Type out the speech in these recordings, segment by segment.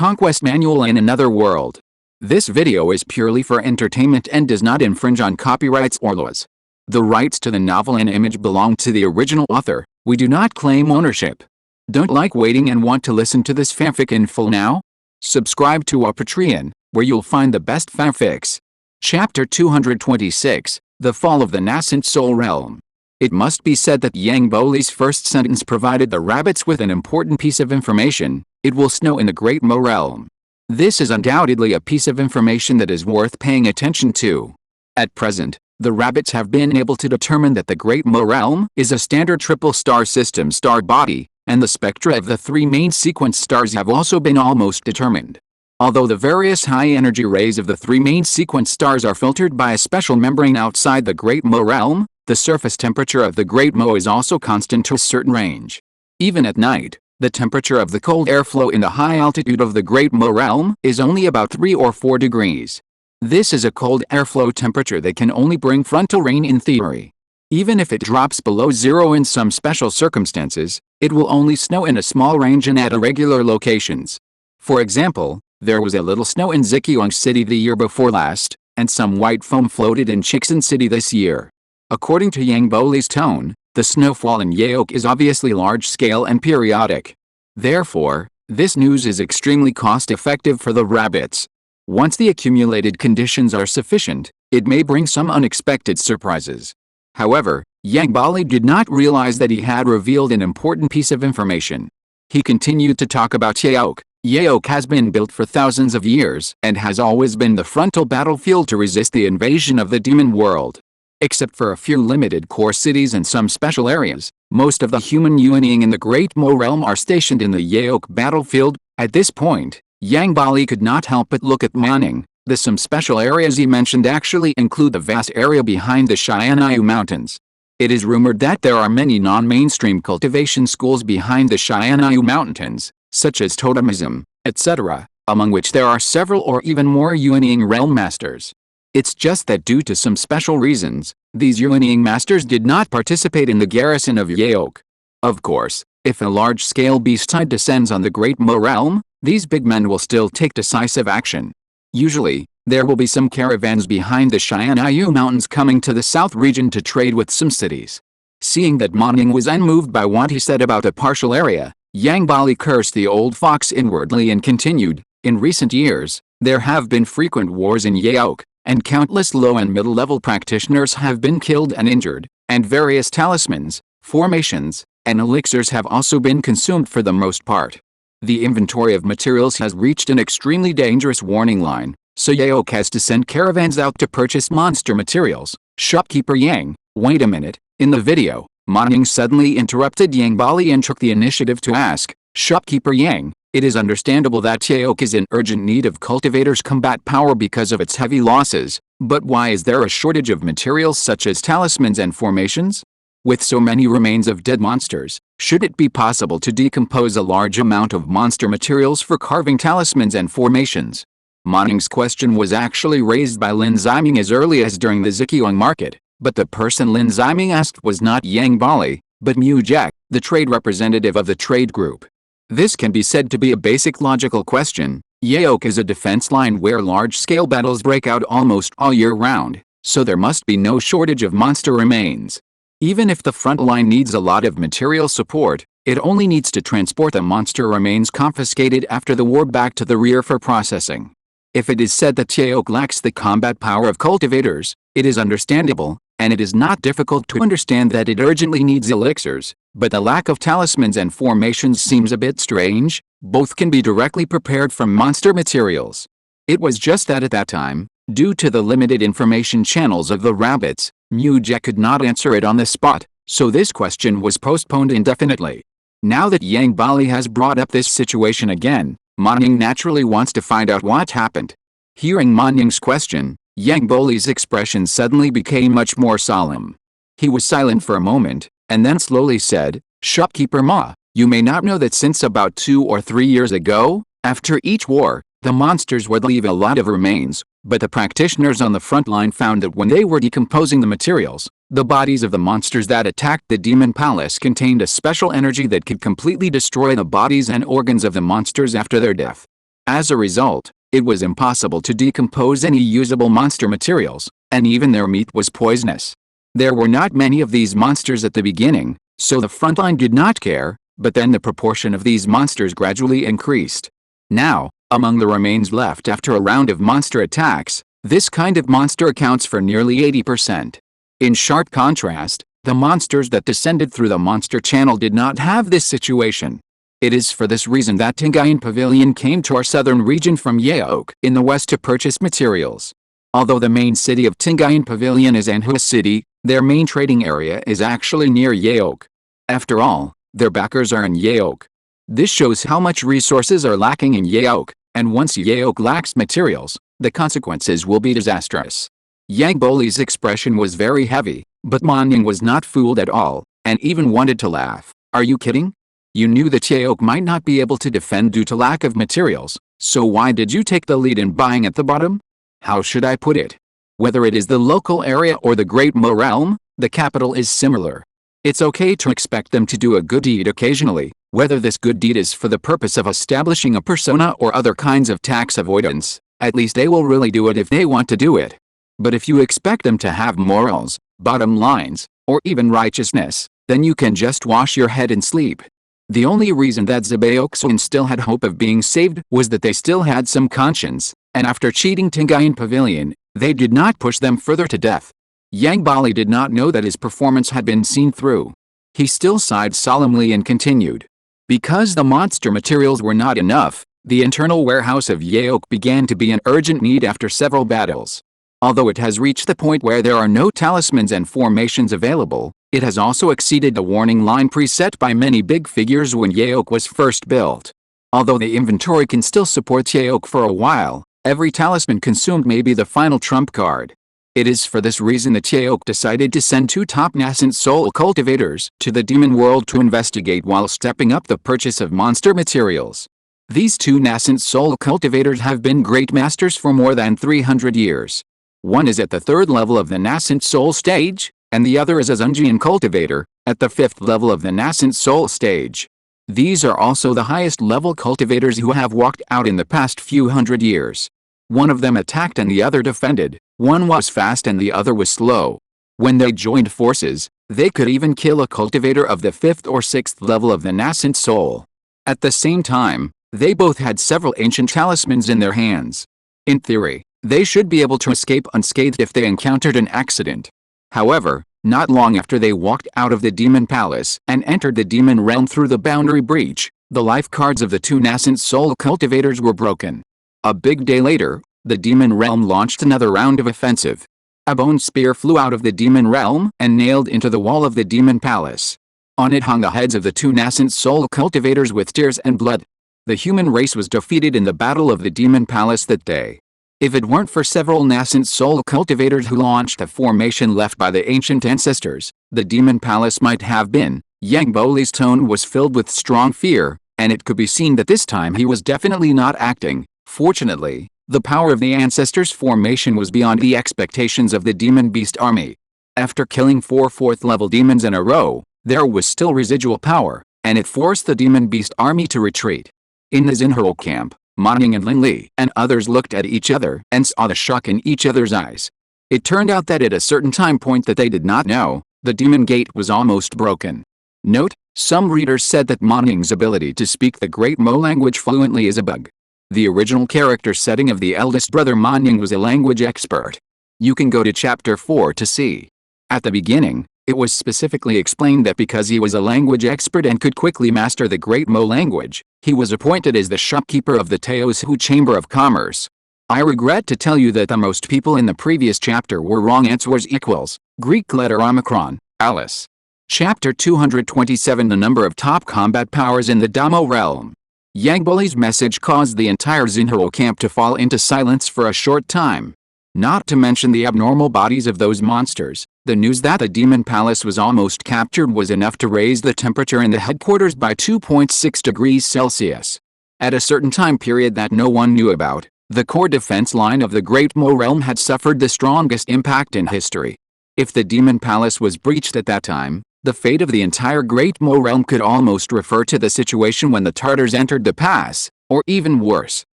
Conquest manual in another world. This video is purely for entertainment and does not infringe on copyrights or laws. The rights to the novel and image belong to the original author. We do not claim ownership. Don't like waiting and want to listen to this fanfic in full now? Subscribe to our Patreon, where you'll find the best fanfics. Chapter 226, The Fall of the Nascent Soul Realm. It must be said that Yang Boli's first sentence provided the rabbits with an important piece of information. It will snow in the Great Mo realm. This is undoubtedly a piece of information that is worth paying attention to. At present, the rabbits have been able to determine that the Great Mo realm is a standard triple star system star body, and the spectra of the three main sequence stars have also been almost determined. Although the various high-energy rays of the three main sequence stars are filtered by a special membrane outside the Great Mo realm, the surface temperature of the Great Mo is also constant to a certain range. Even at night, the temperature of the cold airflow in the high altitude of the Great Mo realm is only about 3 or 4 degrees. This is a cold airflow temperature that can only bring frontal rain in theory. Even if it drops below zero in some special circumstances, it will only snow in a small range and at irregular locations. For example, there was a little snow in Zhejiang City the year before last, and some white foam floated in Chixin City this year. According to Yang Boli's tone, the snowfall in Yaok is obviously large-scale and periodic. Therefore, this news is extremely cost-effective for the rabbits. Once the accumulated conditions are sufficient, it may bring some unexpected surprises. However, Yang Boli did not realize that he had revealed an important piece of information. He continued to talk about Yaok. Yaok has been built for thousands of years and has always been the frontal battlefield to resist the invasion of the demon world. Except for a few limited core cities and some special areas, most of the human Yuanying in the Great Mo realm are stationed in the Yaok battlefield. At this point, Yang Boli could not help but look at Maning. Some special areas he mentioned actually include the vast area behind the Shanghai mountains. It is rumored that there are many non-mainstream cultivation schools behind the Shanghai mountains, such as totemism, etc., among which there are several or even more Yuanying realm masters. It's just that due to some special reasons, these Yuanying masters did not participate in the garrison of Yaok. Of course, if a large-scale beast tide descends on the Great Mo realm, these big men will still take decisive action. Usually, there will be some caravans behind the Shanghai mountains coming to the south region to trade with some cities. Seeing that Maning was unmoved by what he said about a partial area, Yang Boli cursed the old fox inwardly and continued, in recent years, there have been frequent wars in Yaok, and countless low and middle-level practitioners have been killed and injured, and various talismans, formations, and elixirs have also been consumed for the most part. The inventory of materials has reached an extremely dangerous warning line, so Yaok has to send caravans out to purchase monster materials. Shopkeeper Yang, wait a minute. In the video, Maning suddenly interrupted Yang Boli and took the initiative to ask, Shopkeeper Yang, it is understandable that Yaok is in urgent need of cultivators' combat power because of its heavy losses, but why is there a shortage of materials such as talismans and formations? With so many remains of dead monsters, should it be possible to decompose a large amount of monster materials for carving talismans and formations? Maning's question was actually raised by Lin Ziming as early as during the Zhejiang market, but the person Lin Ziming asked was not Yang Boli, but Mu Jack, the trade representative of the trade group. This can be said to be a basic logical question. Yaok is a defense line where large-scale battles break out almost all year round, so there must be no shortage of monster remains. Even if the front line needs a lot of material support, it only needs to transport the monster remains confiscated after the war back to the rear for processing. If it is said that Yaok lacks the combat power of cultivators, it is understandable, and it is not difficult to understand that it urgently needs elixirs, but the lack of talismans and formations seems a bit strange. Both can be directly prepared from monster materials. It was just that at that time, due to the limited information channels of the rabbits, Mu Jack could not answer it on the spot, so this question was postponed indefinitely. Now that Yang Boli has brought up this situation again, Maning naturally wants to find out what happened. Hearing Maning's question, Yang Boli's expression suddenly became much more solemn. He was silent for a moment, and then slowly said, Shopkeeper Ma, you may not know that since about 2 or 3 years ago, after each war, the monsters would leave a lot of remains, but the practitioners on the front line found that when they were decomposing the materials, the bodies of the monsters that attacked the demon palace contained a special energy that could completely destroy the bodies and organs of the monsters after their death. As a result, it was impossible to decompose any usable monster materials, and even their meat was poisonous. There were not many of these monsters at the beginning, so the frontline did not care, but then the proportion of these monsters gradually increased. Now, among the remains left after a round of monster attacks, this kind of monster accounts for nearly 80%. In sharp contrast, the monsters that descended through the monster channel did not have this situation. It is for this reason that Tingayan Pavilion came to our southern region from Yaok in the west to purchase materials. Although the main city of Tingayan Pavilion is Anhua City, their main trading area is actually near Yaok. After all, their backers are in Yaok. This shows how much resources are lacking in Yaok, and once Yaok lacks materials, the consequences will be disastrous. Yang Boli's expression was very heavy, but Manying was not fooled at all, and even wanted to laugh. Are you kidding? You knew that Yaok might not be able to defend due to lack of materials, so why did you take the lead in buying at the bottom? How should I put it? Whether it is the local area or the Great Mo realm, the capital is similar. It's okay to expect them to do a good deed occasionally, whether this good deed is for the purpose of establishing a persona or other kinds of tax avoidance. At least they will really do it if they want to do it. But if you expect them to have morals, bottom lines, or even righteousness, then you can just wash your head and sleep. The only reason that Zabeoksun still had hope of being saved was that they still had some conscience, and after cheating Tingayan Pavilion, they did not push them further to death. Yang Bali did not know that his performance had been seen through. He still sighed solemnly and continued. Because the monster materials were not enough, the internal warehouse of Yaok began to be in urgent need after several battles. Although it has reached the point where there are no talismans and formations available, it has also exceeded the warning line preset by many big figures when Yaok was first built. Although the inventory can still support Yaok for a while, every talisman consumed may be the final trump card. It is for this reason that Yaok decided to send 2 top nascent soul cultivators to the demon world to investigate while stepping up the purchase of monster materials. These 2 nascent soul cultivators have been great masters for more than 300 years. One is at the 3rd level of the nascent soul stage, and the other is a Zunjian cultivator, at the 5th level of the nascent soul stage. These are also the highest level cultivators who have walked out in the past few hundred years. One of them attacked and the other defended, one was fast and the other was slow. When they joined forces, they could even kill a cultivator of the 5th or 6th level of the nascent soul. At the same time, they both had several ancient talismans in their hands. In theory, they should be able to escape unscathed if they encountered an accident. However, not long after they walked out of the demon palace and entered the demon realm through the boundary breach, the life cards of the 2 nascent soul cultivators were broken. A big day later, the demon realm launched another round of offensive. A bone spear flew out of the demon realm and nailed into the wall of the demon palace. On it hung the heads of the 2 nascent soul cultivators with tears and blood. The human race was defeated in the battle of the demon palace that day. If it weren't for several nascent soul cultivators who launched a formation left by the ancient ancestors, the demon palace might have been. Yang Boli's tone was filled with strong fear, and it could be seen that this time he was definitely not acting. Fortunately, the power of the ancestors' formation was beyond the expectations of the demon beast army. After killing 4 4th-level demons in a row, there was still residual power, and it forced the demon beast army to retreat. In the Xinhao camp, Manning and Lin Li and others looked at each other and saw the shock in each other's eyes. It turned out that at a certain time point that they did not know, the demon gate was almost broken. Note, some readers said that Manning's ability to speak the Great Mo language fluently is a bug. The original character setting of the eldest brother Manning was a language expert. You can go to chapter 4 to see. At the beginning, it was specifically explained that because he was a language expert and could quickly master the Great Mo language, he was appointed as the shopkeeper of the Teoshu Chamber of Commerce. I regret to tell you that the most people in the previous chapter were wrong answers equals, Greek letter Omicron, Alice. Chapter 227 The number of top combat powers in the Damo realm. Yang Boli's message caused the entire Xinhao camp to fall into silence for a short time. Not to mention the abnormal bodies of those monsters, the news that the demon palace was almost captured was enough to raise the temperature in the headquarters by 2.6 degrees Celsius. At a certain time period that no one knew about, the core defense line of the Great Mo realm had suffered the strongest impact in history. If the demon palace was breached at that time, the fate of the entire Great Mo realm could almost refer to the situation when the Tartars entered the pass, or even worse.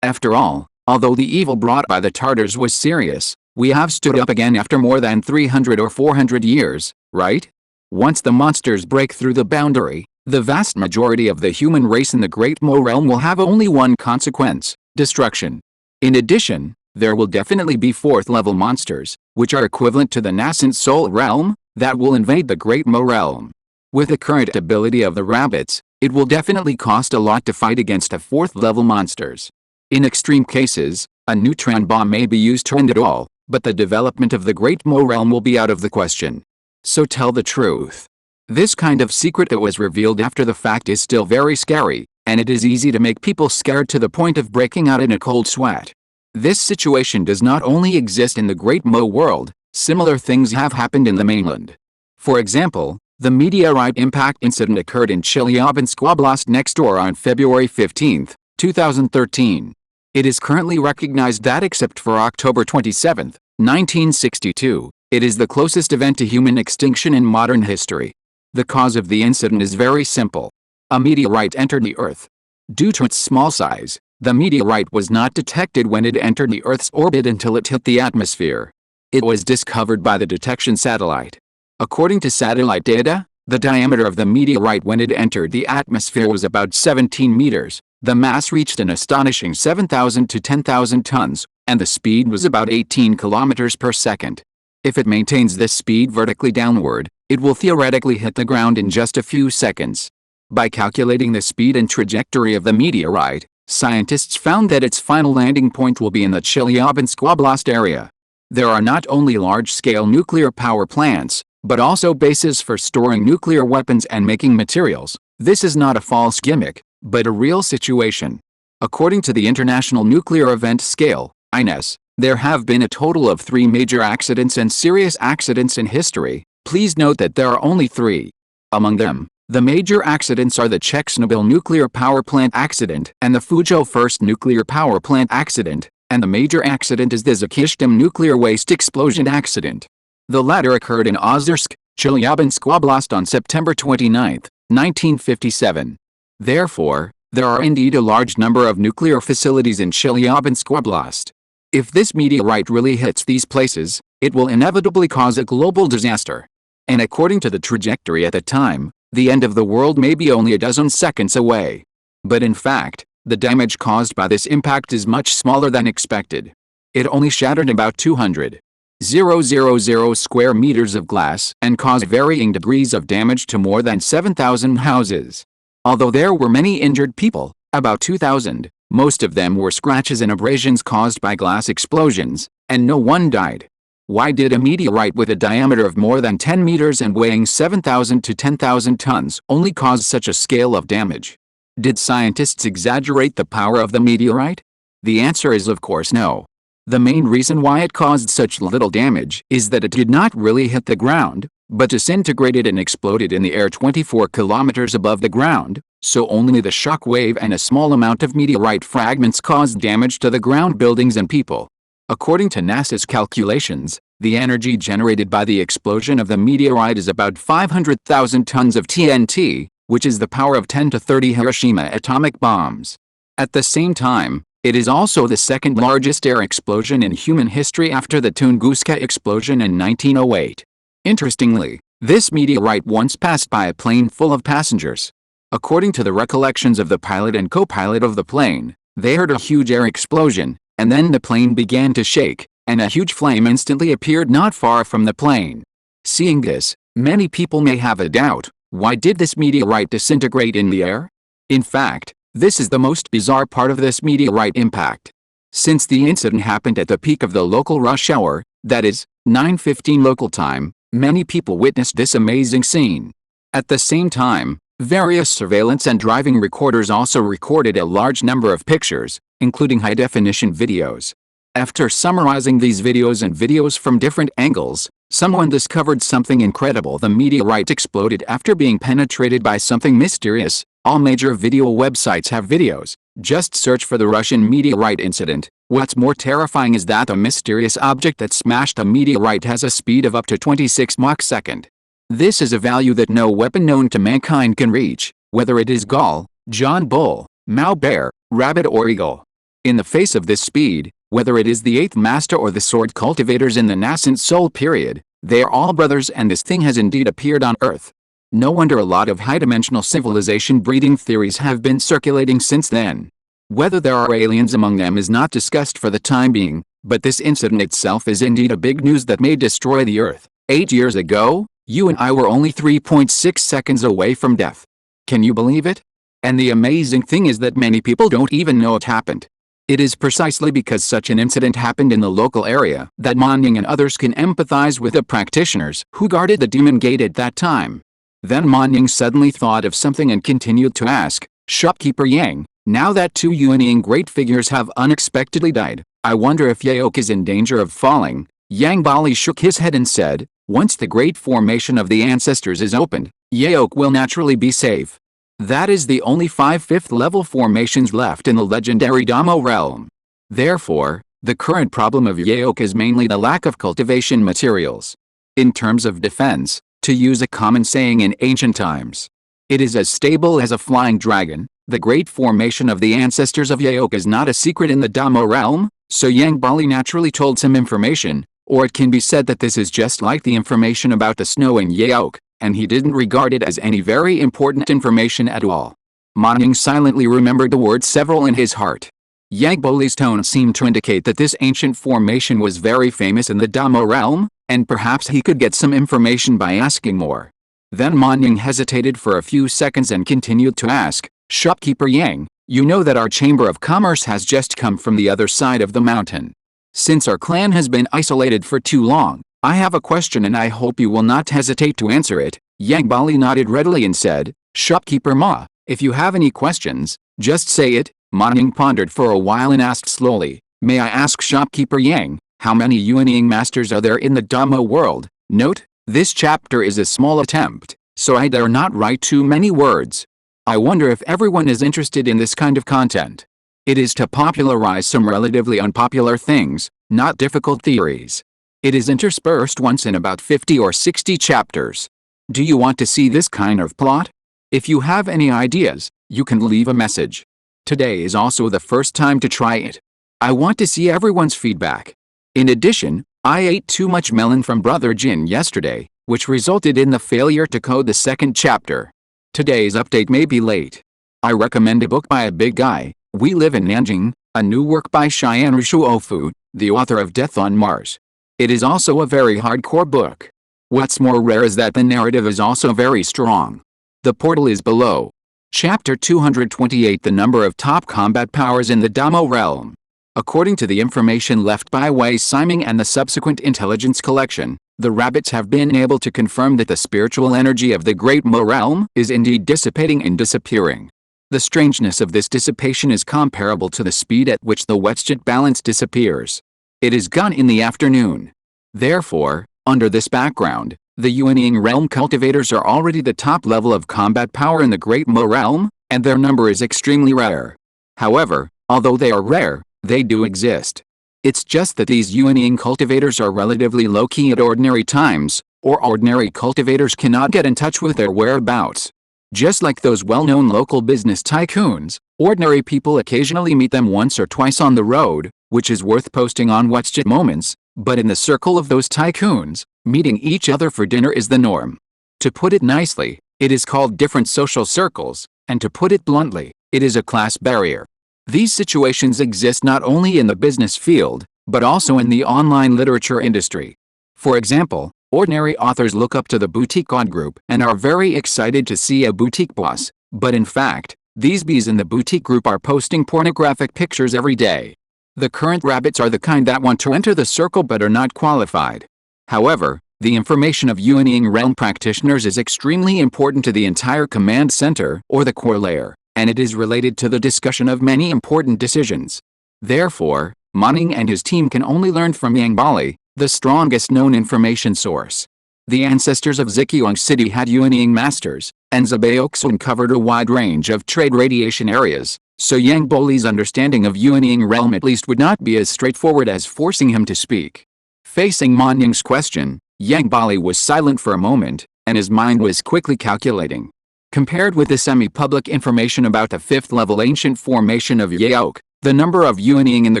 After all, although the evil brought by the Tartars was serious, we have stood up again after more than 300 or 400 years, right? Once the monsters break through the boundary, the vast majority of the human race in the Great Mo realm will have only one consequence: destruction. In addition, there will definitely be fourth-level monsters, which are equivalent to the nascent soul realm, that will invade the Great Mo realm. With the current ability of the rabbits, it will definitely cost a lot to fight against a fourth-level monsters. In extreme cases, a neutron bomb may be used to end it all, but the development of the Great Mo realm will be out of the question. So tell the truth. This kind of secret that was revealed after the fact is still very scary, and it is easy to make people scared to the point of breaking out in a cold sweat. This situation does not only exist in the Great Mo world, similar things have happened in the mainland. For example, the meteorite impact incident occurred in Chelyabinsk Oblast next door on February 15, 2013. It is currently recognized that except for October 27, 1962, it is the closest event to human extinction in modern history. The cause of the incident is very simple. A meteorite entered the Earth. Due to its small size, the meteorite was not detected when it entered the Earth's orbit until it hit the atmosphere. It was discovered by the detection satellite. According to satellite data, the diameter of the meteorite when it entered the atmosphere was about 17 meters, the mass reached an astonishing 7,000 to 10,000 tons, and the speed was about 18 kilometers per second. If it maintains this speed vertically downward, it will theoretically hit the ground in just a few seconds. By calculating the speed and trajectory of the meteorite, scientists found that its final landing point will be in the Chelyabinsk Oblast area. There are not only large-scale nuclear power plants, but also bases for storing nuclear weapons and making materials. This is not a false gimmick, but a real situation. According to the International Nuclear Event Scale, INES, there have been a total of 3 major accidents and serious accidents in history. Please note that there are only 3. Among them, the major accidents are the Chernobyl nuclear power plant accident and the Fuzhou first nuclear power plant accident, and the major accident is the Zakishtim nuclear waste explosion accident. The latter occurred in Ozersk, Chelyabinsk Oblast on September 29, 1957. Therefore, there are indeed a large number of nuclear facilities in Chelyabinsk Oblast. If this meteorite really hits these places, it will inevitably cause a global disaster. And according to the trajectory at the time, the end of the world may be only a dozen seconds away. But in fact, the damage caused by this impact is much smaller than expected. It only shattered about 200,000 square meters of glass and caused varying degrees of damage to more than 7,000 houses. Although there were many injured people, about 2,000, most of them were scratches and abrasions caused by glass explosions, and no one died. Why did a meteorite with a diameter of more than 10 meters and weighing 7,000 to 10,000 tons only cause such a scale of damage? Did scientists exaggerate the power of the meteorite? The answer is of course no. The main reason why it caused such little damage is that it did not really hit the ground, but disintegrated and exploded in the air 24 kilometers above the ground, so only the shock wave and a small amount of meteorite fragments caused damage to the ground buildings and people. According to NASA's calculations, the energy generated by the explosion of the meteorite is about 500,000 tons of TNT, which is the power of 10 to 30 Hiroshima atomic bombs. At the same time, it is also the second largest air explosion in human history after the Tunguska explosion in 1908. Interestingly, this meteorite once passed by a plane full of passengers. According to the recollections of the pilot and co-pilot of the plane, they heard a huge air explosion, and then the plane began to shake, and a huge flame instantly appeared not far from the plane. Seeing this, many people may have a doubt: why did this meteorite disintegrate in the air? In fact, this is the most bizarre part of this meteorite impact. Since the incident happened at the peak of the local rush hour, that is, 9:15 local time, many people witnessed this amazing scene. At the same time, various surveillance and driving recorders also recorded a large number of pictures, including high-definition videos. After summarizing these videos from different angles, someone discovered something incredible: the meteorite exploded after being penetrated by something mysterious. All major video websites have videos. Just search for the Russian meteorite incident. What's more terrifying is that the mysterious object that smashed a meteorite has a speed of up to 26 Mach/second. This is a value that no weapon known to mankind can reach, whether it is Gaul, John Bull, Mao Bear, Rabbit or Eagle. In the face of this speed, whether it is the 8th master or the sword cultivators in the nascent soul period, they are all brothers, and this thing has indeed appeared on Earth. No wonder a lot of high-dimensional civilization breeding theories have been circulating since then. Whether there are aliens among them is not discussed for the time being, but this incident itself is indeed a big news that may destroy the Earth. 8 years ago, you and I were only 3.6 seconds away from death. Can you believe it? And the amazing thing is that many people don't even know it happened. It is precisely because such an incident happened in the local area that Monning and others can empathize with the practitioners who guarded the demon gate at that time. Then Monning suddenly thought of something and continued to ask, "Shopkeeper Yang, now that two Yuanying great figures have unexpectedly died, I wonder if Yaok is in danger of falling." Yang Bali shook his head and said, "Once the great formation of the ancestors is opened, Yaok will naturally be safe. That is the only 5 5th level formations left in the legendary Damo realm. Therefore, the current problem of Yaok is mainly the lack of cultivation materials. In terms of defense, to use a common saying in ancient times, it is as stable as a flying dragon. The great formation of the ancestors of Yaok is not a secret in the Damo realm, so Yang Bali naturally told some information, or it can be said that this is just like the information about the snow in Yaok, and he didn't regard it as any very important information at all." Monning silently remembered the word several in his heart. Yang Boli's tone seemed to indicate that this ancient formation was very famous in the Damo realm, and perhaps he could get some information by asking more. Then Monning hesitated for a few seconds and continued to ask, "Shopkeeper Yang, you know that our Chamber of Commerce has just come from the other side of the mountain. Since our clan has been isolated for too long, I have a question and I hope you will not hesitate to answer it." Yang Bali nodded readily and said, "Shopkeeper Ma, if you have any questions, just say it." Monning pondered for a while and asked slowly, "May I ask Shopkeeper Yang, how many Yuanying masters are there in the Damo world?" Note, this chapter is a small attempt, so I dare not write too many words. I wonder if everyone is interested in this kind of content. It is to popularize some relatively unpopular things, not difficult theories. It is interspersed once in about 50 or 60 chapters. Do you want to see this kind of plot? If you have any ideas, you can leave a message. Today is also the first time to try it. I want to see everyone's feedback. In addition, I ate too much melon from Brother Jin yesterday, which resulted in the failure to code the second chapter. Today's update may be late. I recommend a book by a big guy, We Live in Nanjing, a new work by Cheyenne Rishuofu, the author of Death on Mars. It is also a very hardcore book. What's more rare is that the narrative is also very strong. The portal is below. Chapter 228, the number of top combat powers in the Damo realm. According to the information left by Wei Siming and the subsequent intelligence collection, the rabbits have been able to confirm that the spiritual energy of the Great Mo realm is indeed dissipating and disappearing. The strangeness of this dissipation is comparable to the speed at which the Wetjet balance disappears. It is gone in the afternoon. Therefore, under this background, the Yuanying realm cultivators are already the top level of combat power in the Great Mo realm, and their number is extremely rare. However, although they are rare, they do exist. It's just that these Yuanying cultivators are relatively low-key at ordinary times, or ordinary cultivators cannot get in touch with their whereabouts. Just like those well-known local business tycoons, ordinary people occasionally meet them once or twice on the road, which is worth posting on Wetjet Moments, but in the circle of those tycoons, meeting each other for dinner is the norm. To put it nicely, it is called different social circles, and to put it bluntly, it is a class barrier. These situations exist not only in the business field, but also in the online literature industry. For example, ordinary authors look up to the boutique odd group and are very excited to see a boutique boss, but in fact, these bees in the boutique group are posting pornographic pictures every day. The current rabbits are the kind that want to enter the circle but are not qualified. However, the information of Yuanying realm practitioners is extremely important to the entire command center or the core layer, and it is related to the discussion of many important decisions. Therefore, Monning and his team can only learn from Yang Bali, the strongest known information source. The ancestors of Zikyong City had Yuanying masters, and Zabeoksun covered a wide range of trade radiation areas, so Yang Boli's understanding of Yuanying realm at least would not be as straightforward as forcing him to speak. Facing Monning's question, Yang Bali was silent for a moment, and his mind was quickly calculating. Compared with the semi-public information about the 5th level ancient formation of Yaok, The number of Yuanying in the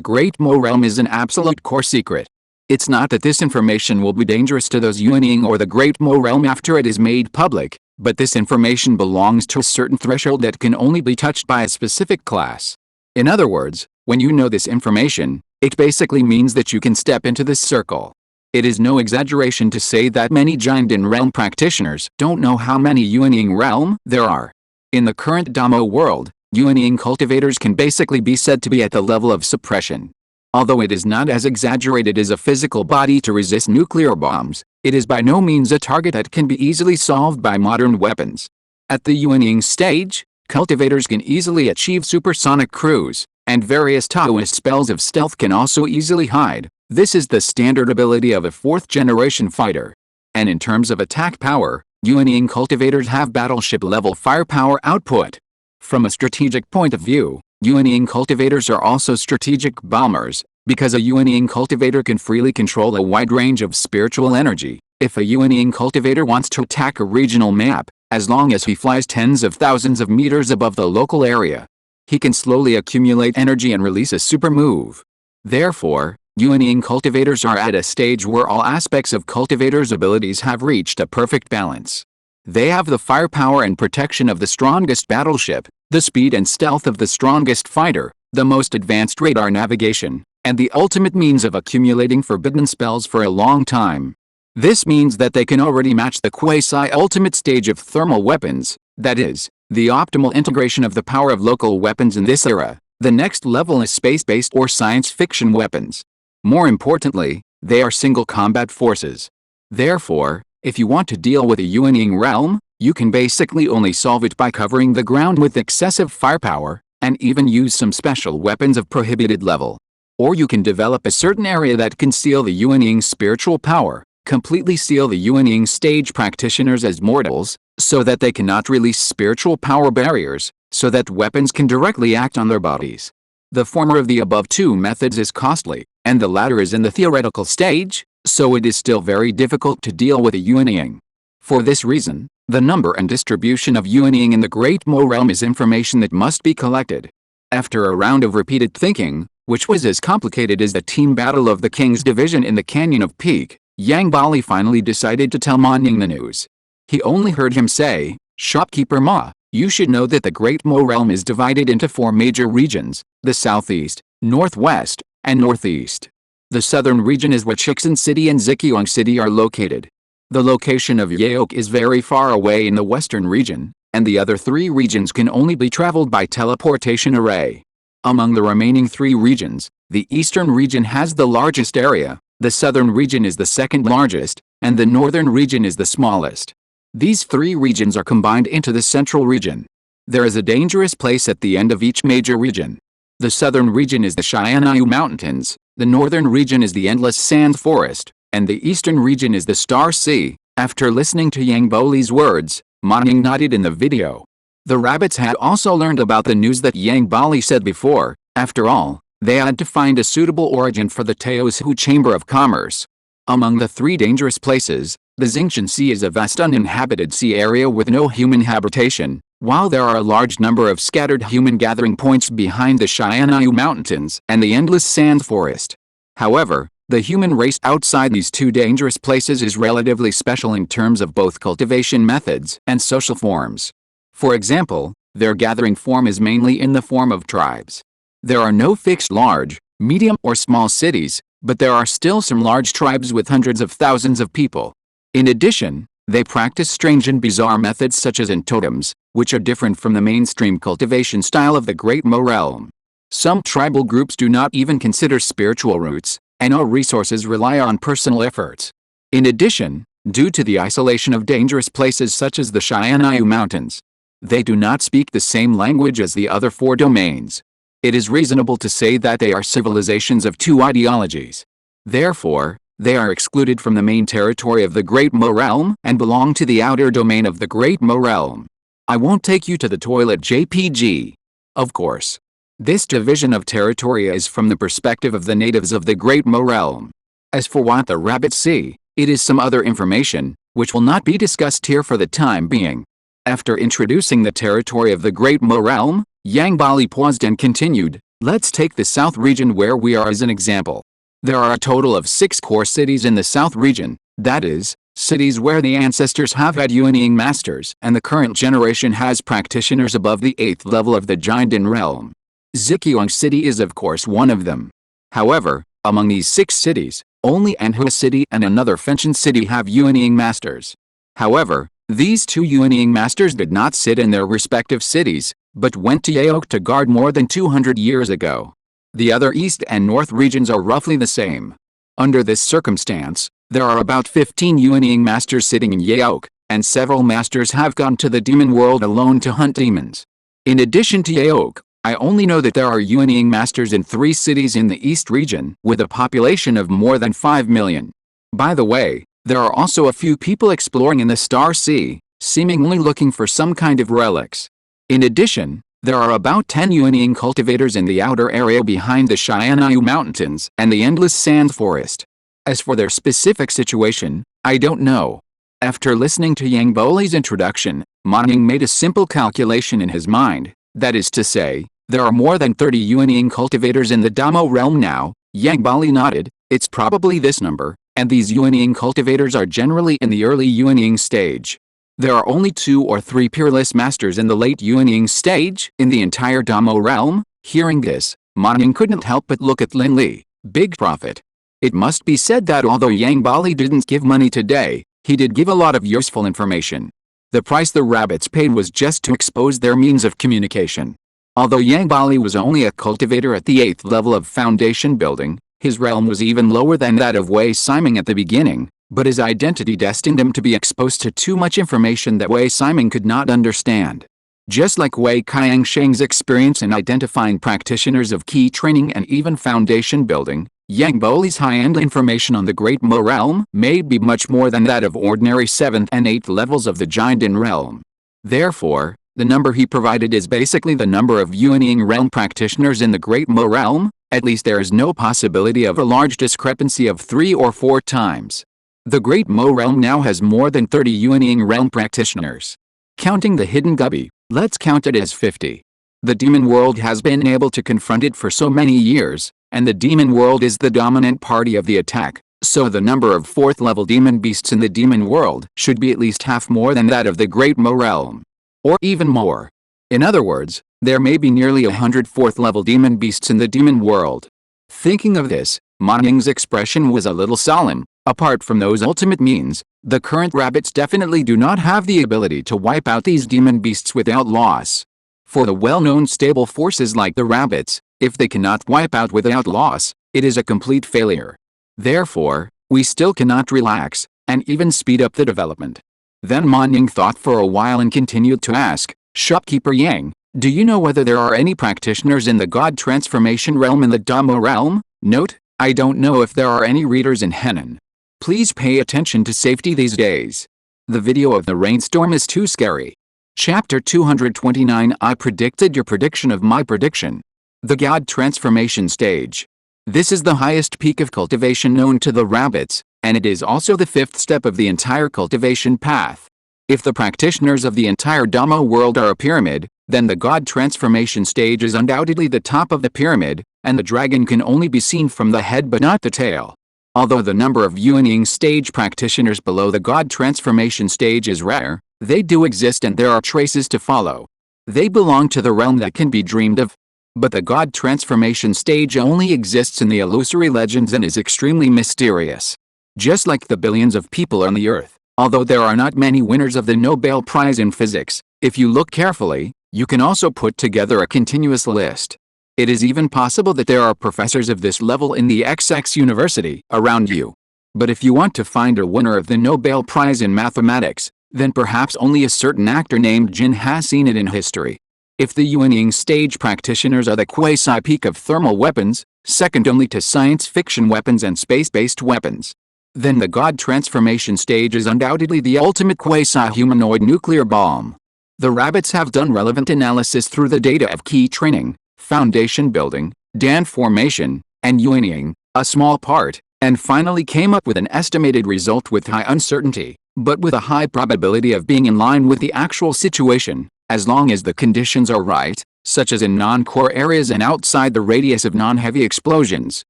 Great Mo realm is an absolute core secret. It's not that this information will be dangerous to those Yuanying or the Great Mo realm after it is made public, but this information belongs to a certain threshold that can only be touched by a specific class. In other words, when you know this information, it basically means that you can step into this circle. It is no exaggeration to say that many Jinden realm practitioners don't know how many Yuanying realm there are. In the current Damo world, Yuanying cultivators can basically be said to be at the level of suppression. Although it is not as exaggerated as a physical body to resist nuclear bombs, it is by no means a target that can be easily solved by modern weapons. At the Yuanying stage, cultivators can easily achieve supersonic cruise, and various Taoist spells of stealth can also easily hide. This is the standard ability of a 4th-generation fighter. And in terms of attack power, Yuanying cultivators have battleship-level firepower output. From a strategic point of view, Yuanying cultivators are also strategic bombers, because a Yuanying cultivator can freely control a wide range of spiritual energy. If a Yuanying cultivator wants to attack a regional map, as long as he flies tens of thousands of meters above the local area, he can slowly accumulate energy and release a super move. Therefore, Yuanying cultivators are at a stage where all aspects of cultivators' abilities have reached a perfect balance. They have the firepower and protection of the strongest battleship, the speed and stealth of the strongest fighter, the most advanced radar navigation, and the ultimate means of accumulating forbidden spells for a long time. This means that they can already match the quasi-ultimate stage of thermal weapons, that is, the optimal integration of the power of local weapons in this era. The next level is space-based or science fiction weapons. More importantly, they are single combat forces. Therefore, if you want to deal with a Yuanying realm, you can basically only solve it by covering the ground with excessive firepower, and even use some special weapons of prohibited level. Or you can develop a certain area that can seal the Yuanying spiritual power, completely seal the Yuanying stage practitioners as mortals, so that they cannot release spiritual power barriers, so that weapons can directly act on their bodies. The former of the above two methods is costly, and the latter is in the theoretical stage, so it is still very difficult to deal with a Yuanying. For this reason, the number and distribution of Yuanying in the Great Mo realm is information that must be collected. After a round of repeated thinking, which was as complicated as the team battle of the King's Division in the Canyon of Peak, Yang Bali finally decided to tell Ma Ning the news. He only heard him say, "Shopkeeper Ma, you should know that the Great Mo realm is divided into 4 major regions, the southeast, northwest, and northeast. The southern region is where Chixin City and Zikyong City are located. The location of Yaok is very far away in the western region, and the other 3 regions can only be traveled by teleportation array. Among the remaining 3 regions, the eastern region has the largest area, the southern region is the second largest, and the northern region is the smallest. These 3 regions are combined into the central region. There is a dangerous place at the end of each major region. The southern region is the Shanghai Mountains, the northern region is the endless sand forest, and the eastern region is the Star Sea." After listening to Yang Boli's words, Ma Ning nodded in the video. The rabbits had also learned about the news that Yang Bali said before. After all, they had to find a suitable origin for the Taosu Chamber of Commerce. Among the 3 dangerous places, the Xingqian Sea is a vast uninhabited sea area with no human habitation, while there are a large number of scattered human gathering points behind the Shanghai Mountains and the endless sand forest. However, the human race outside these 2 dangerous places is relatively special in terms of both cultivation methods and social forms. For example, their gathering form is mainly in the form of tribes. There are no fixed large, medium or small cities, but there are still some large tribes with hundreds of thousands of people. In addition, they practice strange and bizarre methods such as in totems, which are different from the mainstream cultivation style of the Great Mo realm. Some tribal groups do not even consider spiritual roots, and all resources rely on personal efforts. In addition, due to the isolation of dangerous places such as the Shanghai Mountains, they do not speak the same language as the other 4 domains. It is reasonable to say that they are civilizations of 2 ideologies. Therefore, they are excluded from the main territory of the Great Mo realm and belong to the outer domain of the Great Mo realm. I won't take you to the toilet JPG. Of course. This division of territory is from the perspective of the natives of the Great Mo realm. As for what the rabbits see, it is some other information, which will not be discussed here for the time being. After introducing the territory of the Great Mo realm, Yang Bali paused and continued, Let's take the South region where we are as an example. There are a total of 6 core cities in the South region, that is, cities where the ancestors have had Yuanying masters and the current generation has practitioners above the 8th level of the Jiandan realm. Ziqiang City is of course one of them. However, among these 6 cities, only Anhua City and another Fenchen City have Yuanying masters. However, these 2 Yuanying masters did not sit in their respective cities, but went to Yaok to guard more than 200 years ago. The other east and north regions are roughly the same. Under this circumstance, there are about 15 Yuanying masters sitting in Yaok, and several masters have gone to the demon world alone to hunt demons. In addition to Yaok, I only know that there are Yuanying masters in 3 cities in the east region with a population of more than 5 million. By the way, there are also a few people exploring in the Star Sea, seemingly looking for some kind of relics. In addition, there are about 10 Yuanying cultivators in the outer area behind the Xianayu Mountains and the endless sand forest. As for their specific situation, I don't know. After listening to Yang Boli's introduction, Manying made a simple calculation in his mind, that is to say, there are more than 30 Yuanying cultivators in the Damo realm now. Yang Boli nodded, it's probably this number, and these Yuanying cultivators are generally in the early Yuanying stage. There are only 2 or 3 peerless masters in the late Yuanying stage in the entire Damo realm. Hearing this, Manying couldn't help but look at Lin Li, Big Prophet. It must be said that although Yang Bali didn't give money today, he did give a lot of useful information. The price the rabbits paid was just to expose their means of communication. Although Yang Bali was only a cultivator at the 8th level of foundation building, his realm was even lower than that of Wei Siming at the beginning, but his identity destined him to be exposed to too much information that Wei Siming could not understand. Just like Wei Qiangsheng's experience in identifying practitioners of key training and even foundation building, Yang Boli's high-end information on the Great Mo realm may be much more than that of ordinary 7th and 8th levels of the Jiandan realm. Therefore, the number he provided is basically the number of Yuanying realm practitioners in the Great Mo realm. At least there is no possibility of a large discrepancy of 3 or 4 times. The Great Mo realm now has more than 30 Yuanying realm practitioners. Counting the hidden Gubby, let's count it as 50. The demon world has been able to confront it for so many years, and the demon world is the dominant party of the attack, so the number of 4th level demon beasts in the demon world should be at least half more than that of the Great Mo realm. Or even more. In other words, there may be nearly 100 4th level demon beasts in the demon world. Thinking of this, Manying's expression was a little solemn. Apart from those ultimate means, the current rabbits definitely do not have the ability to wipe out these demon beasts without loss. For the well-known stable forces like the rabbits, if they cannot wipe out without loss, it is a complete failure. Therefore, we still cannot relax, and even speed up the development. Then Manying thought for a while and continued to ask, Shopkeeper Yang, do you know whether there are any practitioners in the God Transformation realm in the Damo realm? Note, I don't know if there are any readers in Henan. Please pay attention to safety these days. The video of the rainstorm is too scary. Chapter 229 I predicted your prediction of my prediction. The God Transformation Stage. This is the highest peak of cultivation known to the rabbits, and it is also the 5th step of the entire cultivation path. If the practitioners of the entire Damo world are a pyramid, then the God Transformation Stage is undoubtedly the top of the pyramid, and the dragon can only be seen from the head but not the tail. Although the number of Yuanying stage practitioners below the God Transformation Stage is rare, they do exist and there are traces to follow. They belong to the realm that can be dreamed of. But the God Transformation Stage only exists in the illusory legends and is extremely mysterious. Just like the billions of people on the earth, although there are not many winners of the Nobel Prize in Physics, if you look carefully, you can also put together a continuous list. It is even possible that there are professors of this level in the XX university around you. But if you want to find a winner of the Nobel Prize in Mathematics, then perhaps only a certain actor named Jin has seen it in history. If the Yuanying stage practitioners are the quasi-peak of thermal weapons, second only to science fiction weapons and space-based weapons, then the God Transformation Stage is undoubtedly the ultimate quasi-humanoid nuclear bomb. The rabbits have done relevant analysis through the data of key training, foundation building, Dan formation, and Yuanying, a small part, and finally came up with an estimated result with high uncertainty, but with a high probability of being in line with the actual situation. As long as the conditions are right, such as in non-core areas and outside the radius of non-heavy explosions.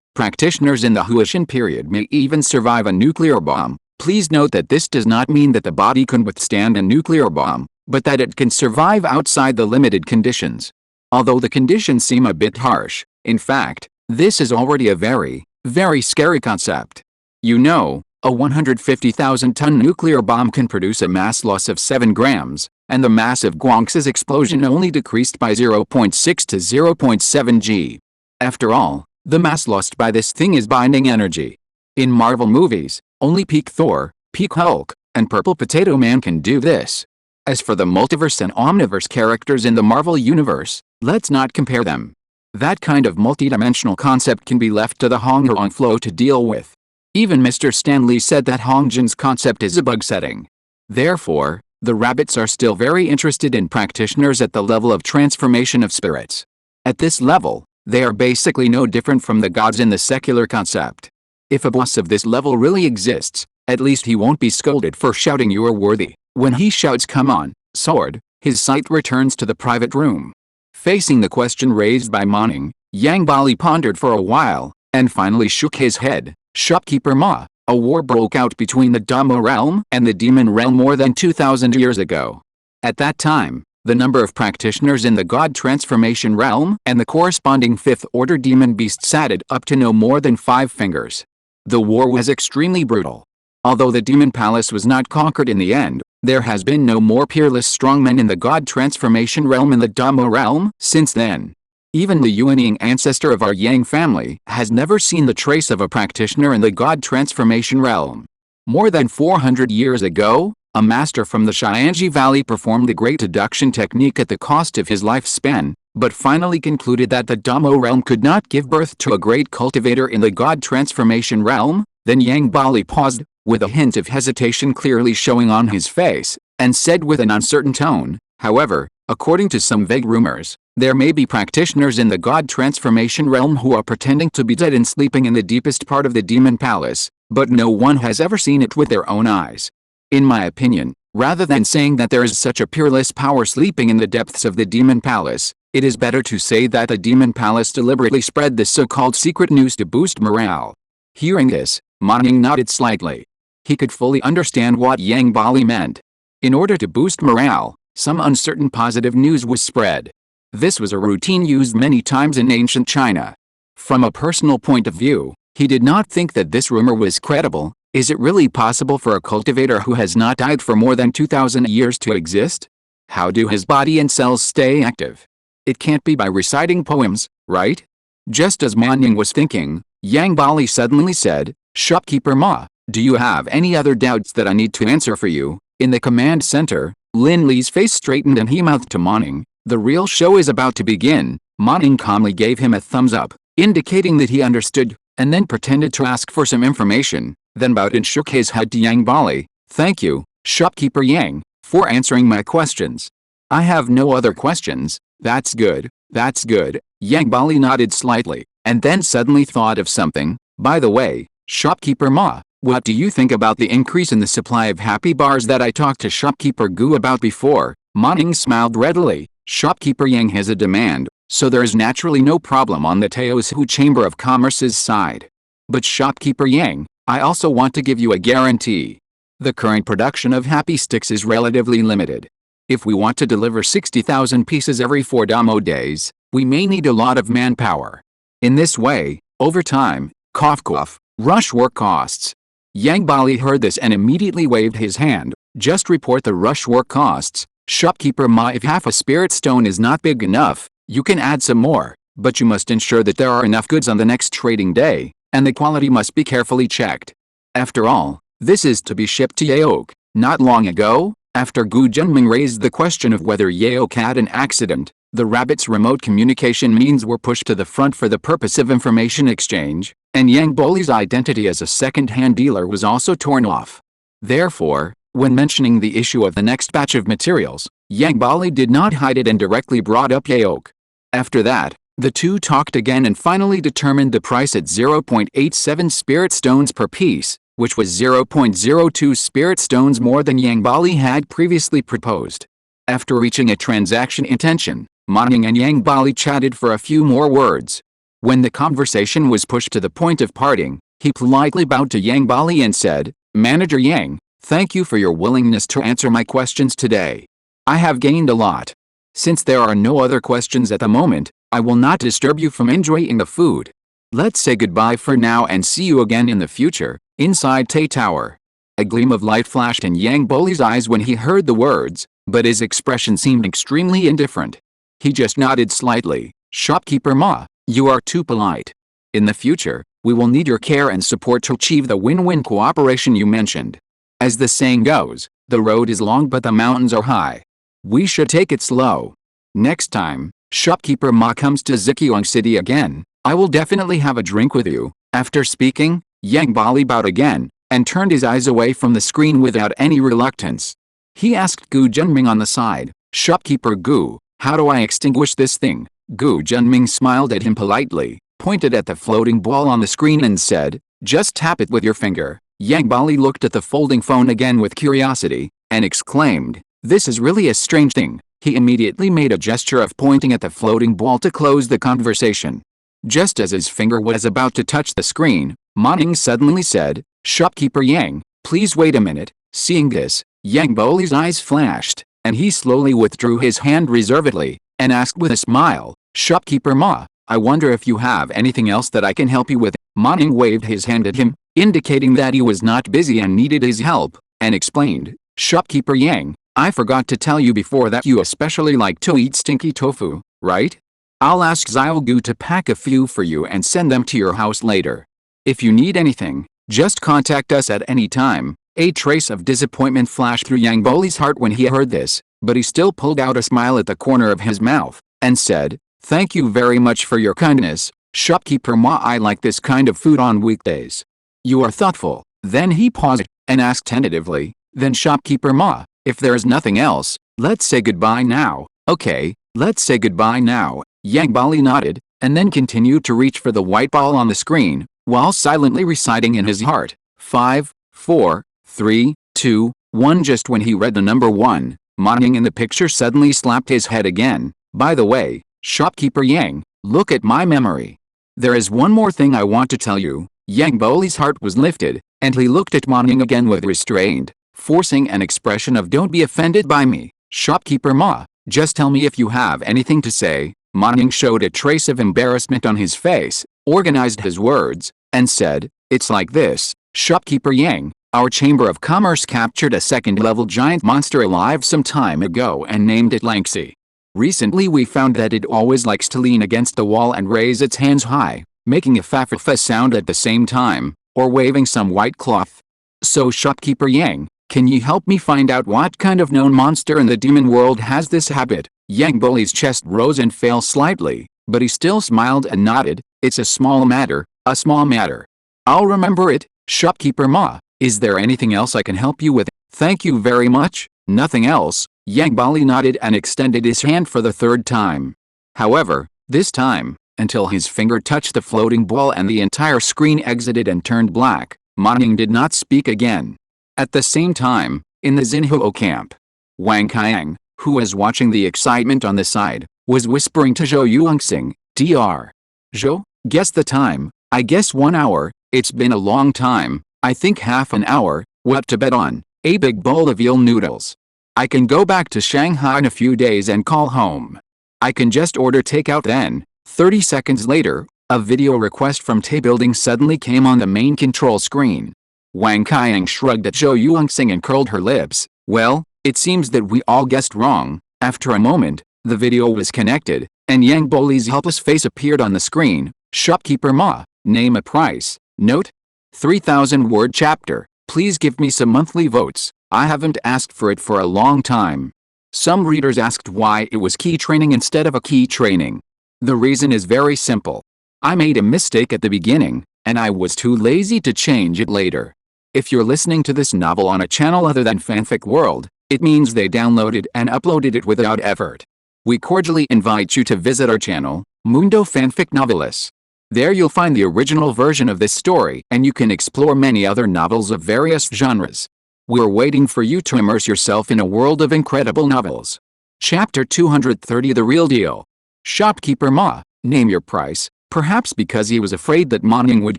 Practitioners in the Huishan period may even survive a nuclear bomb. Please note that this does not mean that the body can withstand a nuclear bomb, but that it can survive outside the limited conditions. Although the conditions seem a bit harsh, in fact, this is already a very, very scary concept. You know, a 150,000-ton nuclear bomb can produce a mass loss of 7 grams, and the mass of Guangxi's explosion only decreased by 0.6 to 0.7 g. After all, the mass lost by this thing is binding energy. In Marvel movies, only peak Thor, peak Hulk, and Purple Potato Man can do this. As for the multiverse and omniverse characters in the Marvel universe, let's not compare them. That kind of multidimensional concept can be left to the Honghuang flow to deal with. Even Mr. Stan Lee said that Hongjin's concept is a bug setting. Therefore, the rabbits are still very interested in practitioners at the level of transformation of spirits. At this level, they are basically no different from the gods in the secular concept. If a boss of this level really exists, at least he won't be scolded for shouting "You are worthy." When he shouts "Come on, sword," his sight returns to the private room. Facing the question raised by Moning, Yang Bali pondered for a while, and finally shook his head. Shopkeeper Ma, a war broke out between the Dhamma realm and the demon realm more than 2,000 years ago. At that time, the number of practitioners in the god transformation realm and the corresponding fifth-order demon beasts added up to no more than 5 fingers. The war was extremely brutal. Although the demon palace was not conquered in the end, there has been no more peerless strongmen in the god transformation realm and the Dhamma realm since then. Even the Yuanying ancestor of our Yang family has never seen the trace of a practitioner in the god transformation realm. More than 400 years ago, a master from the Xianji Valley performed the great deduction technique at the cost of his lifespan, but finally concluded that the Dhammo realm could not give birth to a great cultivator in the god transformation realm. Then Yang Bali paused, with a hint of hesitation clearly showing on his face, and said with an uncertain tone, "However, according to some vague rumors, there may be practitioners in the god transformation realm who are pretending to be dead and sleeping in the deepest part of the demon palace, but no one has ever seen it with their own eyes. In my opinion, rather than saying that there is such a peerless power sleeping in the depths of the demon palace, it is better to say that the demon palace deliberately spread this so-called secret news to boost morale." Hearing this, Moning nodded slightly. He could fully understand what Yang Bali meant. In order to boost morale, some uncertain positive news was spread. This was a routine used many times in ancient China. From a personal point of view, he did not think that this rumor was credible. Is it really possible for a cultivator who has not died for more than 2,000 years to exist? How do his body and cells stay active? It can't be by reciting poems, right? Just as Moning was thinking, Yang Bali suddenly said, "Shopkeeper Ma, do you have any other doubts that I need to answer for you?" In the command center, Lin Li's face straightened and he mouthed to Moning, "The real show is about to begin." Moning calmly gave him a thumbs up, indicating that he understood, and then pretended to ask for some information, then bowed and shook his head to Yang Bali. "Thank you, Shopkeeper Yang, for answering my questions. I have no other questions." That's good, that's good." Yang Bali nodded slightly, and then suddenly thought of something. "By the way, Shopkeeper Ma, what do you think about the increase in the supply of happy bars that I talked to Shopkeeper Gu about before?" Moning smiled readily. Shopkeeper Yang has a demand, so there is naturally no problem on the Teosu Chamber of Commerce's side. But Shopkeeper Yang, I also want to give you a guarantee. The current production of happy sticks is relatively limited. If we want to deliver 60,000 pieces every 4 Dhammo days, we may need a lot of manpower. In this way, over time, cough cough, rush work costs. Yang Bali heard this and immediately waved his hand. "Just report the rush work costs, Shopkeeper Ma. If half a spirit stone is not big enough, you can add some more, but you must ensure that there are enough goods on the next trading day, and the quality must be carefully checked. After all, this is to be shipped to Yaok." Not long ago, after Gu Junming raised the question of whether Yaok had an accident, the rabbit's remote communication means were pushed to the front for the purpose of information exchange, and Yang Boli's identity as a second-hand dealer was also torn off. Therefore, when mentioning the issue of the next batch of materials, Yang Bali did not hide it and directly brought up Yaok. After that, the two talked again and finally determined the price at 0.87 spirit stones per piece, which was 0.02 spirit stones more than Yang Bali had previously proposed. After reaching a transaction intention, Ma Ning and Yang Bali chatted for a few more words. When the conversation was pushed to the point of parting, he politely bowed to Yang Bali and said, "Manager Yang, thank you for your willingness to answer my questions today. I have gained a lot. Since there are no other questions at the moment, I will not disturb you from enjoying the food. Let's say goodbye for now and see you again in the future, inside Tay Tower." A gleam of light flashed in Yang Boli's eyes when he heard the words, but his expression seemed extremely indifferent. He just nodded slightly. "Shopkeeper Ma, you are too polite. In the future, we will need your care and support to achieve the win-win cooperation you mentioned. As the saying goes, the road is long but the mountains are high. We should take it slow. Next time, Shopkeeper Ma comes to Zikyong City again, I will definitely have a drink with you." After speaking, Yang Bali bowed again, and turned his eyes away from the screen without any reluctance. He asked Gu Junming on the side, "Shopkeeper Gu, how do I extinguish this thing?" Gu Junming smiled at him politely, pointed at the floating ball on the screen and said, "Just tap it with your finger." Yang Bali looked at the folding phone again with curiosity, and exclaimed, "This is really a strange thing." He immediately made a gesture of pointing at the floating ball to close the conversation. Just as his finger was about to touch the screen, Ma Ning suddenly said, "Shopkeeper Yang, please wait a minute." Seeing this, Yang Boli's eyes flashed, and he slowly withdrew his hand reservedly, and asked with a smile, "Shopkeeper Ma, I wonder if you have anything else that I can help you with." Ma Ning waved his hand at him, indicating that he was not busy and needed his help, and explained, "Shopkeeper Yang, I forgot to tell you before that you especially like to eat stinky tofu, right? I'll ask Xiaogu to pack a few for you and send them to your house later. If you need anything, just contact us at any time." A trace of disappointment flashed through Yang Boli's heart when he heard this, but he still pulled out a smile at the corner of his mouth, and said, "Thank you very much for your kindness, Shopkeeper Ma. I like this kind of food on weekdays. You are thoughtful." Then he paused, and asked tentatively, "Then Shopkeeper Ma, if there is nothing else, let's say goodbye now." "Okay, let's say goodbye now." Yang Bali nodded, and then continued to reach for the white ball on the screen, while silently reciting in his heart, 5, 4, 3, 2, 1. Just when he read the number 1, Ma Ning in the picture suddenly slapped his head again. "By the way, Shopkeeper Yang, look at my memory. There is one more thing I want to tell you." Yang Boli's heart was lifted, and he looked at Ma Ning again with restraint, forcing an expression of "Don't be offended by me, Shopkeeper Ma, just tell me if you have anything to say." Ma Ning showed a trace of embarrassment on his face, organized his words, and said, "It's like this, Shopkeeper Yang. Our Chamber of Commerce captured a second-level giant monster alive some time ago and named it Lanxi. Recently we found that it always likes to lean against the wall and raise its hands high, making a fa-fa-fa sound at the same time, or waving some white cloth. So Shopkeeper Yang, can you help me find out what kind of known monster in the demon world has this habit?" Yang Boli's chest rose and fell slightly, but he still smiled and nodded. "It's a small matter, a small matter. I'll remember it, Shopkeeper Ma. Is there anything else I can help you with?" "Thank you very much." "Nothing else." Yang Bali nodded and extended his hand for the third time. However, this time, until his finger touched the floating ball and the entire screen exited and turned black, Ma Ning did not speak again. At the same time, in the Xinhuo camp, Wang Qiang, who was watching the excitement on the side, was whispering to Zhou Yuanxing, "Dr. Zhou, guess the time." "I guess 1 hour, it's been a long time." "I think half an hour." "What to bet on?" "A big bowl of eel noodles. I can go back to Shanghai in a few days and call home. I can just order takeout then." 30 seconds later, a video request from Tay Building suddenly came on the main control screen. Wang Qiang shrugged at Zhou Yuanxing and curled her lips. "Well, it seems that we all guessed wrong." After a moment, the video was connected, and Yang Boli's helpless face appeared on the screen. "Shopkeeper Ma, name a price. Note: 3,000-word chapter. Please give me some monthly votes. I haven't asked for it for a long time." Some readers asked why it was key training instead of a key training. The reason is very simple. I made a mistake at the beginning, and I was too lazy to change it later. If you're listening to this novel on a channel other than Fanfic World, it means they downloaded and uploaded it without effort. We cordially invite you to visit our channel, Mundo Fanfic Novelists. There you'll find the original version of this story, and you can explore many other novels of various genres. We're waiting for you to immerse yourself in a world of incredible novels. Chapter 230 The Real Deal. Shopkeeper Ma, name your price. Perhaps because he was afraid that Ma Ning would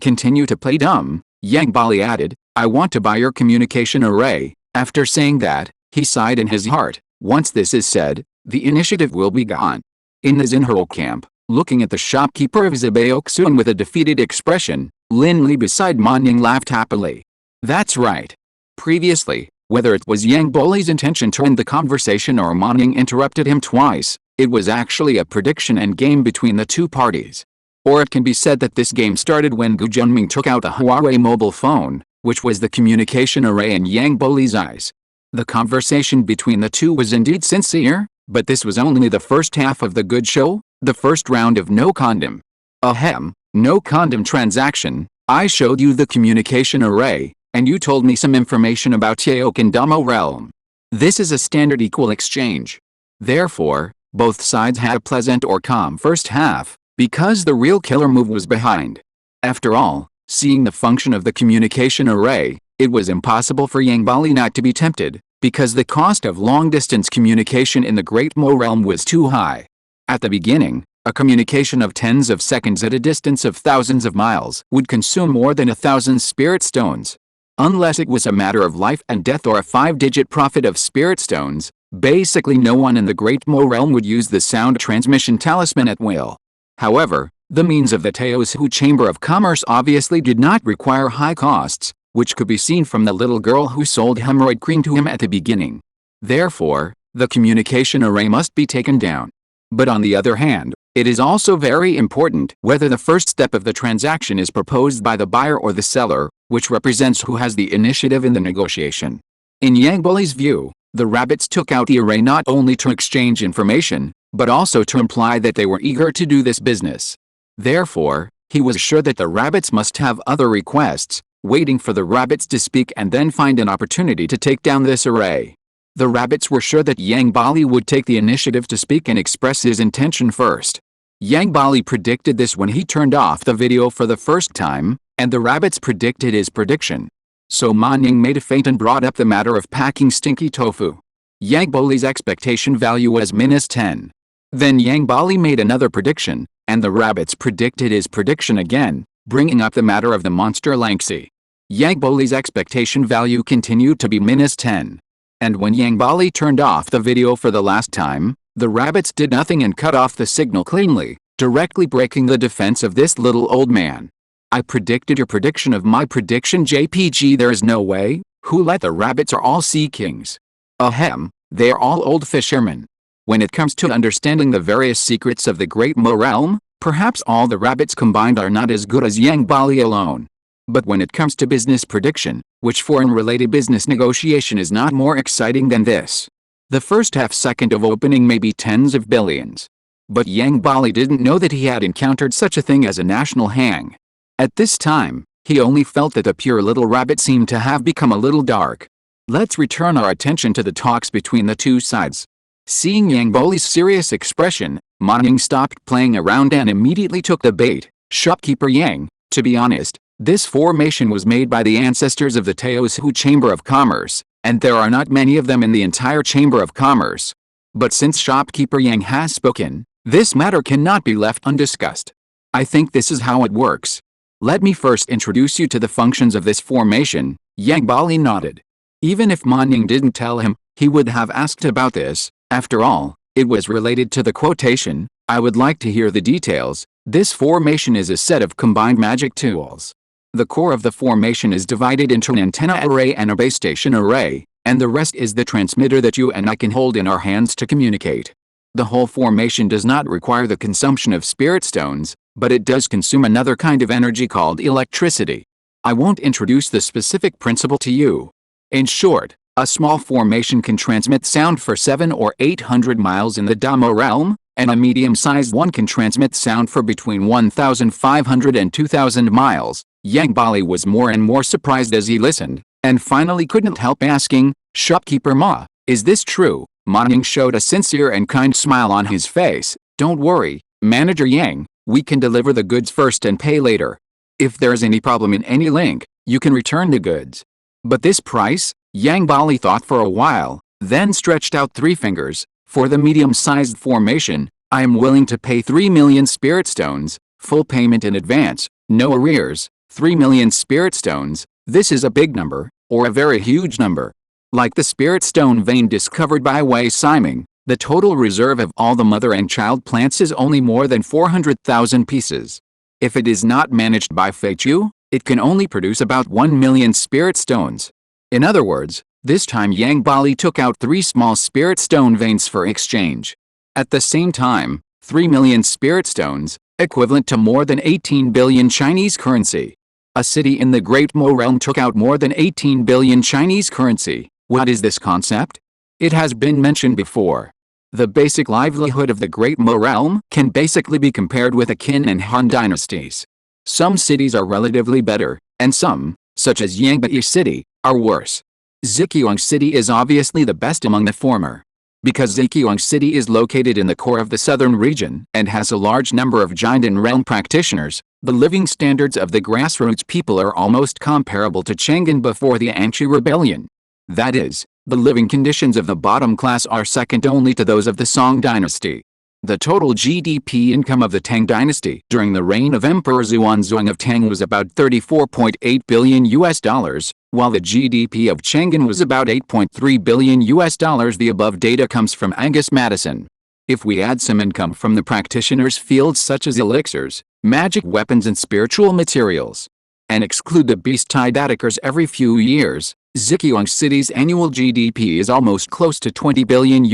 continue to play dumb, Yang Bali added, I want to buy your communication array. After saying that, he sighed in his heart. Once this is said, the initiative will be gone. In the Xinhao camp, looking at the shopkeeper of Zibaoxun with a defeated expression, Lin Li beside Ma Ning laughed happily. That's right. Previously, whether it was Yang Boli's intention to end the conversation or Ma Ning interrupted him twice, it was actually a prediction and game between the two parties. Or it can be said that this game started when Gu Junming took out the Huawei mobile phone, which was the communication array in Yang Boli's eyes. The conversation between the two was indeed sincere, but this was only the first half of the good show, the first round of no condom. Ahem, no condom transaction. I showed you the communication array, and you told me some information about Teokan Damo realm. This is a standard equal exchange. Therefore, both sides had a pleasant or calm first half, because the real killer move was behind. After all, seeing the function of the communication array, it was impossible for Yang Bali not to be tempted, because the cost of long-distance communication in the Great Mo realm was too high. At the beginning, a communication of tens of seconds at a distance of thousands of miles would consume more than 1,000 spirit stones. Unless it was a matter of life and death or a 5-digit profit of spirit stones, basically no one in the Great Mo realm would use the sound transmission talisman at will. However, the means of the Teosu Chamber of Commerce obviously did not require high costs, which could be seen from the little girl who sold hemorrhoid cream to him at the beginning. Therefore, the communication array must be taken down. But on the other hand, it is also very important whether the first step of the transaction is proposed by the buyer or the seller, which represents who has the initiative in the negotiation. In Yang Boli's view, the rabbits took out the array not only to exchange information, but also to imply that they were eager to do this business. Therefore, he was sure that the rabbits must have other requests, waiting for the rabbits to speak and then find an opportunity to take down this array. The rabbits were sure that Yang Bali would take the initiative to speak and express his intention first. Yang Bali predicted this when he turned off the video for the first time, and the rabbits predicted his prediction. So Ma Ning made a feint and brought up the matter of packing stinky tofu. Yang Bali's expectation value was -10. Then Yang Bali made another prediction, and the rabbits predicted his prediction again, bringing up the matter of the monster Langxi. Yang Bali's expectation value continued to be -10. And when Yang Bali turned off the video for the last time, the rabbits did nothing and cut off the signal cleanly, directly breaking the defense of this little old man. I predicted your prediction of my prediction JPG. There is no way. Who let the rabbits are all sea kings? Ahem, they are all old fishermen. When it comes to understanding the various secrets of the Great Mo realm, perhaps all the rabbits combined are not as good as Yang Bali alone. But when it comes to business prediction, which foreign-related business negotiation is not more exciting than this? The first half-second of opening may be tens of billions. But Yang Bali didn't know that he had encountered such a thing as a national hang. At this time, he only felt that the pure little rabbit seemed to have become a little dark. Let's return our attention to the talks between the two sides. Seeing Yang Bali's serious expression, Ma Ning stopped playing around and immediately took the bait. Shopkeeper Yang, to be honest, this formation was made by the ancestors of the Teosu Chamber of Commerce, and there are not many of them in the entire Chamber of Commerce. But since Shopkeeper Yang has spoken, this matter cannot be left undiscussed. I think this is how it works. Let me first introduce you to the functions of this formation. Yang Bali nodded. Even if Ma Ning didn't tell him, he would have asked about this. After all, it was related to the quotation. I would like to hear the details. This formation is a set of combined magic tools. The core of the formation is divided into an antenna array and a base station array, and the rest is the transmitter that you and I can hold in our hands to communicate. The whole formation does not require the consumption of spirit stones, but it does consume another kind of energy called electricity. I won't introduce the specific principle to you. In short, a small formation can transmit sound for 700 or 800 miles in the Damo realm, and a medium-sized one can transmit sound for between 1,500 and 2,000 miles. Yang Bali was more and more surprised as he listened, and finally couldn't help asking, Shopkeeper Ma, is this true? Ma Ning showed a sincere and kind smile on his face. Don't worry, Manager Yang, we can deliver the goods first and pay later. If there's any problem in any link, you can return the goods. But this price? Yang Bali thought for a while, then stretched out 3 fingers. For the medium-sized formation, I am willing to pay 3 million spirit stones, full payment in advance, no arrears. 3 million spirit stones, this is a big number, or a very huge number. Like the spirit stone vein discovered by Wei Siming, the total reserve of all the mother and child plants is only more than 400,000 pieces. If it is not managed by Fei Chu, it can only produce about 1 million spirit stones. In other words, this time Yang Bali took out 3 small spirit stone veins for exchange. At the same time, 3 million spirit stones, equivalent to more than 18 billion Chinese currency. A city in the Great Mo realm took out more than 18 billion Chinese currency. What is this concept? It has been mentioned before. The basic livelihood of the Great Mo realm can basically be compared with the Qin and Han dynasties. Some cities are relatively better, and some, such as Yangbai City, are worse. Zhejiang City is obviously the best among the former. Because Zhejiang City is located in the core of the southern region and has a large number of Jinden realm practitioners, the living standards of the grassroots people are almost comparable to Chang'an before the Anqi rebellion. That is, the living conditions of the bottom class are second only to those of the Song dynasty. The total GDP income of the Tang dynasty during the reign of Emperor Xuanzong of Tang was about $34.8 billion, while the GDP of Chang'an was about $8.3 billion. The above data comes from Angus Madison. If we add some income from the practitioners' fields such as elixirs, magic weapons and spiritual materials, and exclude the beast tide that occurs every few years, Zhejiang City's annual GDP is almost close to $20 billion.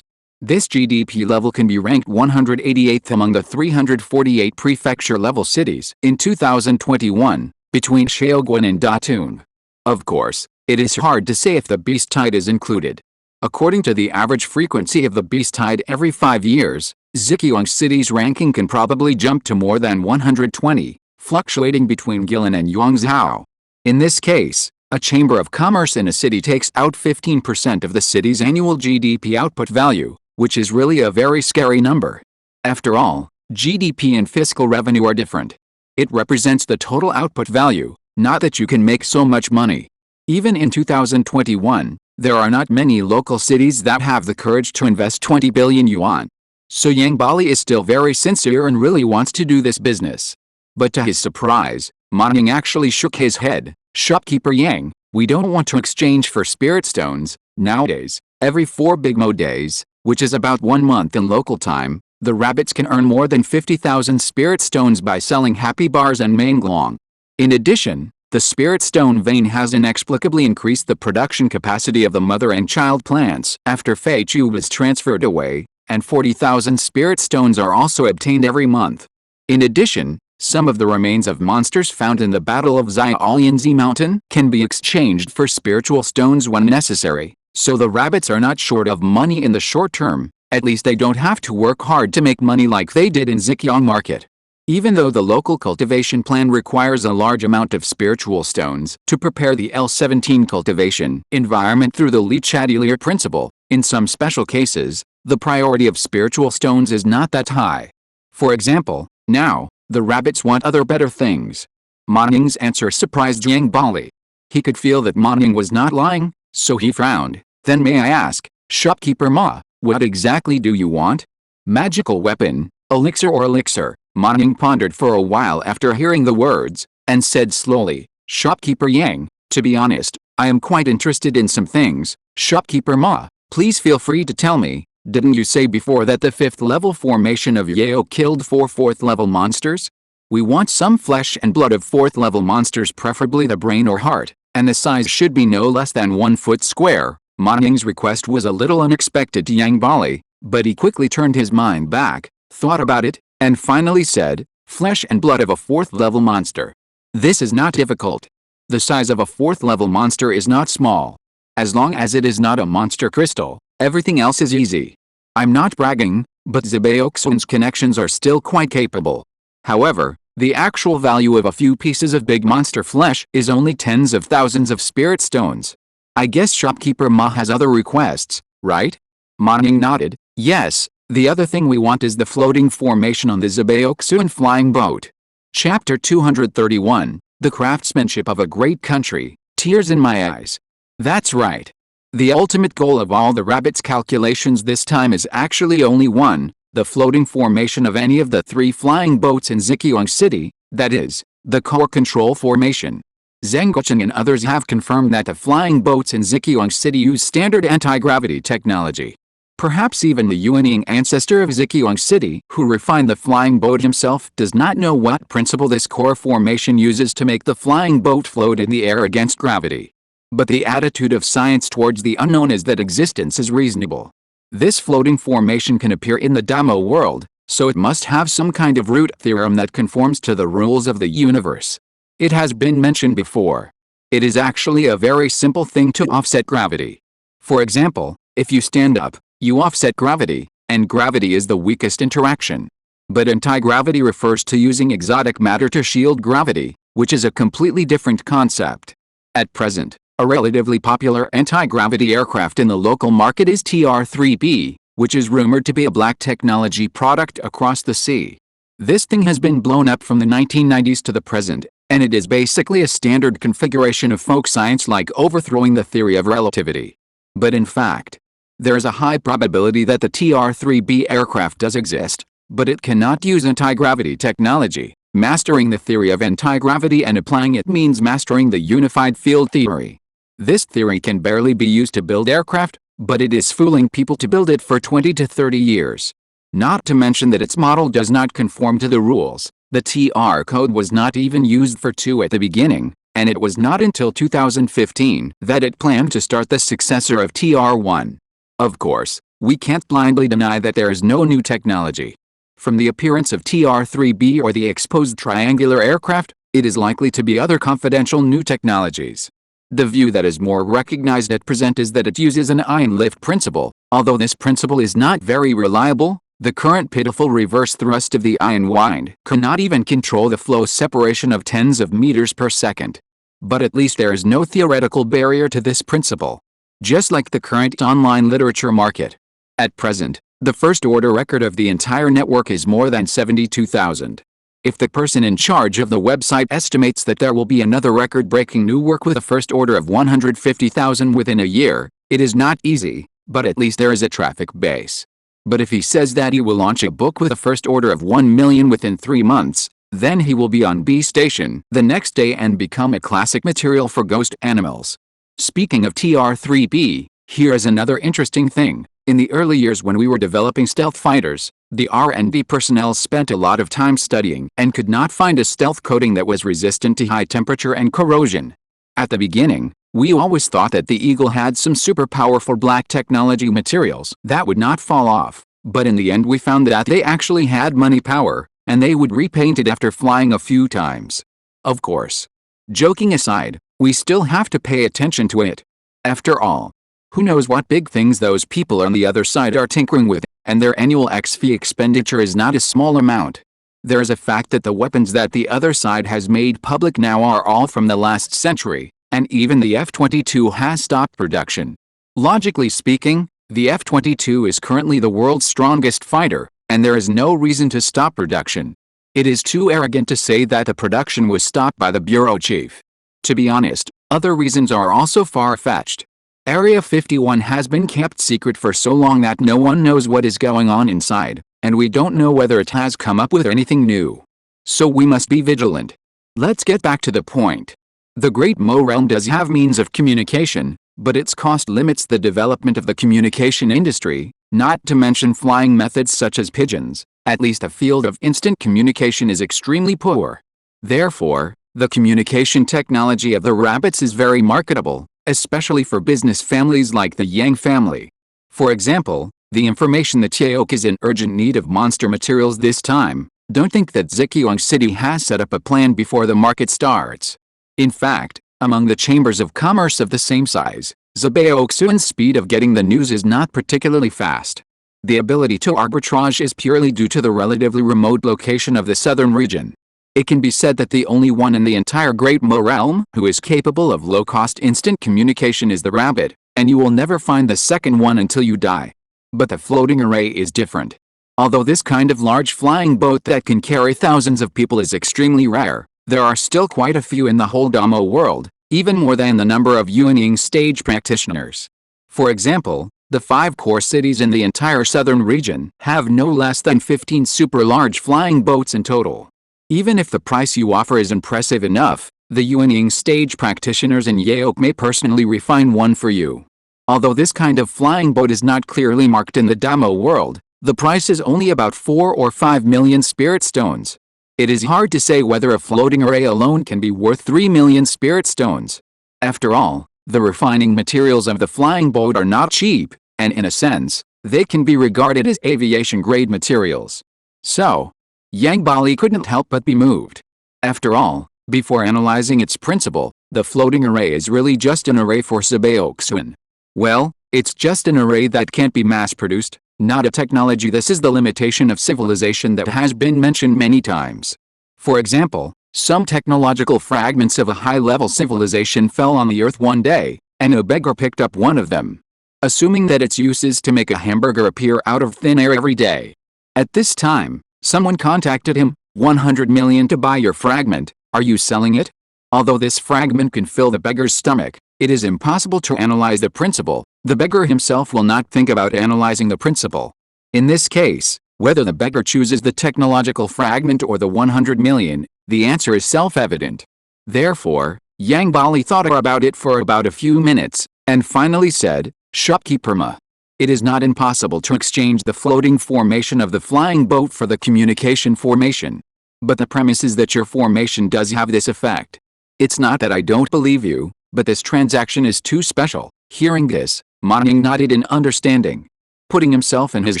This GDP level can be ranked 188th among the 348 prefecture-level cities in 2021, between Shaoguan and Datun. Of course, it is hard to say if the beast tide is included. According to the average frequency of the beast tide every 5 years, Zhejiang City's ranking can probably jump to more than 120, fluctuating between Guilin and Yangzhou. In this case, a chamber of commerce in a city takes out 15% of the city's annual GDP output value, which is really a very scary number. After all, GDP and fiscal revenue are different. It represents the total output value, not that you can make so much money. Even in 2021, there are not many local cities that have the courage to invest 20 billion yuan. So Yang Bali is still very sincere and really wants to do this business. But to his surprise, Manning actually shook his head. Shopkeeper Yang, we don't want to exchange for spirit stones. Nowadays, every 4 Big Mo days, which is about 1 month in local time, the rabbits can earn more than 50,000 spirit stones by selling happy bars and manglong. In addition, the spirit stone vein has inexplicably increased the production capacity of the mother and child plants after Fei Chu was transferred away, and 40,000 spirit stones are also obtained every month. In addition, some of the remains of monsters found in the Battle of Xiaolianzi Mountain can be exchanged for spiritual stones when necessary, so the rabbits are not short of money in the short term. At least they don't have to work hard to make money like they did in Zhejiang Market. Even though the local cultivation plan requires a large amount of spiritual stones to prepare the L17 cultivation environment through the Li Chatelier principle, in some special cases, the priority of spiritual stones is not that high. For example, now, the rabbits want other better things. Manning's answer surprised Yang Bali. He could feel that Manning was not lying, so he frowned. Then may I ask, shopkeeper Ma, what exactly do you want? Magical weapon, elixir or elixir? Manning pondered for a while after hearing the words, and said slowly, Shopkeeper Yang, to be honest, I am quite interested in some things. Shopkeeper Ma, please feel free to tell me. Didn't you say before that the 5th level formation of Yao killed 4 4th level monsters? We want some flesh and blood of 4th level monsters, preferably the brain or heart, and the size should be no less than 1 foot square. Manning's request was a little unexpected to Yang Bali, but he quickly turned his mind back, thought about it, and finally said, flesh and blood of a 4th level monster. This is not difficult. The size of a 4th level monster is not small. As long as it is not a monster crystal, everything else is easy. I'm not bragging, but Zhejiang's connections are still quite capable. However, the actual value of a few pieces of big monster flesh is only tens of thousands of spirit stones. I guess shopkeeper Ma has other requests, right? Manning nodded. Yes, the other thing we want is the floating formation on the Zhejiang flying boat. Chapter 231, The Craftsmanship of a Great Country, Tears in My Eyes. That's right. The ultimate goal of all the rabbit's calculations this time is actually only one: the floating formation of any of the 3 flying boats in Zhejiang City, that is, the core control formation. Zheng Guocheng and others have confirmed that the flying boats in Zhejiang City use standard anti-gravity technology. Perhaps even the Yuanying ancestor of Zhejiang City, who refined the flying boat himself, does not know what principle this core formation uses to make the flying boat float in the air against gravity. But the attitude of science towards the unknown is that existence is reasonable. This floating formation can appear in the Damo world, so it must have some kind of root theorem that conforms to the rules of the universe. It has been mentioned before. It is actually a very simple thing to offset gravity. For example, if you stand up, you offset gravity, and gravity is the weakest interaction. But anti-gravity refers to using exotic matter to shield gravity, which is a completely different concept. At present, a relatively popular anti-gravity aircraft in the local market is TR-3B, which is rumored to be a black technology product across the sea. This thing has been blown up from the 1990s to the present, and it is basically a standard configuration of folk science like overthrowing the theory of relativity. But in fact, there is a high probability that the TR-3B aircraft does exist, but it cannot use anti-gravity technology. Mastering the theory of anti-gravity and applying it means mastering the unified field theory. This theory can barely be used to build aircraft, but it is fooling people to build it for 20 to 30 years. Not to mention that its model does not conform to the rules. The TR code was not even used for 2 at the beginning, and it was not until 2015 that it planned to start the successor of TR1. Of course, we can't blindly deny that there is no new technology. From the appearance of TR-3B or the exposed triangular aircraft, it is likely to be other confidential new technologies. The view that is more recognized at present is that it uses an ion lift principle. Although this principle is not very reliable, the current pitiful reverse thrust of the ion wind cannot even control the flow separation of tens of meters per second. But at least there is no theoretical barrier to this principle. Just like the current online literature market. At present, the first-order record of the entire network is more than 72,000. If the person in charge of the website estimates that there will be another record-breaking new work with a first order of 150,000 within a year, it is not easy, but at least there is a traffic base. But if he says that he will launch a book with a first order of 1 million within 3 months, then he will be on B station the next day and become a classic material for ghost animals. Speaking of TR-3B, here is another interesting thing. In the early years when we were developing stealth fighters, the R&D personnel spent a lot of time studying and could not find a stealth coating that was resistant to high temperature and corrosion. At the beginning, we always thought that the Eagle had some super powerful black technology materials that would not fall off, but in the end we found that they actually had money power, and they would repaint it after flying a few times. Of course. Joking aside, we still have to pay attention to it. After all, who knows what big things those people on the other side are tinkering with, and their annual XP expenditure is not a small amount. There is a fact that the weapons that the other side has made public now are all from the last century, and even the F-22 has stopped production. Logically speaking, the F-22 is currently the world's strongest fighter, and there is no reason to stop production. It is too arrogant to say that the production was stopped by the bureau chief. To be honest, other reasons are also far-fetched. Area 51 has been kept secret for so long that no one knows what is going on inside, and we don't know whether it has come up with anything new. So we must be vigilant. Let's get back to the point. The Great Mo realm does have means of communication, but its cost limits the development of the communication industry, not to mention flying methods such as pigeons. At least the field of instant communication is extremely poor. Therefore, the communication technology of the rabbits is very marketable, especially for business families like the Yang family. For example, the information that Teok is in urgent need of monster materials this time. Don't think that Zhejiang City has set up a plan before the market starts. In fact, among the chambers of commerce of the same size, Zhejiang's speed of getting the news is not particularly fast. The ability to arbitrage is purely due to the relatively remote location of the southern region. It can be said that the only one in the entire Great Mo realm who is capable of low-cost instant communication is the rabbit, and you will never find the second one until you die. But the floating array is different. Although this kind of large flying boat that can carry thousands of people is extremely rare, there are still quite a few in the whole Damo world, even more than the number of Yuanying stage practitioners. For example, the 5 core cities in the entire southern region have no less than 15 super-large flying boats in total. Even if the price you offer is impressive enough, the Yuanying stage practitioners in Yaok may personally refine one for you. Although this kind of flying boat is not clearly marked in the Damo world, the price is only about 4 or 5 million spirit stones. It is hard to say whether a floating array alone can be worth 3 million spirit stones. After all, the refining materials of the flying boat are not cheap, and in a sense, they can be regarded as aviation-grade materials. So, Yang Bali couldn't help but be moved. After all, before analyzing its principle, the floating array is really just an array for Sabaoksuan. Well, it's just an array that can't be mass-produced, not a technology. This is the limitation of civilization that has been mentioned many times. For example, some technological fragments of a high-level civilization fell on the earth one day, and a beggar picked up one of them. Assuming that its use is to make a hamburger appear out of thin air every day. At this time, someone contacted him, 100 million to buy your fragment, are you selling it? Although this fragment can fill the beggar's stomach, it is impossible to analyze the principle. The beggar himself will not think about analyzing the principle. In this case, whether the beggar chooses the technological fragment or the 100 million, the answer is self-evident. Therefore, Yang Bali thought about it for about a few minutes, and finally said, Shopkeeper Ma. It is not impossible to exchange the floating formation of the flying boat for the communication formation. But the premise is that your formation does have this effect. It's not that I don't believe you, but this transaction is too special. Hearing this, Manning nodded in understanding. Putting himself in his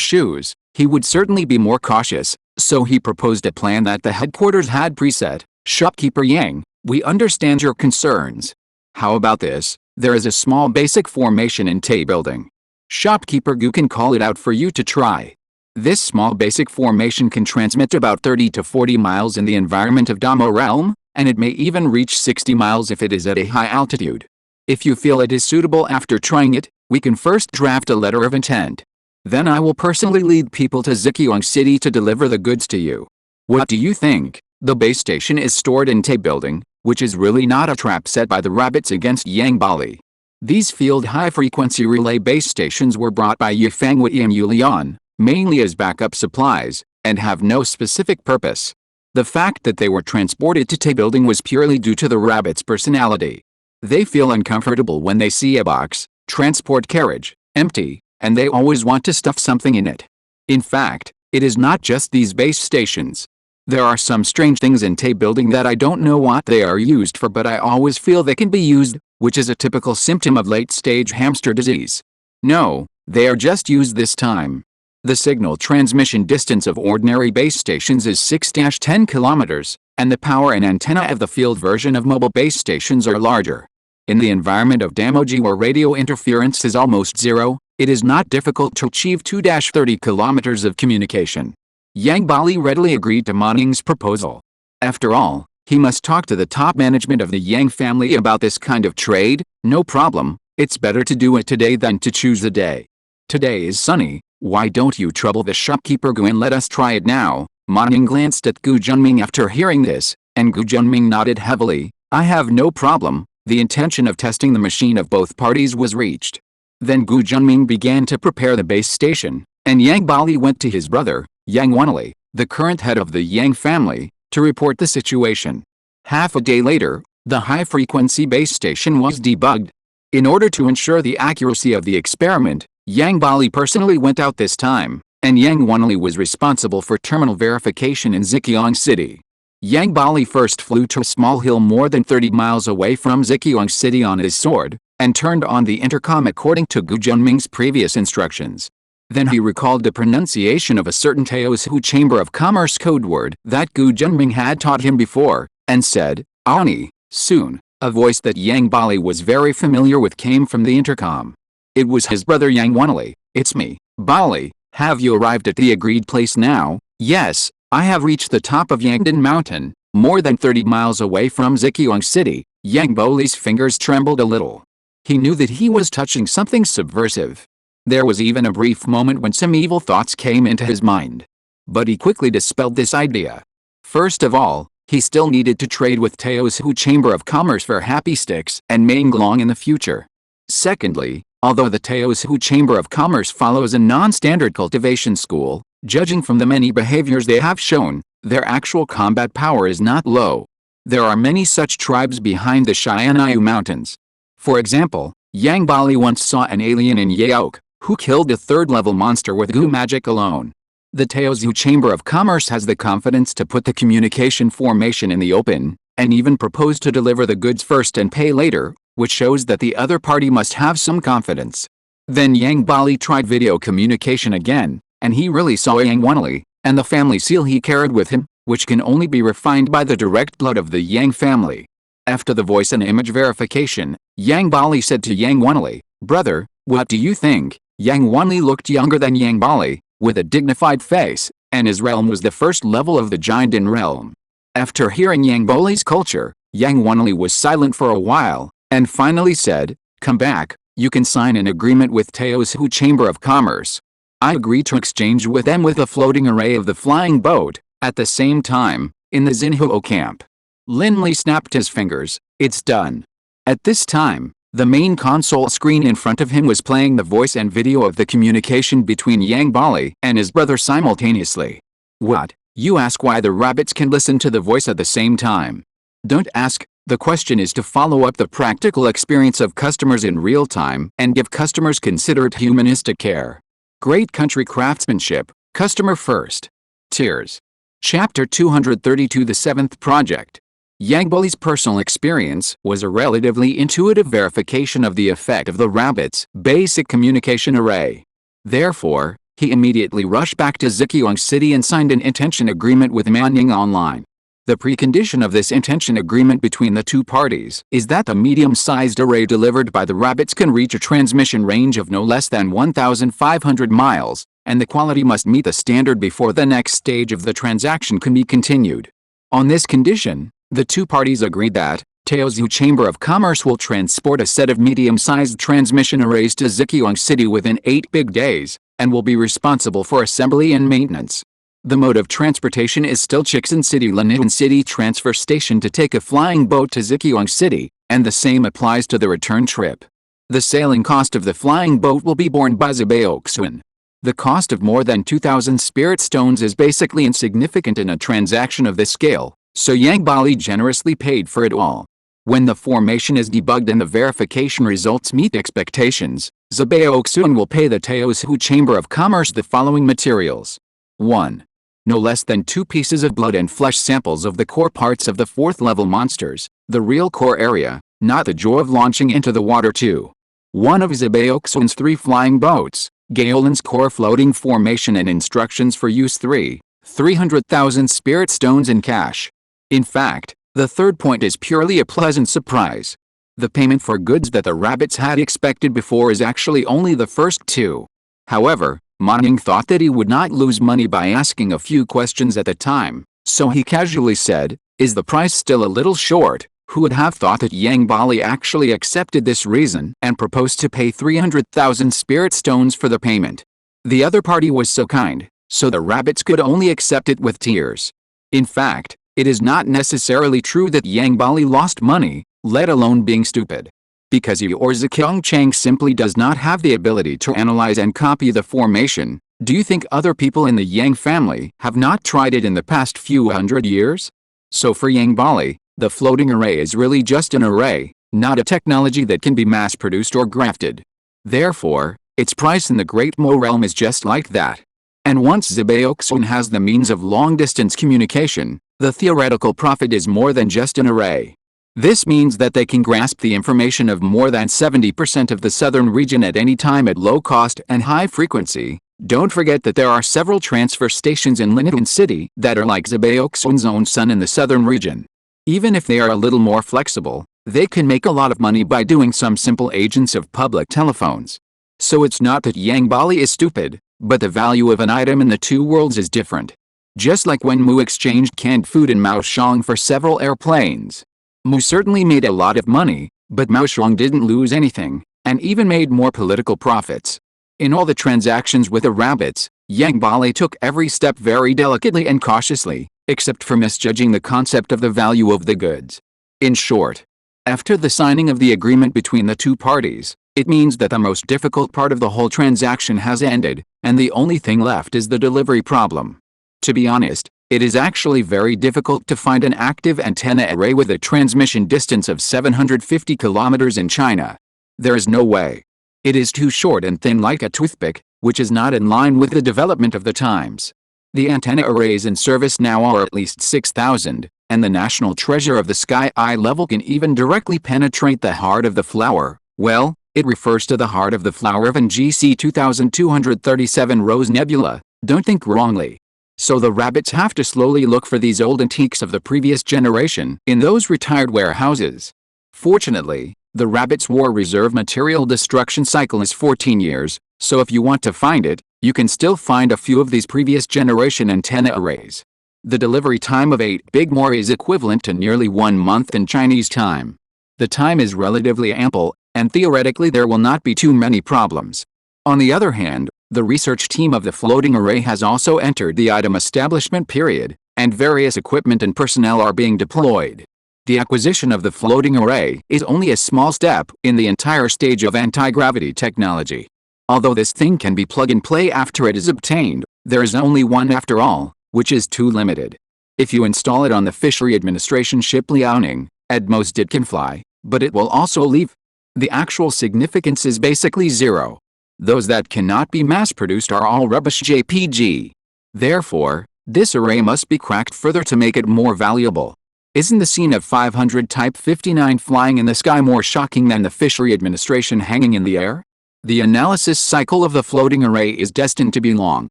shoes, he would certainly be more cautious, so he proposed a plan that the headquarters had preset. Shopkeeper Yang, we understand your concerns. How about this? There is a small basic formation in Tay building. Shopkeeper Gu can call it out for you to try. This small basic formation can transmit about 30 to 40 miles in the environment of Damo realm, and it may even reach 60 miles if it is at a high altitude. If you feel it is suitable after trying it, we can first draft a letter of intent. Then I will personally lead people to Zhejiang City to deliver the goods to you. What do you think? The base station is stored in Tay building, which is really not a trap set by the rabbits against Yang Bali. These field high-frequency relay base stations were brought by Yifangwei and Yulian, mainly as backup supplies, and have no specific purpose. The fact that they were transported to Tay building was purely due to the rabbits' personality. They feel uncomfortable when they see a box, transport carriage, empty, and they always want to stuff something in it. In fact, it is not just these base stations. There are some strange things in Tay building that I don't know what they are used for, but I always feel they can be used, which is a typical symptom of late-stage hamster disease. No, they are just used this time. The signal transmission distance of ordinary base stations is 6-10 kilometers, and the power and antenna of the field version of mobile base stations are larger. In the environment of Damoji where radio interference is almost zero, it is not difficult to achieve 2-30 kilometers of communication. Yang Bali readily agreed to Manning's proposal. After all, he must talk to the top management of the Yang family about this kind of trade. No problem, it's better to do it today than to choose the day. Today is sunny, why don't you trouble the shopkeeper Gu and let us try it now? Manning glanced at Gu Junming after hearing this, and Gu Junming nodded heavily. I have no problem. The intention of testing the machine of both parties was reached. Then Gu Junming began to prepare the base station, and Yang Bali went to his brother, Yang Wanli, the current head of the Yang family, to report the situation. Half a day later, the high-frequency base station was debugged. In order to ensure the accuracy of the experiment, Yang Bali personally went out this time, and Yang Wanli was responsible for terminal verification in Zhejiang City. Yang Bali first flew to a small hill more than 30 miles away from Zhejiang City on his sword, and turned on the intercom according to Gu Junming's previous instructions. Then he recalled the pronunciation of a certain Taosu Chamber of Commerce code word that Gu Junming had taught him before, and said, Ani, soon. A voice that Yang Bali was very familiar with came from the intercom. It was his brother Yang Wanli. It's me, Bali. Have you arrived at the agreed place now? Yes, I have reached the top of Yangdan Mountain, more than 30 miles away from Zhejiang City. Yang Bali's fingers trembled a little. He knew that he was touching something subversive. There was even a brief moment when some evil thoughts came into his mind. But he quickly dispelled this idea. First of all, he still needed to trade with Taosu Chamber of Commerce for Happy Sticks and Manglong in the future. Secondly, Although the Teosu Chamber of Commerce follows a non-standard cultivation school, judging from the many behaviors they have shown, their actual combat power is not low. There are many such tribes behind the Shanghai Mountains. For example, Yang Bali once saw an alien in Yaok, who killed a third-level monster with goo magic alone. The Teosu Chamber of Commerce has the confidence to put the communication formation in the open, and even propose to deliver the goods first and pay later, which shows that the other party must have some confidence. Then Yang Bali tried video communication again, and he really saw Yang Wanli, and the family seal he carried with him, which can only be refined by the direct blood of the Yang family. After the voice and image verification, Yang Bali said to Yang Wanli, "Brother, what do you think?" Yang Wanli looked younger than Yang Bali, with a dignified face, and his realm was the first level of the Jinden realm. After hearing Yang Bali's culture, Yang Wanli was silent for a while, and finally said, "Come back, you can sign an agreement with Teosu Chamber of Commerce. I agree to exchange with them with a floating array of the flying boat." At the same time, in the Xinhuo camp, Lin Li snapped his fingers. "It's done." At this time, the main console screen in front of him was playing the voice and video of the communication between Yang Bali and his brother simultaneously. What? You ask why the rabbits can listen to the voice at the same time. Don't ask, the question is to follow up the practical experience of customers in real time and give customers considerate humanistic care. Great country craftsmanship, customer first. Tears. Chapter 232, the 7th project. Yang Bali's personal experience was a relatively intuitive verification of the effect of the rabbit's basic communication array. Therefore, he immediately rushed back to Zhejiang City and signed an intention agreement with Manning Online. The precondition of this intention agreement between the two parties is that the medium-sized array delivered by the rabbits can reach a transmission range of no less than 1,500 miles, and the quality must meet the standard before the next stage of the transaction can be continued. On this condition, the two parties agreed that Teosu Chamber of Commerce will transport a set of medium-sized transmission arrays to Zhejiang City within 8 big days, and will be responsible for assembly and maintenance. The mode of transportation is still Chixin City Lanian City Transfer Station to take a flying boat to Zhejiang City, and the same applies to the return trip. The sailing cost of the flying boat will be borne by Zhejiang. The cost of more than 2,000 spirit stones is basically insignificant in a transaction of this scale, so Yang Bali generously paid for it all. When the formation is debugged and the verification results meet expectations, Zhejiang will pay the Teosu Chamber of Commerce the following materials. 1. No less than 2 pieces of blood and flesh samples of the core parts of the 4th level monsters, the real core area, not the joy of launching into the water. 2. One of Zhejiang's 3 flying boats, Gaolin's core floating formation and instructions for use. 3. 300,000 spirit stones in cash. In fact, the third point is purely a pleasant surprise. The payment for goods that the rabbits had expected before is actually only the first 2. However, Manning thought that he would not lose money by asking a few questions at the time, so he casually said, "Is the price still a little short?" Who would have thought that Yang Bali actually accepted this reason and proposed to pay 300,000 spirit stones for the payment. The other party was so kind, so the rabbits could only accept it with tears. In fact, it is not necessarily true that Yang Bali lost money, let alone being stupid. Because he or Zhejiang Chang simply does not have the ability to analyze and copy the formation. Do you think other people in the Yang family have not tried it in the past few hundred years? So for Yang Bali, the floating array is really just an array, not a technology that can be mass-produced or grafted. Therefore, its price in the Great Mo realm is just like that. And once Zhejiang has the means of long-distance communication, the theoretical profit is more than just an array. This means that they can grasp the information of more than 70% of the southern region at any time at low cost and high frequency. Don't forget that there are several transfer stations in Linian City that are like Zhejiang's own sun in the southern region. Even if they are a little more flexible, they can make a lot of money by doing some simple agents of public telephones. So it's not that Yang Bali is stupid, but the value of an item in the two worlds is different. Just like when Mu exchanged canned food in Maoshang for several airplanes. Mu certainly made a lot of money, but Maoshang didn't lose anything, and even made more political profits. In all the transactions with the rabbits, Yang Bali took every step very delicately and cautiously, except for misjudging the concept of the value of the goods. In short, after the signing of the agreement between the two parties, It means that the most difficult part of the whole transaction has ended, and the only thing left is the delivery problem. To be honest, it is actually very difficult to find an active antenna array with a transmission distance of 750 kilometers in China. There is no way. It is too short and thin like a toothpick, which is not in line with the development of the times. The antenna arrays in service now are at least 6,000, and the national treasure of the sky eye level can even directly penetrate the heart of the flower. Well, it refers to the heart of the flower of NGC 2237 Rose Nebula, don't think wrongly. So the rabbits have to slowly look for these old antiques of the previous generation in those retired warehouses. Fortunately, the rabbit's war reserve material destruction cycle is 14 years, so if you want to find it, you can still find a few of these previous generation antenna arrays. The delivery time of 8 big more is equivalent to nearly 1 month in Chinese time. The time is relatively ample, and theoretically there will not be too many problems. On the other hand, the research team of the floating array has also entered the item establishment period, and various equipment and personnel are being deployed. The acquisition of the floating array is only a small step in the entire stage of anti-gravity technology. Although this thing can be plug and play after it is obtained, there is only one after all, which is too limited. If you install it on the Fishery Administration ship Liaoning, at most it can fly, but it will also leave. The actual significance is basically zero. Those that cannot be mass-produced are all rubbish JPG. Therefore, this array must be cracked further to make it more valuable. Isn't the scene of 500 Type 59 flying in the sky more shocking than the Fishery Administration hanging in the air? The analysis cycle of the floating array is destined to be long.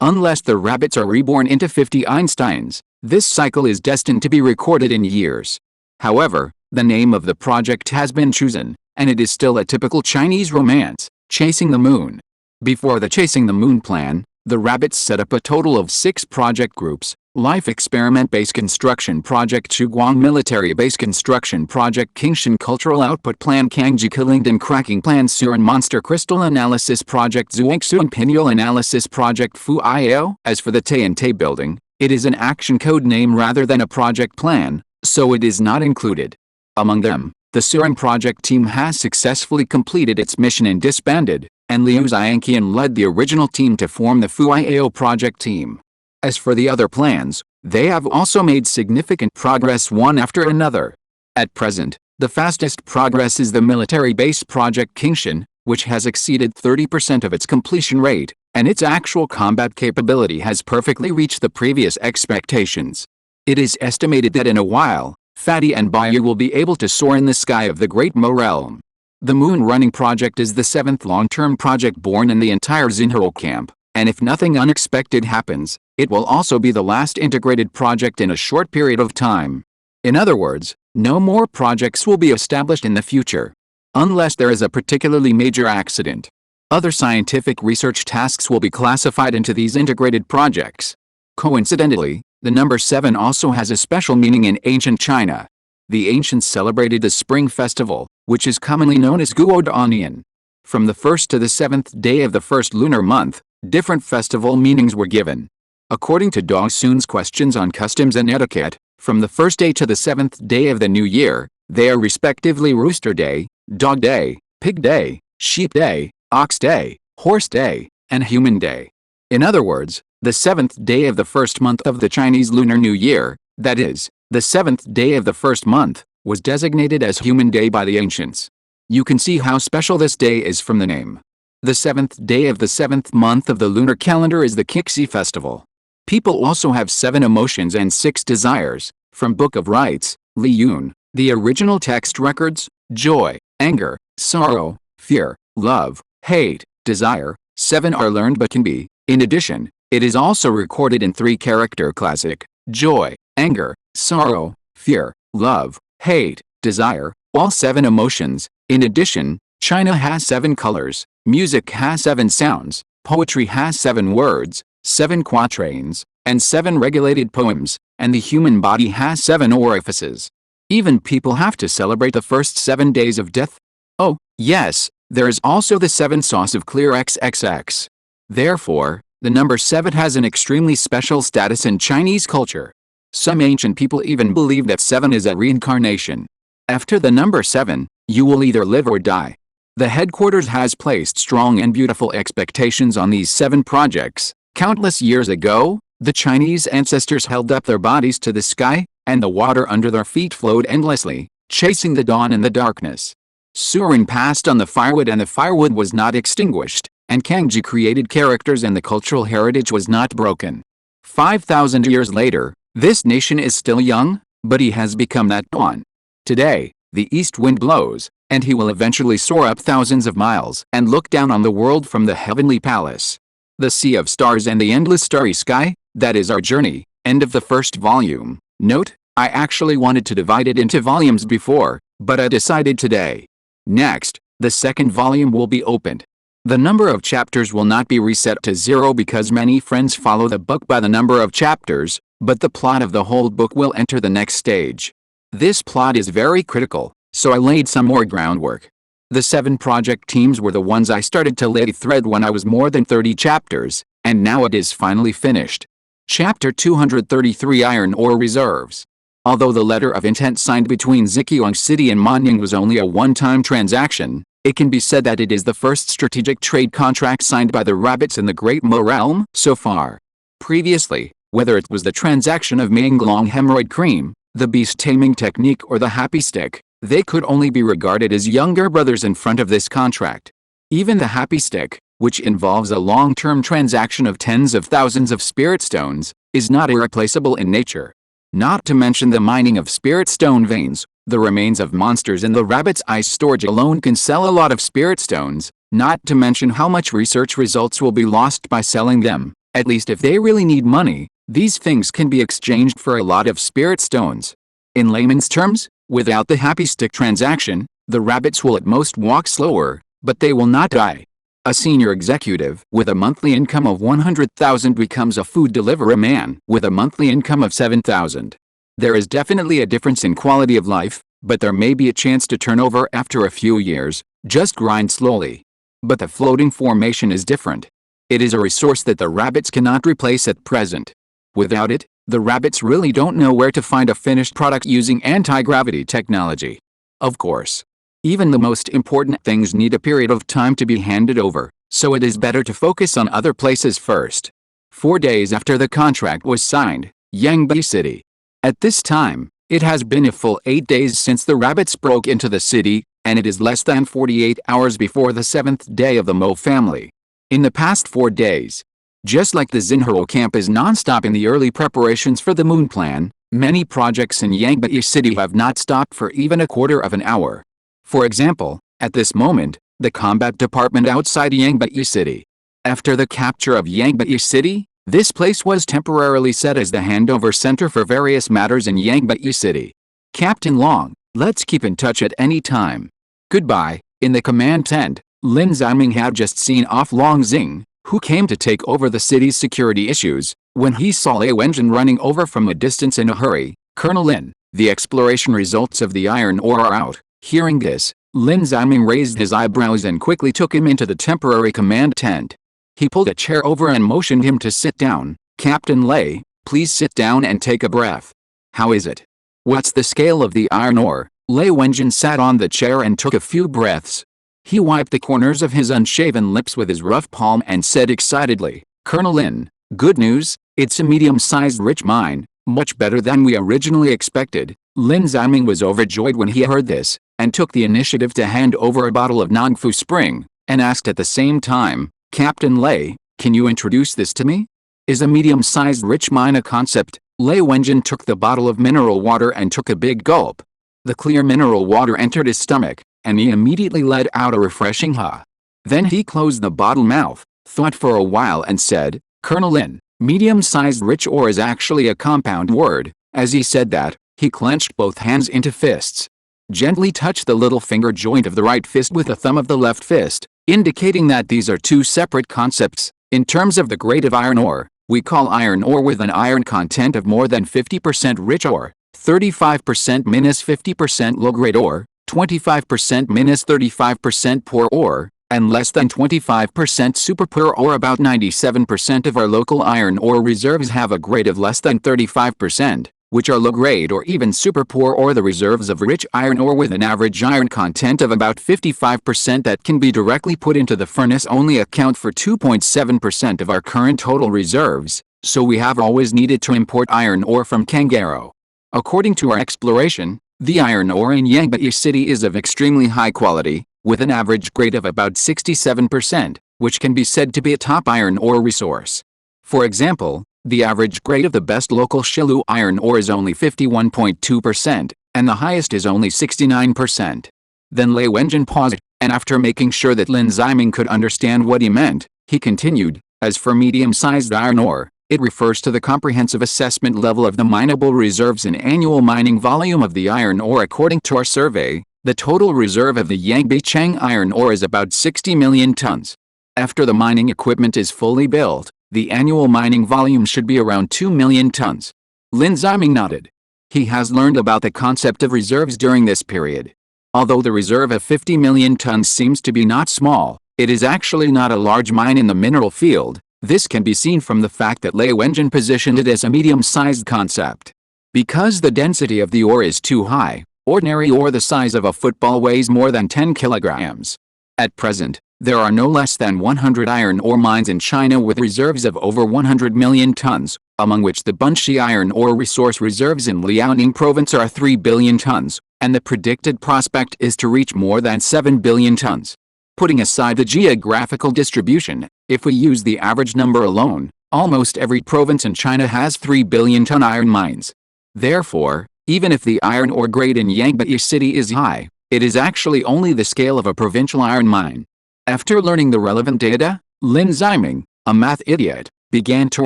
Unless the rabbits are reborn into 50 Einsteins, this cycle is destined to be recorded in years. However, the name of the project has been chosen, and it is still a typical Chinese romance, Chasing the Moon. Before the Chasing the Moon plan, the rabbits set up a total of 6 project groups: Life Experiment Base Construction Project, Chuguang Military Base Construction Project, Kingshan Cultural Output Plan, Kangji Killingdon Cracking Plan, Surin Monster Crystal Analysis Project, Zhuangsuan Pineal Analysis Project, Fu Io. As for the Tay building, it is an action code name rather than a project plan, so it is not included. Among them, the Surin project team has successfully completed its mission and disbanded, and Liu Xianqian led the original team to form the Fu Io project team. As for the other plans, they have also made significant progress one after another. At present, the fastest progress is the military base project Kingshan, which has exceeded 30% of its completion rate, and its actual combat capability has perfectly reached the previous expectations. It is estimated that in a while, Fatty and Bayou will be able to soar in the sky of the Great Mo realm. The Moon Running Project is the 7th long-term project born in the entire Xinhou camp, and if nothing unexpected happens, it will also be the last integrated project in a short period of time. In other words, no more projects will be established in the future, unless there is a particularly major accident. Other scientific research tasks will be classified into these integrated projects. Coincidentally, the number 7 also has a special meaning in ancient China. The ancients celebrated the Spring Festival, which is commonly known as Guodanian. From the 1st to the 7th day of the first lunar month, different festival meanings were given. According to Dong Sun's Questions on Customs and Etiquette, from the 1st day to the 7th day of the new year, they are respectively Rooster Day, Dog Day, Pig Day, Sheep Day, Ox Day, Horse Day, and Human Day. In other words, the 7th day of the first month of the Chinese Lunar New Year, that is, the 7th day of the first month, was designated as Human Day by the ancients. You can see how special this day is from the name. The 7th day of the 7th month of the lunar calendar is the Qixi festival. People also have 7 emotions and 6 desires, from Book of Rites, Li Yun. The original text records: joy, anger, sorrow, fear, love, hate, desire. 7 are learned but can be. In addition, it is also recorded in 3-character classic: joy, anger, sorrow, fear, love, hate, desire, all 7 emotions. In addition, China has 7 colors, music has 7 sounds, poetry has 7 words, 7 quatrains, and 7 regulated poems, and the human body has 7 orifices. Even people have to celebrate the first 7 days of death. Oh, yes, there is also the 7 sauce of clear XXX. Therefore, the number 7 has an extremely special status in Chinese culture. Some ancient people even believe that 7 is a reincarnation. After the number 7, you will either live or die. The headquarters has placed strong and beautiful expectations on these 7 projects. Countless years ago, the Chinese ancestors held up their bodies to the sky, and the water under their feet flowed endlessly, chasing the dawn in the darkness. Surin passed on the firewood and the firewood was not extinguished, and Kangji created characters and the cultural heritage was not broken. 5,000 years later, this nation is still young, but he has become that dawn. Today, the east wind blows, and he will eventually soar up thousands of miles and look down on the world from the heavenly palace. The sea of stars and the endless starry sky, that is our journey. End of the first volume. Note, I actually wanted to divide it into volumes before, but I decided today. Next, the second volume will be opened. The number of chapters will not be reset to 0 because many friends follow the book by the number of chapters, but the plot of the whole book will enter the next stage. This plot is very critical, so I laid some more groundwork. The 7 project teams were the ones I started to lay thread when I was more than 30 chapters, and now it is finally finished. Chapter 233 Iron Ore Reserves. Although the letter of intent signed between Zhejiang City and Manyang was only a one-time transaction, it can be said that it is the first strategic trade contract signed by the rabbits in the Great Mo realm so far. Previously, whether it was the transaction of Manglong hemorrhoid cream, the beast taming technique or the happy stick, they could only be regarded as younger brothers in front of this contract. Even the happy stick, which involves a long-term transaction of tens of thousands of spirit stones, is not irreplaceable in nature. Not to mention the mining of spirit stone veins, the remains of monsters in the rabbit's ice storage alone can sell a lot of spirit stones, not to mention how much research results will be lost by selling them. At least if they really need money, these things can be exchanged for a lot of spirit stones. In layman's terms, without the happy stick transaction, the rabbits will at most walk slower, but they will not die. A senior executive with a monthly income of 100,000 becomes a food delivery man with a monthly income of 7,000. There is definitely a difference in quality of life, but there may be a chance to turn over after a few years. Just grind slowly. But the floating formation is different. It is a resource that the rabbits cannot replace at present. Without it, the rabbits really don't know where to find a finished product using anti-gravity technology. Of course, even the most important things need a period of time to be handed over, so it is better to focus on other places first. 4 days after the contract was signed, Yangbi City. At this time, it has been a full 8 days since the rabbits broke into the city, and it is less than 48 hours before the 7th day of the Mo family. In the past 4 days, just like the Xinhao camp is non-stop in the early preparations for the moon plan, many projects in Yangbi City have not stopped for even a quarter of an hour. For example, at this moment, the combat department outside Yangbi City. After the capture of Yangbi City, this place was temporarily set as the handover center for various matters in Yangbi City. Captain Long, let's keep in touch at any time. Goodbye. In the command tent, Lin Ziming had just seen off Long Xing, who came to take over the city's security issues, when he saw Lei Wenjin running over from a distance in a hurry. Colonel Lin, the exploration results of the iron ore are out. Hearing this, Lin Ziming raised his eyebrows and quickly took him into the temporary command tent. He pulled a chair over and motioned him to sit down. Captain Lei, please sit down and take a breath. How is it? What's the scale of the iron ore? Lei Wenjin sat on the chair and took a few breaths. He wiped the corners of his unshaven lips with his rough palm and said excitedly, Colonel Lin, good news, it's a medium-sized rich mine, much better than we originally expected. Lin Ziming was overjoyed when he heard this, and took the initiative to hand over a bottle of Nongfu Spring, and asked at the same time, Captain Lei, can you introduce this to me? Is a medium-sized rich mine a concept? Lei Wenjin took the bottle of mineral water and took a big gulp. The clear mineral water entered his stomach, and he immediately let out a refreshing ha. Then he closed the bottle mouth, thought for a while and said, Colonel Lin, medium-sized rich ore is actually a compound word. As he said that, he clenched both hands into fists. Gently touched the little finger joint of the right fist with the thumb of the left fist, indicating that these are two separate concepts. In terms of the grade of iron ore, we call iron ore with an iron content of more than 50% rich ore, 35% minus 50% low-grade ore, 25% minus 35% poor ore, and less than 25% super poor ore. About 97% of our local iron ore reserves have a grade of less than 35%. which are low-grade or even super poor, or the reserves of rich iron ore with an average iron content of about 55% that can be directly put into the furnace, only account for 2.7% of our current total reserves, so we have always needed to import iron ore from Kangaroo. According to our exploration, the iron ore in Yangbai City is of extremely high quality, with an average grade of about 67%, which can be said to be a top iron ore resource. For example, the average grade of the best local Shilu iron ore is only 51.2%, and the highest is only 69%. Then Lei Wenjin paused, and after making sure that Lin Ziming could understand what he meant, he continued, as for medium-sized iron ore, it refers to the comprehensive assessment level of the mineable reserves and annual mining volume of the iron ore. According to our survey, the total reserve of the Yangbichang iron ore is about 60 million tons. After the mining equipment is fully built, the annual mining volume should be around 2 million tons. Lin Ziming nodded. He has learned about the concept of reserves during this period. Although the reserve of 50 million tons seems to be not small, it is actually not a large mine in the mineral field. This can be seen from the fact that Lei Wenjin positioned it as a medium-sized concept. Because the density of the ore is too high, ordinary ore the size of a football weighs more than 10 kilograms. At present, there are no less than 100 iron ore mines in China with reserves of over 100 million tons, among which the Bunshi iron ore resource reserves in Liaoning province are 3 billion tons, and the predicted prospect is to reach more than 7 billion tons. Putting aside the geographical distribution, if we use the average number alone, almost every province in China has 3 billion ton iron mines. Therefore, even if the iron ore grade in Yangbai City is high, it is actually only the scale of a provincial iron mine. After learning the relevant data, Lin Ziming, a math idiot, began to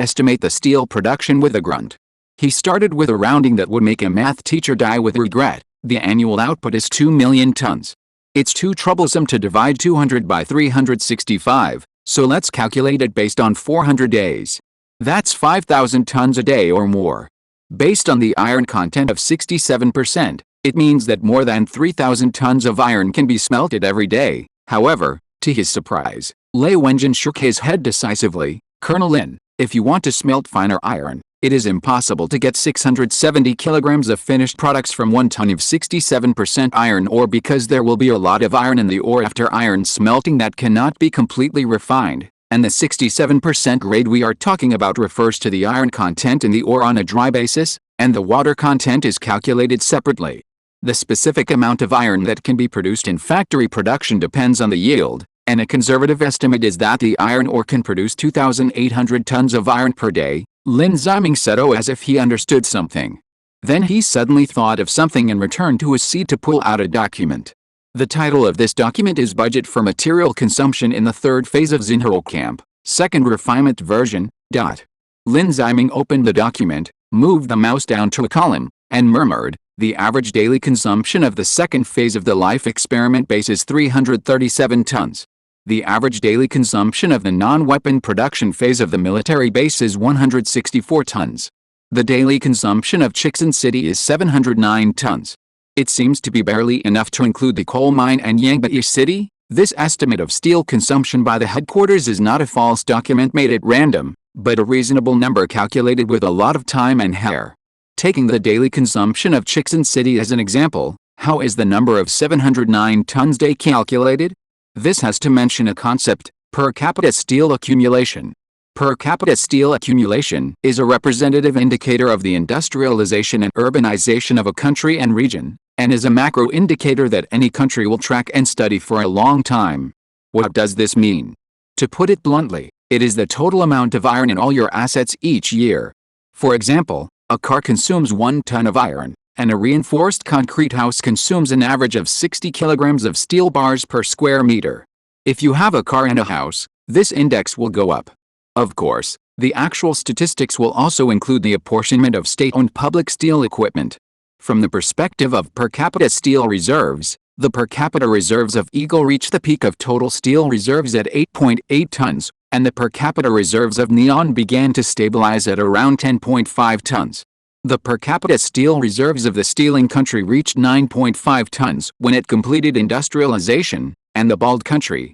estimate the steel production with a grunt. He started with a rounding that would make a math teacher die with regret. The annual output is 2 million tons. It's too troublesome to divide 200 by 365, so let's calculate it based on 400 days. That's 5,000 tons a day or more. Based on the iron content of 67%, it means that more than 3,000 tons of iron can be smelted every day. However, to his surprise, Lei Wenjin shook his head decisively. Colonel Lin, if you want to smelt finer iron, it is impossible to get 670 kilograms of finished products from 1 ton of 67% iron ore, because there will be a lot of iron in the ore after iron smelting that cannot be completely refined, and the 67% grade we are talking about refers to the iron content in the ore on a dry basis, and the water content is calculated separately. The specific amount of iron that can be produced in factory production depends on the yield, and a conservative estimate is that the iron ore can produce 2,800 tons of iron per day. Lin Ziming said, oh, as if he understood something. Then he suddenly thought of something and returned to his seat to pull out a document. The title of this document is Budget for Material Consumption in the Third Phase of Xinhao Camp, Second Refinement Version. Lin Ziming opened the document, moved the mouse down to a column, and murmured, the average daily consumption of the second phase of the life experiment base is 337 tons. The average daily consumption of the non-weapon production phase of the military base is 164 tons. The daily consumption of Chixin City is 709 tons. It seems to be barely enough to include the coal mine and Yangbai City. This estimate of steel consumption by the headquarters is not a false document made at random, but a reasonable number calculated with a lot of time and hair. Taking the daily consumption of Chixin City as an example, how is the number of 709 tons day calculated? This has to mention a concept, per capita steel accumulation. Per capita steel accumulation is a representative indicator of the industrialization and urbanization of a country and region, and is a macro indicator that any country will track and study for a long time. What does this mean? To put it bluntly, it is the total amount of iron in all your assets each year. For example, a car consumes 1 ton of iron, and a reinforced concrete house consumes an average of 60 kilograms of steel bars per square meter. If you have a car and a house, this index will go up. Of course, the actual statistics will also include the apportionment of state-owned public steel equipment. From the perspective of per capita steel reserves, the per capita reserves of Eagle reach the peak of total steel reserves at 8.8 tons, and the per capita reserves of Neon began to stabilize at around 10.5 tons. The per capita steel reserves of the steeling country reached 9.5 tons when it completed industrialization, and the bald country,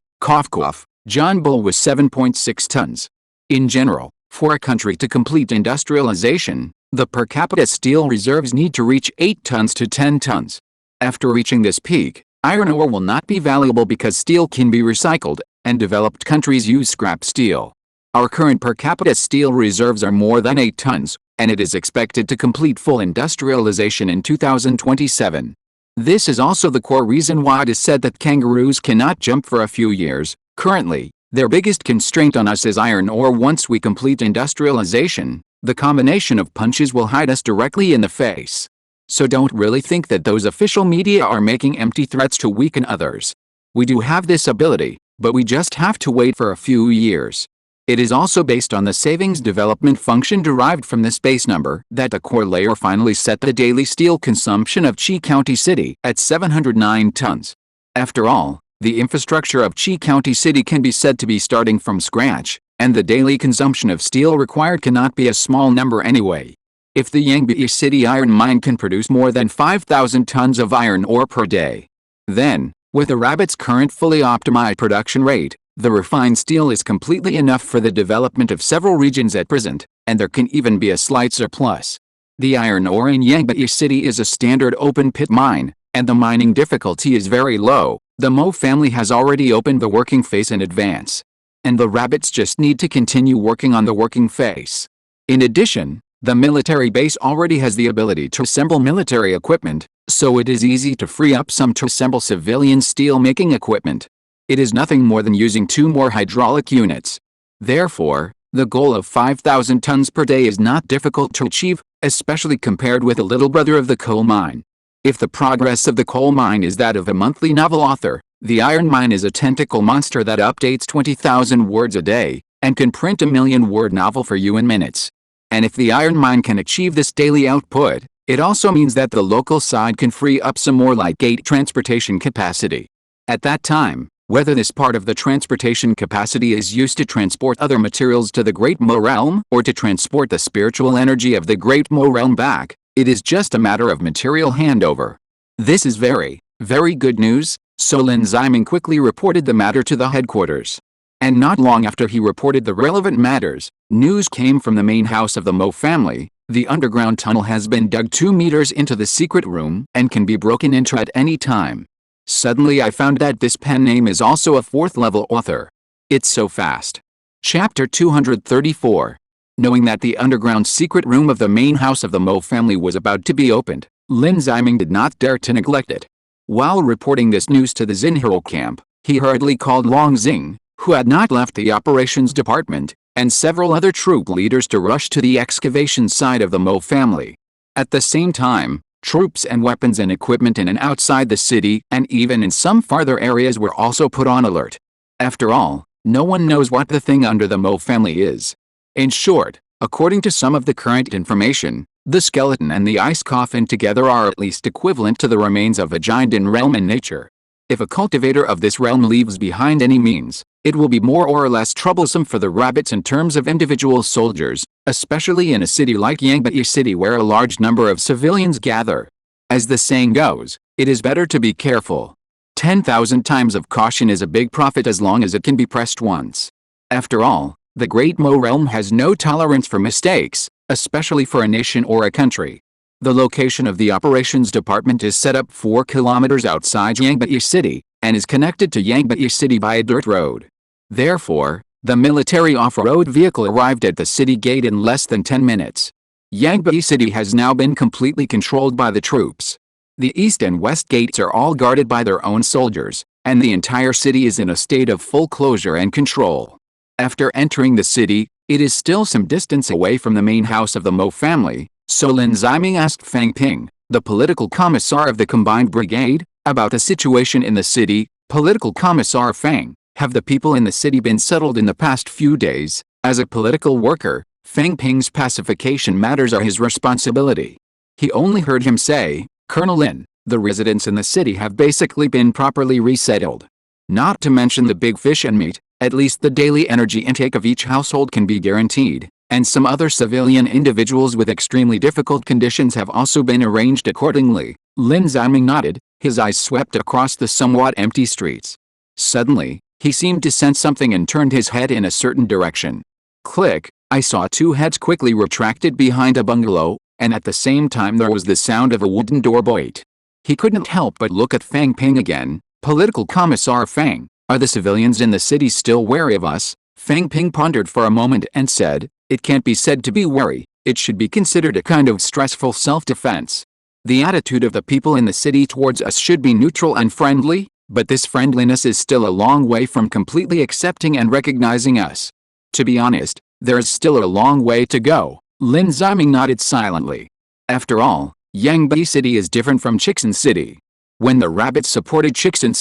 John Bull, was 7.6 tons. In general, for a country to complete industrialization, The per capita steel reserves need to reach 8 tons to 10 tons. After reaching this peak, iron ore will not be valuable because steel can be recycled, and developed countries use scrap steel. Our current per capita steel reserves are more than 8 tons, and it is expected to complete full industrialization in 2027. This is also the core reason why it is said that kangaroos cannot jump for a few years. Currently, their biggest constraint on us is iron ore. Once we complete industrialization, the combination of punches will hit us directly in the face. So don't really think that those official media are making empty threats to weaken others. We do have this ability, but we just have to wait for a few years. It is also based on the savings development function derived from the space number that the core layer finally set the daily steel consumption of Chi County City at 709 tons. After all, the infrastructure of Chi County City can be said to be starting from scratch, and the daily consumption of steel required cannot be a small number anyway. If the Yangbi City iron mine can produce more than 5,000 tons of iron ore per day, then, with the rabbit's current fully optimized production rate, the refined steel is completely enough for the development of several regions at present, and there can even be a slight surplus. The iron ore in Yangbi City is a standard open-pit mine, and the mining difficulty is very low. The Mo family has already opened the working phase in advance, and the rabbits just need to continue working on the working phase. In addition, the military base already has the ability to assemble military equipment, so it is easy to free up some to assemble civilian steel-making equipment. It is nothing more than using 2 more hydraulic units. Therefore, the goal of 5,000 tons per day is not difficult to achieve, especially compared with the little brother of the coal mine. If the progress of the coal mine is that of a monthly novel author, the iron mine is a tentacle monster that updates 20,000 words a day, and can print a 1,000,000-word novel for you in minutes. And if the iron mine can achieve this daily output, it also means that the local side can free up some more light gate transportation capacity. At that time, whether this part of the transportation capacity is used to transport other materials to the Great Mo Realm or to transport the spiritual energy of the Great Mo Realm back, it is just a matter of material handover. This is very, very good news, so Lin Ximing quickly reported the matter to the headquarters. And not long after he reported the relevant matters, news came from the main house of the Mo family. The underground tunnel has been dug 2 meters into the secret room and can be broken into at any time. Suddenly I found that this pen name is also a 4th-level author. It's so fast. Chapter 234. Knowing that the underground secret room of the main house of the Mo family was about to be opened, Lin Ximing did not dare to neglect it. While reporting this news to the Xinhao camp, he hurriedly called Long Xing, who had not left the operations department, and several other troop leaders to rush to the excavation side of the Mo family. At the same time, troops and weapons and equipment in and outside the city and even in some farther areas were also put on alert. After all, no one knows what the thing under the Mo family is. In short, according to some of the current information, the skeleton and the ice coffin together are at least equivalent to the remains of a giant in realm and nature. If a cultivator of this realm leaves behind any means, it will be more or less troublesome for the rabbits in terms of individual soldiers, especially in a city like Yangbi City where a large number of civilians gather. As the saying goes, it is better to be careful. 10,000 times of caution is a big profit as long as it can be pressed once. After all, the Great Mo Realm has no tolerance for mistakes, especially for a nation or a country. The location of the operations department is set up 4 kilometers outside Yangbi City, and is connected to Yangbi City by a dirt road. Therefore, the military off-road vehicle arrived at the city gate in less than 10 minutes. Yangbi City has now been completely controlled by the troops. The east and west gates are all guarded by their own soldiers, and the entire city is in a state of full closure and control. After entering the city, it is still some distance away from the main house of the Mo family, so Lin Ximing asked Fang Ping, the political commissar of the combined brigade, about the situation in the city. Political commissar Fang, have the people in the city been settled in the past few days? As a political worker, Fang Ping's pacification matters are his responsibility. He only heard him say, Colonel Lin, the residents in the city have basically been properly resettled. Not to mention the big fish and meat, at least the daily energy intake of each household can be guaranteed, and some other civilian individuals with extremely difficult conditions have also been arranged accordingly. Lin Ximing nodded, his eyes swept across the somewhat empty streets. Suddenly, he seemed to sense something and turned his head in a certain direction. Click, I saw 2 heads quickly retracted behind a bungalow, and at the same time there was the sound of a wooden door bolt. He couldn't help but look at Fang Ping again. Political Commissar Fang, are the civilians in the city still wary of us? Fang Ping pondered for a moment and said, it can't be said to be wary, it should be considered a kind of stressful self-defense. The attitude of the people in the city towards us should be neutral and friendly, but this friendliness is still a long way from completely accepting and recognizing us. To be honest, there is still a long way to go. Lin Ziming nodded silently. After all, Yangbi City is different from Chixin City. When the rabbits supported Chixin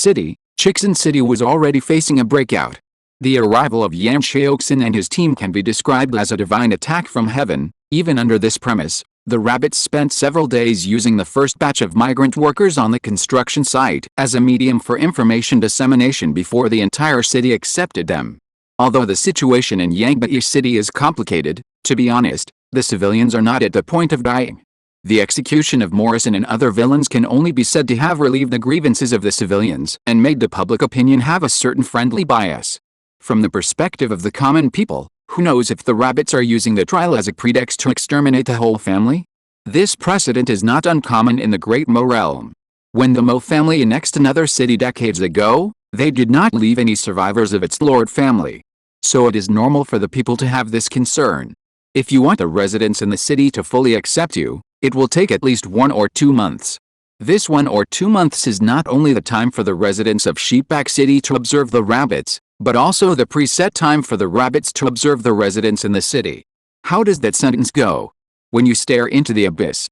City was already facing a breakout. The arrival of Yan Xiaoxin and his team can be described as a divine attack from heaven. Even under this premise, the rabbits spent several days using the first batch of migrant workers on the construction site as a medium for information dissemination before the entire city accepted them. Although the situation in Yangbi City is complicated, to be honest, the civilians are not at the point of dying. The execution of Morrison and other villains can only be said to have relieved the grievances of the civilians and made the public opinion have a certain friendly bias. From the perspective of the common people, who knows if the rabbits are using the trial as a pretext to exterminate the whole family? This precedent is not uncommon in the Great Mo realm. When the Mo family annexed another city decades ago, they did not leave any survivors of its lord family. So it is normal for the people to have this concern. If you want the residents in the city to fully accept you, it will take at least 1 or 2 months. This 1 or 2 months is not only the time for the residents of Sheepback City to observe the rabbits, but also the preset time for the rabbits to observe the residents in the city. How does that sentence go? When you stare into the abyss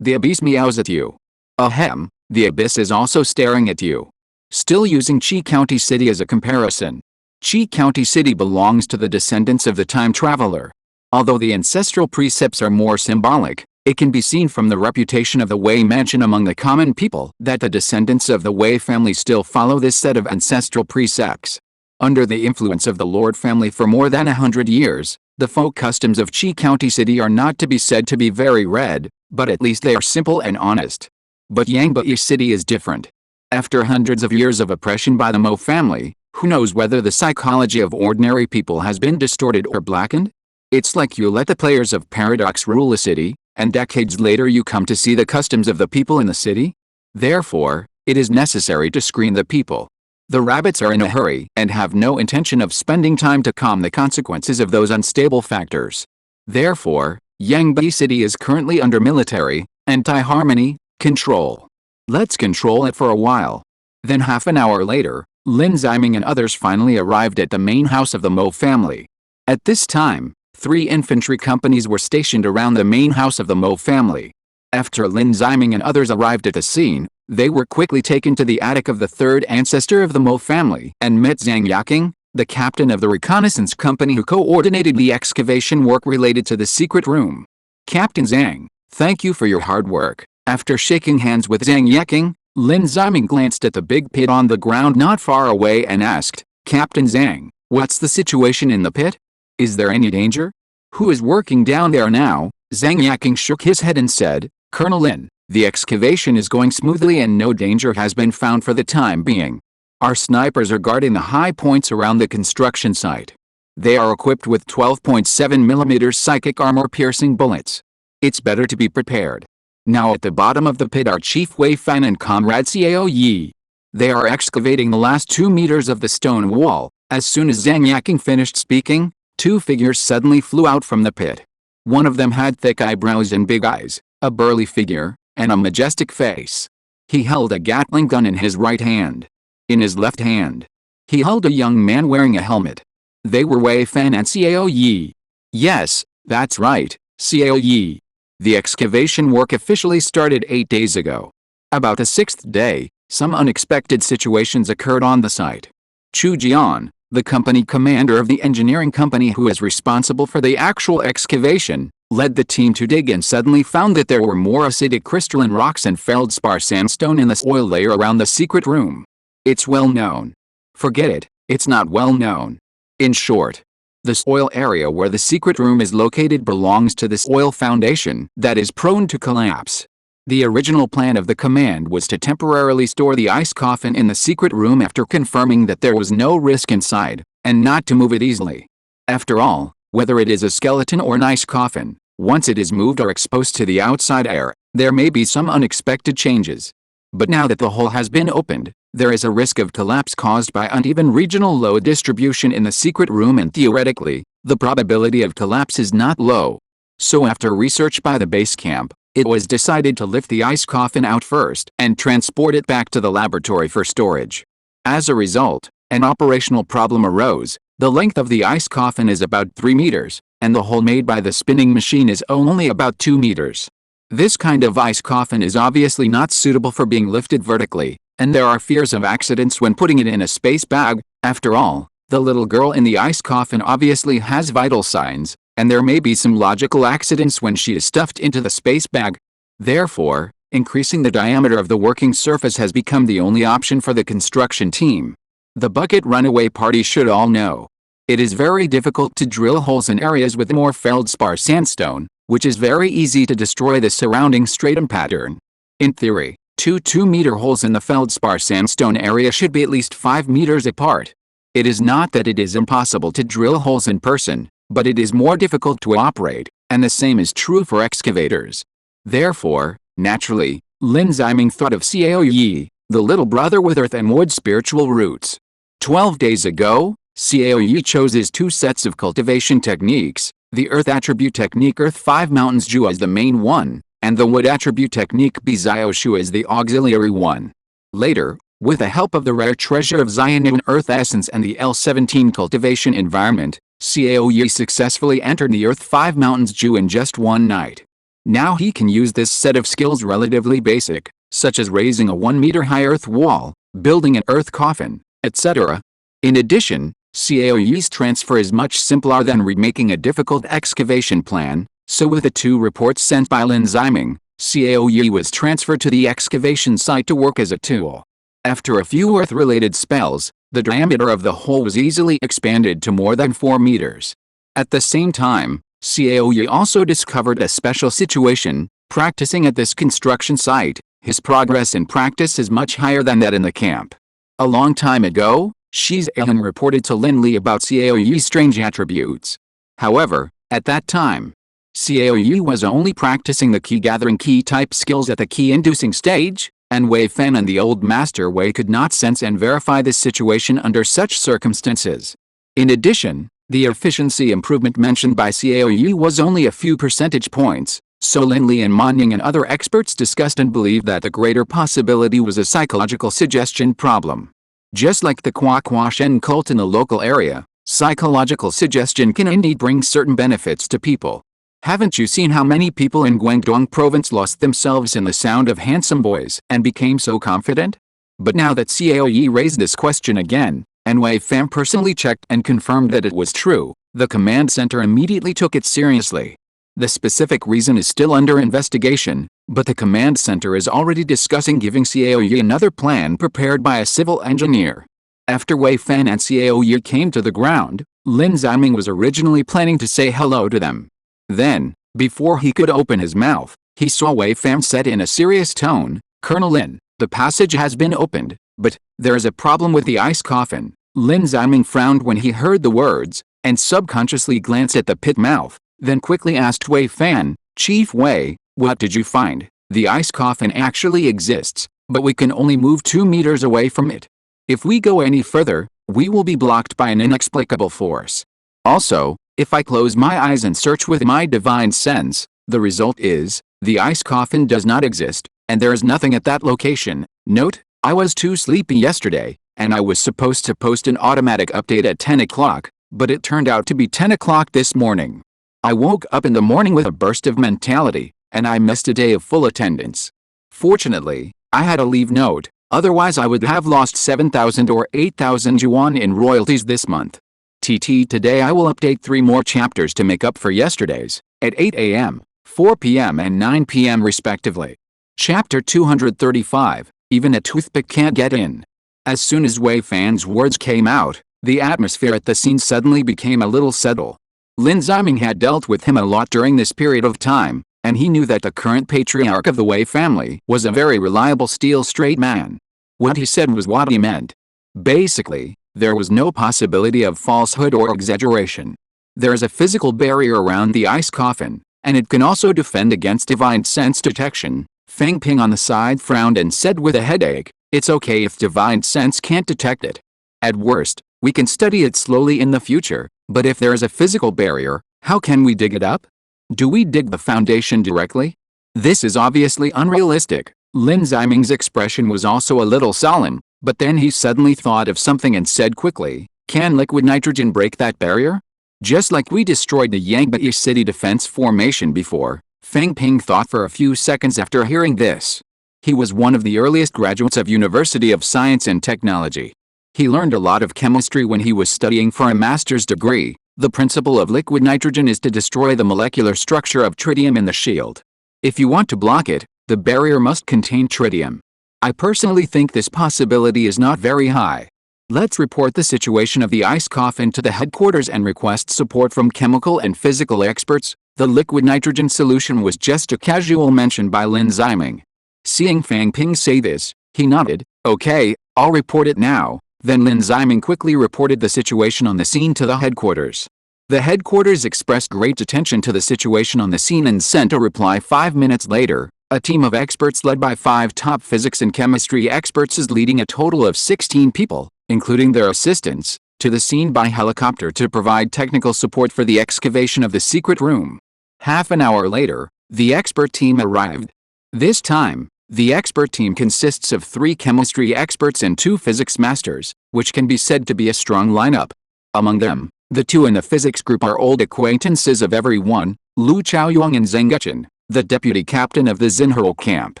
meows at you. Ahem, the abyss is also staring at you. Still using Qi County City as a comparison. Qi County City belongs to the descendants of the time traveler. Although the ancestral precepts are more symbolic, it can be seen from the reputation of the Wei mansion among the common people that the descendants of the Wei family still follow this set of ancestral precepts. Under the influence of the Lord family for more than 100 years, the folk customs of Qi County City are not to be said to be very red, but at least they are simple and honest. But Yangbi City is different. After hundreds of years of oppression by the Mo family, who knows whether the psychology of ordinary people has been distorted or blackened? It's like you let the players of Paradox rule a city, and decades later you come to see the customs of the people in the city? Therefore, it is necessary to screen the people. The rabbits are in a hurry and have no intention of spending time to calm the consequences of those unstable factors. Therefore, Yangbi City is currently under military, anti-harmony, control. Let's control it for a while. Then half an hour later, Lin Ziming and others finally arrived at the main house of the Mo family. At this time, 3 infantry companies were stationed around the main house of the Mo family. After Lin Ziming and others arrived at the scene, they were quickly taken to the attic of the 3rd ancestor of the Mo family and met Zhang Yaking, the captain of the reconnaissance company who coordinated the excavation work related to the secret room. Captain Zhang, thank you for your hard work. After shaking hands with Zhang Yaking, Lin Ziming glanced at the big pit on the ground not far away and asked, Captain Zhang, what's the situation in the pit? Is there any danger? Who is working down there now? Zhang Yaking shook his head and said, Colonel Lin, the excavation is going smoothly and no danger has been found for the time being. Our snipers are guarding the high points around the construction site. They are equipped with 12.7mm psychic armor-piercing bullets. It's better to be prepared. Now at the bottom of the pit are Chief Wei Fan and Comrade Xiao Yi. They are excavating the last 2 meters of the stone wall. As soon as Zhang Yaking finished speaking, 2 figures suddenly flew out from the pit. One of them had thick eyebrows and big eyes, a burly figure, and a majestic face. He held a Gatling gun in his right hand. In his left hand, he held a young man wearing a helmet. They were Wei Fan and Xiao Yi. Yes, that's right, Xiao Yi. The excavation work officially started 8 days ago. About the 6th day, some unexpected situations occurred on the site. Chu Jian, the company commander of the engineering company who is responsible for the actual excavation, led the team to dig and suddenly found that there were more acidic crystalline rocks and feldspar sandstone in the soil layer around the secret room. It's well known. Forget it, it's not well known. In short, the soil area where the secret room is located belongs to the soil foundation that is prone to collapse. The original plan of the command was to temporarily store the ice coffin in the secret room after confirming that there was no risk inside, and not to move it easily. After all, whether it is a skeleton or an ice coffin, Once it is moved or exposed to the outside air, there may be some unexpected changes. But now that the hole has been opened, there is a risk of collapse caused by uneven regional load distribution in the secret room, and theoretically, the probability of collapse is not low. So after research by the base camp, it was decided to lift the ice coffin out first and transport it back to the laboratory for storage. As a result, an operational problem arose. The length of the ice coffin is about 3 meters, and the hole made by the spinning machine is only about 2 meters. This kind of ice coffin is obviously not suitable for being lifted vertically, and there are fears of accidents when putting it in a space bag. After all, the little girl in the ice coffin obviously has vital signs, and there may be some logical accidents when she is stuffed into the space bag. Therefore, increasing the diameter of the working surface has become the only option for the construction team. The bucket runaway party should all know. It is very difficult to drill holes in areas with more feldspar sandstone, which is very easy to destroy the surrounding stratum pattern. In theory, two 2-meter holes in the feldspar sandstone area should be at least 5 meters apart. It is not that it is impossible to drill holes in person, but it is more difficult to operate, and the same is true for excavators. Therefore, naturally, Lin Ziming thought of Xiao Yi, the little brother with earth and wood spiritual roots. 12 days ago, Xiao Yi chose his 2 sets of cultivation techniques, the earth attribute technique Earth 5 Mountains Ju as the main one, and the wood attribute technique Bizio Shu as the auxiliary one. Later, with the help of the rare treasure of Xianyun Earth Essence and the L17 cultivation environment, Xiao Yi successfully entered the Earth 5 Mountains Ju in just one night. Now he can use this set of skills relatively basic, such as raising a 1-meter-high earth wall, building an earth coffin, etc. In addition, Xiao Yi's transfer is much simpler than remaking a difficult excavation plan, so with the 2 reports sent by Lin Ziming, Xiao Yi was transferred to the excavation site to work as a tool. After a few earth-related spells, the diameter of the hole was easily expanded to more than 4 meters. At the same time, Xiao Yi also discovered a special situation. Practicing at this construction site, his progress in practice is much higher than that in the camp. A long time ago, Shi Zhehan reported to Lin Li about Xiao Yi's strange attributes. However, at that time, Xiao Yi was only practicing the key-gathering key-type skills at the key-inducing stage, and Wei Fan and the old master Wei could not sense and verify this situation under such circumstances. In addition, the efficiency improvement mentioned by Xiao Yi was only a few percentage points, so Lin Li and Man Ying and other experts discussed and believed that the greater possibility was a psychological suggestion problem. Just like the Kwa Shen cult in the local area, psychological suggestion can indeed bring certain benefits to people. Haven't you seen how many people in Guangdong province lost themselves in the sound of handsome boys and became so confident? But now that Xiao Yi raised this question again, and Wei Fan personally checked and confirmed that it was true, the command center immediately took it seriously. The specific reason is still under investigation, but the command center is already discussing giving Xiao Yi another plan prepared by a civil engineer. After Wei Fan and Xiao Yi came to the ground, Lin Ziming was originally planning to say hello to them. Then, before he could open his mouth, he saw Wei Fan said in a serious tone, "Colonel Lin, the passage has been opened, but there is a problem with the ice coffin." Lin Ziming frowned when he heard the words, and subconsciously glanced at the pit mouth, then quickly asked Wei Fan, "Chief Wei, what did you find?" "The ice coffin actually exists, but we can only move 2 meters away from it. If we go any further, we will be blocked by an inexplicable force. Also, if I close my eyes and search with my divine sense, the result is, the ice coffin does not exist, and there is nothing at that location." Note, I was too sleepy yesterday, and I was supposed to post an automatic update at 10 o'clock, but it turned out to be 10 o'clock this morning. I woke up in the morning with a burst of mentality, and I missed a day of full attendance. Fortunately, I had a leave note, otherwise I would have lost 7,000 or 8,000 yuan in royalties this month. Today I will update 3 more chapters to make up for yesterday's, at 8 a.m., 4 p.m. and 9 p.m. respectively. Chapter 235, Even a Toothpick Can't Get In. As soon as Wei Fan's words came out, the atmosphere at the scene suddenly became a little subtle. Lin Ziming had dealt with him a lot during this period of time, and he knew that the current patriarch of the Wei family was a very reliable steel-straight man. What he said was what he meant. Basically, there was no possibility of falsehood or exaggeration. There is a physical barrier around the ice coffin, and it can also defend against divine sense detection. Fang Ping on the side frowned and said with a headache, "It's okay if divine sense can't detect it. At worst, we can study it slowly in the future, but if there is a physical barrier, how can we dig it up? Do we dig the foundation directly? This is obviously unrealistic." Lin Ziming's expression was also a little solemn, but then he suddenly thought of something and said quickly, "Can liquid nitrogen break that barrier? Just like we destroyed the Yangbai City defense formation before." Fang Ping thought for a few seconds after hearing this. He was one of the earliest graduates of University of Science and Technology. He learned a lot of chemistry when he was studying for a master's degree. The principle of liquid nitrogen is to destroy the molecular structure of tritium in the shield. If you want to block it, the barrier must contain tritium. I personally think this possibility is not very high. Let's report the situation of the ice coffin to the headquarters and request support from chemical and physical experts. The liquid nitrogen solution was just a casual mention by Lin Ziming. Seeing Fang Ping say this, he nodded, "Okay, I'll report it now." Then Lin Ziming quickly reported the situation on the scene to the headquarters. The headquarters expressed great attention to the situation on the scene and sent a reply 5 minutes later. A team of experts led by 5 top physics and chemistry experts is leading a total of 16 people, including their assistants, to the scene by helicopter to provide technical support for the excavation of the secret room. Half an hour later, the expert team arrived. This time, the expert team consists of 3 chemistry experts and 2 physics masters, which can be said to be a strong lineup. Among them, the 2 in the physics group are old acquaintances of everyone, Lu Chaoyuan and Zheng Guchen, the deputy captain of the Xinhao camp.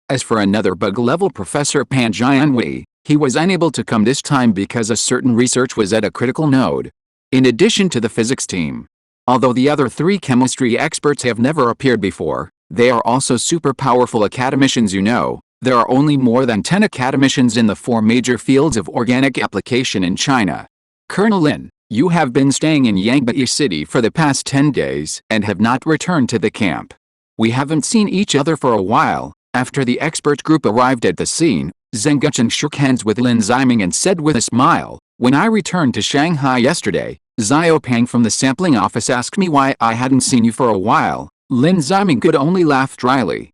As for another bug-level Professor Pan Jianwei, he was unable to come this time because a certain research was at a critical node. In addition to the physics team, although the other 3 chemistry experts have never appeared before, they are also super powerful academicians. There are only more than 10 academicians in the 4 major fields of organic application in China. Colonel Lin, you have been staying in Yangbai City for the past 10 days and have not returned to the camp. We haven't seen each other for a while. After the expert group arrived at the scene, Zheng Guchen shook hands with Lin Ziming and said with a smile, "When I returned to Shanghai yesterday, Xiaopeng from the sampling office asked me why I hadn't seen you for a while." Lin Ziming could only laugh dryly.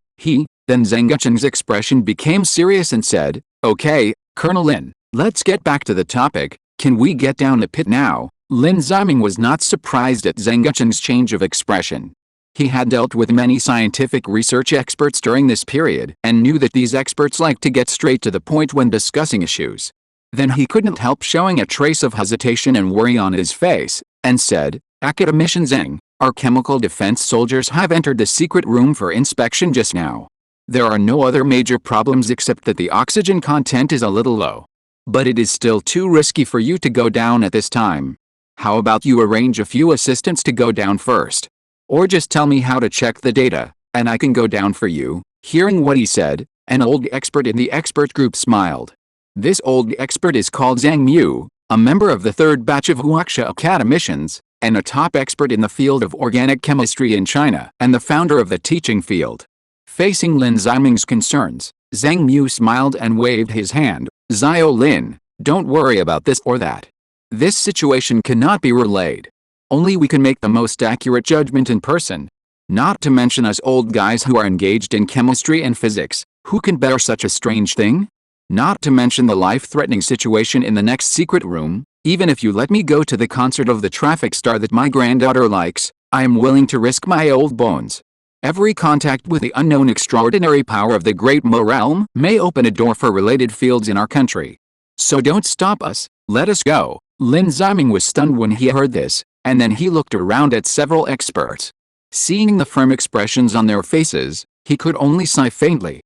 Then Zheng Guchen's expression became serious and said, "Okay, Colonel Lin, let's get back to the topic. Can we get down the pit now?" Lin Ziming was not surprised at Zheng Guchen's change of expression. He had dealt with many scientific research experts during this period and knew that these experts like to get straight to the point when discussing issues. Then he couldn't help showing a trace of hesitation and worry on his face, and said, "Academician Zheng, our chemical defense soldiers have entered the secret room for inspection just now. There are no other major problems except that the oxygen content is a little low. But it is still too risky for you to go down at this time. How about you arrange a few assistants to go down first? Or just tell me how to check the data, and I can go down for you." Hearing what he said, an old expert in the expert group smiled. This old expert is called Zhang Mu, a member of the 3rd batch of Huaxia academicians, and a top expert in the field of organic chemistry in China, and the founder of the teaching field. Facing Lin Ziming's concerns, Zhang Mu smiled and waved his hand. "Xiao Lin, don't worry about this or that. This situation cannot be relayed. Only we can make the most accurate judgment in person. Not to mention us old guys who are engaged in chemistry and physics, who can bear such a strange thing? Not to mention the life-threatening situation in the next secret room. Even if you let me go to the concert of the traffic star that my granddaughter likes, I am willing to risk my old bones. Every contact with the unknown extraordinary power of the Great Mo realm may open a door for related fields in our country. So don't stop us, let us go." Lin Ziming was stunned when he heard this, and then he looked around at several experts. Seeing the firm expressions on their faces, he could only sigh faintly.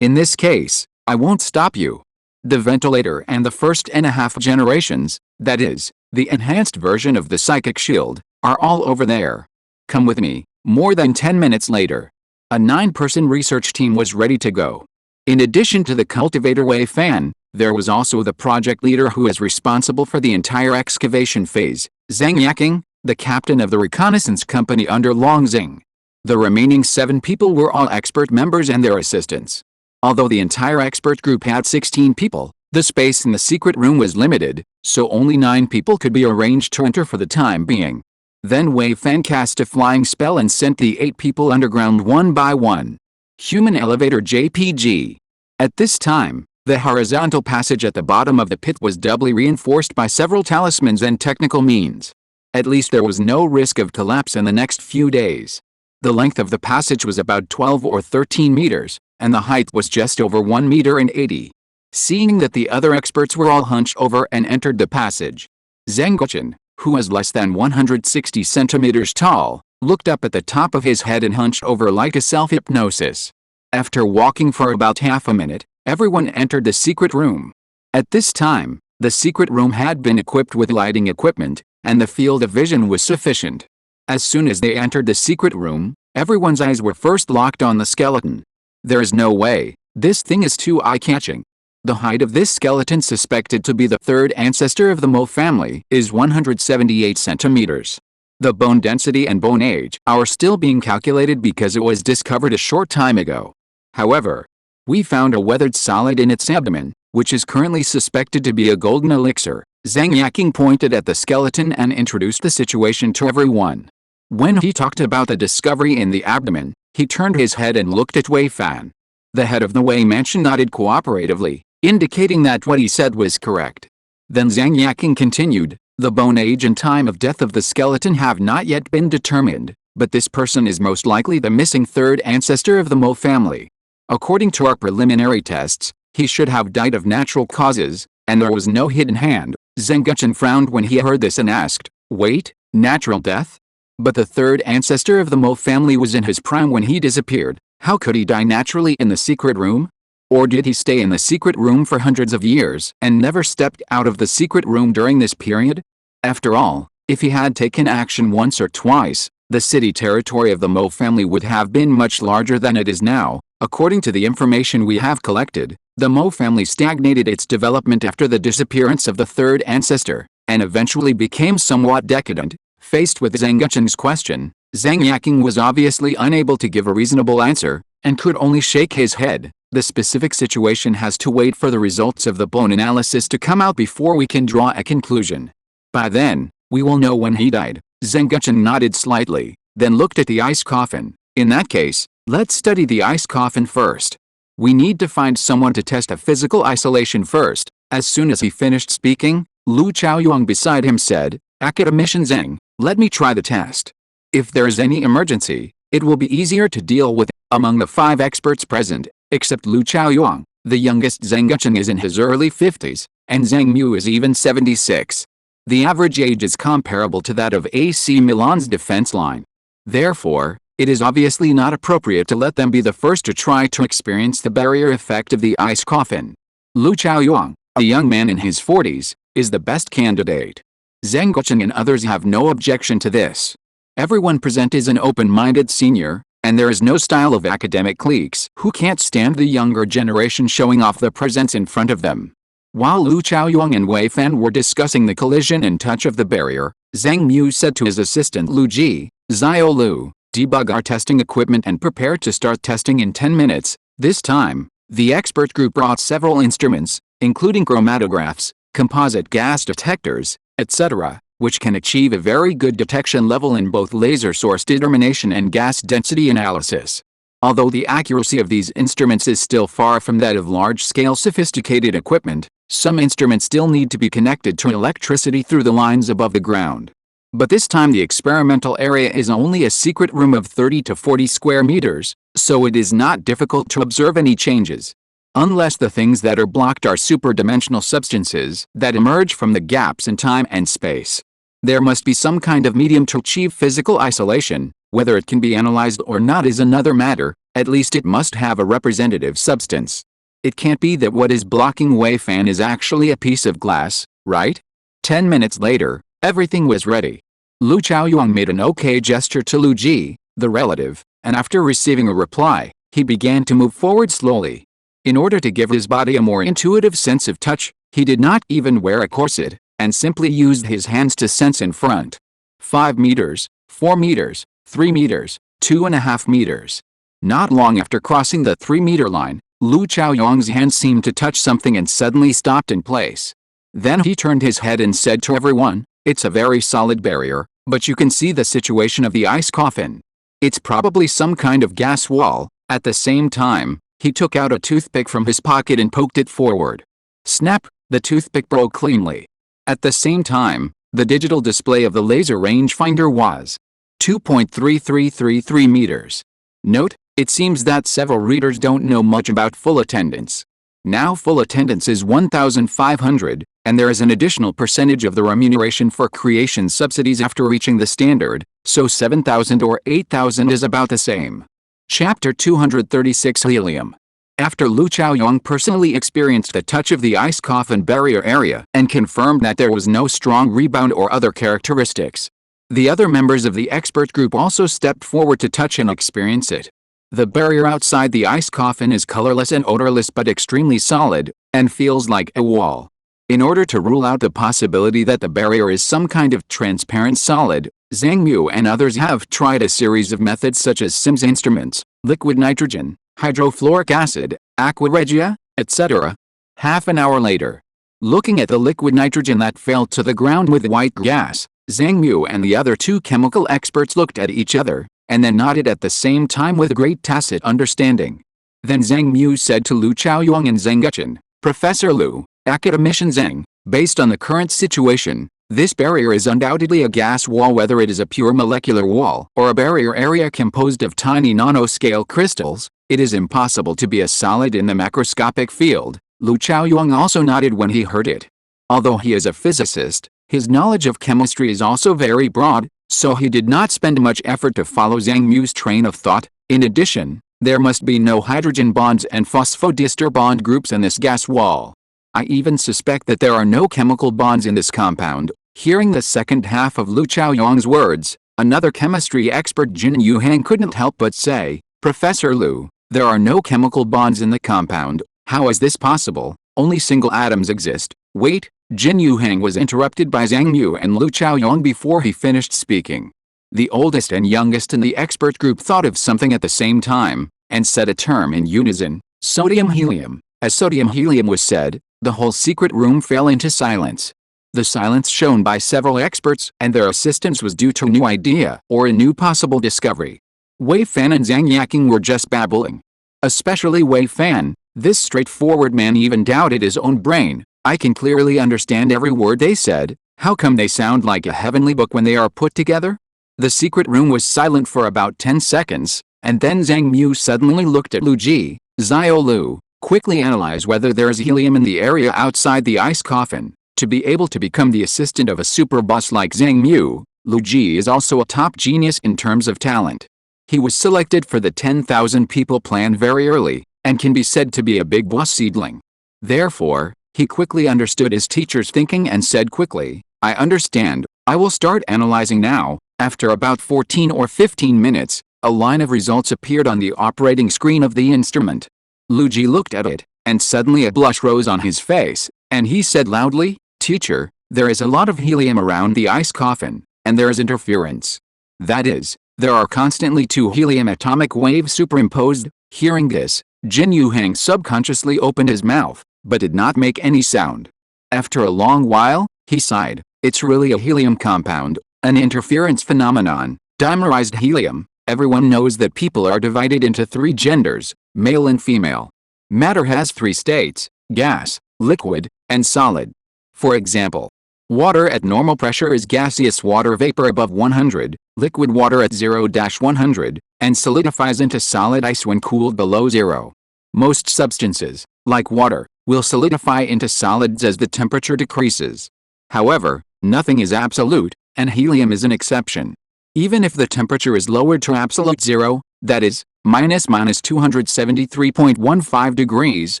"In this case, I won't stop you. The ventilator and the 1.5 generations, that is, the enhanced version of the psychic shield, are all over there. Come with me." More than 10 minutes later, a 9-person research team was ready to go. In addition to the cultivator Wei Fan, there was also the project leader who is responsible for the entire excavation phase, Zhang Yaking, the captain of the reconnaissance company under Long Xing. The remaining 7 people were all expert members and their assistants. Although the entire expert group had 16 people, the space in the secret room was limited, so only 9 people could be arranged to enter for the time being. Then Wei Fan cast a flying spell and sent the 8 people underground one by one. Human Elevator JPG. At this time, the horizontal passage at the bottom of the pit was doubly reinforced by several talismans and technical means. At least there was no risk of collapse in the next few days. The length of the passage was about 12 or 13 meters, and the height was just over 1 meter and 80. Seeing that the other experts were all hunched over and entered the passage, Zheng Guochen, who was less than 160 centimeters tall, looked up at the top of his head and hunched over like a self-hypnosis. After walking for about half a minute, everyone entered the secret room. At this time, the secret room had been equipped with lighting equipment, and the field of vision was sufficient. As soon as they entered the secret room, everyone's eyes were first locked on the skeleton. There is no way, this thing is too eye-catching. The height of this skeleton, suspected to be the third ancestor of the Mo family, is 178 centimeters. The bone density and bone age are still being calculated because it was discovered a short time ago. However, we found a weathered solid in its abdomen, which is currently suspected to be a golden elixir. Zhang Yaking pointed at the skeleton and introduced the situation to everyone. When he talked about the discovery in the abdomen, he turned his head and looked at Wei Fan. The head of the Wei mansion nodded cooperatively, indicating that what he said was correct. Then Zhang Yaking continued, the bone age and time of death of the skeleton have not yet been determined, but this person is most likely the missing third ancestor of the Mo family. According to our preliminary tests, he should have died of natural causes, and there was no hidden hand. Zheng Guochen frowned when he heard this and asked, wait, natural death? But the third ancestor of the Mo family was in his prime when he disappeared. How could he die naturally in the secret room? Or did he stay in the secret room for hundreds of years and never stepped out of the secret room during this period? After all, if he had taken action once or twice, the city territory of the Mo family would have been much larger than it is now. According to the information we have collected, the Mo family stagnated its development after the disappearance of the third ancestor, and eventually became somewhat decadent. Faced with Zheng Guochen's question, Zhang Yaking was obviously unable to give a reasonable answer, and could only shake his head. The specific situation has to wait for the results of the bone analysis to come out before we can draw a conclusion. By then, we will know when he died. Zheng Guochen nodded slightly, then looked at the ice coffin. In that case, let's study the ice coffin first. We need to find someone to test a physical isolation first. As soon as he finished speaking, Lu Chaoyuan beside him said, Academician Zheng, let me try the test. If there is any emergency, it will be easier to deal with. Among the 5 experts present, except Lu Chaoyuan, the youngest Zheng Guochen is in his early 50s, and Zhang Mu is even 76. The average age is comparable to that of AC Milan's defense line. Therefore, it is obviously not appropriate to let them be the first to try to experience the barrier effect of the ice coffin. Lu Chaoyuan, a young man in his 40s, is the best candidate. Zheng Guochen and others have no objection to this. Everyone present is an open-minded senior, and there is no style of academic cliques who can't stand the younger generation showing off their presence in front of them. While Lu Chaoyuan and Wei Fan were discussing the collision and touch of the barrier, Zhang Mu said to his assistant Lu Ji, Zhao Lu, debug our testing equipment and prepare to start testing in 10 minutes. This time, the expert group brought several instruments, including chromatographs, composite gas detectors, etc., which can achieve a very good detection level in both laser source determination and gas density analysis. Although the accuracy of these instruments is still far from that of large-scale sophisticated equipment, some instruments still need to be connected to electricity through the lines above the ground. But this time the experimental area is only a secret room of 30 to 40 square meters, so it is not difficult to observe any changes. Unless the things that are blocked are superdimensional substances that emerge from the gaps in time and space. There must be some kind of medium to achieve physical isolation. Whether it can be analyzed or not is another matter, at least it must have a representative substance. It can't be that what is blocking Wei Fan is actually a piece of glass, right? 10 minutes later, everything was ready. Lu Chaoyuan made an okay gesture to Lu Ji, the relative, and after receiving a reply, he began to move forward slowly. In order to give his body a more intuitive sense of touch, he did not even wear a corset, and simply used his hands to sense in front. 5 meters, 4 meters, 3 meters, 2.5 meters. Not long after crossing the 3-meter line, Lu Chaoyuan's hand seemed to touch something and suddenly stopped in place. Then he turned his head and said to everyone, it's a very solid barrier, but you can see the situation of the ice coffin. It's probably some kind of gas wall. At the same time, he took out a toothpick from his pocket and poked it forward. Snap! The toothpick broke cleanly. At the same time, the digital display of the laser rangefinder was 2.3333 meters. Note, it seems that several readers don't know much about full attendance. Now full attendance is 1,500, and there is an additional percentage of the remuneration for creation subsidies after reaching the standard, so 7,000 or 8,000 is about the same. Chapter 236 Helium. After Lu Chaoyong personally experienced the touch of the ice coffin barrier area and confirmed that there was no strong rebound or other characteristics, the other members of the expert group also stepped forward to touch and experience it. The barrier outside the ice coffin is colorless and odorless but extremely solid, and feels like a wall. In order to rule out the possibility that the barrier is some kind of transparent solid, Zhang Mu and others have tried a series of methods such as SIMS instruments, liquid nitrogen, hydrofluoric acid, aqua regia, etc. Half an hour later, looking at the liquid nitrogen that fell to the ground with white gas, Zhang Mu and the other two chemical experts looked at each other, and then nodded at the same time with great tacit understanding. Then Zhang Mu said to Lu Chaoyong and Zheng Guchen, "Professor Lu, Academician Zheng, based on the current situation, this barrier is undoubtedly a gas wall, whether it is a pure molecular wall or a barrier area composed of tiny nanoscale crystals. It is impossible to be a solid in the macroscopic field." Lu Chaoyong also nodded when he heard it. Although he is a physicist, his knowledge of chemistry is also very broad, so he did not spend much effort to follow Zhang Mu's train of thought. In addition, there must be no hydrogen bonds and phosphodiester bond groups in this gas wall. I even suspect that there are no chemical bonds in this compound. Hearing the second half of Lu Chaoyong's words, another chemistry expert Jin Yuhang couldn't help but say, "Professor Lu, there are no chemical bonds in the compound. How is this possible? Only single atoms exist." Wait, Jin Yuhang was interrupted by Zhang Mu and Lu Chaoyong before he finished speaking. The oldest and youngest in the expert group thought of something at the same time, and said a term in unison, sodium-helium. As sodium-helium was said, the whole secret room fell into silence. The silence shown by several experts and their assistants was due to a new idea or a new possible discovery. Wei Fan and Zhang Yaking were just babbling. Especially Wei Fan, this straightforward man even doubted his own brain. "I can clearly understand every word they said. How come they sound like a heavenly book when they are put together?" The secret room was silent for about 10 seconds, and then Zhang Mu suddenly looked at Lu Ji. "Xiao Lu, quickly analyze whether there is helium in the area outside the ice coffin." To be able to become the assistant of a super boss like Zhang Mu, Lu Ji is also a top genius in terms of talent. He was selected for the 10,000 people plan very early, and can be said to be a big boss seedling. Therefore, he quickly understood his teacher's thinking and said quickly, "I understand, I will start analyzing now." After about 14 or 15 minutes, a line of results appeared on the operating screen of the instrument. Lu Ji looked at it, and suddenly a blush rose on his face, and he said loudly, "Teacher, there is a lot of helium around the ice coffin, and there is interference. That is, there are constantly two helium atomic waves superimposed." Hearing this, Jin Yuhang subconsciously opened his mouth, but did not make any sound. After a long while, he sighed. "It's really a helium compound, an interference phenomenon, dimerized helium." Everyone knows that people are divided into three genders, male and female. Matter has three states: gas, liquid, and solid. For example, water at normal pressure is gaseous water vapor above 100, liquid water at 0-100, and solidifies into solid ice when cooled below 0. Most substances, like water, will solidify into solids as the temperature decreases. However, nothing is absolute, and helium is an exception. Even if the temperature is lowered to absolute zero, that is, minus 273.15 degrees,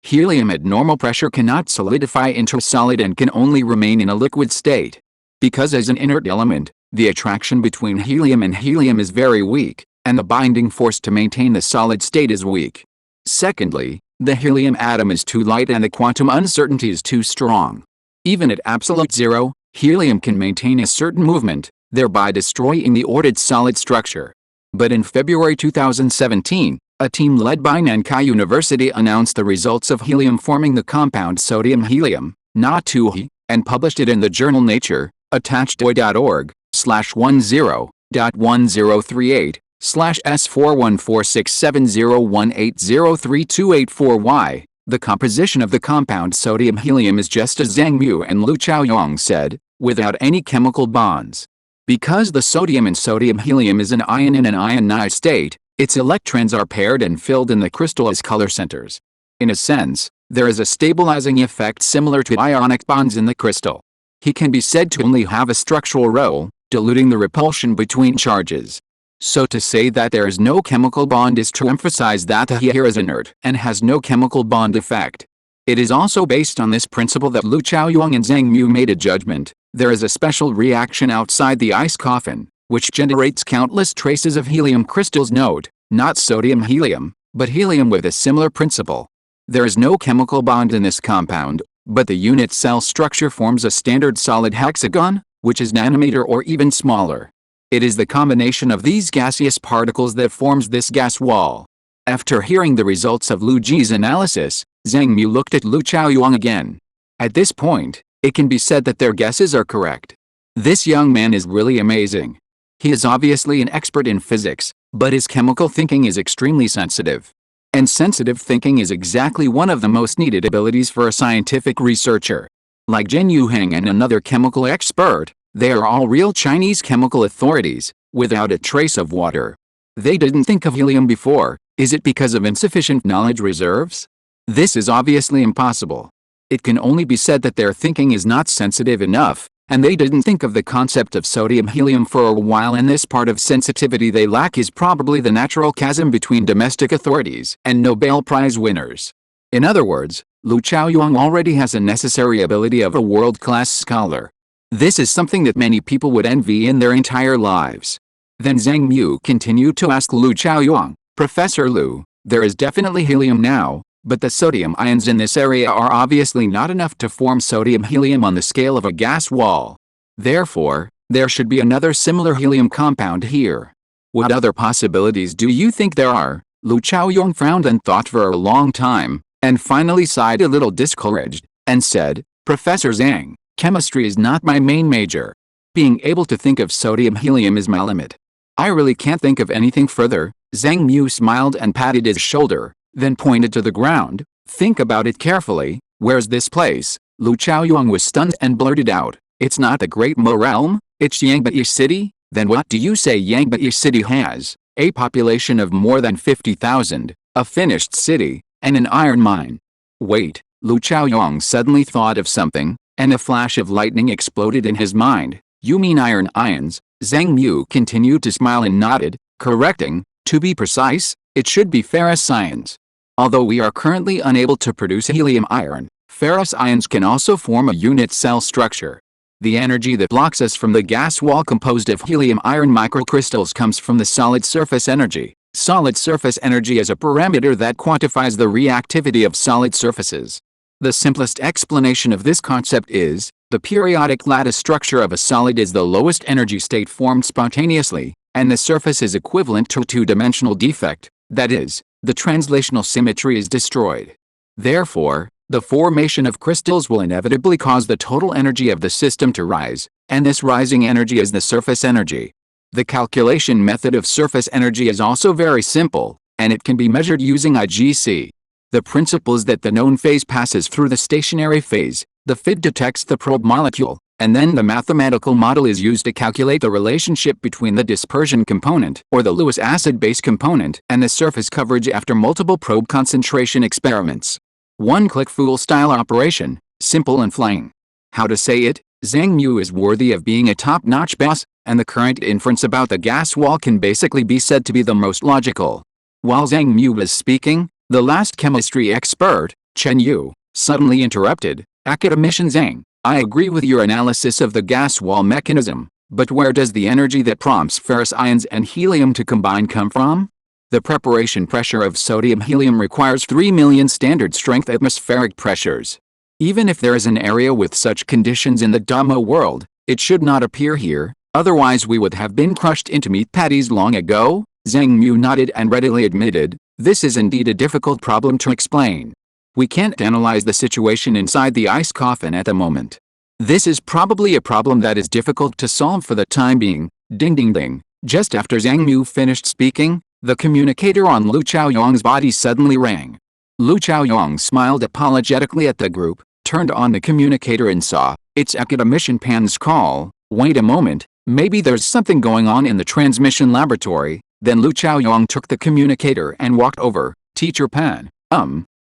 helium at normal pressure cannot solidify into a solid and can only remain in a liquid state. Because as an inert element, the attraction between helium and helium is very weak, and the binding force to maintain the solid state is weak. Secondly, the helium atom is too light and the quantum uncertainty is too strong. Even at absolute zero, helium can maintain a certain movement, thereby destroying the ordered solid structure. But in February 2017, a team led by Nankai University announced the results of helium forming the compound sodium-helium, Na2He, and published it in the journal Nature, attached.org. 1038/1038/S41467018032884Y. The composition of the compound sodium helium is just as Zhang Mu and Lu Chaoyong said, without any chemical bonds. Because the sodium in sodium helium is an ion in an ionized state, its electrons are paired and filled in the crystal as color centers. In a sense, there is a stabilizing effect similar to ionic bonds in the crystal. He can be said to only have a structural role, diluting the repulsion between charges. So to say that there is no chemical bond is to emphasize that the here is inert and has no chemical bond effect. It is also based on this principle that Lu Chaoyong and Zhang Mu made a judgment. There is a special reaction outside the ice coffin, which generates countless traces of helium crystals. Note, not sodium helium, but helium with a similar principle. There is no chemical bond in this compound, but the unit cell structure forms a standard solid hexagon, which is nanometer or even smaller. It is the combination of these gaseous particles that forms this gas wall. After hearing the results of Lu Ji's analysis, Zhang Mu looked at Lu Chaoyong again. At this point, it can be said that their guesses are correct. This young man is really amazing. He is obviously an expert in physics, but his chemical thinking is extremely sensitive. And sensitive thinking is exactly one of the most needed abilities for a scientific researcher. Like Zhen Yuheng and another chemical expert, they are all real Chinese chemical authorities, without a trace of water. They didn't think of helium before. Is it because of insufficient knowledge reserves? This is obviously impossible. It can only be said that their thinking is not sensitive enough, and they didn't think of the concept of sodium helium for a while, and this part of sensitivity they lack is probably the natural chasm between domestic authorities and Nobel Prize winners. In other words, Lu Chaoyong already has the necessary ability of a world-class scholar. This is something that many people would envy in their entire lives. Then Zhang Mu continued to ask Lu Chaoyong, Professor Lu, there is definitely helium now, but the sodium ions in this area are obviously not enough to form sodium helium on the scale of a gas wall. Therefore, there should be another similar helium compound here. What other possibilities do you think there are? Lu Chaoyong frowned and thought for a long time, and finally sighed a little discouraged, and said, Professor Zhang, chemistry is not my main major. Being able to think of sodium helium is my limit. I really can't think of anything further. Zhang Mu smiled and patted his shoulder, then pointed to the ground. Think about it carefully. Where's this place? Lu Chaoyong was stunned and blurted out, it's not the Great Mo realm, it's Yangbai City? Then what do you say Yangbai City has? A population of more than 50,000, a finished city, and an iron mine. Wait, Lu Chaoyong suddenly thought of something, and a flash of lightning exploded in his mind. You mean iron ions? Zhang Mu continued to smile and nodded, correcting, to be precise, it should be ferrous ions. Although we are currently unable to produce helium iron, ferrous ions can also form a unit cell structure. The energy that blocks us from the gas wall composed of helium iron microcrystals comes from the solid surface energy. Solid surface energy is a parameter that quantifies the reactivity of solid surfaces. The simplest explanation of this concept is, the periodic lattice structure of a solid is the lowest energy state formed spontaneously, and the surface is equivalent to a two-dimensional defect, that is, the translational symmetry is destroyed. Therefore, the formation of crystals will inevitably cause the total energy of the system to rise, and this rising energy is the surface energy. The calculation method of surface energy is also very simple, and it can be measured using IGC. The principle is that the known phase passes through the stationary phase, the FID detects the probe molecule, and then the mathematical model is used to calculate the relationship between the dispersion component, or the Lewis acid-base component, and the surface coverage after multiple probe concentration experiments. One-click Fool-style operation, simple and flying. How to say it? Zhang Mu is worthy of being a top-notch boss, and the current inference about the gas wall can basically be said to be the most logical. While Zhang Mu was speaking, the last chemistry expert, Chen Yu, suddenly interrupted, Academician Zhang, I agree with your analysis of the gas wall mechanism, but where does the energy that prompts ferrous ions and helium to combine come from? The preparation pressure of sodium helium requires 3 million standard strength atmospheric pressures. Even if there is an area with such conditions in the Dhammo world, it should not appear here, otherwise we would have been crushed into meat patties long ago. Zhang Mu nodded and readily admitted, this is indeed a difficult problem to explain. We can't analyze the situation inside the ice coffin at the moment. This is probably a problem that is difficult to solve for the time being. Ding ding ding. Just after Zhang Mu finished speaking, the communicator on Lu Chaoyong's body suddenly rang. Lu Chaoyong smiled apologetically at the group, turned on the communicator and saw, it's Academician Pan's call. Wait a moment, maybe there's something going on in the transmission laboratory. Then Lu Chaoyong took the communicator and walked over. Teacher Pan,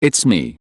it's me.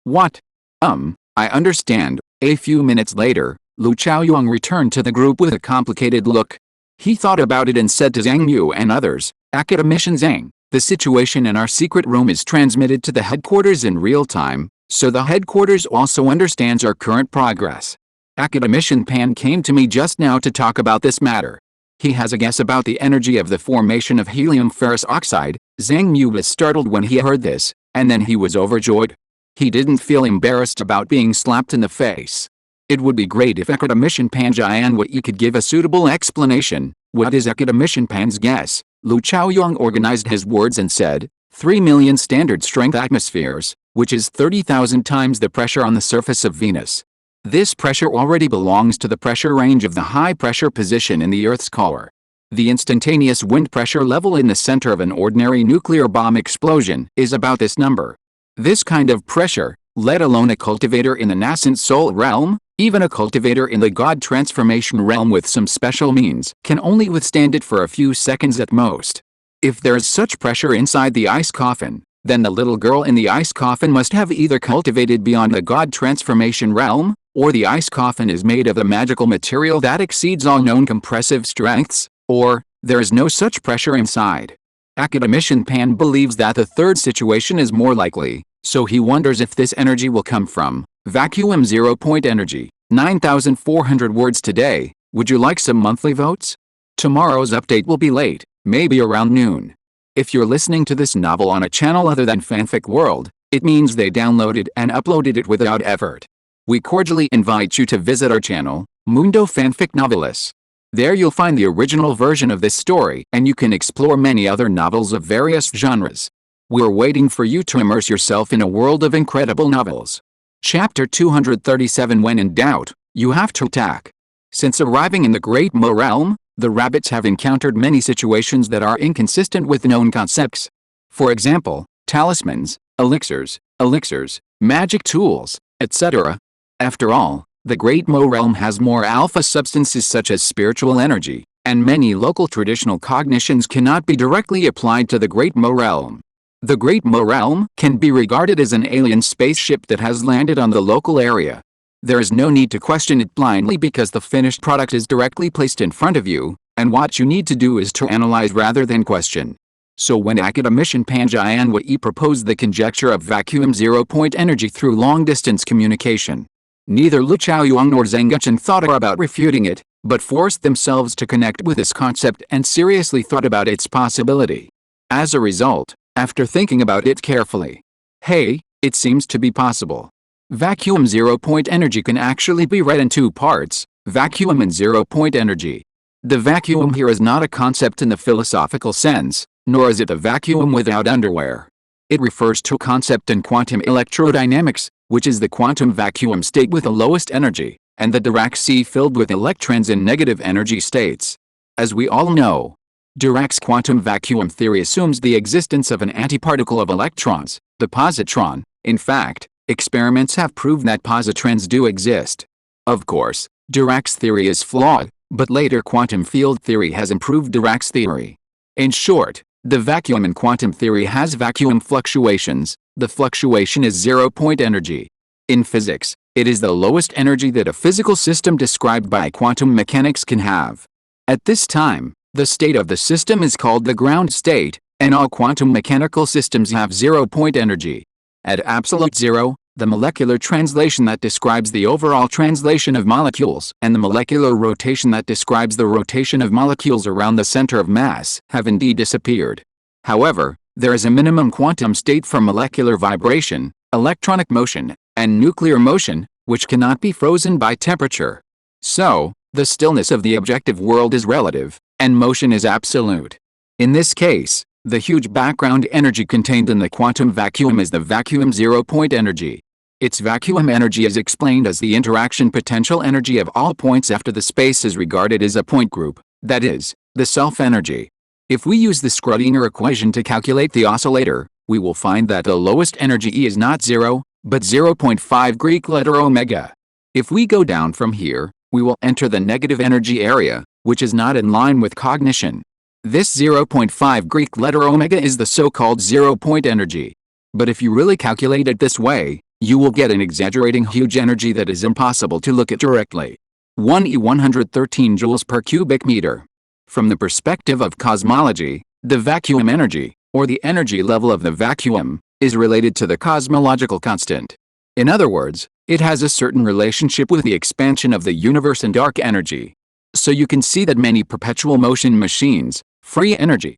What? I understand. A few minutes later, Lu Chaoyong returned to the group with a complicated look. He thought about it and said to Zhang Mu and others, Academician Zhang, the situation in our secret room is transmitted to the headquarters in real time, so the headquarters also understands our current progress. Academician Pan came to me just now to talk about this matter. He has a guess about the energy of the formation of helium ferrous oxide. Zhang Mu was startled when he heard this, and then he was overjoyed. He didn't feel embarrassed about being slapped in the face. It would be great if Academician Pan Jianwei could give a suitable explanation. What is Academician Pan's guess? Lu Chaoyong organized his words and said, 3 million standard strength atmospheres, which is 30,000 times the pressure on the surface of Venus. This pressure already belongs to the pressure range of the high pressure position in the Earth's core. The instantaneous wind pressure level in the center of an ordinary nuclear bomb explosion is about this number. This kind of pressure, let alone a cultivator in the nascent soul realm, even a cultivator in the god transformation realm with some special means, can only withstand it for a few seconds at most. If there's such pressure inside the ice coffin, then the little girl in the ice coffin must have either cultivated beyond the god transformation realm, or the ice coffin is made of a magical material that exceeds all known compressive strengths, or there is no such pressure inside. Academician Pan believes that the third situation is more likely, so he wonders if this energy will come from vacuum 0-point energy. 9,400 words today. Would you like some monthly votes? Tomorrow's update will be late, maybe around noon. If you're listening to this novel on a channel other than Fanfic World, it means they downloaded and uploaded it without effort. We cordially invite you to visit our channel, Mundo Fanfic Novelis. There you'll find the original version of this story and you can explore many other novels of various genres. We're waiting for you to immerse yourself in a world of incredible novels. Chapter 237. When in doubt, you have to attack. Since arriving in the Great Mo realm, the rabbits have encountered many situations that are inconsistent with known concepts. For example, talismans, elixirs, magic tools, etc. After all, the Great Mo realm has more alpha substances such as spiritual energy, and many local traditional cognitions cannot be directly applied to the Great Mo realm. The Great Mo realm can be regarded as an alien spaceship that has landed on the local area. There is no need to question it blindly because the finished product is directly placed in front of you, and what you need to do is to analyze rather than question. So when Academician Pan Jianwei proposed the conjecture of vacuum 0-point energy through long-distance communication, neither Lu Chaoyong nor Zhang Guchen thought about refuting it, but forced themselves to connect with this concept and seriously thought about its possibility. As a result, after thinking about it carefully, hey, it seems to be possible. Vacuum 0-point energy can actually be read in two parts, vacuum and 0-point energy. The vacuum here is not a concept in the philosophical sense, nor is it a vacuum without underwear. It refers to a concept in quantum electrodynamics, which is the quantum vacuum state with the lowest energy, and the Dirac's sea filled with electrons in negative energy states. As we all know, Dirac's quantum vacuum theory assumes the existence of an antiparticle of electrons, the positron. In fact, experiments have proved that positrons do exist. Of course, Dirac's theory is flawed, but later quantum field theory has improved Dirac's theory. In short, the vacuum in quantum theory has vacuum fluctuations. The fluctuation is 0-point energy. In physics, it is the lowest energy that a physical system described by quantum mechanics can have. At this time, the state of the system is called the ground state, and all quantum mechanical systems have 0-point energy. At absolute zero, the molecular translation that describes the overall translation of molecules and the molecular rotation that describes the rotation of molecules around the center of mass have indeed disappeared. However, there is a minimum quantum state for molecular vibration, electronic motion, and nuclear motion, which cannot be frozen by temperature. So, the stillness of the objective world is relative, and motion is absolute. In this case, the huge background energy contained in the quantum vacuum is the vacuum 0-point energy. Its vacuum energy is explained as the interaction potential energy of all points after the space is regarded as a point group, that is, the self-energy. If we use the Schrödinger equation to calculate the oscillator, we will find that the lowest energy E is not 0, but 0.5 Greek letter omega. If we go down from here, we will enter the negative energy area, which is not in line with cognition. This 0.5 Greek letter omega is the so-called zero-point energy. But if you really calculate it this way, you will get an exaggerating huge energy that is impossible to look at directly. 1 E 113 joules per cubic meter. From the perspective of cosmology, the vacuum energy, or the energy level of the vacuum, is related to the cosmological constant. In other words, it has a certain relationship with the expansion of the universe and dark energy. So you can see that many perpetual motion machines, free energy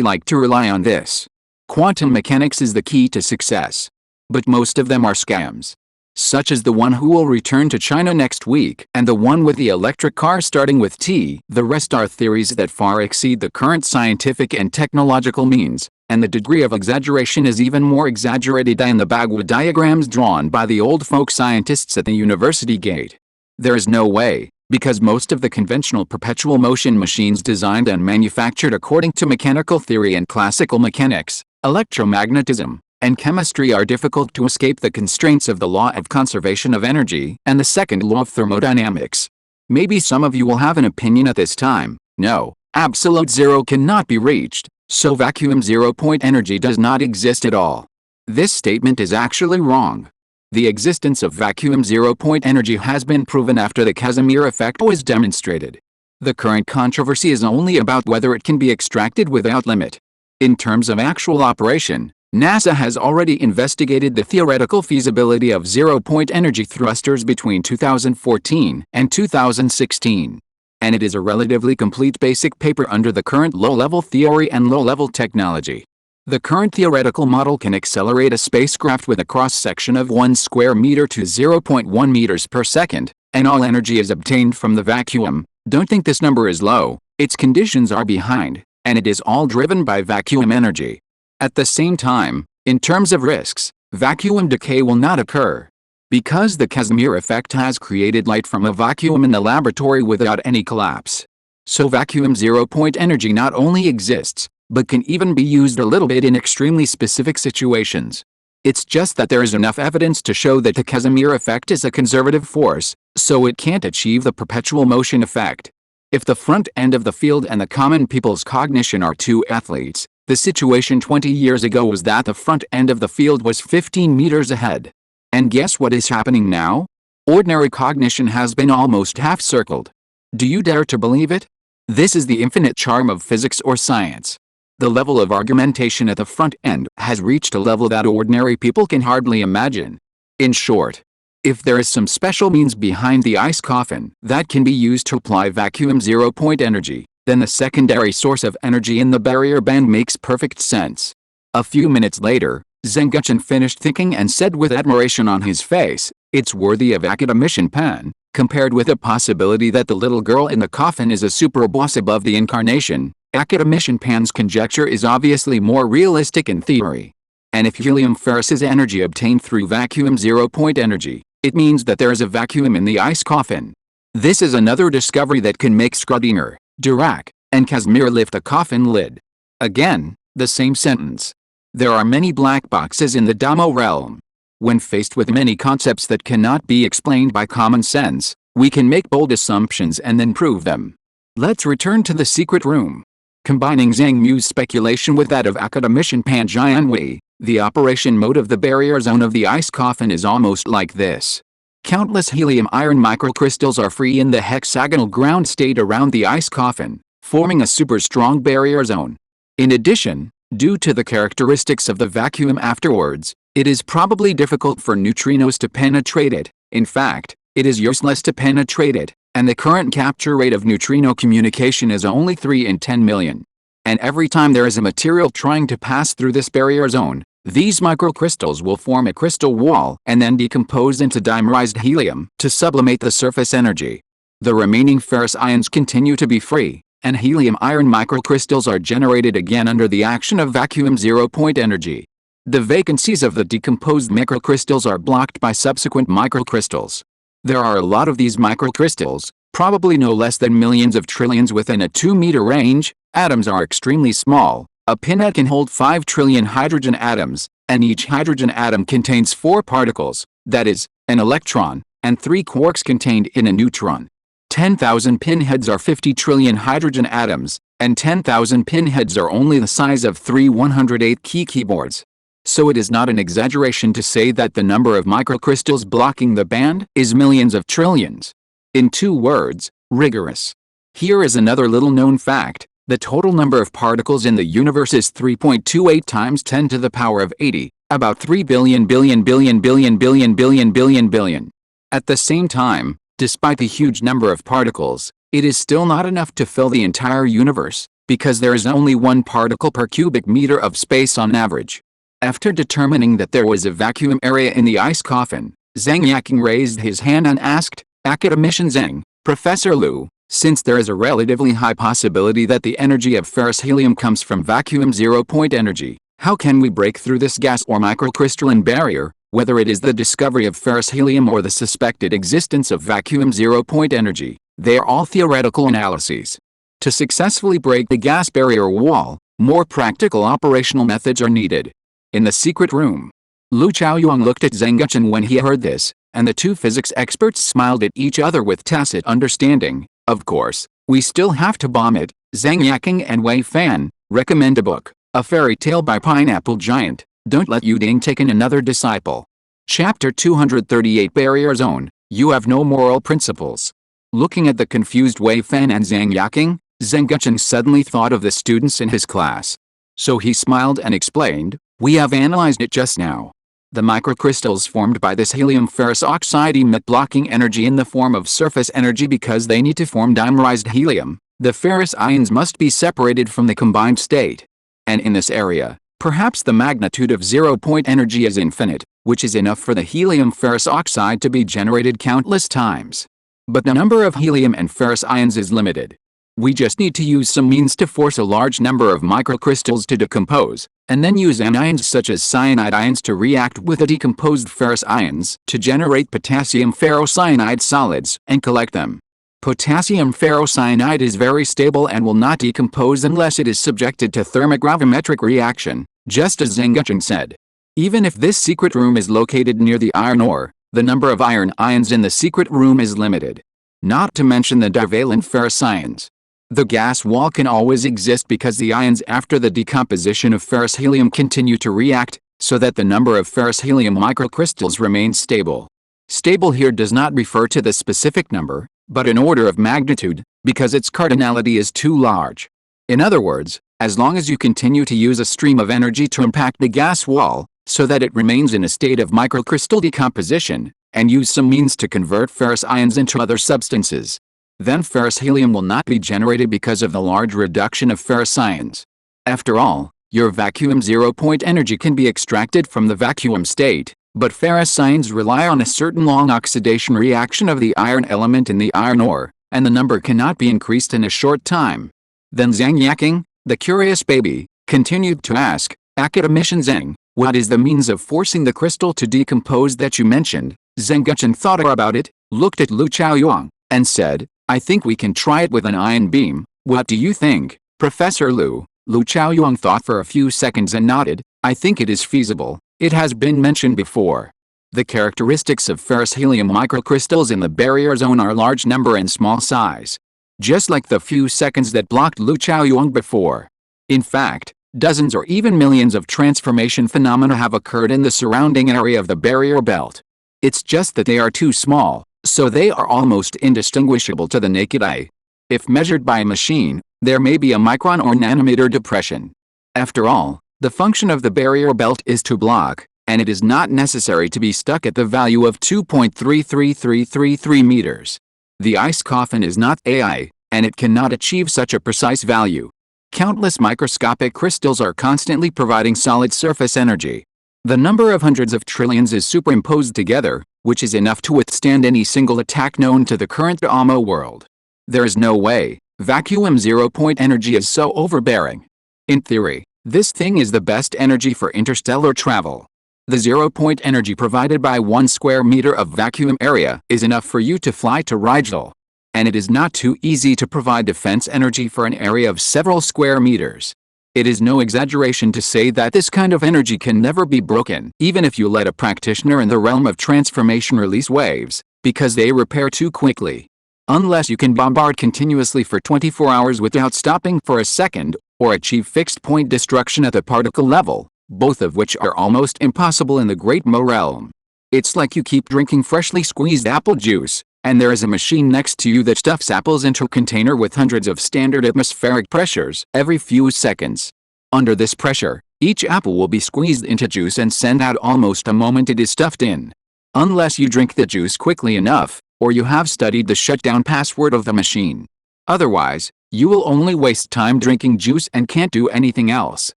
like to rely on this. Quantum mechanics is the key to success. But most of them are scams. Such as the one who will return to China next week, and the one with the electric car starting with T. The rest are theories that far exceed the current scientific and technological means, and the degree of exaggeration is even more exaggerated than the Bagua diagrams drawn by the old folk scientists at the university gate. There is no way, because most of the conventional perpetual motion machines designed and manufactured according to mechanical theory and classical mechanics, electromagnetism, and chemistry are difficult to escape the constraints of the law of conservation of energy and the second law of thermodynamics. Maybe some of you will have an opinion at this time. No, absolute zero cannot be reached, so vacuum zero-point energy does not exist at all. This statement is actually wrong. The existence of vacuum zero-point energy has been proven after the Casimir effect was demonstrated. The current controversy is only about whether it can be extracted without limit. In terms of actual operation, NASA has already investigated the theoretical feasibility of zero-point energy thrusters between 2014 and 2016. And it is a relatively complete basic paper under the current low-level theory and low-level technology. The current theoretical model can accelerate a spacecraft with a cross-section of 1 square meter to 0.1 meters per second, and all energy is obtained from the vacuum. Don't think this number is low, its conditions are behind, and it is all driven by vacuum energy. At the same time, in terms of risks, vacuum decay will not occur. Because the Casimir effect has created light from a vacuum in the laboratory without any collapse. So vacuum zero-point energy not only exists, but can even be used a little bit in extremely specific situations. It's just that there is enough evidence to show that the Casimir effect is a conservative force, so it can't achieve the perpetual motion effect. If the front end of the field and the common people's cognition are two athletes, the situation 20 years ago was that the front end of the field was 15 meters ahead. And guess what is happening now? Ordinary cognition has been almost half-circled. Do you dare to believe it? This is the infinite charm of physics or science. The level of argumentation at the front end has reached a level that ordinary people can hardly imagine. In short, if there is some special means behind the ice coffin that can be used to apply vacuum zero-point energy, then the secondary source of energy in the barrier band makes perfect sense. A few minutes later, Zengguchen finished thinking and said with admiration on his face, "It's worthy of academician pan, compared with the possibility that the little girl in the coffin is a super boss above the incarnation. Academician Pan's conjecture is obviously more realistic in theory. And if helium ferrous is energy obtained through vacuum zero-point energy, it means that there is a vacuum in the ice coffin. This is another discovery that can make Schrödinger, Dirac, and Casimir lift a coffin lid. Again, the same sentence. There are many black boxes in the Damo realm. When faced with many concepts that cannot be explained by common sense, we can make bold assumptions and then prove them. Let's return to the secret room. Combining Zhang Mu's speculation with that of academician Pan Jianwei, the operation mode of the barrier zone of the ice coffin is almost like this. Countless helium-iron microcrystals are free in the hexagonal ground state around the ice coffin, forming a super strong barrier zone. In addition, due to the characteristics of the vacuum afterwards, it is probably difficult for neutrinos to penetrate it. In fact, it is useless to penetrate it, and the current capture rate of neutrino communication is only 3 in 10 million. And every time there is a material trying to pass through this barrier zone, these microcrystals will form a crystal wall and then decompose into dimerized helium to sublimate the surface energy. The remaining ferrous ions continue to be free, and helium-iron microcrystals are generated again under the action of vacuum zero-point energy. The vacancies of the decomposed microcrystals are blocked by subsequent microcrystals. There are a lot of these microcrystals, probably no less than millions of trillions within a 2-meter range. Atoms are extremely small. A pinhead can hold 5 trillion hydrogen atoms, and each hydrogen atom contains 4 particles, that is, an electron, and 3 quarks contained in a neutron. 10,000 pinheads are 50 trillion hydrogen atoms, and 10,000 pinheads are only the size of 3 108-key keyboards. So it is not an exaggeration to say that the number of microcrystals blocking the band is millions of trillions. In 2 words, rigorous. Here is another little-known fact. The total number of particles in the universe is 3.28 times 10 to the power of 80, about 3 billion billion billion billion billion billion billion billion. At the same time, despite the huge number of particles, it is still not enough to fill the entire universe, because there is only 1 particle per cubic meter of space on average. After determining that there was a vacuum area in the ice coffin, Zhang Yaking raised his hand and asked, "Academician Zhang, Professor Liu, since there is a relatively high possibility that the energy of ferrous helium comes from vacuum zero-point energy, how can we break through this gas or microcrystalline barrier, whether it is the discovery of ferrous helium or the suspected existence of vacuum zero-point energy? They are all theoretical analyses. To successfully break the gas barrier wall, more practical operational methods are needed." In the secret room, Lu Chaoyuan looked at Zhang Guchen when he heard this, and the 2 physics experts smiled at each other with tacit understanding. "Of course, we still have to bomb it." Zhang Yaking and Wei Fan recommend a book, A Fairy Tale by Pineapple Giant. Don't let Yu Ding take in another disciple. Chapter 238 Barrier Zone. You have no moral principles. Looking at the confused Wei Fan and Zhang Yaking, Zhang Guchen suddenly thought of the students in his class. So he smiled and explained, "We have analyzed it just now. The microcrystals formed by this helium ferrous oxide emit blocking energy in the form of surface energy because they need to form dimerized helium. The ferrous ions must be separated from the combined state. And in this area, perhaps the magnitude of zero-point energy is infinite, which is enough for the helium ferrous oxide to be generated countless times. But the number of helium and ferrous ions is limited. We just need to use some means to force a large number of microcrystals to decompose, and then use anions such as cyanide ions to react with the decomposed ferrous ions to generate potassium ferrocyanide solids and collect them. Potassium ferrocyanide is very stable and will not decompose unless it is subjected to thermogravimetric reaction, just as Zhang Guchen said. Even if this secret room is located near the iron ore, the number of iron ions in the secret room is limited. Not to mention the divalent ferrous ions. The gas wall can always exist because the ions after the decomposition of ferrous helium continue to react, so that the number of ferrous helium microcrystals remains stable. Stable here does not refer to the specific number, but an order of magnitude, because its cardinality is too large. In other words, as long as you continue to use a stream of energy to impact the gas wall, so that it remains in a state of microcrystal decomposition, and use some means to convert ferrous ions into other substances, then ferrous helium will not be generated because of the large reduction of ferrous ions. After all, your vacuum zero-point energy can be extracted from the vacuum state, but ferrous ions rely on a certain long oxidation reaction of the iron element in the iron ore, and the number cannot be increased in a short time. Then Zhang Yaking, the curious baby, continued to ask, "Academician Zhang, what is the means of forcing the crystal to decompose that you mentioned?" Zhang Guchen thought about it, looked at Lu Chaoyuan, and said, "I think we can try it with an ion beam. What do you think, Professor Liu?" Lu Chaoyuan thought for a few seconds and nodded. "I think it is feasible. It has been mentioned before. The characteristics of ferrous helium microcrystals in the barrier zone are large number and small size. Just like the few seconds that blocked Lu Chaoyuan before. In fact, dozens or even millions of transformation phenomena have occurred in the surrounding area of the barrier belt. It's just that they are too small, so they are almost indistinguishable to the naked eye. If measured by a machine, there may be a micron or nanometer depression. After all, the function of the barrier belt is to block, and it is not necessary to be stuck at the value of 2.33333 meters. The ice coffin is not AI, and it cannot achieve such a precise value. Countless microscopic crystals are constantly providing solid surface energy. The number of hundreds of trillions is superimposed together, which is enough to withstand any single attack known to the current AMO world. There is no way. Vacuum zero-point energy is so overbearing. In theory, This thing is the best energy for interstellar travel. The 0-point energy provided by 1 square meter of vacuum area is enough for you to fly to Rigel. And it is not too easy to provide defense energy for an area of several square meters. It is no exaggeration to say that this kind of energy can never be broken, even if you let a practitioner in the realm of transformation release waves, because they repair too quickly. Unless you can bombard continuously for 24 hours without stopping for a second, or achieve fixed point destruction at the particle level, both of which are almost impossible in the Great Mo realm. It's like you keep drinking freshly squeezed apple juice, and there is a machine next to you that stuffs apples into a container with hundreds of standard atmospheric pressures every few seconds. Under this pressure, each apple will be squeezed into juice and sent out almost the moment it is stuffed in. Unless you drink the juice quickly enough, or you have studied the shutdown password of the machine. Otherwise, you will only waste time drinking juice and can't do anything else.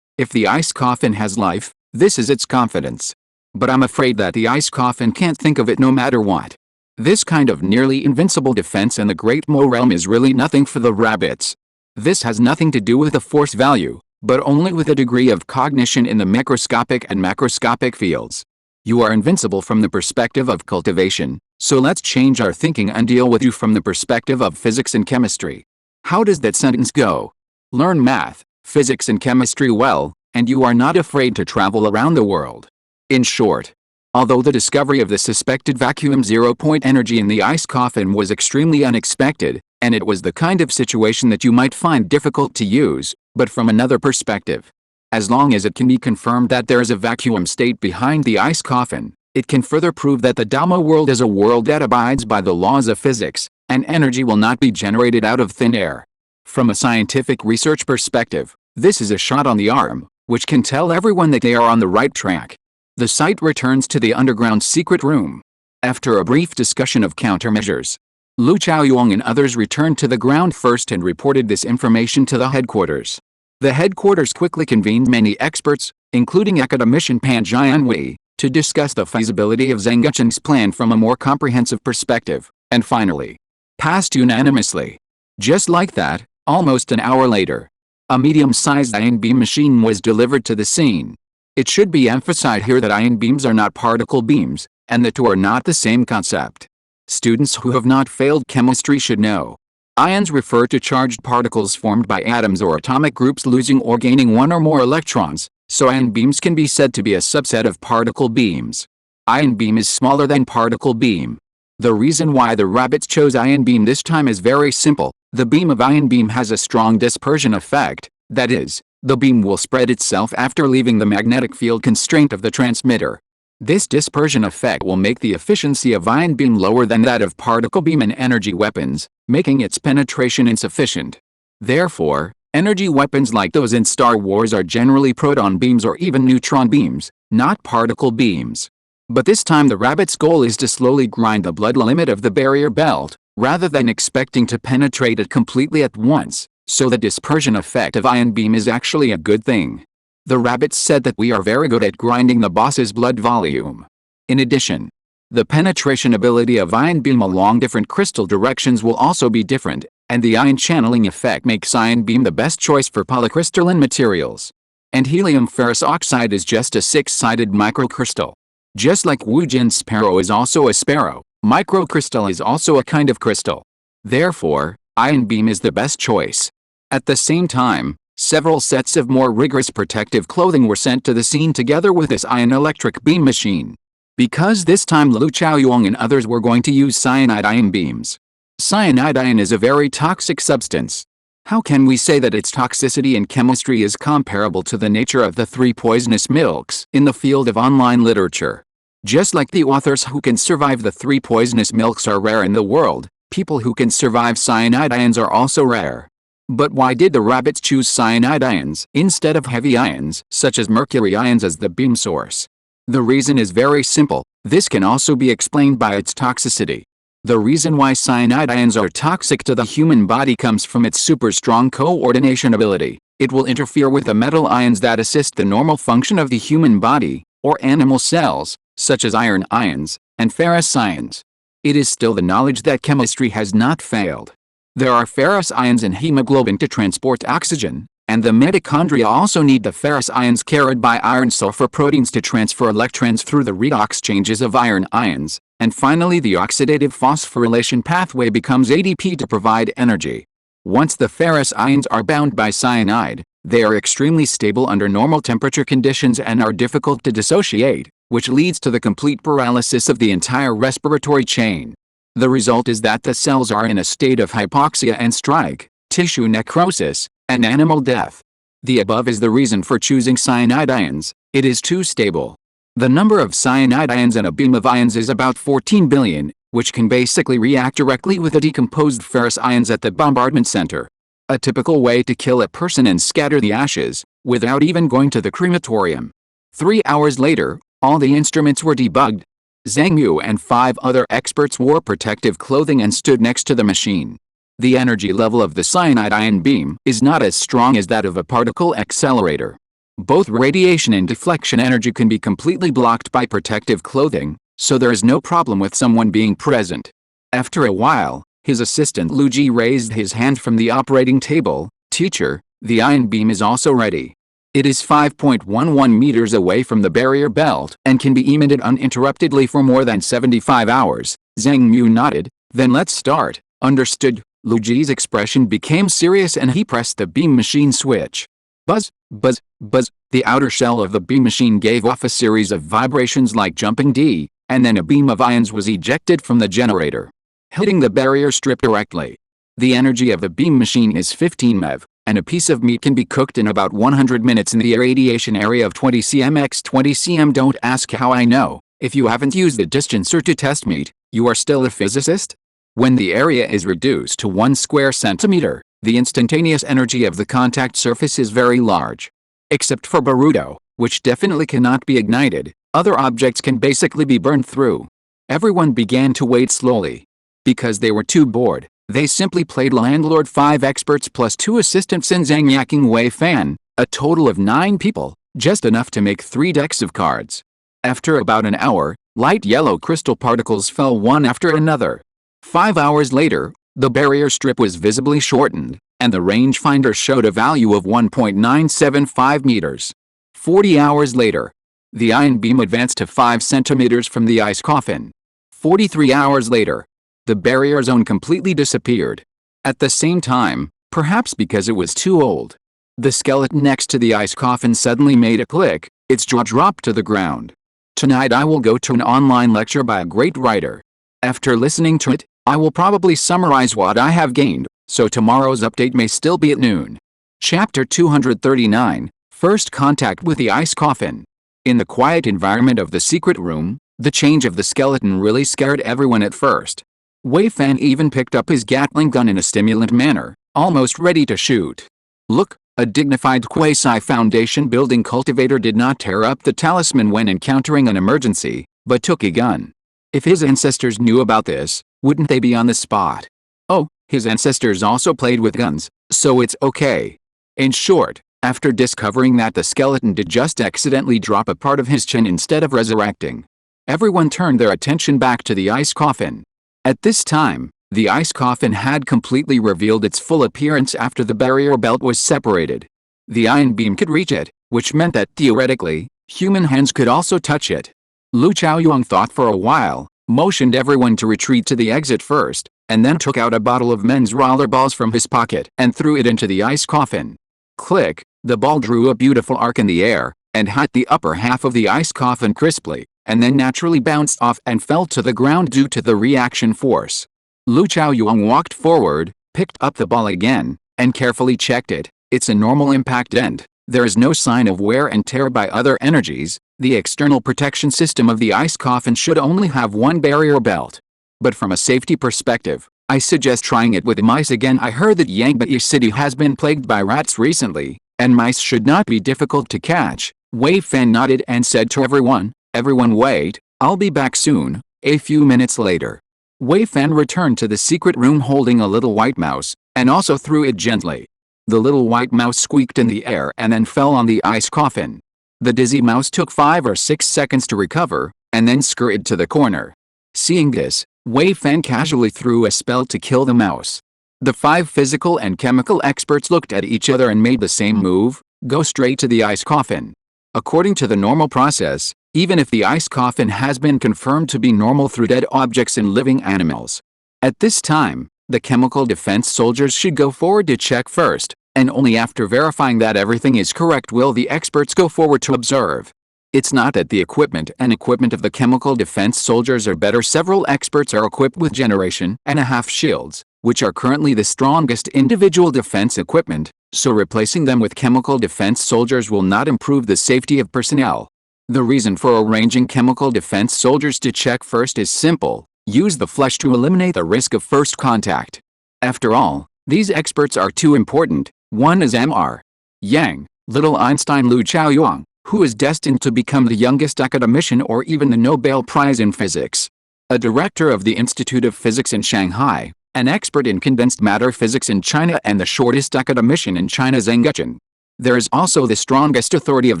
If the ice coffin has life, this is its confidence. But I'm afraid that the ice coffin can't think of it no matter what. This kind of nearly invincible defense in the Great Mo realm is really nothing for the rabbits. This has nothing to do with the force value, but only with a degree of cognition in the microscopic and macroscopic fields. You are invincible from the perspective of cultivation, so let's change our thinking and deal with you from the perspective of physics and chemistry. How does that sentence go? Learn math, physics and chemistry well, and you are not afraid to travel around the world. In short, although the discovery of the suspected vacuum 0-point energy in the ice coffin was extremely unexpected, and it was the kind of situation that you might find difficult to use, but from another perspective. As long as it can be confirmed that there is a vacuum state behind the ice coffin, it can further prove that the Dhamma world is a world that abides by the laws of physics, and energy will not be generated out of thin air. From a scientific research perspective, this is a shot on the arm, which can tell everyone that they are on the right track. The site returns to the underground secret room. After a brief discussion of countermeasures, Lu Chaoyuan and others returned to the ground first and reported this information to the headquarters. The headquarters quickly convened many experts, including academician Pan Jianwei, to discuss the feasibility of Zheng Gucheng's plan from a more comprehensive perspective, and finally, passed unanimously. Just like that, almost an hour later, a medium-sized ion beam machine was delivered to the scene. It should be emphasized here that ion beams are not particle beams, and the two are not the same concept. Students who have not failed chemistry should know. Ions refer to charged particles formed by atoms or atomic groups losing or gaining one or more electrons, so ion beams can be said to be a subset of particle beams. Ion beam is smaller than particle beam. The reason why the rabbits chose ion beam this time is very simple. The beam of ion beam has a strong dispersion effect, that is, the beam will spread itself after leaving the magnetic field constraint of the transmitter. This dispersion effect will make the efficiency of ion beam lower than that of particle beam in energy weapons, making its penetration insufficient. Therefore, energy weapons like those in Star Wars are generally proton beams or even neutron beams, not particle beams. But this time the rabbit's goal is to slowly grind the blood limit of the barrier belt, rather than expecting to penetrate it completely at once. So the dispersion effect of ion beam is actually a good thing. The rabbits said that we are very good at grinding the boss's blood volume. In addition, the penetration ability of ion beam along different crystal directions will also be different, and the ion channeling effect makes ion beam the best choice for polycrystalline materials. And helium ferrous oxide is just a 6-sided microcrystal. Just like Wujin sparrow is also a sparrow, microcrystal is also a kind of crystal. Therefore, ion beam is the best choice. At the same time, several sets of more rigorous protective clothing were sent to the scene together with this ion electric beam machine. Because this time Lu Chaoyuan and others were going to use cyanide ion beams. Cyanide ion is a very toxic substance. How can we say that its toxicity in chemistry is comparable to the nature of the 3 poisonous milks in the field of online literature? Just like the authors who can survive the 3 poisonous milks are rare in the world, people who can survive cyanide ions are also rare. But why did the rabbits choose cyanide ions instead of heavy ions, such as mercury ions, as the beam source? The reason is very simple. This can also be explained by its toxicity. The reason why cyanide ions are toxic to the human body comes from its super strong coordination ability. It will interfere with the metal ions that assist the normal function of the human body, or animal cells, such as iron ions and ferrous ions. It is still the knowledge that chemistry has not failed. There are ferrous ions in hemoglobin to transport oxygen, And the mitochondria also need the ferrous ions carried by iron sulfur proteins to transfer electrons through the redox changes of iron ions. And finally, the oxidative phosphorylation pathway becomes ADP to provide energy. Once the ferrous ions are bound by cyanide, they are extremely stable under normal temperature conditions and are difficult to dissociate, which leads to the complete paralysis of the entire respiratory chain. The result is that the cells are in a state of hypoxia and strike, tissue necrosis, and animal death. The above is the reason for choosing cyanide ions. It is too stable. The number of cyanide ions in a beam of ions is about 14 billion, which can basically react directly with the decomposed ferrous ions at the bombardment center. A typical way to kill a person and scatter the ashes, without even going to the crematorium. 3 hours later, all the instruments were debugged. Zhang Mu and 5 other experts wore protective clothing and stood next to the machine. The energy level of the cyanide ion beam is not as strong as that of a particle accelerator. Both radiation and deflection energy can be completely blocked by protective clothing, so there is no problem with someone being present. After a while, his assistant Lu Ji raised his hand from the operating table. "Teacher, the ion beam is also ready. It is 5.11 meters away from the barrier belt and can be emitted uninterruptedly for more than 75 hours. Zhang Mu nodded. "Then let's start." "Understood." Lu Ji's expression became serious and he pressed the beam machine switch. Buzz, buzz, buzz. The outer shell of the beam machine gave off a series of vibrations like jumping D, and then a beam of ions was ejected from the generator, hitting the barrier strip directly. The energy of the beam machine is 15 MeV, and a piece of meat can be cooked in about 100 minutes in the irradiation area of 20 cm x 20 cm. Don't ask how I know. If you haven't used the distancer to test meat, you are still a physicist? When the area is reduced to 1 square centimeter, the instantaneous energy of the contact surface is very large. Except for Baruto, which definitely cannot be ignited, other objects can basically be burned through. Everyone began to wait slowly. Because they were too bored, they simply played Landlord. 5 experts plus 2 assistants and Zhang Yaking Wei Fan, a total of 9 people, just enough to make 3 decks of cards. After about an hour, light yellow crystal particles fell one after another. 5 hours later, the barrier strip was visibly shortened, and the rangefinder showed a value of 1.975 meters. 40 hours later, the ion beam advanced to 5 centimeters from the ice coffin. 43 hours later, the barrier zone completely disappeared. At the same time, perhaps because it was too old, the skeleton next to the ice coffin suddenly made a click. Its jaw dropped to the ground. Tonight I will go to an online lecture by a great writer. After listening to it, I will probably summarize what I have gained, so tomorrow's update may still be at noon. Chapter 239, First Contact with the Ice Coffin. In the quiet environment of the secret room, the change of the skeleton really scared everyone at first. Wei Fan even picked up his Gatling gun in a stimulant manner, almost ready to shoot. Look, a dignified quasi-foundation building cultivator did not tear up the talisman when encountering an emergency, but took a gun. If his ancestors knew about this, wouldn't they be on the spot? Oh, his ancestors also played with guns, so it's okay. In short, after discovering that the skeleton did just accidentally drop a part of his chin instead of resurrecting, everyone turned their attention back to the ice coffin. At this time, the ice coffin had completely revealed its full appearance after the barrier belt was separated. The ion beam could reach it, which meant that theoretically, human hands could also touch it. Lu Chaoyuan thought for a while, motioned everyone to retreat to the exit first, and then took out a bottle of men's rollerballs from his pocket and threw it into the ice coffin. Click, the ball drew a beautiful arc in the air, and hit the upper half of the ice coffin crisply, and then naturally bounced off and fell to the ground due to the reaction force. Lu Chaoyuan walked forward, picked up the ball again, and carefully checked it. It's a normal impact and there is no sign of wear and tear by other energies. The external protection system of the ice coffin should only have one barrier belt. But from a safety perspective, I suggest trying it with mice again. I heard that Yangbai City has been plagued by rats recently, and mice should not be difficult to catch. Wei Fan nodded and said to everyone, "Everyone wait, I'll be back soon." A few minutes later, Wei Fan returned to the secret room holding a little white mouse, and also threw it gently. The little white mouse squeaked in the air and then fell on the ice coffin. The dizzy mouse took 5 or 6 seconds to recover, and then scurried to the corner. Seeing this, Wei Fan casually threw a spell to kill the mouse. The 5 physical and chemical experts looked at each other and made the same move: go straight to the ice coffin. According to the normal process, even if the ice coffin has been confirmed to be normal through dead objects and living animals. At this time, the chemical defense soldiers should go forward to check first, and only after verifying that everything is correct will the experts go forward to observe. It's not that the equipment of the chemical defense soldiers are better. Several experts are equipped with Generation and a half shields, which are currently the strongest individual defense equipment, so replacing them with chemical defense soldiers will not improve the safety of personnel. The reason for arranging chemical defense soldiers to check first is simple: use the flesh to eliminate the risk of first contact. After all, these experts are too important. One is Mr. Yang, little Einstein Lu Chaoyuan, who is destined to become the youngest academician or even the Nobel Prize in Physics. A director of the Institute of Physics in Shanghai, an expert in condensed matter physics in China and the shortest academician in China, Zheng Guchen. There is also the strongest authority of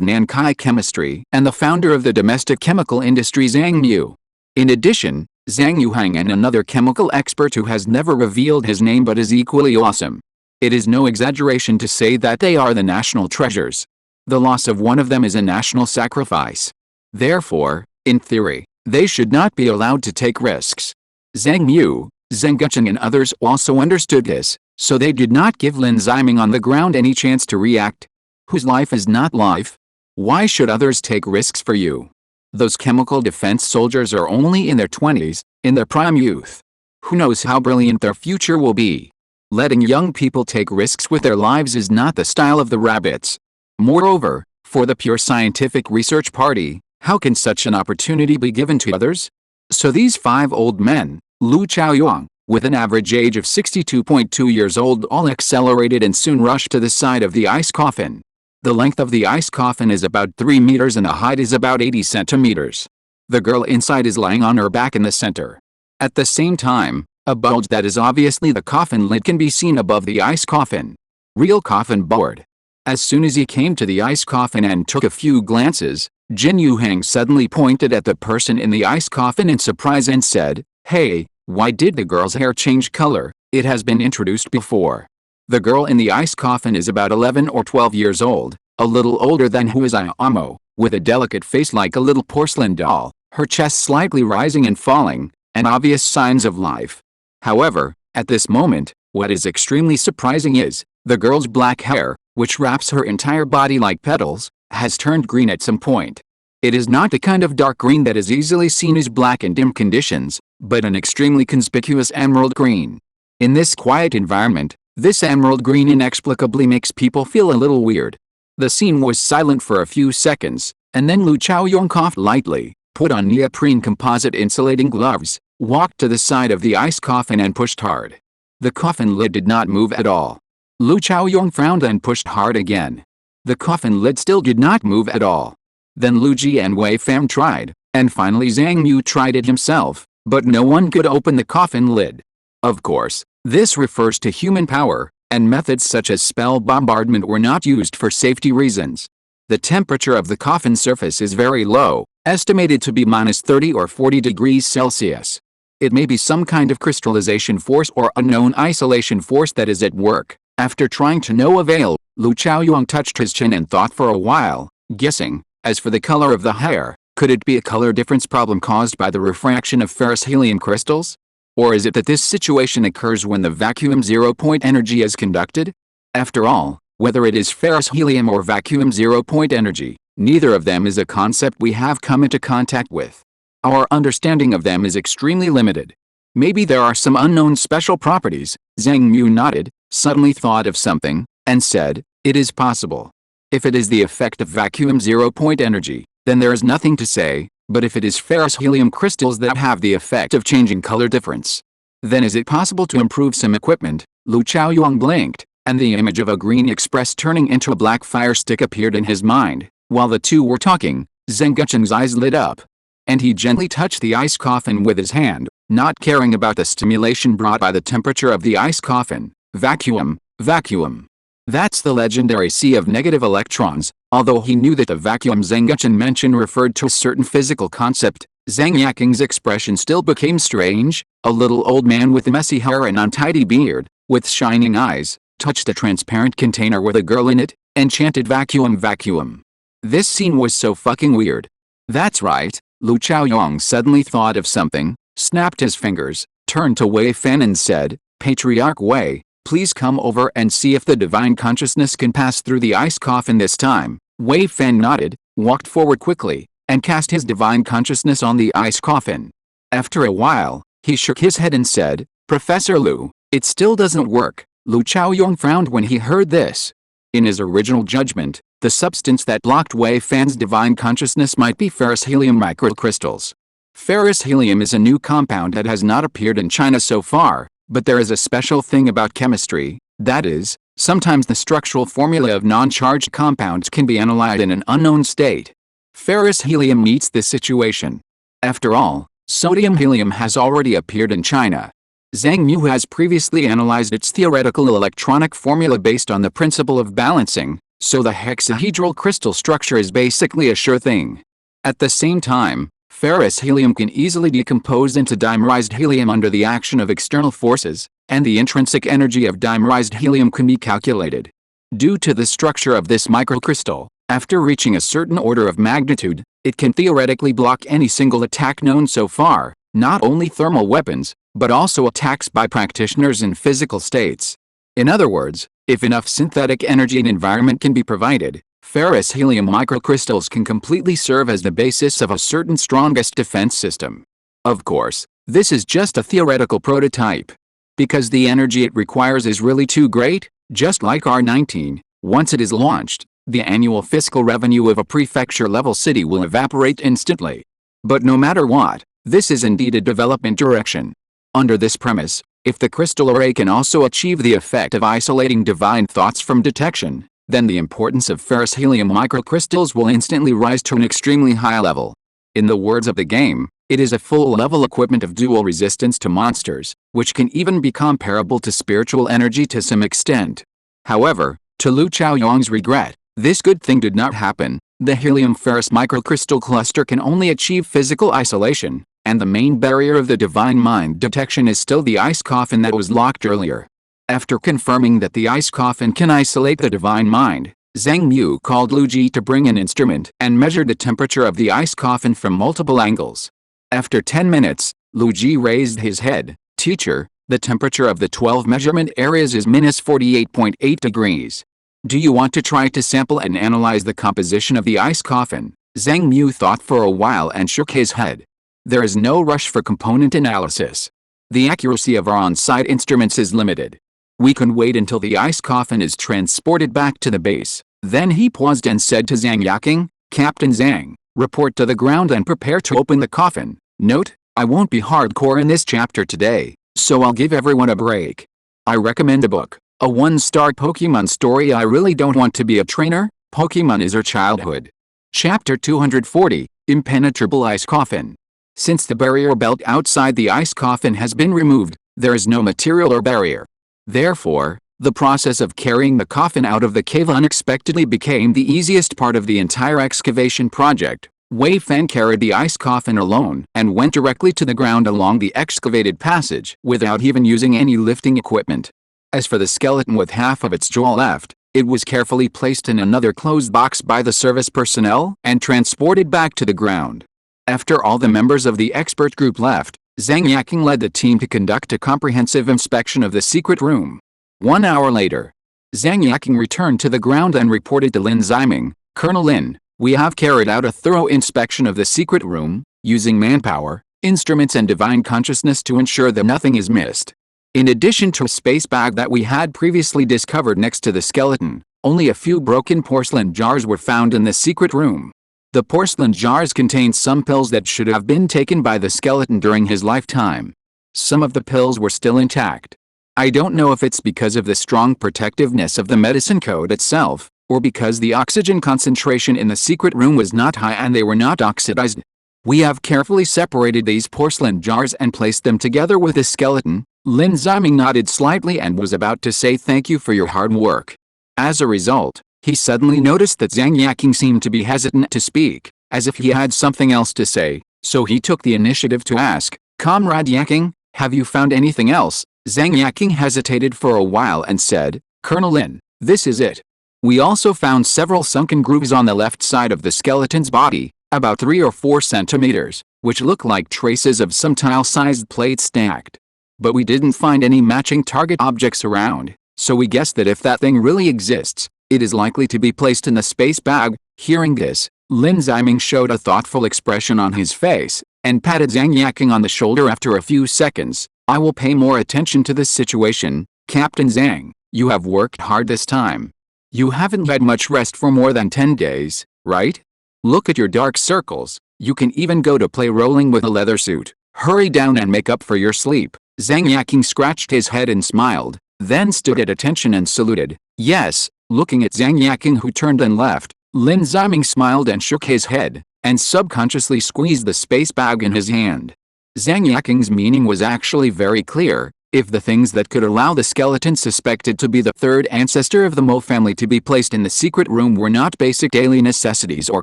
Nankai chemistry and the founder of the domestic chemical industry, Zhang Yu. In addition, Zhang Yuhang and another chemical expert who has never revealed his name but is equally awesome. It is no exaggeration to say that they are the national treasures. The loss of one of them is a national sacrifice. Therefore, in theory, they should not be allowed to take risks. Zhang Yu, Zheng Guchen and others also understood this, so they did not give Lin Ziming on the ground any chance to react. Whose life is not life? Why should others take risks for you? Those chemical defense soldiers are only in their 20s, in their prime youth. Who knows how brilliant their future will be? Letting young people take risks with their lives is not the style of the rabbits. Moreover, for the pure scientific research party, how can such an opportunity be given to others? So these 5 old men, Lu Chaoyuan, with an average age of 62.2 years old, all accelerated and soon rushed to the side of the ice coffin. The length of the ice coffin is about 3 meters and the height is about 80 centimeters. The girl inside is lying on her back in the center. At the same time, a bulge that is obviously the coffin lid can be seen above the ice coffin. Real coffin board. As soon as he came to the ice coffin and took a few glances, Jin Yuhang suddenly pointed at the person in the ice coffin in surprise and said, "Hey, why did the girl's hair change color? It has been introduced before." The girl in the ice coffin is about 11 or 12 years old, a little older than Huizai Amo, with a delicate face like a little porcelain doll, her chest slightly rising and falling, and obvious signs of life. However, at this moment, what is extremely surprising is, the girl's black hair, which wraps her entire body like petals, has turned green at some point. It is not the kind of dark green that is easily seen as black in dim conditions, but an extremely conspicuous emerald green. In this quiet environment, this emerald green inexplicably makes people feel a little weird. The scene was silent for a few seconds, and then Lu Chaoyuan coughed lightly, put on neoprene composite insulating gloves, walked to the side of the ice coffin and pushed hard. The coffin lid did not move at all. Lu Chaoyuan frowned and pushed hard again. The coffin lid still did not move at all. Then Lu Ji and Wei Fam tried, and finally Zhang Yu tried it himself, but no one could open the coffin lid. Of course, this refers to human power, and methods such as spell bombardment were not used for safety reasons. The temperature of the coffin surface is very low, estimated to be -30 or 40 degrees Celsius. It may be some kind of crystallization force or unknown isolation force that is at work. After trying to no avail, Lu Chaoyuan touched his chin and thought for a while, guessing. As for the color of the hair, could it be a color difference problem caused by the refraction of ferrous helium crystals? Or is it that this situation occurs when the vacuum zero-point energy is conducted? After all, whether it is ferrous helium or vacuum zero-point energy, neither of them is a concept we have come into contact with. Our understanding of them is extremely limited. Maybe there are some unknown special properties. Zhang Yu nodded, suddenly thought of something, and said, "It is possible. If it is the effect of vacuum zero-point energy, then there is nothing to say, but if it is ferrous helium crystals that have the effect of changing color difference, then is it possible to improve some equipment?" Lu Chaoyuan blinked, and the image of a green express turning into a black fire stick appeared in his mind. While the two were talking, Zheng Guchen's eyes lit up, and he gently touched the ice coffin with his hand, not caring about the stimulation brought by the temperature of the ice coffin. Vacuum, vacuum. That's the legendary sea of negative electrons. Although he knew that the vacuum Zheng Guchen mentioned referred to a certain physical concept, Zhang Yaking's expression still became strange. A little old man with messy hair and untidy beard, with shining eyes, touched a transparent container with a girl in it, and chanted vacuum vacuum. This scene was so fucking weird. That's right, Lu Chaoyong suddenly thought of something, snapped his fingers, turned to Wei Fan and said, Patriarch Wei, please come over and see if the divine consciousness can pass through the ice coffin this time. Wei Fan nodded, walked forward quickly, and cast his divine consciousness on the ice coffin. After a while, he shook his head and said, Professor Lu, it still doesn't work. Lu Chaoyong frowned when he heard this. In his original judgment, the substance that blocked Wei Fan's divine consciousness might be ferrous helium microcrystals. Ferrous helium is a new compound that has not appeared in China so far, but there is a special thing about chemistry, that is, sometimes the structural formula of non-charged compounds can be analyzed in an unknown state. Ferrous helium meets this situation. After all, sodium helium has already appeared in China. Zhang Mu has previously analyzed its theoretical electronic formula based on the principle of balancing, so the hexahedral crystal structure is basically a sure thing. At the same time, ferrous helium can easily decompose into dimerized helium under the action of external forces, and the intrinsic energy of dimerized helium can be calculated. Due to the structure of this microcrystal, after reaching a certain order of magnitude, it can theoretically block any single attack known so far, not only thermal weapons, but also attacks by practitioners in physical states. In other words, if enough synthetic energy and environment can be provided, ferrous helium microcrystals can completely serve as the basis of a certain strongest defense system. Of course, this is just a theoretical prototype. Because the energy it requires is really too great, just like R19, once it is launched, the annual fiscal revenue of a prefecture-level city will evaporate instantly. But no matter what, this is indeed a development direction. Under this premise, if the crystal array can also achieve the effect of isolating divine thoughts from detection, then the importance of ferrous helium microcrystals will instantly rise to an extremely high level. In the words of the game, it is a full-level equipment of dual resistance to monsters, which can even be comparable to spiritual energy to some extent. However, to Lu Chaoyong's regret, this good thing did not happen. The helium-ferrous microcrystal cluster can only achieve physical isolation, and the main barrier of the divine mind detection is still the ice coffin that was locked earlier. After confirming that the ice coffin can isolate the divine mind, Zhang Mu called Lu Ji to bring an instrument and measured the temperature of the ice coffin from multiple angles. After 10 minutes, Lu Ji raised his head. Teacher, the temperature of the 12 measurement areas is minus 48.8 degrees. Do you want to try to sample and analyze the composition of the ice coffin? Zhang Mu thought for a while and shook his head. There is no rush for component analysis. The accuracy of our on-site instruments is limited. We can wait until the ice coffin is transported back to the base. Then he paused and said to Zhang Yaking, Captain Zhang, report to the ground and prepare to open the coffin. Note, I won't be hardcore in this chapter today, so I'll give everyone a break. I recommend a book, a one-star Pokemon story. I really don't want to be a trainer. Pokemon is our childhood. Chapter 240, Impenetrable Ice Coffin. Since the barrier belt outside the ice coffin has been removed, there is no material or barrier. Therefore, the process of carrying the coffin out of the cave unexpectedly became the easiest part of the entire excavation project. Wei Fan carried the ice coffin alone and went directly to the ground along the excavated passage without even using any lifting equipment. As for the skeleton with half of its jaw left, it was carefully placed in another closed box by the service personnel and transported back to the ground. After all the members of the expert group left, Zhang Yaking led the team to conduct a comprehensive inspection of the secret room. 1 hour later, Zhang Yaking returned to the ground and reported to Lin Ziming, Colonel Lin, we have carried out a thorough inspection of the secret room, using manpower, instruments and divine consciousness to ensure that nothing is missed. In addition to a space bag that we had previously discovered next to the skeleton, only a few broken porcelain jars were found in the secret room. The porcelain jars contained some pills that should have been taken by the skeleton during his lifetime. Some of the pills were still intact. I don't know if it's because of the strong protectiveness of the medicine code itself, or because the oxygen concentration in the secret room was not high and they were not oxidized. We have carefully separated these porcelain jars and placed them together with the skeleton. Lin Ziming nodded slightly and was about to say thank you for your hard work. As a result, he suddenly noticed that Zhang Yaking seemed to be hesitant to speak, as if he had something else to say, so he took the initiative to ask, Comrade Yaking, have you found anything else? Zhang Yaking hesitated for a while and said, Colonel Lin, this is it. We also found several sunken grooves on the left side of the skeleton's body, about 3 or 4 centimeters, which look like traces of some tile-sized plates stacked. But we didn't find any matching target objects around, so we guessed that if that thing really exists, it is likely to be placed in the space bag. Hearing this, Lin Ziming showed a thoughtful expression on his face, and patted Zhang Yaking on the shoulder after a few seconds. I will pay more attention to this situation, Captain Zhang. You have worked hard this time. You haven't had much rest for more than 10 days, right? Look at your dark circles. You can even go to play rolling with a leather suit. Hurry down and make up for your sleep. Zhang Yaking scratched his head and smiled, then stood at attention and saluted. Yes, looking at Zhang Yaking, who turned and left, Lin Ziming smiled and shook his head, and subconsciously squeezed the space bag in his hand. Zhang Yaking's meaning was actually very clear. If the things that could allow the skeleton suspected to be the third ancestor of the Mo family to be placed in the secret room were not basic daily necessities or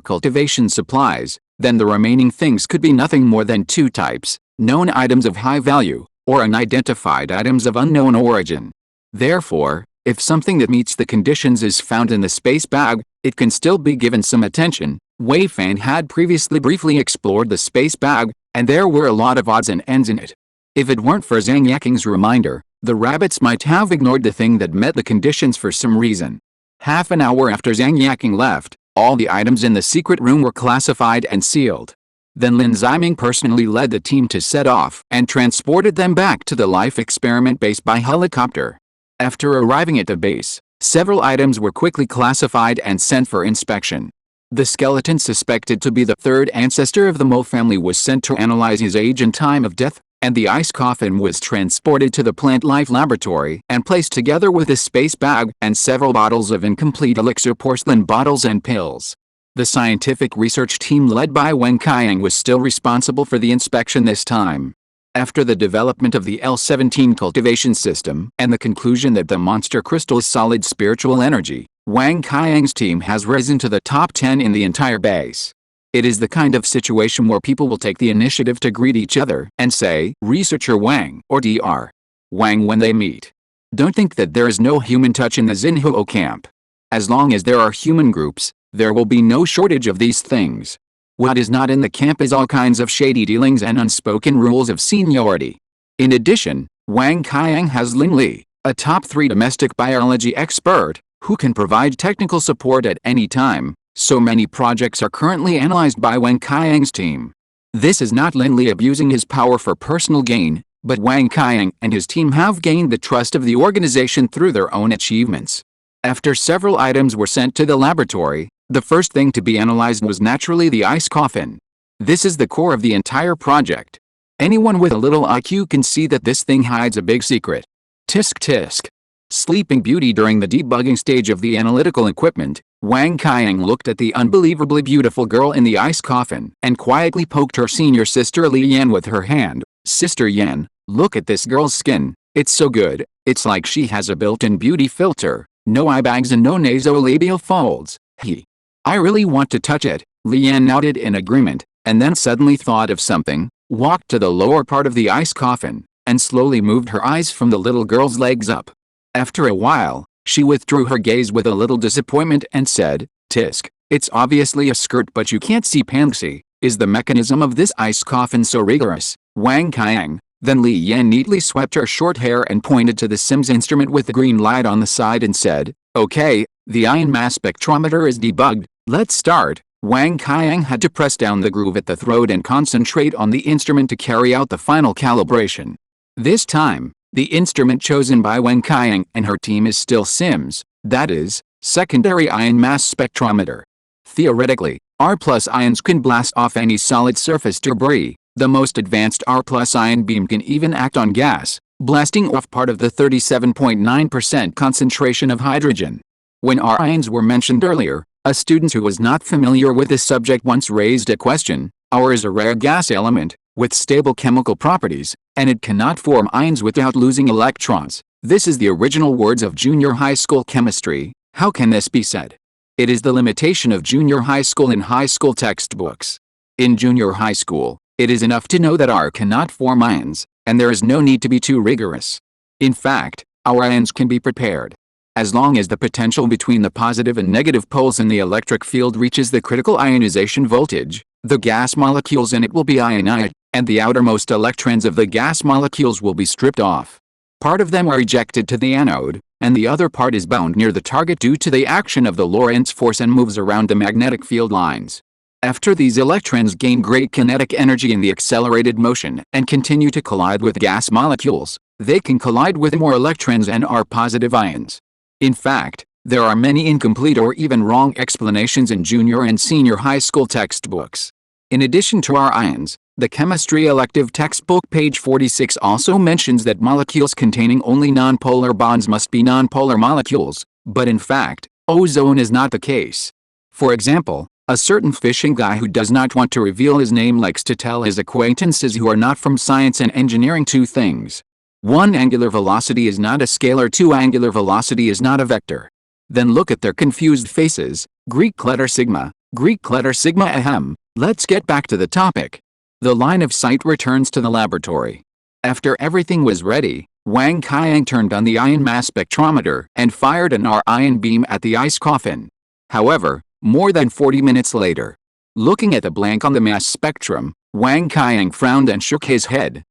cultivation supplies, then the remaining things could be nothing more than 2 types: known items of high value, or unidentified items of unknown origin. Therefore, if something that meets the conditions is found in the space bag, it can still be given some attention. Wei Fan had previously briefly explored the space bag, and there were a lot of odds and ends in it. If it weren't for Zhang Yaking's reminder, the rabbits might have ignored the thing that met the conditions for some reason. Half an hour after Zhang Yaking left, all the items in the secret room were classified and sealed. Then Lin Ziming personally led the team to set off and transported them back to the life experiment base by helicopter. After arriving at the base, several items were quickly classified and sent for inspection. The skeleton suspected to be the third ancestor of the Mo family was sent to analyze his age and time of death, and the ice coffin was transported to the plant life laboratory and placed together with a space bag and several bottles of incomplete elixir porcelain bottles and pills. The scientific research team led by Wen Qiang was still responsible for the inspection this time. After the development of the L-17 cultivation system and the conclusion that the monster crystal is solid spiritual energy, Wang Qiang's team has risen to the top 10 in the entire base. It is the kind of situation where people will take the initiative to greet each other and say, Researcher Wang, or Dr. Wang, when they meet. Don't think that there is no human touch in the Xinhuo camp. As long as there are human groups, there will be no shortage of these things. What is not in the camp is all kinds of shady dealings and unspoken rules of seniority. In addition, Wang Qiang has Lin Li, a top 3 domestic biology expert, who can provide technical support at any time. So many projects are currently analyzed by Wang Qiang's team. This is not Lin Li abusing his power for personal gain, but Wang Qiang and his team have gained the trust of the organization through their own achievements. After several items were sent to the laboratory, the first thing to be analyzed was naturally the ice coffin. This is the core of the entire project. Anyone with a little IQ can see that this thing hides a big secret. Tisk tisk. Sleeping Beauty. During the debugging stage of the analytical equipment, Wang Qiang looked at the unbelievably beautiful girl in the ice coffin and quietly poked her senior sister Li Yan with her hand. Sister Yan, look at this girl's skin. It's so good. It's like she has a built-in beauty filter. No eye bags and no nasolabial folds. I really want to touch it. Li Yan nodded in agreement, and then suddenly thought of something, walked to the lower part of the ice coffin, and slowly moved her eyes from the little girl's legs up. After a while, she withdrew her gaze with a little disappointment and said, Tisk, it's obviously a skirt but you can't see pantsy. Is the mechanism of this ice coffin so rigorous? Wang Qiang. Then Li Yan neatly swept her short hair and pointed to the Sims instrument with the green light on the side and said, Okay, the ion mass spectrometer is debugged, let's start. Wang Qiang had to press down the groove at the throat and concentrate on the instrument to carry out the final calibration. This time, the instrument chosen by Wang Qiang and her team is still SIMS, that is, secondary ion mass spectrometer. Theoretically, R+ ions can blast off any solid surface debris. The most advanced R+ ion beam can even act on gas, blasting off part of the 37.9% concentration of hydrogen. When R ions were mentioned earlier, a student who was not familiar with this subject once raised a question. R is a rare gas element, with stable chemical properties, and it cannot form ions without losing electrons. This is the original words of junior high school chemistry. How can this be said? It is the limitation of junior high school in high school textbooks. In junior high school, it is enough to know that R cannot form ions, and there is no need to be too rigorous. In fact, our ions can be prepared. As long as the potential between the positive and negative poles in the electric field reaches the critical ionization voltage, the gas molecules in it will be ionized, and the outermost electrons of the gas molecules will be stripped off. Part of them are ejected to the anode, and the other part is bound near the target due to the action of the Lorentz force and moves around the magnetic field lines. After these electrons gain great kinetic energy in the accelerated motion and continue to collide with gas molecules, they can collide with more electrons and are positive ions. In fact, there are many incomplete or even wrong explanations in junior and senior high school textbooks. In addition to our ions, the chemistry elective textbook page 46 also mentions that molecules containing only nonpolar bonds must be nonpolar molecules, but in fact, ozone is not the case. For example, a certain fishing guy who does not want to reveal his name likes to tell his acquaintances who are not from science and engineering two things. 1. Angular velocity is not a scalar. 2. Angular velocity is not a vector. Then look at their confused faces. Greek letter sigma, ahem. Let's get back to the topic. The line of sight returns to the laboratory. After everything was ready, Wang Qiang turned on the ion mass spectrometer and fired an ion beam at the ice coffin. However, more than 40 minutes later, looking at the blank on the mass spectrum, Wang Qiang frowned and shook his head.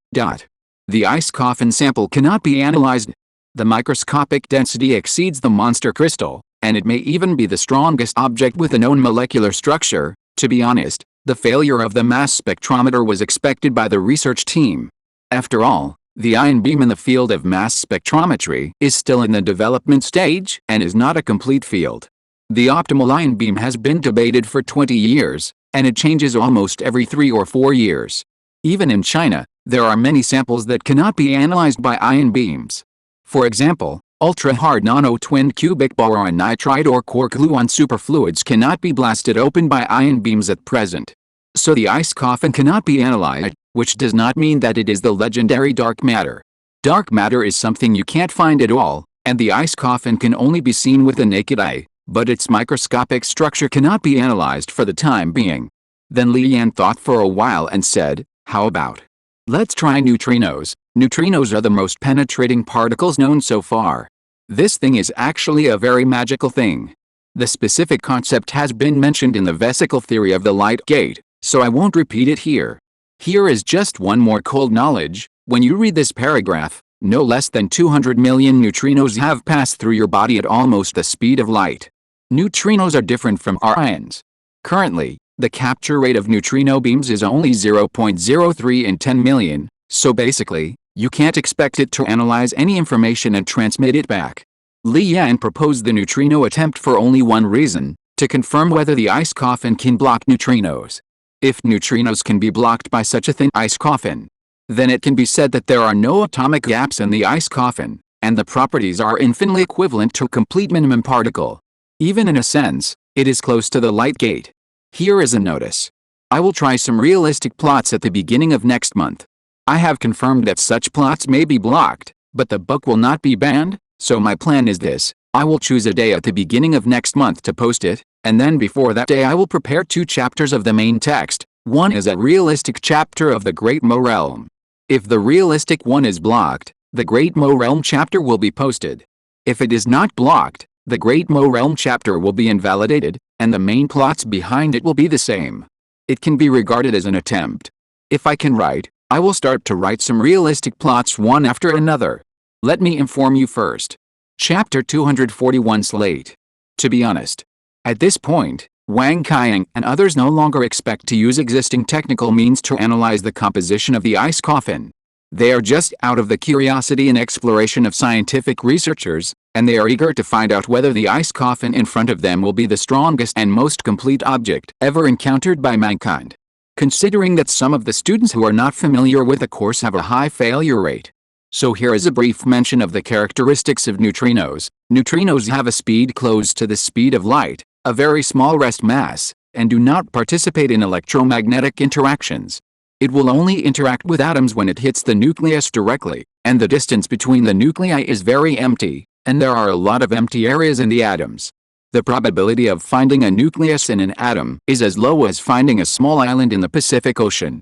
The ice coffin sample cannot be analyzed. The microscopic density exceeds the monster crystal, and it may even be the strongest object with a known molecular structure. To be honest, the failure of the mass spectrometer was expected by the research team. After all, the ion beam in the field of mass spectrometry is still in the development stage and is not a complete field. The optimal ion beam has been debated for 20 years, and it changes almost every 3 or 4 years. Even in China, there are many samples that cannot be analyzed by ion beams. For example, ultra-hard nano-twinned cubic boron nitride or quark gluon superfluids cannot be blasted open by ion beams at present. So the ice coffin cannot be analyzed, which does not mean that it is the legendary dark matter. Dark matter is something you can't find at all, and the ice coffin can only be seen with the naked eye, but its microscopic structure cannot be analyzed for the time being. Then Li Yan thought for a while and said, "How about? Let's try neutrinos." Neutrinos are the most penetrating particles known so far. This thing is actually a very magical thing. The specific concept has been mentioned in the vesicle theory of the light gate, so I won't repeat it here. Here is just one more cold knowledge. When you read this paragraph, no less than 200 million neutrinos have passed through your body at almost the speed of light. Neutrinos are different from our ions. Currently, the capture rate of neutrino beams is only 0.03 in 10 million, so basically, you can't expect it to analyze any information and transmit it back. Li Yan proposed the neutrino attempt for only one reason, to confirm whether the ice coffin can block neutrinos. If neutrinos can be blocked by such a thin ice coffin, then it can be said that there are no atomic gaps in the ice coffin, and the properties are infinitely equivalent to a complete minimum particle. Even in a sense, it is close to the light gate. Here is a notice. I will try some realistic plots at the beginning of next month. I have confirmed that such plots may be blocked, but the book will not be banned, so my plan is this. I will choose a day at the beginning of next month to post it, and then before that day I will prepare 2 chapters of the main text. One is a realistic chapter of the Great Mo Realm. If the realistic one is blocked, the Great Mo Realm chapter will be posted. If it is not blocked, the Great Mo Realm chapter will be invalidated, and the main plots behind it will be the same. It can be regarded as an attempt. If I can write, I will start to write some realistic plots one after another. Let me inform you first. Chapter 241 Slate. To be honest, at this point, Wang Qiang and others no longer expect to use existing technical means to analyze the composition of the ice coffin. They are just out of the curiosity and exploration of scientific researchers, and they are eager to find out whether the ice coffin in front of them will be the strongest and most complete object ever encountered by mankind. Considering that some of the students who are not familiar with the course have a high failure rate. So here is a brief mention of the characteristics of neutrinos. Neutrinos have a speed close to the speed of light, a very small rest mass, and do not participate in electromagnetic interactions. It will only interact with atoms when it hits the nucleus directly, and the distance between the nuclei is very empty, and there are a lot of empty areas in the atoms. The probability of finding a nucleus in an atom is as low as finding a small island in the Pacific Ocean.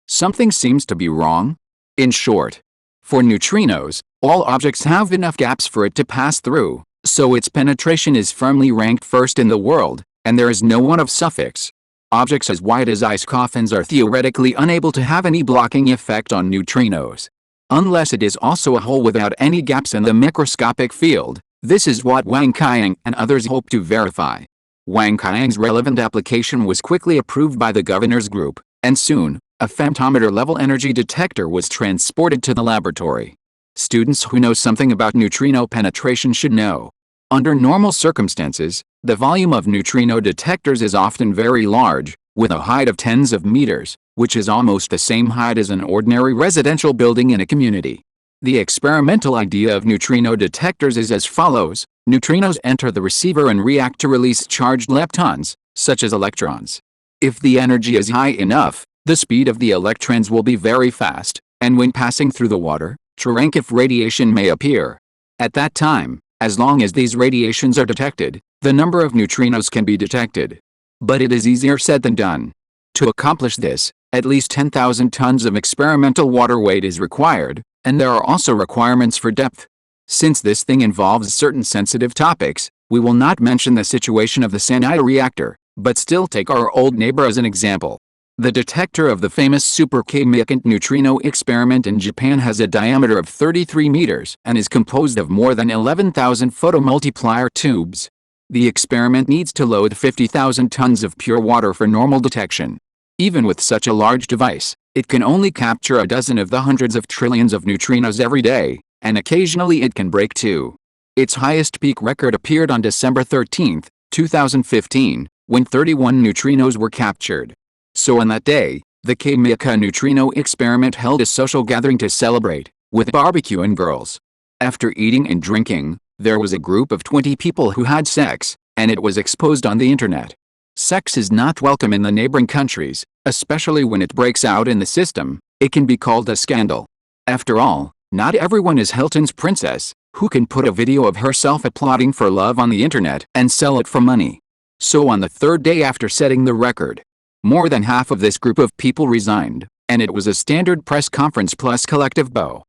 Something seems to be wrong? In short, for neutrinos, All objects have enough gaps for it to pass through, so its penetration is firmly ranked first in the world, and there is no one of suffix. Objects as wide as ice coffins are theoretically unable to have any blocking effect on neutrinos. Unless it is also a hole without any gaps in the microscopic field. This is what Wang Qiang and others hope to verify. Wang Qiang's relevant application was quickly approved by the governor's group, and soon, a femtometer-level energy detector was transported to the laboratory. Students who know something about neutrino penetration should know. Under normal circumstances, the volume of neutrino detectors is often very large, with a height of tens of meters, which is almost the same height as an ordinary residential building in a community. The experimental idea of neutrino detectors is as follows. Neutrinos enter the receiver and react to release charged leptons, such as electrons. If the energy is high enough, the speed of the electrons will be very fast, and when passing through the water, Cherenkov radiation may appear. At that time, as long as these radiations are detected, the number of neutrinos can be detected. But it is easier said than done. To accomplish this, at least 10,000 tons of experimental water weight is required, and there are also requirements for depth. Since this thing involves certain sensitive topics, we will not mention the situation of the Shanghai reactor, but still take our old neighbor as an example. The detector of the famous super-chemical neutrino experiment in Japan has a diameter of 33 meters and is composed of more than 11,000 photomultiplier tubes. The experiment needs to load 50,000 tons of pure water for normal detection. Even with such a large device, it can only capture a dozen of the hundreds of trillions of neutrinos every day, and occasionally it can break too. Its highest peak record appeared on December 13, 2015, when 31 neutrinos were captured. So on that day, the Chemica neutrino experiment held a social gathering to celebrate, with barbecue and girls. After eating and drinking, there was a group of 20 people who had sex, and it was exposed on the internet. Sex is not welcome in the neighboring countries, especially when it breaks out in the system. It can be called a scandal. After all, not everyone is Hilton's princess, who can put a video of herself applauding for love on the internet and sell it for money. So on the third day after setting the record, more than half of this group of people resigned, and it was a standard press conference plus collective bow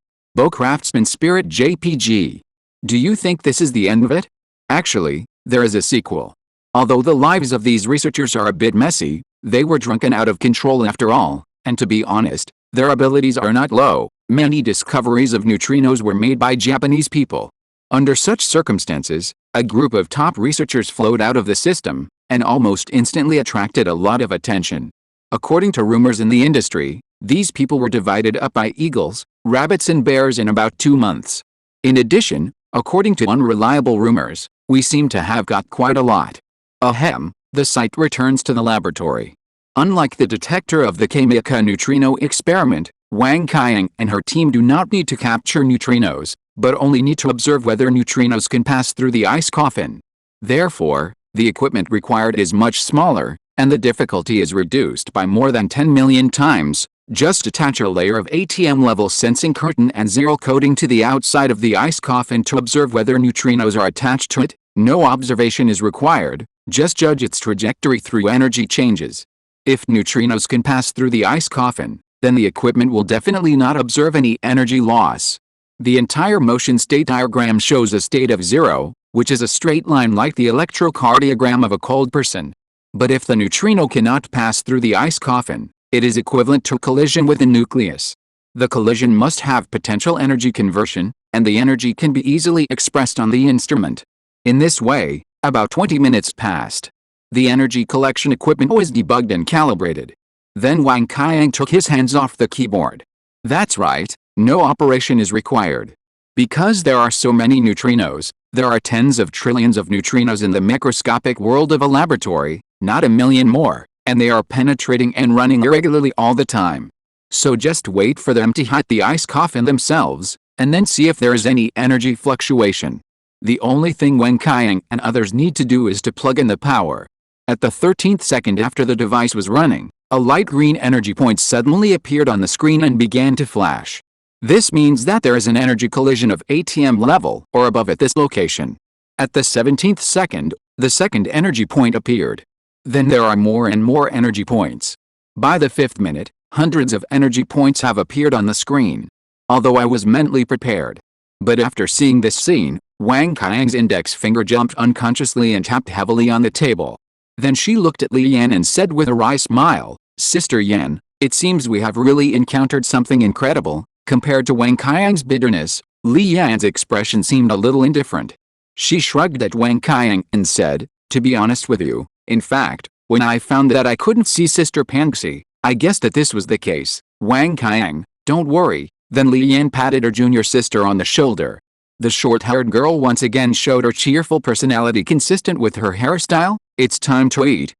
craftsman spirit JPG. Do you think this is the end of it? Actually, there is a sequel. Although the lives of these researchers are a bit messy, they were drunk and out of control after all, and to be honest, their abilities are not low. Many discoveries of neutrinos were made by Japanese people. Under such circumstances, a group of top researchers flowed out of the system, and almost instantly attracted a lot of attention. According to rumors in the industry, these people were divided up by eagles, rabbits and bears in about 2 months. In addition, according to unreliable rumors, we seem to have got quite a lot. Ahem, the site returns to the laboratory. Unlike the detector of the Chemica neutrino experiment, Wang Qiang and her team do not need to capture neutrinos, but only need to observe whether neutrinos can pass through the ice coffin. Therefore, the equipment required is much smaller, and the difficulty is reduced by more than 10 million times. Just attach a layer of ATM-level sensing curtain and zero coating to the outside of the ice coffin to observe whether neutrinos are attached to it. No observation is required, just judge its trajectory through energy changes. If neutrinos can pass through the ice coffin, then the equipment will definitely not observe any energy loss. The entire motion state diagram shows a state of zero, which is a straight line like the electrocardiogram of a cold person. But if the neutrino cannot pass through the ice coffin, it is equivalent to collision with the nucleus. The collision must have potential energy conversion, and the energy can be easily expressed on the instrument. In this way, about 20 minutes passed. The energy collection equipment was debugged and calibrated. Then Wang Qiang took his hands off the keyboard. That's right, no operation is required. Because there are so many neutrinos, there are tens of trillions of neutrinos in the microscopic world of a laboratory, not a million more, and they are penetrating and running irregularly all the time. So just wait for them to hit the ice coffin themselves, and then see if there is any energy fluctuation. The only thing Wang Qiang and others need to do is to plug in the power. At the 13th second after the device was running, a light green energy point suddenly appeared on the screen and began to flash. This means that there is an energy collision of ATM level or above at this location. At the 17th second, the second energy point appeared. Then there are more and more energy points. By the 5th minute, hundreds of energy points have appeared on the screen. Although I was mentally prepared. But after seeing this scene, Wang Qiang's index finger jumped unconsciously and tapped heavily on the table. Then she looked at Li Yan and said with a wry smile, "Sister Yan, it seems we have really encountered something incredible." Compared to Wang Qiang's bitterness, Li Yan's expression seemed a little indifferent. She shrugged at Wang Qiang and said, "To be honest with you, in fact, when I found that I couldn't see Sister Pangxi, I guessed that this was the case." Wang Qiang, "Don't worry." Then Li Yan patted her junior sister on the shoulder. The short-haired girl once again showed her cheerful personality consistent with her hairstyle. "It's time to eat.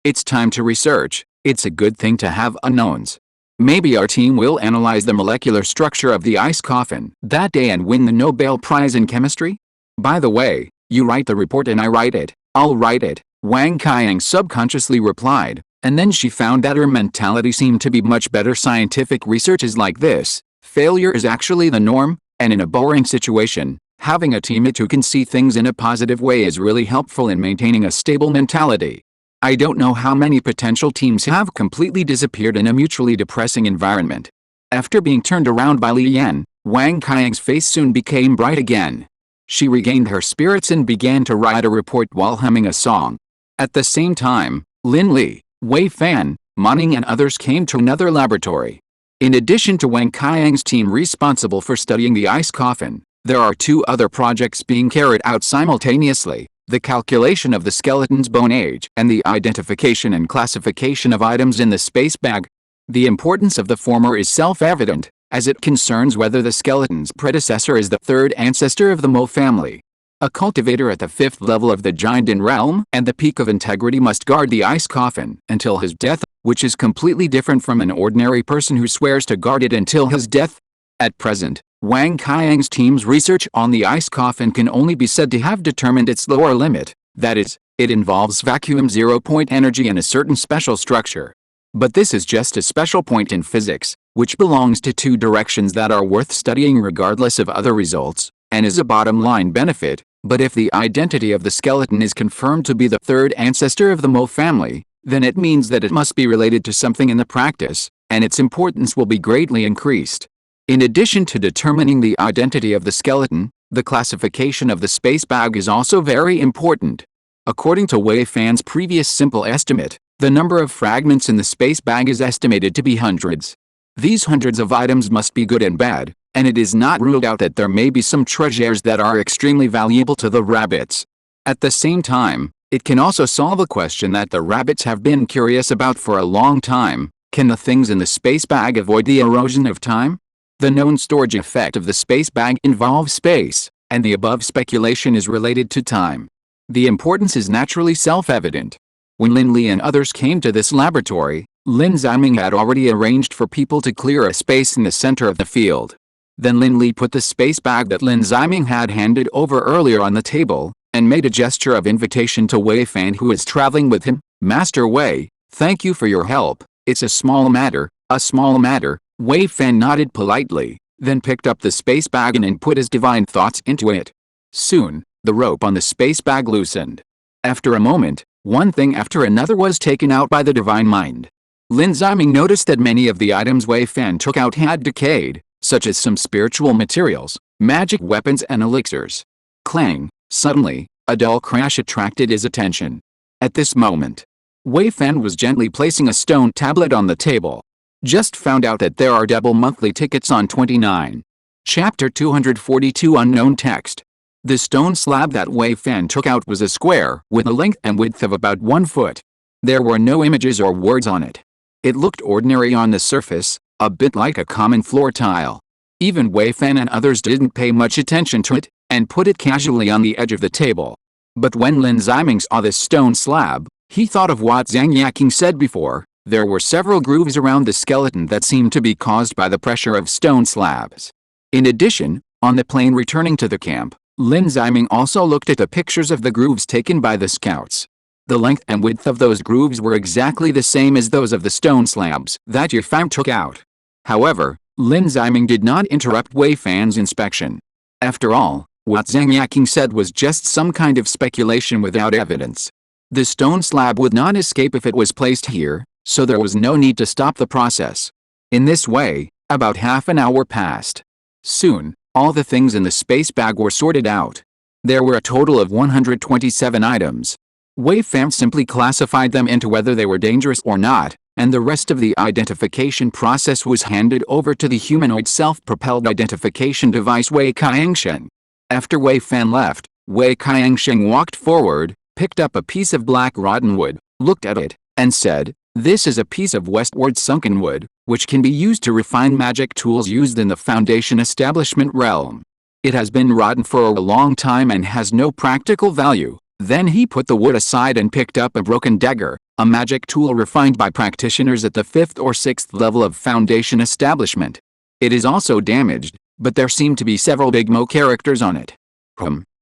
It's time to research. It's a good thing to have unknowns. Maybe our team will analyze the molecular structure of the ice coffin that day and win the Nobel Prize in Chemistry. By the way, you write the report and I write it." "I'll write it," Wang Qiang subconsciously replied, and then she found that her mentality seemed to be much better. Scientific research is like this. Failure is actually the norm, and in a boring situation, having a teammate who can see things in a positive way is really helpful in maintaining a stable mentality. I don't know how many potential teams have completely disappeared in a mutually depressing environment. After being turned around by Li Yan, Wang Qiang's face soon became bright again. She regained her spirits and began to write a report while humming a song. At the same time, Lin Li, Wei Fan, Manning and others came to another laboratory. In addition to Wang Qiang's team responsible for studying the ice coffin, there are two other projects being carried out simultaneously: the calculation of the skeleton's bone age and the identification and classification of items in the space bag. The importance of the former is self-evident, as it concerns whether the skeleton's predecessor is the third ancestor of the Mo family. A cultivator at the fifth level of the Jinden realm and the peak of integrity must guard the ice coffin until his death, which is completely different from an ordinary person who swears to guard it until his death. At present, Wang Qiang's team's research on the ice coffin can only be said to have determined its lower limit, that is, it involves vacuum zero-point energy and a certain special structure. But this is just a special point in physics, which belongs to two directions that are worth studying regardless of other results, and is a bottom-line benefit. But if the identity of the skeleton is confirmed to be the third ancestor of the Mo family, then it means that it must be related to something in the practice, and its importance will be greatly increased. In addition to determining the identity of the skeleton, the classification of the space bag is also very important. According to Wei Fan's previous simple estimate, the number of fragments in the space bag is estimated to be hundreds. These hundreds of items must be good and bad, and it is not ruled out that there may be some treasures that are extremely valuable to the rabbits. At the same time, it can also solve a question that the rabbits have been curious about for a long time: can the things in the space bag avoid the erosion of time? The known storage effect of the space bag involves space, and the above speculation is related to time. The importance is naturally self-evident. When Lin Li and others came to this laboratory, Lin Ziming had already arranged for people to clear a space in the center of the field. Then Lin Li put the space bag that Lin Ziming had handed over earlier on the table, and made a gesture of invitation to Wei Fan, who is traveling with him. "Master Wei, thank you for your help. It's a small matter." "A small matter." Wei Fan nodded politely, then picked up the space bag and put his divine thoughts into it. Soon, the rope on the space bag loosened. After a moment, one thing after another was taken out by the divine mind. Lin Ziming noticed that many of the items Wei Fan took out had decayed, such as some spiritual materials, magic weapons and elixirs. Clang! Suddenly, a dull crash attracted his attention. At this moment, Wei Fan was gently placing a stone tablet on the table. "Just found out that there are double monthly tickets on 29. Chapter 242 Unknown Text. The stone slab that Wei Fan took out was a square with a length and width of about 1 foot. There were no images or words on it. It looked ordinary on the surface, a bit like a common floor tile. Even Wei Fan and others didn't pay much attention to it, and put it casually on the edge of the table. But when Lin Ziming saw this stone slab, he thought of what Zhang Yaking said before: there were several grooves around the skeleton that seemed to be caused by the pressure of stone slabs. In addition, on the plane returning to the camp, Lin Ziming also looked at the pictures of the grooves taken by the scouts. The length and width of those grooves were exactly the same as those of the stone slabs that Ye Fang took out. However, Lin Ziming did not interrupt Wei Fan's inspection. After all, what Zhang Yaking said was just some kind of speculation without evidence. The stone slab would not escape if it was placed here, so there was no need to stop the process. In this way, about half an hour passed. Soon, All the things in the space bag were sorted out. There were a total of 127 items. Wei Fan simply classified them into whether they were dangerous or not, and the rest of the identification process was handed over to the humanoid self-propelled identification device Wei Qiangsheng. After Wei Fan left, Wei Qiangsheng walked forward, picked up a piece of black rotten wood, looked at it, and said, "This is a piece of westward sunken wood, which can be used to refine magic tools used in the Foundation establishment realm. It has been rotten for a long time and has no practical value." Then he put the wood aside and picked up a broken dagger, a magic tool refined by practitioners at the 5th or 6th level of Foundation establishment. It is also damaged, but there seem to be several big Mo characters on it.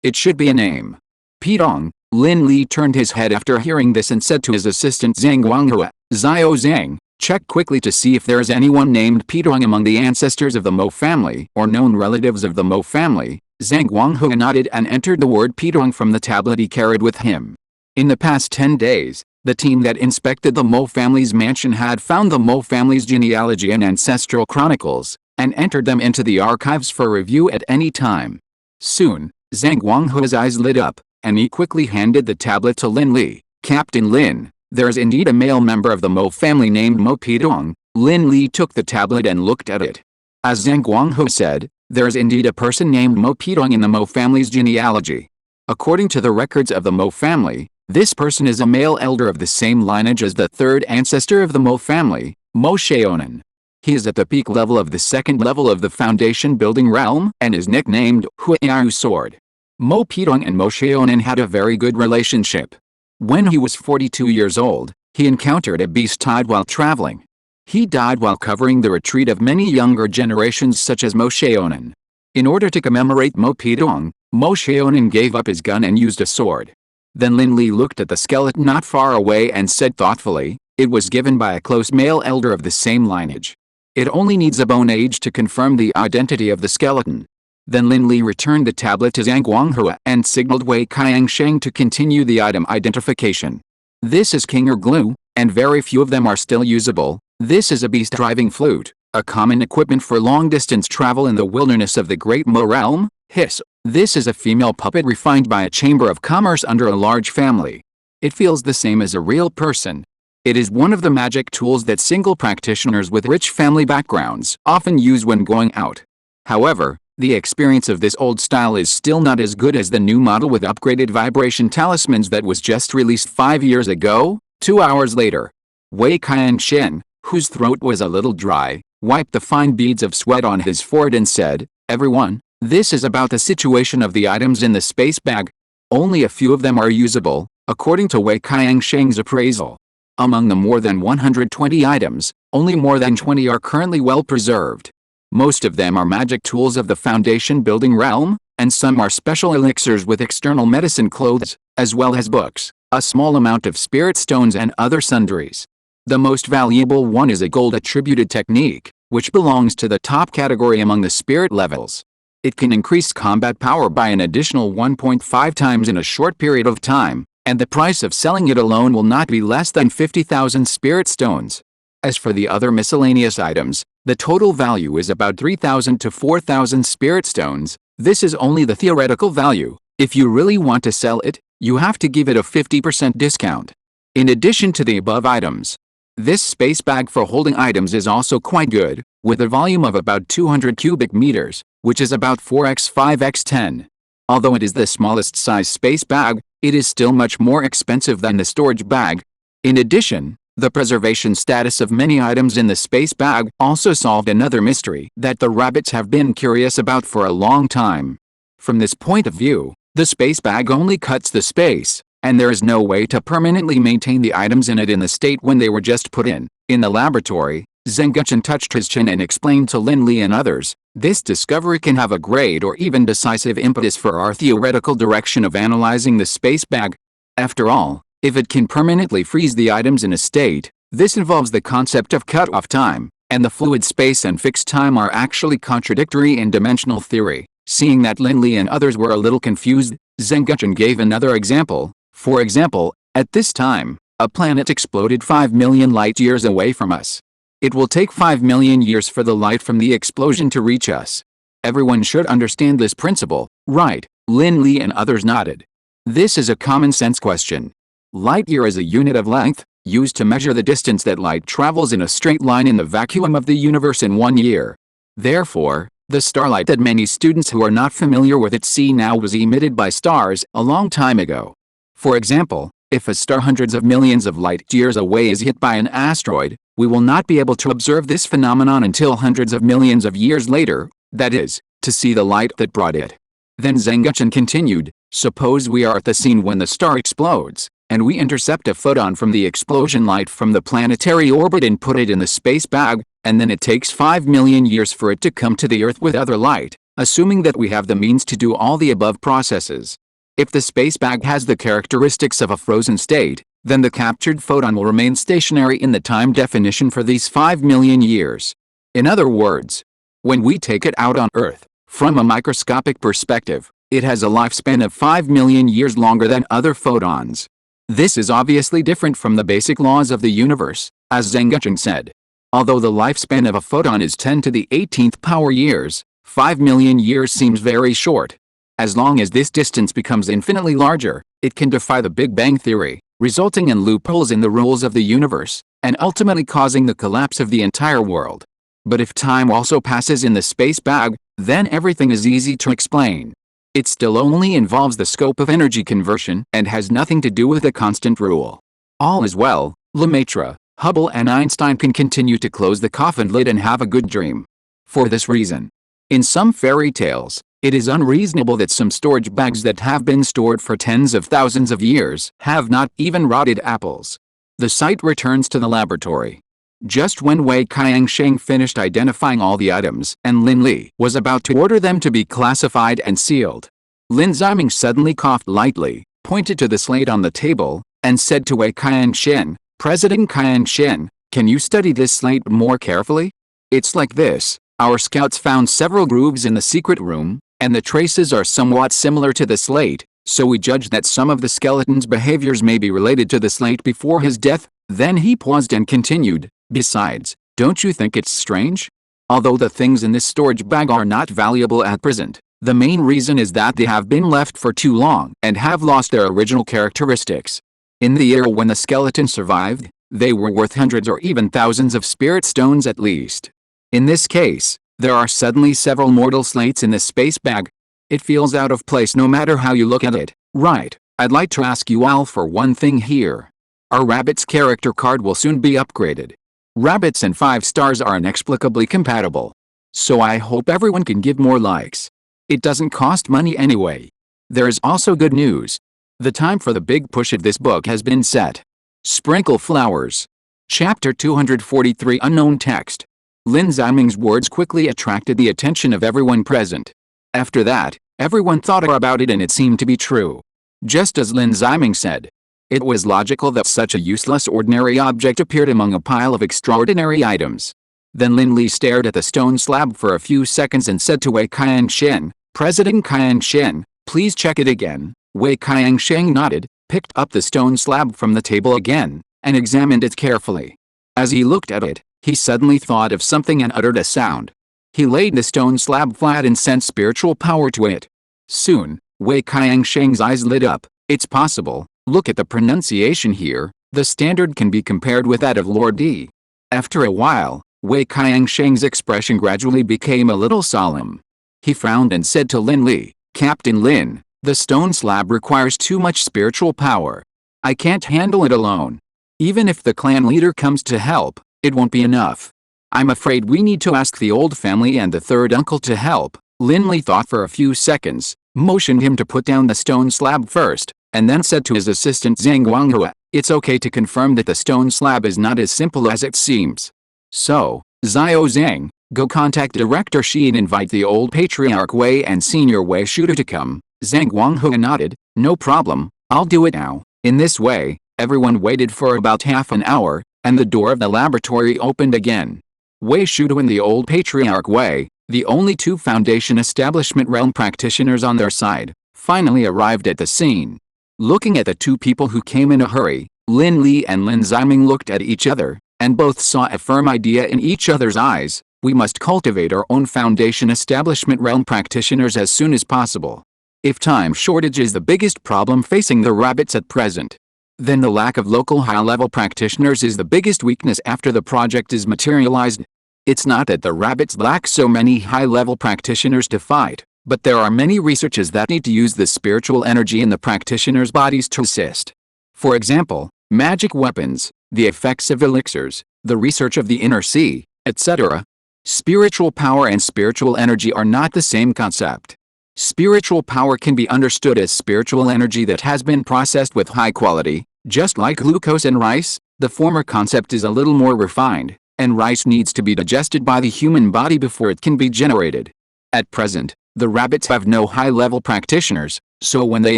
It should be a name. Pidong. Lin Li turned his head after hearing this and said to his assistant Zhang Guanghua, "Xiao Zhang, check quickly to see if there is anyone named Pidong among the ancestors of the Mo family or known relatives of the Mo family." Zhang Guanghua nodded and entered the word Pidong from the tablet he carried with him. In the past 10 days, the team that inspected the Mo family's mansion had found the Mo family's genealogy and ancestral chronicles, and entered them into the archives for review at any time. Soon, Zhang Guanghua's eyes lit up, and he quickly handed the tablet to Lin Li. "Captain Lin, there is indeed a male member of the Mo family named Mo Pidong." Lin Li took the tablet and looked at it. As Zhang Guanghua said, there is indeed a person named Mo Pidong in the Mo family's genealogy. According to the records of the Mo family, this person is a male elder of the same lineage as the third ancestor of the Mo family, Mo Xiaonan. He is at the peak level of the 2nd level of the Foundation building realm and is nicknamed Huiyu Sword. Mo Pidong and Mo Xiaonan had a very good relationship. When he was 42 years old, he encountered a beast tide while traveling. He died while covering the retreat of many younger generations such as Mo Xiaonan. In order to commemorate Mo Pidong, Mo Xiaonan gave up his gun and used a sword. Then Lin Li looked at the skeleton not far away and said thoughtfully, "It was given by a close male elder of the same lineage. It only needs a bone age to confirm the identity of the skeleton." Then Lin Li returned the tablet to Zhang Guanghua and signaled Wei Qiangsheng to continue the item identification. "This is Kinger glue, and very few of them are still usable. This is a beast-driving flute, a common equipment for long-distance travel in the wilderness of the Great Mo realm. Hiss. This is a female puppet refined by a chamber of commerce under a large family. It feels the same as a real person. It is one of the magic tools that single practitioners with rich family backgrounds often use when going out. However, the experience of this old style is still not as good as the new model with upgraded vibration talismans that was just released 5 years ago." 2 hours later, Wei Qiangsheng, whose throat was a little dry, wiped the fine beads of sweat on his forehead and said, "Everyone, this is about the situation of the items in the space bag. Only a few of them are usable, according to Wei Qiangsheng's appraisal. Among the more than 120 items, only more than 20 are currently well preserved. Most of them are magic tools of the Foundation building realm, and some are special elixirs with external medicine clothes, as well as books, a small amount of spirit stones and other sundries. The most valuable one is a gold attributed technique, which belongs to the top category among the spirit levels. It can increase combat power by an additional 1.5 times in a short period of time, and the price of selling it alone will not be less than 50,000 spirit stones. As for the other miscellaneous items, the total value is about 3,000 to 4,000 spirit stones. This is only the theoretical value. If you really want to sell it, you have to give it a 50% discount. In addition to the above items, this space bag for holding items is also quite good, with a volume of about 200 cubic meters, which is about 4x 5x 10. Although it is the smallest size space bag, it is still much more expensive than the storage bag. In addition, the preservation status of many items in the space bag also solved another mystery that the rabbits have been curious about for a long time. From this point of view, the space bag only cuts the space, and there is no way to permanently maintain the items in it in the state when they were just put in. In the laboratory, Zheng Guchen touched his chin and explained to Lin Li and others, "This discovery can have a great or even decisive impetus for our theoretical direction of analyzing the space bag. After all, if it can permanently freeze the items in a state, this involves the concept of cut-off time, and the fluid space and fixed time are actually contradictory in dimensional theory." Seeing that Lin Li and others were a little confused, Zheng Guchen gave another example. For example, at this time, a planet exploded 5 million light-years away from us. It will take 5 million years for the light from the explosion to reach us. Everyone should understand this principle, right? Lin Li and others nodded. This is a common sense question. Light year is a unit of length, used to measure the distance that light travels in a straight line in the vacuum of the universe in 1 year. Therefore, the starlight that many students who are not familiar with it see now was emitted by stars a long time ago. For example, if a star hundreds of millions of light years away is hit by an asteroid, we will not be able to observe this phenomenon until hundreds of millions of years later, that is, to see the light that brought it. Then Zhang Guchen continued, suppose we are at the scene when the star explodes, and we intercept a photon from the explosion light from the planetary orbit and put it in the space bag, and then it takes 5 million years for it to come to the Earth with other light, assuming that we have the means to do all the above processes. If the space bag has the characteristics of a frozen state, then the captured photon will remain stationary in the time definition for these 5 million years. In other words, when we take it out on Earth, from a microscopic perspective, it has a lifespan of 5 million years longer than other photons. This is obviously different from the basic laws of the universe, as Zhang Guchen said. Although the lifespan of a photon is 10 to the 18th power years, 5 million years seems very short. As long as this distance becomes infinitely larger, it can defy the Big Bang theory, resulting in loopholes in the rules of the universe, and ultimately causing the collapse of the entire world. But if time also passes in the space bag, then everything is easy to explain. It still only involves the scope of energy conversion and has nothing to do with the constant rule. All is well, Lemaitre, Hubble and Einstein can continue to close the coffin lid and have a good dream. For this reason, in some fairy tales, it is unreasonable that some storage bags that have been stored for tens of thousands of years have not even rotted apples. The site returns to the laboratory. Just when Wei Qiangsheng finished identifying all the items and Lin Li was about to order them to be classified and sealed, Lin Ziming suddenly coughed lightly, pointed to the slate on the table, and said to Wei Qiangsheng, President Qiangsheng, can you study this slate more carefully? It's like this, our scouts found several grooves in the secret room, and the traces are somewhat similar to the slate, so we judge that some of the skeleton's behaviors may be related to the slate before his death. Then he paused and continued, besides, don't you think it's strange? Although the things in this storage bag are not valuable at present, the main reason is that they have been left for too long and have lost their original characteristics. In the era when the skeleton survived, they were worth hundreds or even thousands of spirit stones at least. In this case, there are suddenly several mortal slates in this space bag. It feels out of place no matter how you look at it, right? I'd like to ask you all for one thing here. Our Rabbit's character card will soon be upgraded. Rabbits and 5 stars are inexplicably compatible. So I hope everyone can give more likes. It doesn't cost money anyway. There is also good news. The time for the big push of this book has been set. Sprinkle flowers. Chapter 243 Unknown Text. Lin Ziming's words quickly attracted the attention of everyone present. After that, everyone thought about it and it seemed to be true. Just as Lin Ziming said. It was logical that such a useless ordinary object appeared among a pile of extraordinary items. Then Lin Li stared at the stone slab for a few seconds and said to Wei Qiangsheng, President Qiangsheng, please check it again. Wei Qiangsheng nodded, picked up the stone slab from the table again, and examined it carefully. As he looked at it, he suddenly thought of something and uttered a sound. He laid the stone slab flat and sent spiritual power to it. Soon, Wei Qiangsheng's eyes lit up. It's possible. Look at the pronunciation here, the standard can be compared with that of Lord D. After a while, Wei Qiangsheng's expression gradually became a little solemn. He frowned and said to Lin Li, Captain Lin, the stone slab requires too much spiritual power. I can't handle it alone. Even if the clan leader comes to help, it won't be enough. I'm afraid we need to ask the old family and the third uncle to help. Lin Li thought for a few seconds, motioned him to put down the stone slab first, and then said to his assistant Zhang Guanghua, it's okay to confirm that the stone slab is not as simple as it seems. So, Xiao Zhang, go contact Director Shi and invite the old Patriarch Wei and Senior Wei Shooter to come. Zhang Guanghua nodded, no problem, I'll do it now. In this way, everyone waited for about half an hour, and the door of the laboratory opened again. Wei Shooter and the old Patriarch Wei, the only 2 Foundation Establishment realm practitioners on their side, finally arrived at the scene. Looking at the 2 people who came in a hurry, Lin Li and Lin Ziming looked at each other, and both saw a firm idea in each other's eyes, We must cultivate our own Foundation Establishment realm practitioners as soon as possible. If time shortage is the biggest problem facing the rabbits at present, then the lack of local high-level practitioners is the biggest weakness after the project is materialized. It's not that the rabbits lack so many high-level practitioners to fight, but there are many researches that need to use the spiritual energy in the practitioners' bodies to assist. For example, magic weapons, the effects of elixirs, the research of the inner sea, etc. Spiritual power and spiritual energy are not the same concept. Spiritual power can be understood as spiritual energy that has been processed with high quality, just like glucose and rice. The former concept is a little more refined, and rice needs to be digested by the human body before it can be generated. At present, the rabbits have no high-level practitioners, so when they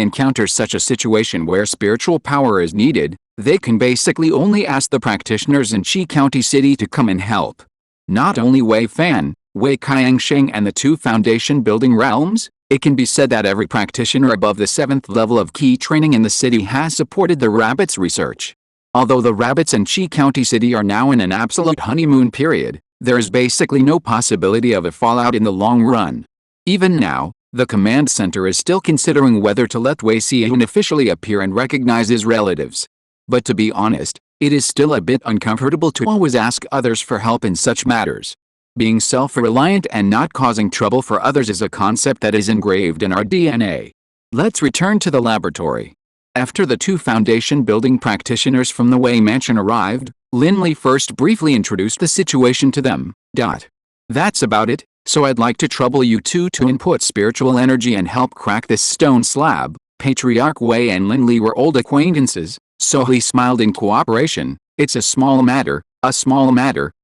encounter such a situation where spiritual power is needed, they can basically only ask the practitioners in Qi County City to come and help. Not only Wei Fan, Wei Qiangsheng and the two foundation building realms, it can be said that every practitioner above the 7th level of Qi training in the city has supported the rabbits' research. Although the rabbits in Qi County City are now in an absolute honeymoon period, there is basically no possibility of a fallout in the long run. Even now, the command center is still considering whether to let Wei Xian officially appear and recognize his relatives. But to be honest, it is still a bit uncomfortable to always ask others for help in such matters. Being self-reliant and not causing trouble for others is a concept that is engraved in our DNA. Let's return to the laboratory. After the two foundation building practitioners from the Wei mansion arrived, Lin Li first briefly introduced the situation to them. That's about it, so I'd like to trouble you two to input spiritual energy and help crack this stone slab. Patriarch Wei and Lin Li were old acquaintances, so he smiled in cooperation. It's a small matter,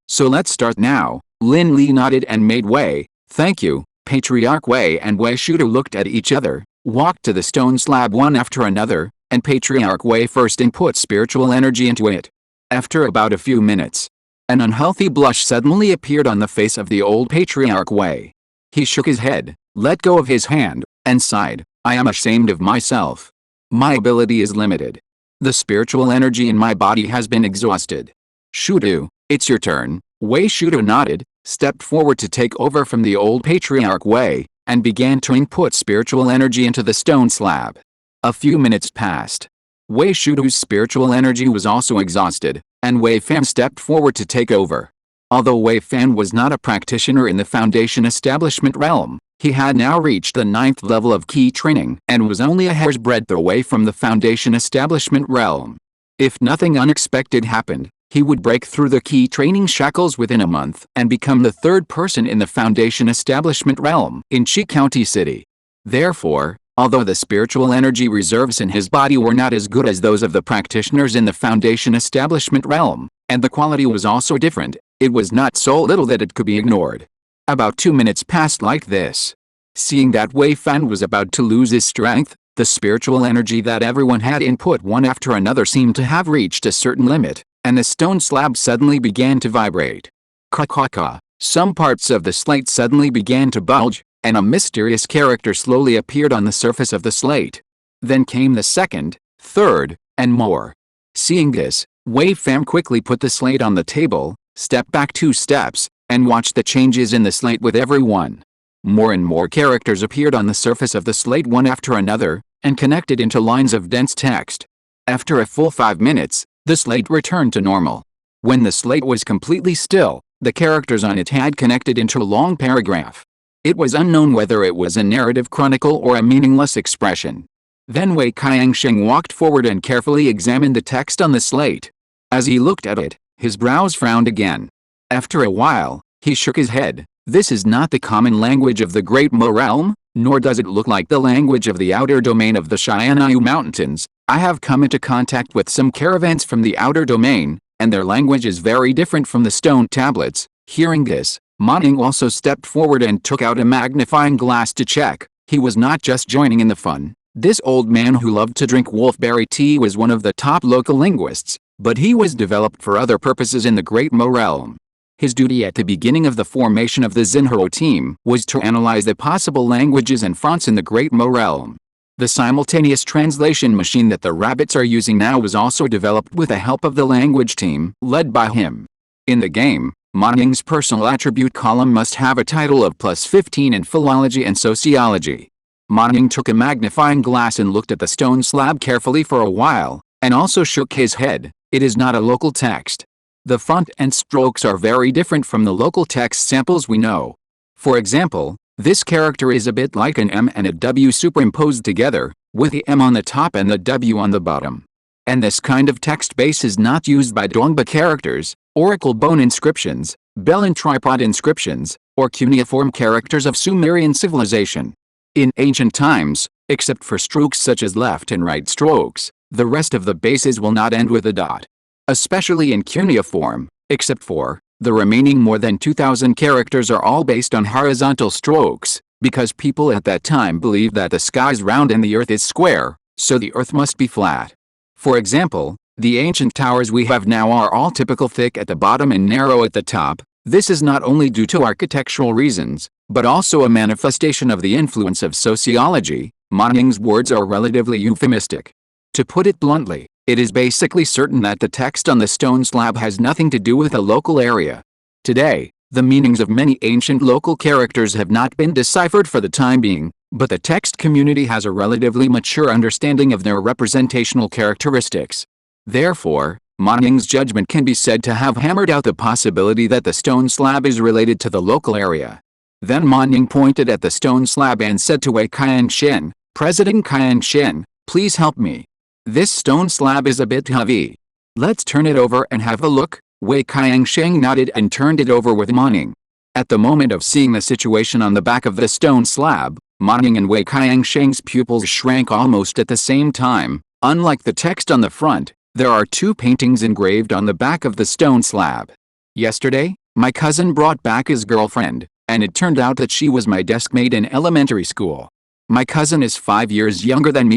so let's start now. Lin Li nodded and made way. Thank you. Patriarch Wei and Wei Shudu looked at each other, walked to the stone slab one after another, and Patriarch Wei first input spiritual energy into it. After about a few minutes, an unhealthy blush suddenly appeared on the face of the old Patriarch Wei. He shook his head, let go of his hand, and sighed. I am ashamed of myself. My ability is limited. The spiritual energy in my body has been exhausted. Shudu, it's your turn. Wei Shudu nodded, stepped forward to take over from the old Patriarch Wei, and began to input spiritual energy into the stone slab. A few minutes passed. Wei Shudu's spiritual energy was also exhausted, and Wei Fan stepped forward to take over. Although Wei Fan was not a practitioner in the Foundation Establishment realm, he had now reached the 9th level of Qi training and was only a hair's breadth away from the Foundation Establishment realm. If nothing unexpected happened, he would break through the Qi training shackles within a month and become the third person in the Foundation Establishment realm in Qi County City. Therefore, although the spiritual energy reserves in his body were not as good as those of the practitioners in the Foundation Establishment realm, and the quality was also different, it was not so little that it could be ignored. About 2 minutes passed like this. Seeing that Wei Fan was about to lose his strength, the spiritual energy that everyone had input one after another seemed to have reached a certain limit, and the stone slab suddenly began to vibrate. Ka. Some parts of the slate suddenly began to bulge, and a mysterious character slowly appeared on the surface of the slate. Then came the second, third, and more. Seeing this, Wei Fan quickly put the slate on the table, stepped back 2 steps, and watched the changes in the slate with everyone. More and more characters appeared on the surface of the slate one after another, and connected into lines of dense text. After a full 5 minutes, the slate returned to normal. When the slate was completely still, the characters on it had connected into a long paragraph. It was unknown whether it was a narrative chronicle or a meaningless expression. Then Wei Qiangsheng walked forward and carefully examined the text on the slate. As he looked at it, his brows frowned again. After a while, he shook his head. This is not the common language of the Great Mo realm, nor does it look like the language of the outer domain of the Shanghai Mountains. I have come into contact with some caravans from the outer domain, and their language is very different from the stone tablets. Hearing this, Maning also stepped forward and took out a magnifying glass to check. He was not just joining in the fun. This old man who loved to drink wolfberry tea was one of the top local linguists, but he was developed for other purposes in the Great Mo realm. His duty at the beginning of the formation of the Xinhao team was to analyze the possible languages and fonts in the Great Mo realm. The simultaneous translation machine that the rabbits are using now was also developed with the help of the language team, led by him. In the game, Manning's personal attribute column must have a title of +15 in philology and sociology. Manning took a magnifying glass and looked at the stone slab carefully for a while, and also shook his head. It is not a local text. The font and strokes are very different from the local text samples we know. For example, this character is a bit like an M and a W superimposed together, with the M on the top and the W on the bottom. And this kind of text base is not used by Dongba characters, oracle bone inscriptions, bell and tripod inscriptions, or cuneiform characters of Sumerian civilization. In ancient times, except for strokes such as left and right strokes, the rest of the bases will not end with a dot. Especially in cuneiform, except for, the remaining more than 2,000 characters are all based on horizontal strokes, because people at that time believed that the sky is round and the earth is square, so the earth must be flat. For example, the ancient towers we have now are all typical thick at the bottom and narrow at the top. This is not only due to architectural reasons, but also a manifestation of the influence of sociology. Manning's words are relatively euphemistic. To put it bluntly, it is basically certain that the text on the stone slab has nothing to do with a local area. Today, the meanings of many ancient local characters have not been deciphered for the time being, but the text community has a relatively mature understanding of their representational characteristics. Therefore, Manning's judgment can be said to have hammered out the possibility that the stone slab is related to the local area. Then Manning pointed at the stone slab and said to Wei Qiangshen, "President Qiangshen, please help me. This stone slab is a bit heavy. Let's turn it over and have a look." Wei Qiangshen nodded and turned it over with Manning. At the moment of seeing the situation on the back of the stone slab, Manning and Wei Qiangshen's pupils shrank almost at the same time. Unlike the text on the front, there are two paintings engraved on the back of the stone slab. Yesterday, my cousin brought back his girlfriend, and it turned out that she was my deskmate in elementary school. My cousin is 5 years younger than me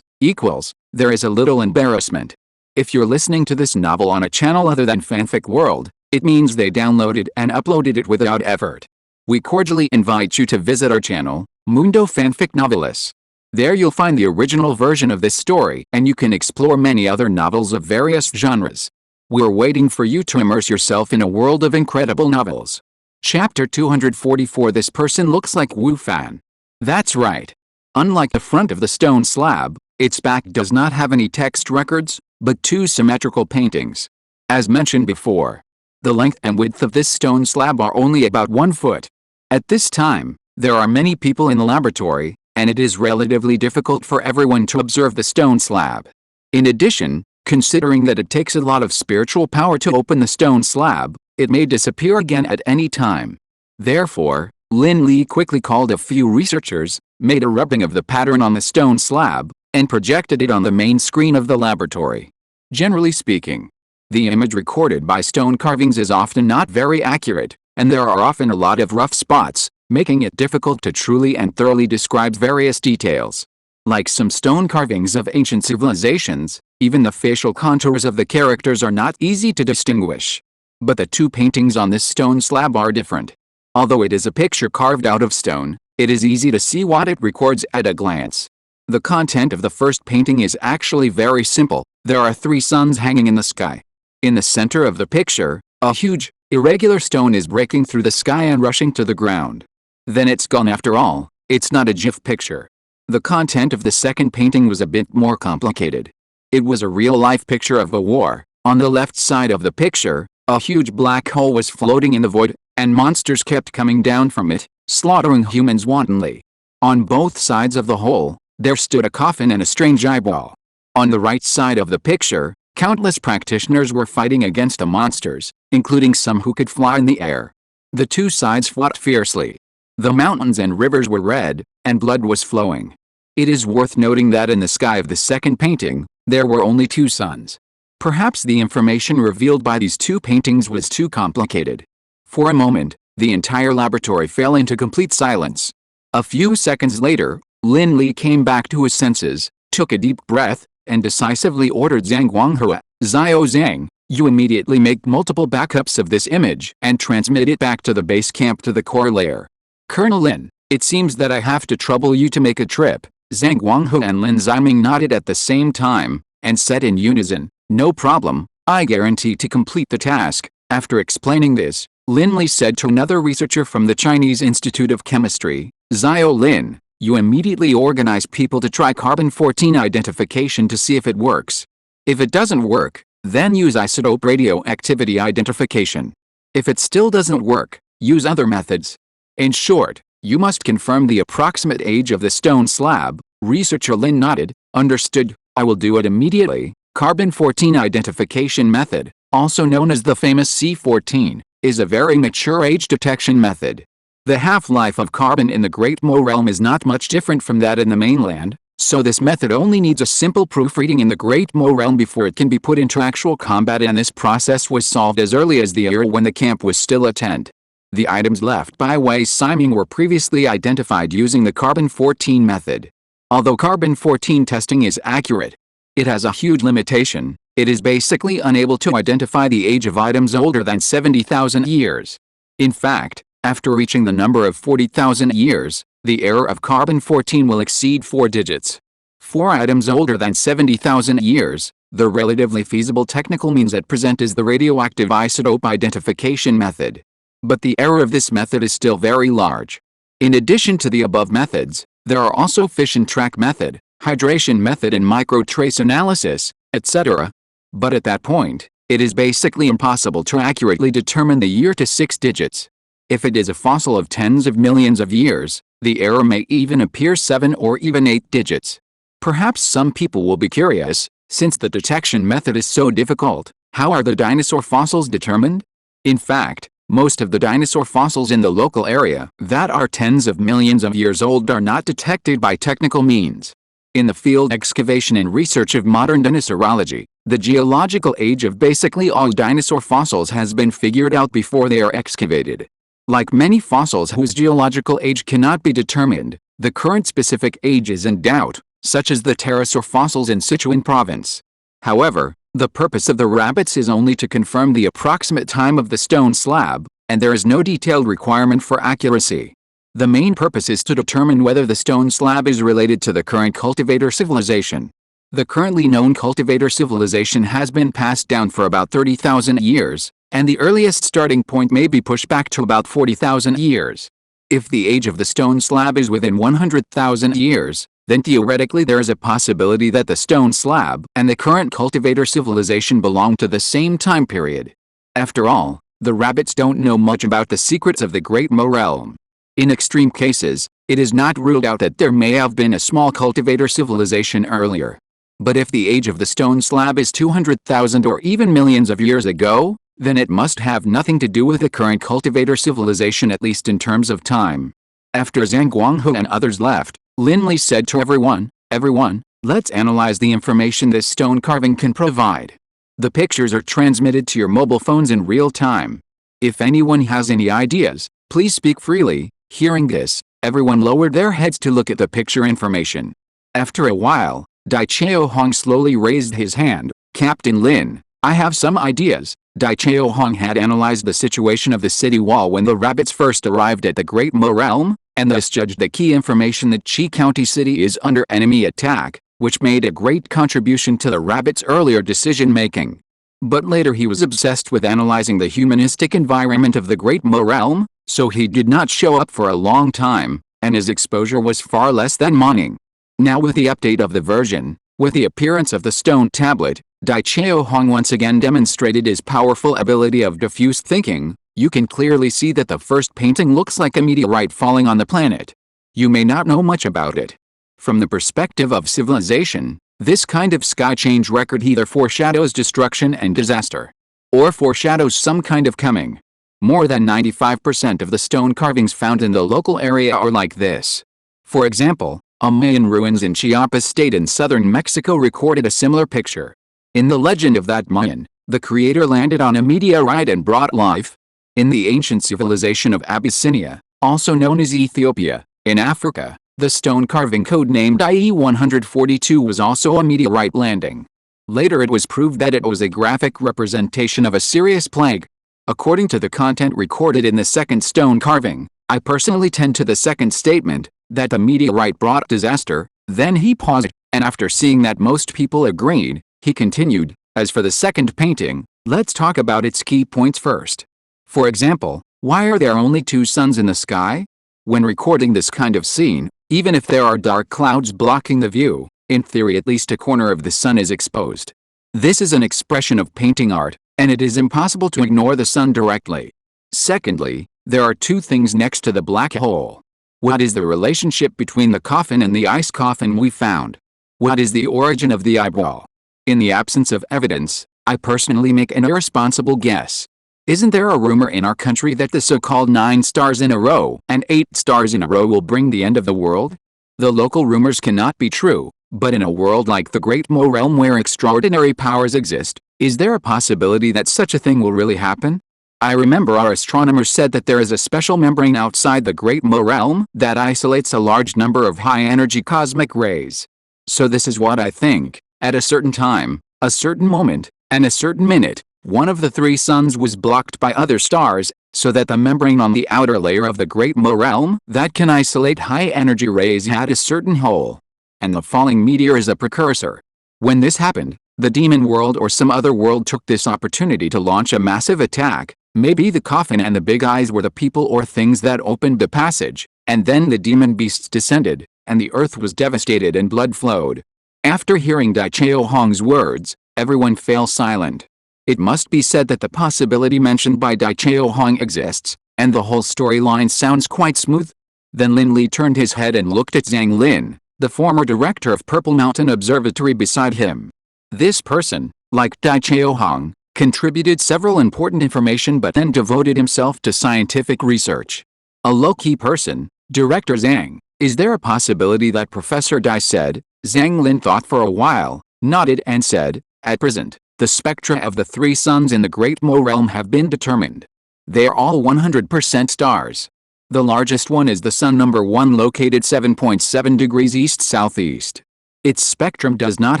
equals. There is a little embarrassment. If you're listening to this novel on a channel other than Fanfic World, it means they downloaded and uploaded it without effort. We cordially invite you to visit our channel, Mundo Fanfic Novelis. There you'll find the original version of this story, and you can explore many other novels of various genres. We're waiting for you to immerse yourself in a world of incredible novels. Chapter 244. This person looks like Wu Fan. That's right. Unlike the front of the stone slab, its back does not have any text records, but two symmetrical paintings. As mentioned before, the length and width of this stone slab are only about 1 foot. At this time, there are many people in the laboratory, and it is relatively difficult for everyone to observe the stone slab. In addition, considering that it takes a lot of spiritual power to open the stone slab, it may disappear again at any time. Therefore, Lin Li quickly called a few researchers, made a rubbing of the pattern on the stone slab, and projected it on the main screen of the laboratory. Generally speaking, the image recorded by stone carvings is often not very accurate, and there are often a lot of rough spots, making it difficult to truly and thoroughly describe various details. Like some stone carvings of ancient civilizations, even the facial contours of the characters are not easy to distinguish. But the two paintings on this stone slab are different. Although it is a picture carved out of stone, it is easy to see what it records at a glance. The content of the first painting is actually very simple. There are 3 suns hanging in the sky. In the center of the picture, a huge, irregular stone is breaking through the sky and rushing to the ground. Then it's gone after all. It's not a GIF picture. The content of the second painting was a bit more complicated. It was a real-life picture of a war. On the left side of the picture, a huge black hole was floating in the void, and monsters kept coming down from it, slaughtering humans wantonly. On both sides of the hole, there stood a coffin and a strange eyeball. On the right side of the picture, countless practitioners were fighting against the monsters, including some who could fly in the air. The two sides fought fiercely. The mountains and rivers were red, and blood was flowing. It is worth noting that in the sky of the second painting, there were only 2 suns. Perhaps the information revealed by these 2 paintings was too complicated. For a moment, the entire laboratory fell into complete silence. A few seconds later, Lin Li came back to his senses, took a deep breath, and decisively ordered Zhang Guanghua, "Xiao Zhang, you immediately make multiple backups of this image and transmit it back to the base camp to the core layer." "Colonel Lin, it seems that I have to trouble you to make a trip." Zhang Guanghua and Lin Ziming nodded at the same time, and said in unison, "No problem, I guarantee to complete the task." After explaining this, Lin said to another researcher from the Chinese Institute of Chemistry, Xiao Lin, you immediately organize people to try carbon-14 identification to see if it works. If it doesn't work, then use isotope radioactivity identification. If it still doesn't work, use other methods. In short, you must confirm the approximate age of the stone slab. Researcher Lin nodded. Understood, I will do it immediately. Carbon-14 identification method, also known as the famous C14, is a very mature age detection method. The half-life of carbon in the Great Mo realm is not much different from that in the mainland, so this method only needs a simple proofreading in the Great Mo realm before it can be put into actual combat, and this process was solved as early as the era when the camp was still a tent. The items left by Wei Siming were previously identified using the carbon-14 method. Although carbon-14 testing is accurate, it has a huge limitation. It is basically unable to identify the age of items older than 70,000 years. In fact, after reaching the number of 40,000 years, the error of carbon-14 will exceed 4 digits. For items older than 70,000 years, the relatively feasible technical means at present is the radioactive isotope identification method. But the error of this method is still very large. In addition to the above methods, there are also fission track method, hydration method and microtrace analysis, etc. But at that point, it is basically impossible to accurately determine the year to 6 digits. If it is a fossil of tens of millions of years, the error may even appear 7 or even 8 digits. Perhaps some people will be curious, since the detection method is so difficult, how are the dinosaur fossils determined? In fact, most of the dinosaur fossils in the local area that are tens of millions of years old are not detected by technical means. In the field excavation and research of modern dinosaurology, the geological age of basically all dinosaur fossils has been figured out before they are excavated. Like many fossils whose geological age cannot be determined, the current specific age is in doubt, such as the pterosaur fossils in Sichuan province. However, the purpose of the rabbits is only to confirm the approximate time of the stone slab, and there is no detailed requirement for accuracy. The main purpose is to determine whether the stone slab is related to the current cultivator civilization. The currently known cultivator civilization has been passed down for about 30,000 years, and the earliest starting point may be pushed back to about 40,000 years. If the age of the stone slab is within 100,000 years, then theoretically there is a possibility that the stone slab and the current cultivator civilization belong to the same time period. After all, the rabbits don't know much about the secrets of the Great Mo realm. In extreme cases, it is not ruled out that there may have been a small cultivator civilization earlier. But if the age of the stone slab is 200,000 or even millions of years ago, then it must have nothing to do with the current cultivator civilization, at least in terms of time. After Zhang Guanghe and others left, Lin Li said to everyone, let's analyze the information this stone carving can provide. The pictures are transmitted to your mobile phones in real time. If anyone has any ideas, please speak freely. Hearing this, everyone lowered their heads to look at the picture information. After a while, Dai Chao Hong slowly raised his hand. Captain Lin, I have some ideas. Dai Chao Hong had analyzed the situation of the city wall when the rabbits first arrived at the Great Mo realm, and thus judged the key information that Qi County City is under enemy attack, which made a great contribution to the rabbits' earlier decision-making. But later he was obsessed with analyzing the humanistic environment of the Great Mo realm, so he did not show up for a long time, and his exposure was far less than morning. Now with the update of the version, with the appearance of the stone tablet, Dai Chao Hong once again demonstrated his powerful ability of diffuse thinking. You can clearly see that the first painting looks like a meteorite falling on the planet. You may not know much about it. From the perspective of civilization, this kind of sky change record either foreshadows destruction and disaster, or foreshadows some kind of coming. More than 95% of the stone carvings found in the local area are like this. For example, a Mayan ruins in Chiapas state in southern Mexico recorded a similar picture. In the legend of that Mayan, the creator landed on a meteorite and brought life. In the ancient civilization of Abyssinia, also known as Ethiopia, in Africa, the stone carving codenamed IE-142 was also a meteorite landing. Later it was proved that it was a graphic representation of a serious plague. According to the content recorded in the second stone carving, I personally tend to the second statement, that the meteorite brought disaster. Then he paused, and after seeing that most people agreed, he continued, as for the second painting, let's talk about its key points first. For example, why are there only two suns in the sky? When recording this kind of scene, even if there are dark clouds blocking the view, in theory at least a corner of the sun is exposed. This is an expression of painting art, and it is impossible to ignore the sun directly. Secondly, there are two things next to the black hole. What is the relationship between the coffin and the ice coffin we found? What is the origin of the eyeball? In the absence of evidence, I personally make an irresponsible guess. Isn't there a rumor in our country that the so-called 9 stars in a row and 8 stars in a row will bring the end of the world? The local rumors cannot be true, but in a world like the Great Mo realm where extraordinary powers exist, is there a possibility that such a thing will really happen? I remember our astronomers said that there is a special membrane outside the Great Mo realm that isolates a large number of high-energy cosmic rays. So this is what I think. At a certain time, a certain moment, and a certain minute, one of the 3 suns was blocked by other stars, so that the membrane on the outer layer of the Great Mo realm that can isolate high-energy rays had a certain hole. And the falling meteor is a precursor. When this happened, the demon world or some other world took this opportunity to launch a massive attack. Maybe the coffin and the big eyes were the people or things that opened the passage, and then the demon beasts descended, and the earth was devastated and blood flowed. After hearing Dai Chao Hong's words, everyone fell silent. It must be said that the possibility mentioned by Dai Chao Hong exists, and the whole storyline sounds quite smooth. Then Lin Li turned his head and looked at Zhang Lin, the former director of Purple Mountain Observatory beside him. This person, like Dai Chao Hong, contributed several important information but then devoted himself to scientific research. A low-key person, Director Zhang, is there a possibility that Professor Dai said? Zhang Lin thought for a while, nodded and said, at present, the spectra of the 3 suns in the Great Mo realm have been determined. They are all 100% stars. The largest one is the sun number 1 located 7.7 degrees east-southeast. Its spectrum does not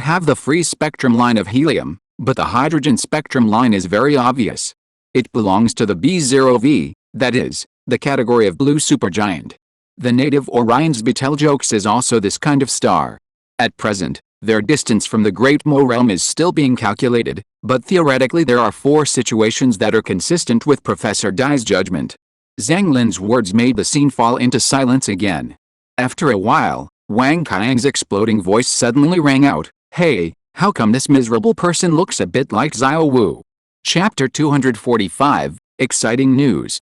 have the free spectrum line of helium, but the hydrogen spectrum line is very obvious. It belongs to the B0V, that is, the category of blue supergiant. The native Orion's Betelgeuse is also this kind of star. At present, their distance from the Great Mo realm is still being calculated, but theoretically there are 4 situations that are consistent with Professor Dai's judgment. Zhang Lin's words made the scene fall into silence again. After a while, Wang Qiang's exploding voice suddenly rang out, "Hey, how come this miserable person looks a bit like Xiao Wu?" Chapter 245, Exciting News.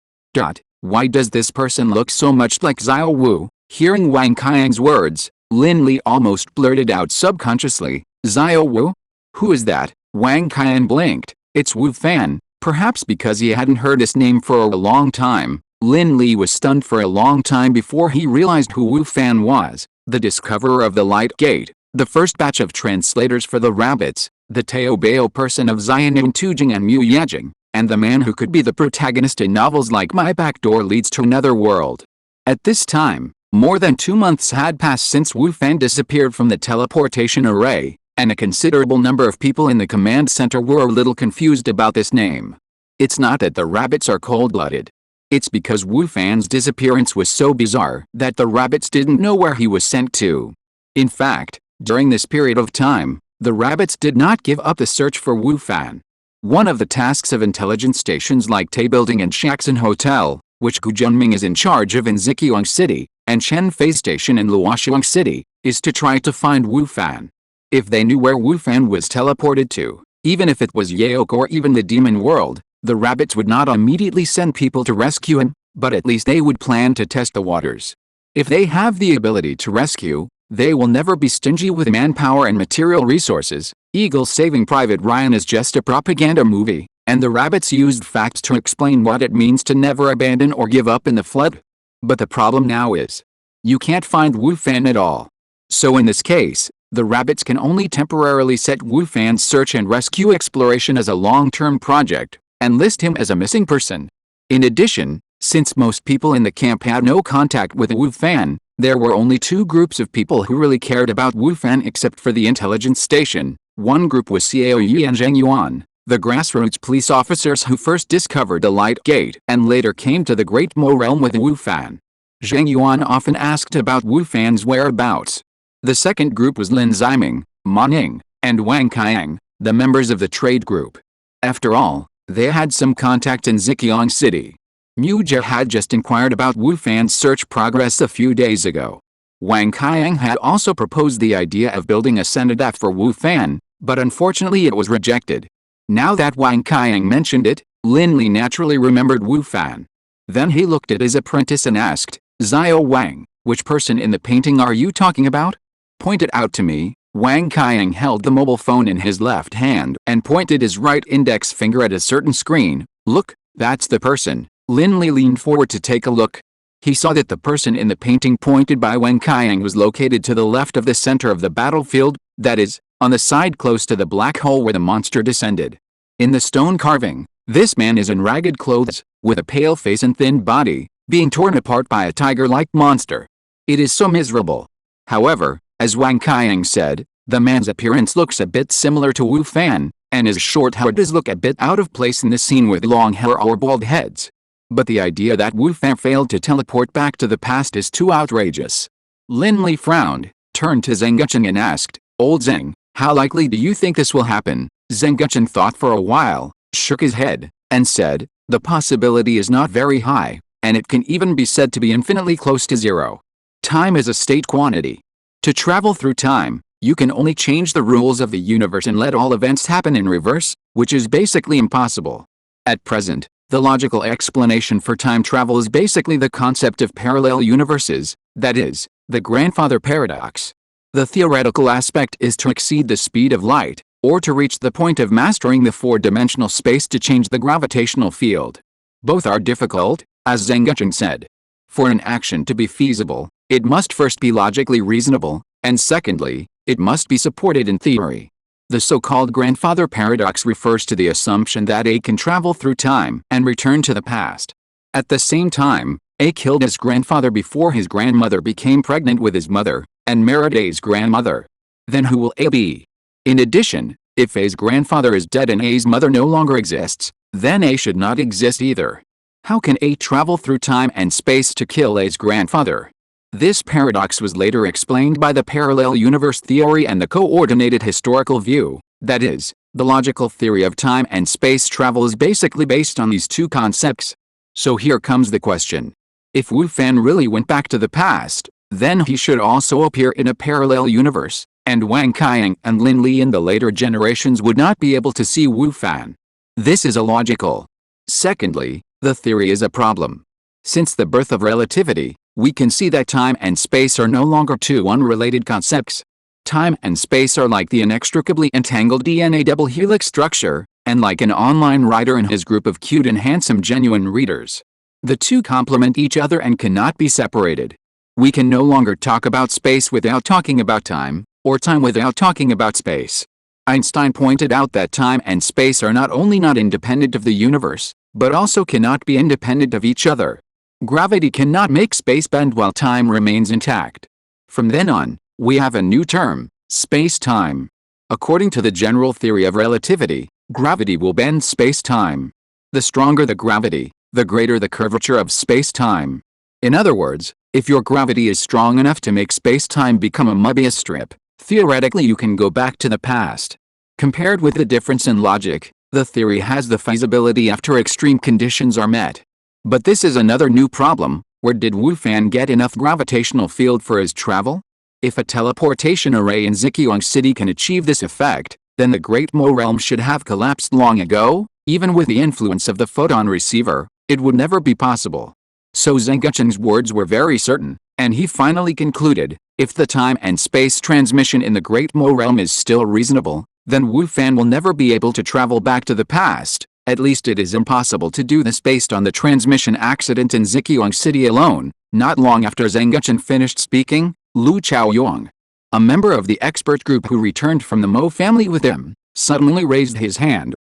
Why does this person look so much like Xiao Wu? Hearing Wang Qiang's words, Lin Li almost blurted out subconsciously, "Xiao Wu? Who is that?" Wang Qiang blinked. "It's Wu Fan." Perhaps because he hadn't heard his name for a long time, Lin Li was stunned for a long time before he realized who Wu Fan was, the discoverer of the Light Gate, the first batch of translators for the rabbits, the Tao Bao person of Xianin Tujing and Mu Yajing, and the man who could be the protagonist in novels like My Back Door Leads to Another World. At this time, more than 2 months had passed since Wu Fan disappeared from the teleportation array, and a considerable number of people in the command center were a little confused about this name. It's not that the rabbits are cold-blooded. It's because Wu Fan's disappearance was so bizarre that the rabbits didn't know where he was sent to. In fact, during this period of time, the rabbits did not give up the search for Wu Fan. One of the tasks of intelligence stations like Tay Building and Shaxin Hotel, which Gu Junming is in charge of in Ziqiang City, and Shenfei Station in Luoxiang City, is to try to find Wu Fan. If they knew where Wu Fan was teleported to, even if it was Yaok or even the demon world, the rabbits would not immediately send people to rescue him, but at least they would plan to test the waters. If they have the ability to rescue, they will never be stingy with manpower and material resources. Eagle Saving Private Ryan is just a propaganda movie, and the rabbits used facts to explain what it means to never abandon or give up in the flood. But the problem now is, you can't find Wu Fan at all. So in this case, the rabbits can only temporarily set Wu Fan's search and rescue exploration as a long-term project, and list him as a missing person. In addition, since most people in the camp had no contact with Wu Fan, there were only 2 groups of people who really cared about Wu Fan except for the intelligence station. One group was Xiao Yi and Zhang Yuan, the grassroots police officers who first discovered the Light Gate and later came to the Great Mo realm with Wu Fan. Zhang Yuan often asked about Wu Fan's whereabouts. The second group was Lin Ziming, Ma Ning, and Wang Qiang, the members of the trade group. After all, They had some contact in Zhejiang City. Mu Jie had just inquired about Wu Fan's search progress a few days ago. Wang Qiang had also proposed the idea of building a cenotaph for Wu Fan, but unfortunately it was rejected. Now that Wang Qiang mentioned it, Lin Li naturally remembered Wu Fan. Then he looked at his apprentice and asked, "Xiao Wang, which person in the painting are you talking about? Point it out to me." Wang Qiang held the mobile phone in his left hand and pointed his right index finger at a certain screen. "Look, that's the person." Lin Li leaned forward to take a look. He saw that the person in the painting pointed by Wang Qiang was located to the left of the center of the battlefield, that is, on the side close to the black hole where the monster descended. In the stone carving, this man is in ragged clothes, with a pale face and thin body, being torn apart by a tiger-like monster. It is so miserable. However, as Wang Qiang said, the man's appearance looks a bit similar to Wu Fan, and his short hair does look a bit out of place in the scene with long hair or bald heads. But the idea that Wu Fan failed to teleport back to the past is too outrageous. Lin Li frowned, turned to Zheng Gucheng and asked, "Old Zheng, how likely do you think this will happen?" Zheng Gucheng thought for a while, shook his head, and said, "The possibility is not very high, and it can even be said to be infinitely close to zero. Time is a state quantity. To travel through time, you can only change the rules of the universe and let all events happen in reverse, which is basically impossible. At present, the logical explanation for time travel is basically the concept of parallel universes, that is, the grandfather paradox. The theoretical aspect is to exceed the speed of light, or to reach the point of mastering the four-dimensional space to change the gravitational field. Both are difficult, as Zheng Gucheng said. For an action to be feasible, it must first be logically reasonable, and secondly, it must be supported in theory. The so-called grandfather paradox refers to the assumption that A can travel through time and return to the past. At the same time, A killed his grandfather before his grandmother became pregnant with his mother, and married A's grandmother. Then who will A be? In addition, if A's grandfather is dead and A's mother no longer exists, then A should not exist either. How can A travel through time and space to kill A's grandfather? This paradox was later explained by the parallel universe theory and the coordinated historical view, that is, the logical theory of time and space travel is basically based on these two concepts. So here comes the question. If Wu Fan really went back to the past, then he should also appear in a parallel universe, and Wang Qiang and Lin Li in the later generations would not be able to see Wu Fan. This is illogical. Secondly, the theory is a problem. Since the birth of relativity, we can see that time and space are no longer two unrelated concepts. Time and space are like the inextricably entangled DNA double helix structure, and like an online writer and his group of cute and handsome genuine readers. The two complement each other and cannot be separated. We can no longer talk about space without talking about time, or time without talking about space. Einstein pointed out that time and space are not only not independent of the universe, but also cannot be independent of each other. Gravity cannot make space bend while time remains intact. From then on, we have a new term, space-time. According to the general theory of relativity, gravity will bend space-time. The stronger the gravity, the greater the curvature of space-time. In other words, if your gravity is strong enough to make space-time become a Möbius strip, theoretically you can go back to the past. Compared with the difference in logic, the theory has the feasibility after extreme conditions are met. But this is another new problem. Where did Wu Fan get enough gravitational field for his travel? If a teleportation array in Zhejiang City can achieve this effect, then the Great Mo realm should have collapsed long ago. Even with the influence of the photon receiver, it would never be possible. So Zheng Gucheng's words were very certain, and he finally concluded, if the time and space transmission in the Great Mo realm is still reasonable, then Wu Fan will never be able to travel back to the past. At least it is impossible to do this based on the transmission accident in Zhejiang City alone. Not long after Zheng Gucheng finished speaking, Lu Chaoyong, a member of the expert group who returned from the Mo family with him, suddenly raised his hand.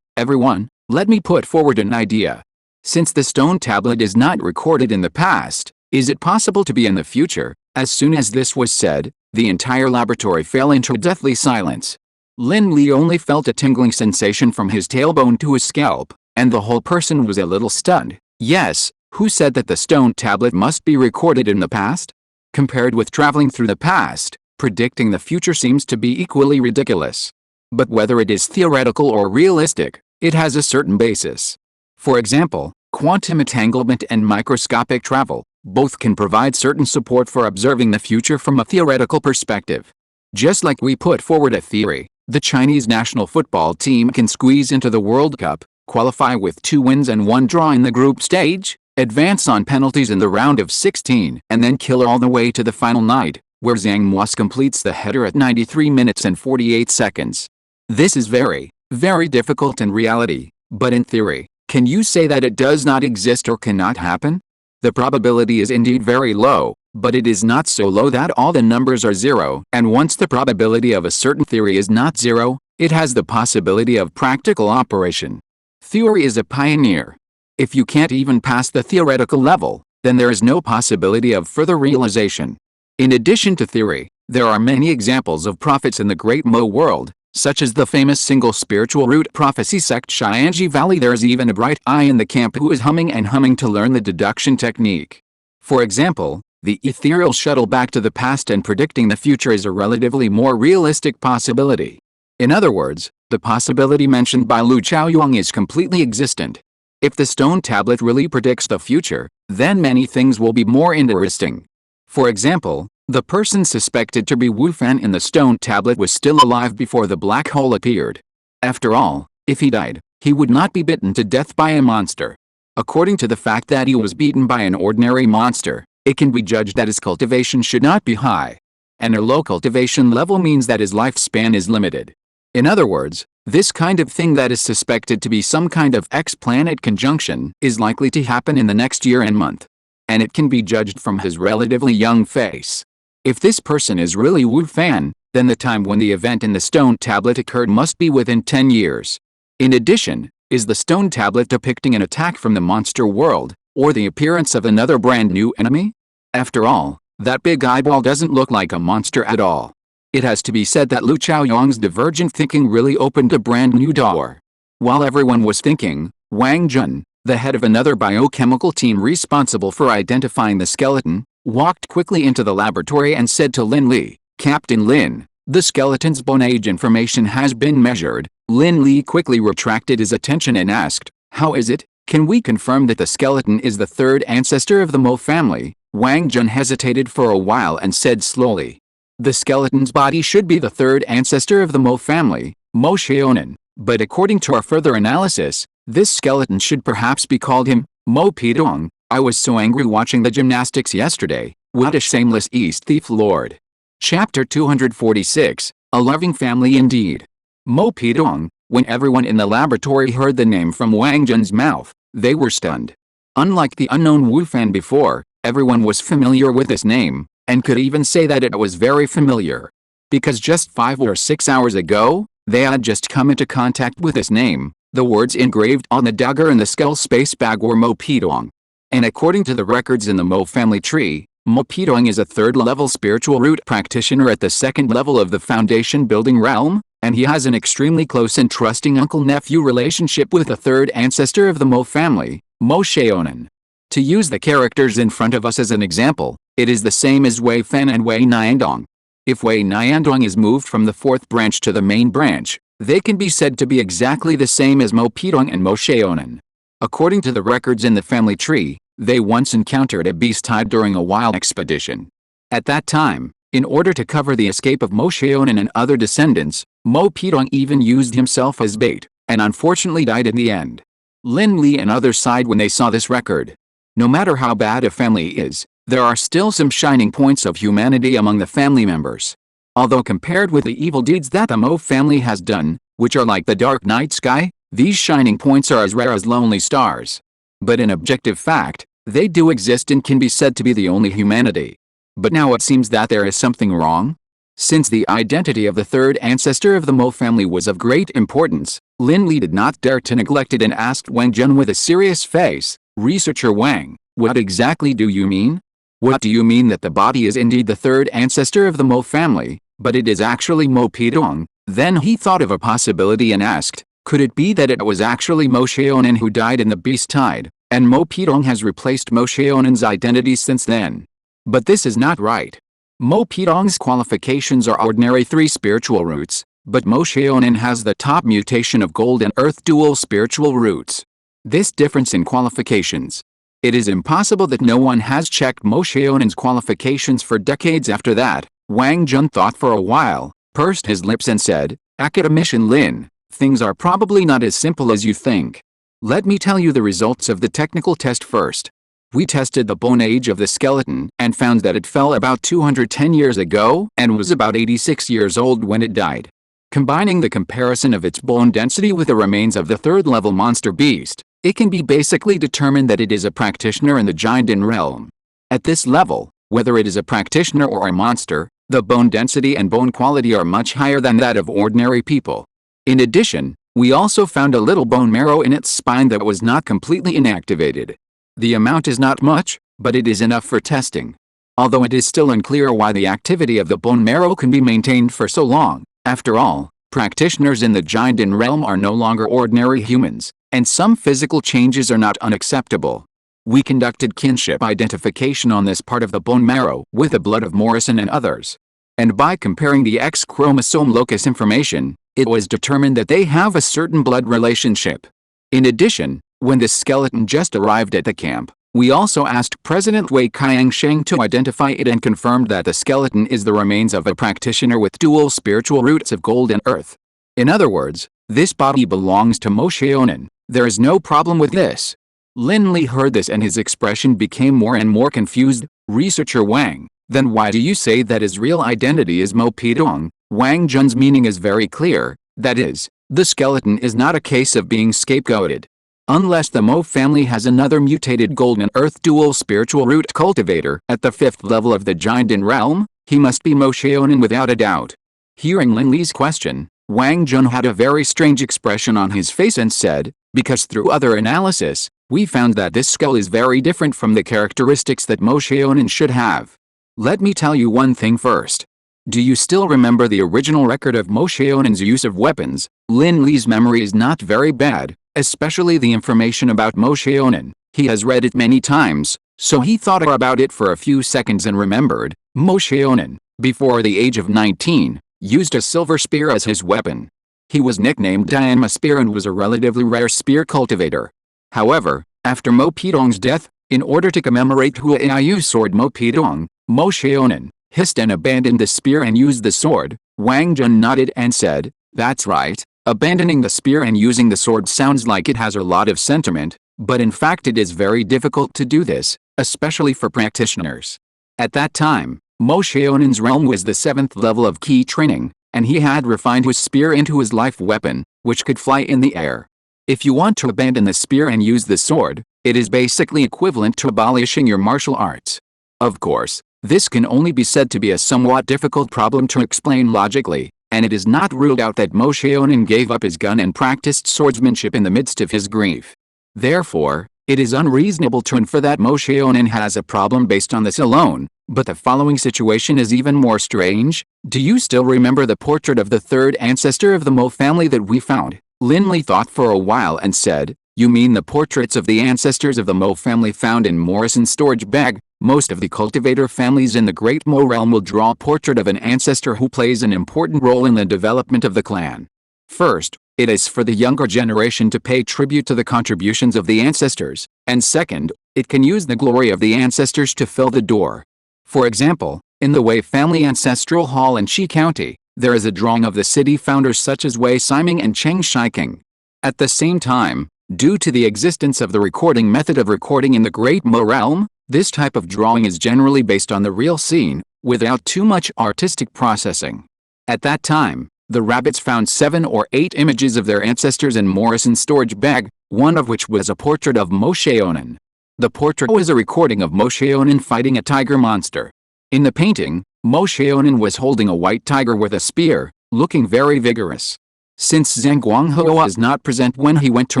Everyone, let me put forward an idea. Since the stone tablet is not recorded in the past, is it possible to be in the future? As soon as this was said, the entire laboratory fell into deathly silence. Lin Li only felt a tingling sensation from his tailbone to his scalp, and the whole person was a little stunned. Yes, who said that the stone tablet must be recorded in the past? Compared with traveling through the past, predicting the future seems to be equally ridiculous. But whether it is theoretical or realistic, It has a certain basis. For example, quantum entanglement and microscopic travel, both can provide certain support for observing the future from a theoretical perspective. Just like we put forward a theory, the Chinese national football team can squeeze into the World Cup, qualify with 2 wins and 1 draw in the group stage, advance on penalties in the round of 16, and then kill all the way to the final night, where Zhang Muos completes the header at 93 minutes and 48 seconds. This is very, very difficult in reality, but in theory, can you say that it does not exist or cannot happen? The probability is indeed very low, but it is not so low that all the numbers are zero, and once the probability of a certain theory is not zero, it has the possibility of practical operation. Theory is a pioneer. If you can't even pass the theoretical level, then there is no possibility of further realization. In addition to theory, there are many examples of prophets in the Great Mo world, such as the famous single spiritual root prophecy sect Xianji Valley. There is even a bright eye in the camp who is humming and humming to learn the deduction technique. For example, the ethereal shuttle back to the past and predicting the future is a relatively more realistic possibility. In other words, the possibility mentioned by Lu Chaoyuan is completely existent. If the stone tablet really predicts the future, then many things will be more interesting. For example, the person suspected to be Wu Fan in the stone tablet was still alive before the black hole appeared. After all, if he died, he would not be bitten to death by a monster. According to the fact that he was beaten by an ordinary monster, it can be judged that his cultivation should not be high. And a low cultivation level means that his lifespan is limited. In other words, this kind of thing that is suspected to be some kind of X-planet conjunction is likely to happen in the next year and month. And it can be judged from his relatively young face. If this person is really Wu Fan, then the time when the event in the stone tablet occurred must be within 10 years. In addition, is the stone tablet depicting an attack from the monster world, or the appearance of another brand new enemy? After all, that big eyeball doesn't look like a monster at all. It has to be said that Lu Chaoyuan's divergent thinking really opened a brand new door. While everyone was thinking, Wang Jun, the head of another biochemical team responsible for identifying the skeleton, walked quickly into the laboratory and said to Lin Li, "Captain Lin, the skeleton's bone age information has been measured." Lin Li quickly retracted his attention and asked, "How is it? Can we confirm that the skeleton is the third ancestor of the Mo family?" Wang Jun hesitated for a while and said slowly, "The skeleton's body should be the third ancestor of the Mo family, Mo Xiaonan, but according to our further analysis, this skeleton should perhaps be called him, Mo Pidong. I was so angry watching the gymnastics yesterday. What a shameless East thief lord." Chapter 246, A Loving Family Indeed. Mo Pidong. When everyone in the laboratory heard the name from Wang Jun's mouth, they were stunned. Unlike the unknown Wu Fan before, everyone was familiar with this name, and could even say that it was very familiar. Because just 5 or 6 hours ago, they had just come into contact with this name. The words engraved on the dagger in the skull space bag were Mo Pidong. And according to the records in the Mo family tree, Mo Pidong is a third-level spiritual root practitioner at the second level of the foundation building realm, and he has an extremely close and trusting uncle-nephew relationship with the third ancestor of the Mo family, Mo Xiaonan. To use the characters in front of us as an example, it is the same as Wei Fan and Wei Niandong. If Wei Niandong is moved from the fourth branch to the main branch, they can be said to be exactly the same as Mo Pidong and Mo Xiaonan. According to the records in the family tree, they once encountered a beast type during a wild expedition. At that time, in order to cover the escape of Mo Xiaonan and other descendants, Mo Pidong even used himself as bait, and unfortunately died in the end. Lin Li and others sighed when they saw this record. No matter how bad a family is, there are still some shining points of humanity among the family members. Although compared with the evil deeds that the Mo family has done, which are like the dark night sky, these shining points are as rare as lonely stars. But in objective fact, they do exist and can be said to be the only humanity. But now it seems that there is something wrong. Since the identity of the third ancestor of the Mo family was of great importance, Lin Li did not dare to neglect it and asked Wang Jun with a serious face, "Researcher Wang, what exactly do you mean? What do you mean that the body is indeed the third ancestor of the Mo family, but it is actually Mo Pidong?" Then he thought of a possibility and asked, "Could it be that it was actually Mo Xiaonan who died in the beast tide, and Mo Pidong has replaced Mo Xiaonan's identity since then?" But this is not right. Mo Pidong's qualifications are ordinary 3 spiritual roots, but Mo Xiaonan has the top mutation of gold and earth dual spiritual roots. This difference in qualifications. It is impossible that no one has checked Mo Xiaonan's qualifications for decades after that. Wang Jun thought for a while, pursed his lips and said, "Academician Lin, things are probably not as simple as you think. Let me tell you the results of the technical test first. We tested the bone age of the skeleton and found that it fell about 210 years ago and was about 86 years old when it died. Combining the comparison of its bone density with the remains of the third-level monster beast, it can be basically determined that it is a practitioner in the Jinden realm. At this level, whether it is a practitioner or a monster, the bone density and bone quality are much higher than that of ordinary people. In addition, we also found a little bone marrow in its spine that was not completely inactivated. The amount is not much, but it is enough for testing. Although it is still unclear why the activity of the bone marrow can be maintained for so long. After all, practitioners in the Jinden realm are no longer ordinary humans, and some physical changes are not unacceptable. We conducted kinship identification on this part of the bone marrow with the blood of Morrison and others. And by comparing the X chromosome locus information, it was determined that they have a certain blood relationship. In addition, when the skeleton just arrived at the camp, we also asked President Wei Qiangsheng to identify it and confirmed that the skeleton is the remains of a practitioner with dual spiritual roots of gold and earth. In other words, this body belongs to Mo Xiaonan. There is no problem with this. Lin Li heard this and his expression became more and more confused. Researcher Wang, then why do you say that his real identity is Mo Pidong? Wang Jun's meaning is very clear, that is, the skeleton is not a case of being scapegoated. Unless the Mo family has another mutated golden earth dual spiritual root cultivator at the 5th level of the Jinden realm, he must be Mo Xiaonan without a doubt. Hearing Lin Li's question, Wang Jun had a very strange expression on his face and said, because through other analysis, we found that this skull is very different from the characteristics that Mo Xiaonan should have. Let me tell you one thing first. Do you still remember the original record of Mo Xiaonan's use of weapons? Lin Li's memory is not very bad, especially the information about Mo Xiaonan. He has read it many times, so he thought about it for a few seconds and remembered. Mo Xiaonan, before the age of 19, used a silver spear as his weapon. He was nicknamed Dianma Spear and was a relatively rare spear cultivator. However, after Mo Pidong's death, in order to commemorate Huaiyu sword Mo Pidong, Mo Xiaonan hissed and abandoned the spear and used the sword. Wang Jun nodded and said, "That's right, abandoning the spear and using the sword sounds like it has a lot of sentiment, but in fact it is very difficult to do this, especially for practitioners." At that time, Mo Xiaonan's realm was the 7th level of key training, and he had refined his spear into his life weapon, which could fly in the air. If you want to abandon the spear and use the sword, it is basically equivalent to abolishing your martial arts. Of course, this can only be said to be a somewhat difficult problem to explain logically, and it is not ruled out that Mo Xiaonan gave up his gun and practiced swordsmanship in the midst of his grief. Therefore, it is unreasonable to infer that Mo Xiaonan has a problem based on this alone, but the following situation is even more strange. Do you still remember the portrait of the third ancestor of the Mo family that we found? Lin Li thought for a while and said, "You mean the portraits of the ancestors of the Mo family found in Morrison's storage bag?" Most of the cultivator families in the Great Mo realm will draw a portrait of an ancestor who plays an important role in the development of the clan. First, it is for the younger generation to pay tribute to the contributions of the ancestors, and second, it can use the glory of the ancestors to fill the door. For example, in the Wei Family Ancestral Hall in Qi County, there is a drawing of the city founders such as Wei Siming and Cheng Shiking. At the same time, due to the existence of the recording method of recording in the Great Mo realm, this type of drawing is generally based on the real scene, without too much artistic processing. At that time, the rabbits found 7 or 8 images of their ancestors in Morrison's storage bag, one of which was a portrait of Mo Xiaonan. The portrait was a recording of Mo Xiaonan fighting a tiger monster. In the painting, Mo Xiaonan was holding a white tiger with a spear, looking very vigorous. Since Zhang Guanghua was not present when he went to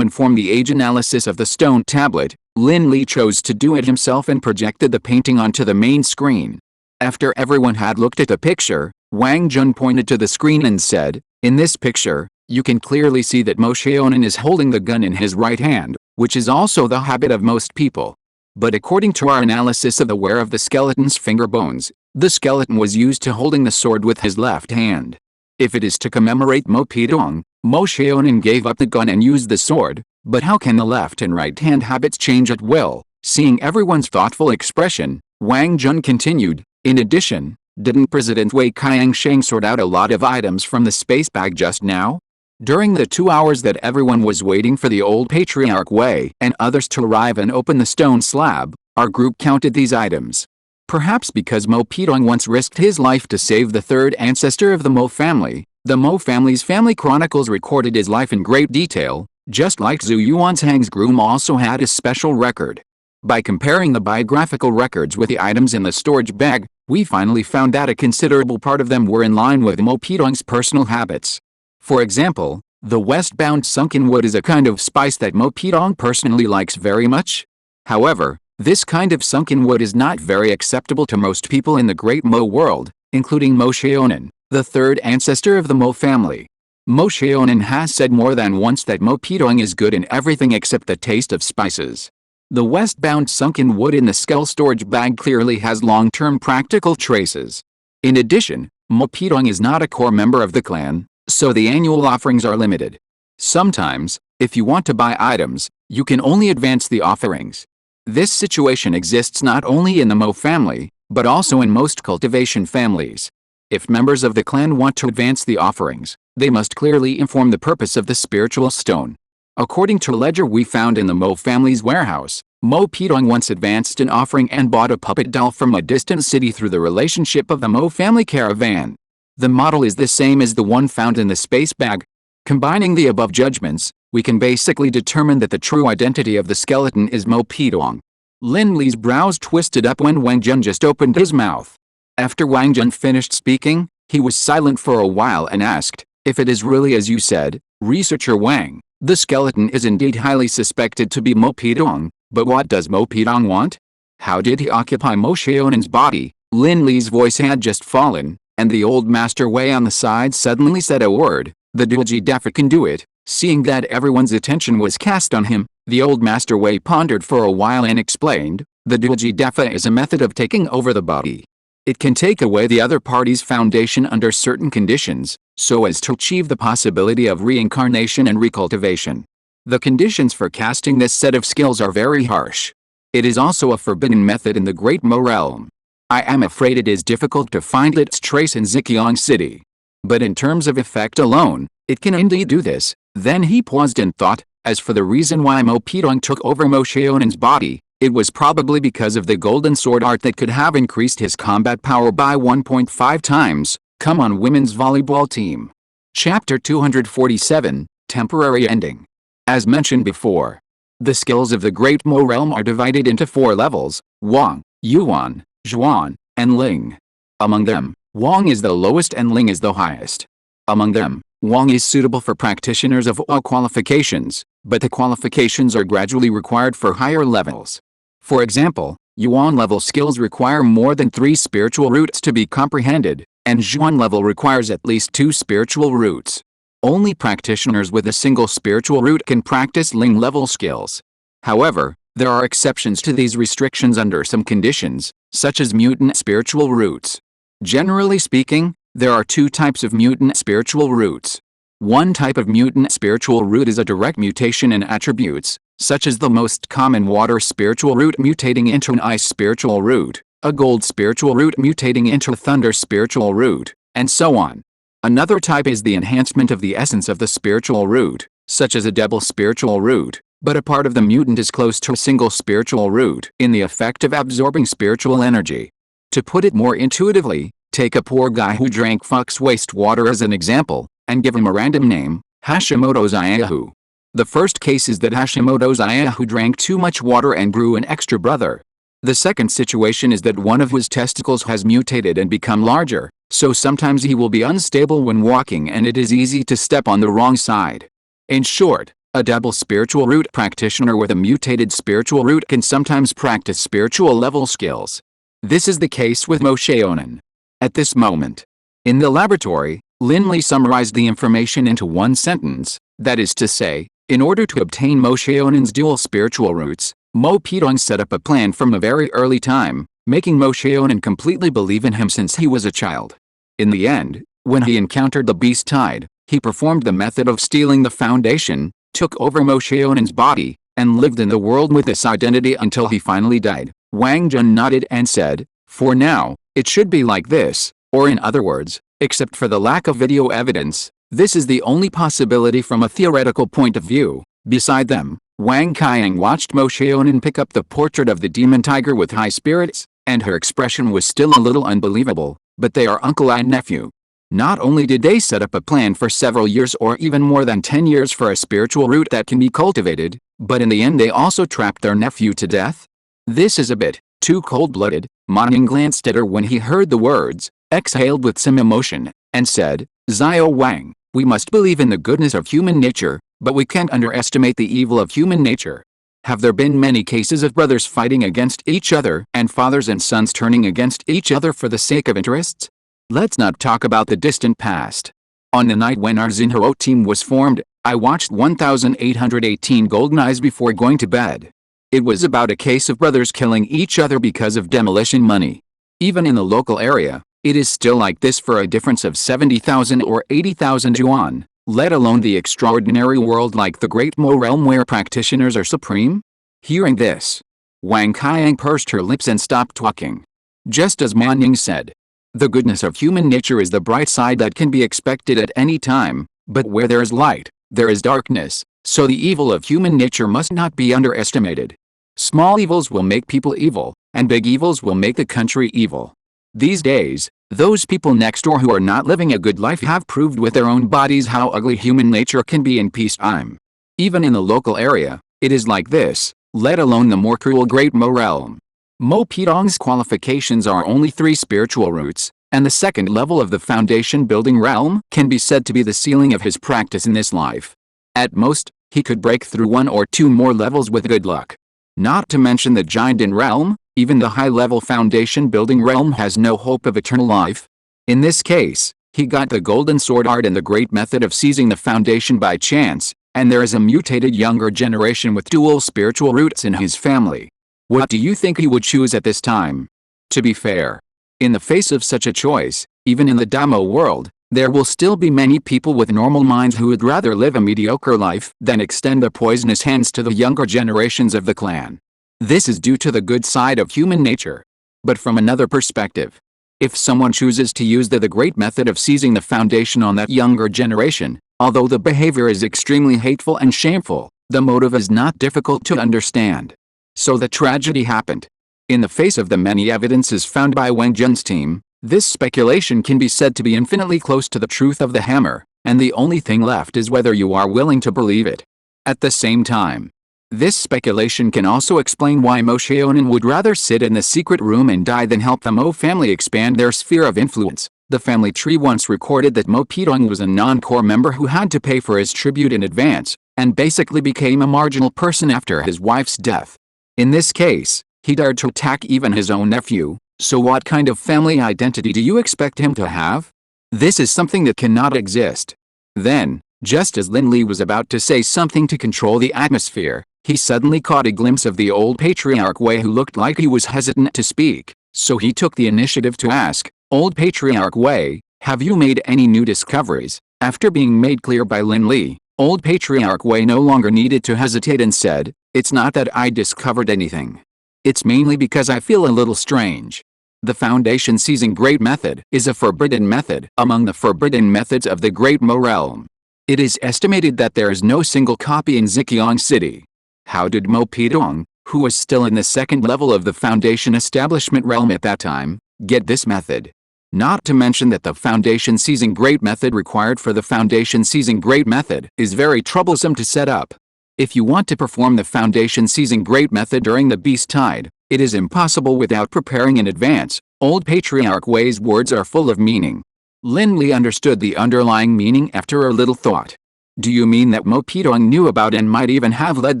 inform the age analysis of the stone tablet, Lin Li chose to do it himself and projected the painting onto the main screen. After everyone had looked at the picture, Wang Jun pointed to the screen and said, "In this picture, you can clearly see that Mo Xiaonan is holding the gun in his right hand, which is also the habit of most people. But according to our analysis of the wear of the skeleton's finger bones, the skeleton was used to holding the sword with his left hand. If it is to commemorate Mo Pidong, Mo Xiaonan gave up the gun and used the sword, but how can the left and right hand habits change at will? Seeing everyone's thoughtful expression, Wang Jun continued, in addition, didn't President Wei Qiangsheng sort out a lot of items from the space bag just now? During the 2 hours that everyone was waiting for the old patriarch Wei and others to arrive and open the stone slab, our group counted these items. Perhaps because Mo Pidong once risked his life to save the third ancestor of the Mo family, the Mo family's family chronicles recorded his life in great detail, just like Zhu Yuanzhang's groom also had a special record. By comparing the biographical records with the items in the storage bag, we finally found that a considerable part of them were in line with Mo Pidong's personal habits. For example, the westbound sunken wood is a kind of spice that Mo Pidong personally likes very much. However, this kind of sunken wood is not very acceptable to most people in the Great Mo world, including Mo Xiaonan, the third ancestor of the Mo family. Mo Xiaonan has said more than once that Mo Pidong is good in everything except the taste of spices. The westbound sunken wood in the skull storage bag clearly has long-term practical traces. In addition, Mo Pidong is not a core member of the clan, so the annual offerings are limited. Sometimes, if you want to buy items, you can only advance the offerings. This situation exists not only in the Mo family, but also in most cultivation families. If members of the clan want to advance the offerings, they must clearly inform the purpose of the spiritual stone. According to a ledger we found in the Mo family's warehouse, Mo Pidong once advanced an offering and bought a puppet doll from a distant city through the relationship of the Mo family caravan. The model is the same as the one found in the space bag. Combining the above judgments, we can basically determine that the true identity of the skeleton is Mo Pidong. Lin Li's brows twisted up when Wang Jun just opened his mouth. After Wang Jun finished speaking, he was silent for a while and asked, if it is really as you said, researcher Wang, the skeleton is indeed highly suspected to be Mo Pidong, but what does Mo Pidong want? How did he occupy Mo Xiaonan's body? Lin Li's voice had just fallen, and the old master Wei on the side suddenly said a word, the Duji Defa can do it. Seeing that everyone's attention was cast on him, the old master Wei pondered for a while and explained, the Duji Defa is a method of taking over the body. It can take away the other party's foundation under certain conditions, so as to achieve the possibility of reincarnation and recultivation. The conditions for casting this set of skills are very harsh. It is also a forbidden method in the Great Mo realm. I am afraid it is difficult to find its trace in Ziqiang City. But in terms of effect alone, it can indeed do this. Then he paused and thought, as for the reason why Mo Pidong took over Mo Xiaonan's body, it was probably because of the golden sword art that could have increased his combat power by 1.5 times. Come on, women's volleyball team. Chapter 247, Temporary Ending. As mentioned before, the skills of the Great Mo realm are divided into 4 levels, Wang, Yuan, Zhuan, and Ling. Among them, Wang is the lowest and Ling is the highest. Among them, Wang is suitable for practitioners of all qualifications, but the qualifications are gradually required for higher levels. For example, Yuan level skills require more than 3 spiritual roots to be comprehended, and Zhuan level requires at least 2 spiritual roots. Only practitioners with a single spiritual root can practice Ling level skills. However, there are exceptions to these restrictions under some conditions, such as mutant spiritual roots. Generally speaking, there are 2 types of mutant spiritual roots. One type of mutant spiritual root is a direct mutation in attributes, such as the most common water spiritual root mutating into an ice spiritual root, a gold spiritual root mutating into a thunder spiritual root, and so on. Another type is the enhancement of the essence of the spiritual root, such as a double spiritual root, but a part of the mutant is close to a single spiritual root in the effect of absorbing spiritual energy. To put it more intuitively, take a poor guy who drank Fox wastewater as an example, and give him a random name, Hashimoto's Ayahu. The first case is that Hashimoto's Ayahu drank too much water and grew an extra brother. The second situation is that one of his testicles has mutated and become larger, so sometimes he will be unstable when walking and it is easy to step on the wrong side. In short, a double spiritual root practitioner with a mutated spiritual root can sometimes practice spiritual level skills. This is the case with Mo Xiaonan. At this moment, in the laboratory, Lin Li summarized the information into one sentence, that is to say, in order to obtain Mo Xiaonan's dual spiritual roots, Mo Pidong set up a plan from a very early time, making Mo Xiaonan completely believe in him since he was a child. In the end, When he encountered the beast tide, he performed the method of stealing the foundation, took over Mosheonen's body, and lived in the world with this identity until he finally died. Wang Jun nodded and said, "For now, it should be like this, or in other words, except for the lack of video evidence, this is the only possibility from a theoretical point of view." Beside them, Wang Qiang watched Mosheonen pick up the portrait of the demon tiger with high spirits, and her expression was still a little unbelievable, but they are uncle and nephew. Not only did they set up a plan for several years or even more than 10 years for a spiritual root that can be cultivated, but in the end they also trapped their nephew to death. This is a bit too cold-blooded. Ma Ning glanced at her when he heard the words, exhaled with some emotion, and said, "Xiao Wang, we must believe in the goodness of human nature, but we can't underestimate the evil of human nature. Have there been many cases of brothers fighting against each other and fathers and sons turning against each other for the sake of interests? Let's not talk about the distant past. On the night when our Xinhao team was formed, I watched 1818 Golden Eyes before going to bed. It was about a case of brothers killing each other because of demolition money. Even in the local area, it is still like this for a difference of 70,000 or 80,000 yuan, let alone the extraordinary world like the Great Mo realm where practitioners are supreme." Hearing this, Wang Qiang pursed her lips and stopped talking. Just as Ma Ning said, the goodness of human nature is the bright side that can be expected at any time, but where there is light, there is darkness, so the evil of human nature must not be underestimated. Small evils will make people evil, and big evils will make the country evil. These days, those people next door who are not living a good life have proved with their own bodies how ugly human nature can be in peacetime. Even in the local area, it is like this, let alone the more cruel Great Mo realm. Mo Pidong's qualifications are only 3 spiritual roots, and the second level of the foundation building realm can be said to be the ceiling of his practice in this life. At most, he could break through 1 or 2 more levels with good luck. Not to mention the Jinden realm, even the high-level foundation building realm has no hope of eternal life. In this case, he got the golden sword art and the great method of seizing the foundation by chance, and there is a mutated younger generation with dual spiritual roots in his family. What do you think he would choose at this time? To be fair, in the face of such a choice, even in the Damo world, there will still be many people with normal minds who would rather live a mediocre life than extend their poisonous hands to the younger generations of the clan. This is due to the good side of human nature. But from another perspective, if someone chooses to use the great method of seizing the foundation on that younger generation, although the behavior is extremely hateful and shameful, the motive is not difficult to understand. So the tragedy happened. In the face of the many evidences found by Wang Jun's team, this speculation can be said to be infinitely close to the truth of the hammer, and the only thing left is whether you are willing to believe it. At the same time, this speculation can also explain why Mosheonen would rather sit in the secret room and die than help the Mo family expand their sphere of influence. The family tree once recorded that Mo Pidong was a non-core member who had to pay for his tribute in advance, and basically became a marginal person after his wife's death. In this case, he dared to attack even his own nephew, so what kind of family identity do you expect him to have? This is something that cannot exist. Then, just as Lin Li was about to say something to control the atmosphere, he suddenly caught a glimpse of the old patriarch Wei who looked like he was hesitant to speak, so he took the initiative to ask, "Old patriarch Wei, have you made any new discoveries?" After being made clear by Lin Li, old patriarch Wei no longer needed to hesitate and said, "It's not that I discovered anything. It's mainly because I feel a little strange. The foundation seizing great method is a forbidden method among the forbidden methods of the Great Mo realm. It is estimated that there is no single copy in Zhejiang City. How did Mo Pidong, who was still in the second level of the foundation establishment realm at that time, get this method? Not to mention that the foundation seizing great method required for the foundation seizing great method is very troublesome to set up. If you want to perform the foundation seizing great method during the beast tide, it is impossible without preparing in advance." Old patriarch Wei's words are full of meaning. Lin Li understood the underlying meaning after a little thought. "Do you mean that Mo Pidong knew about and might even have led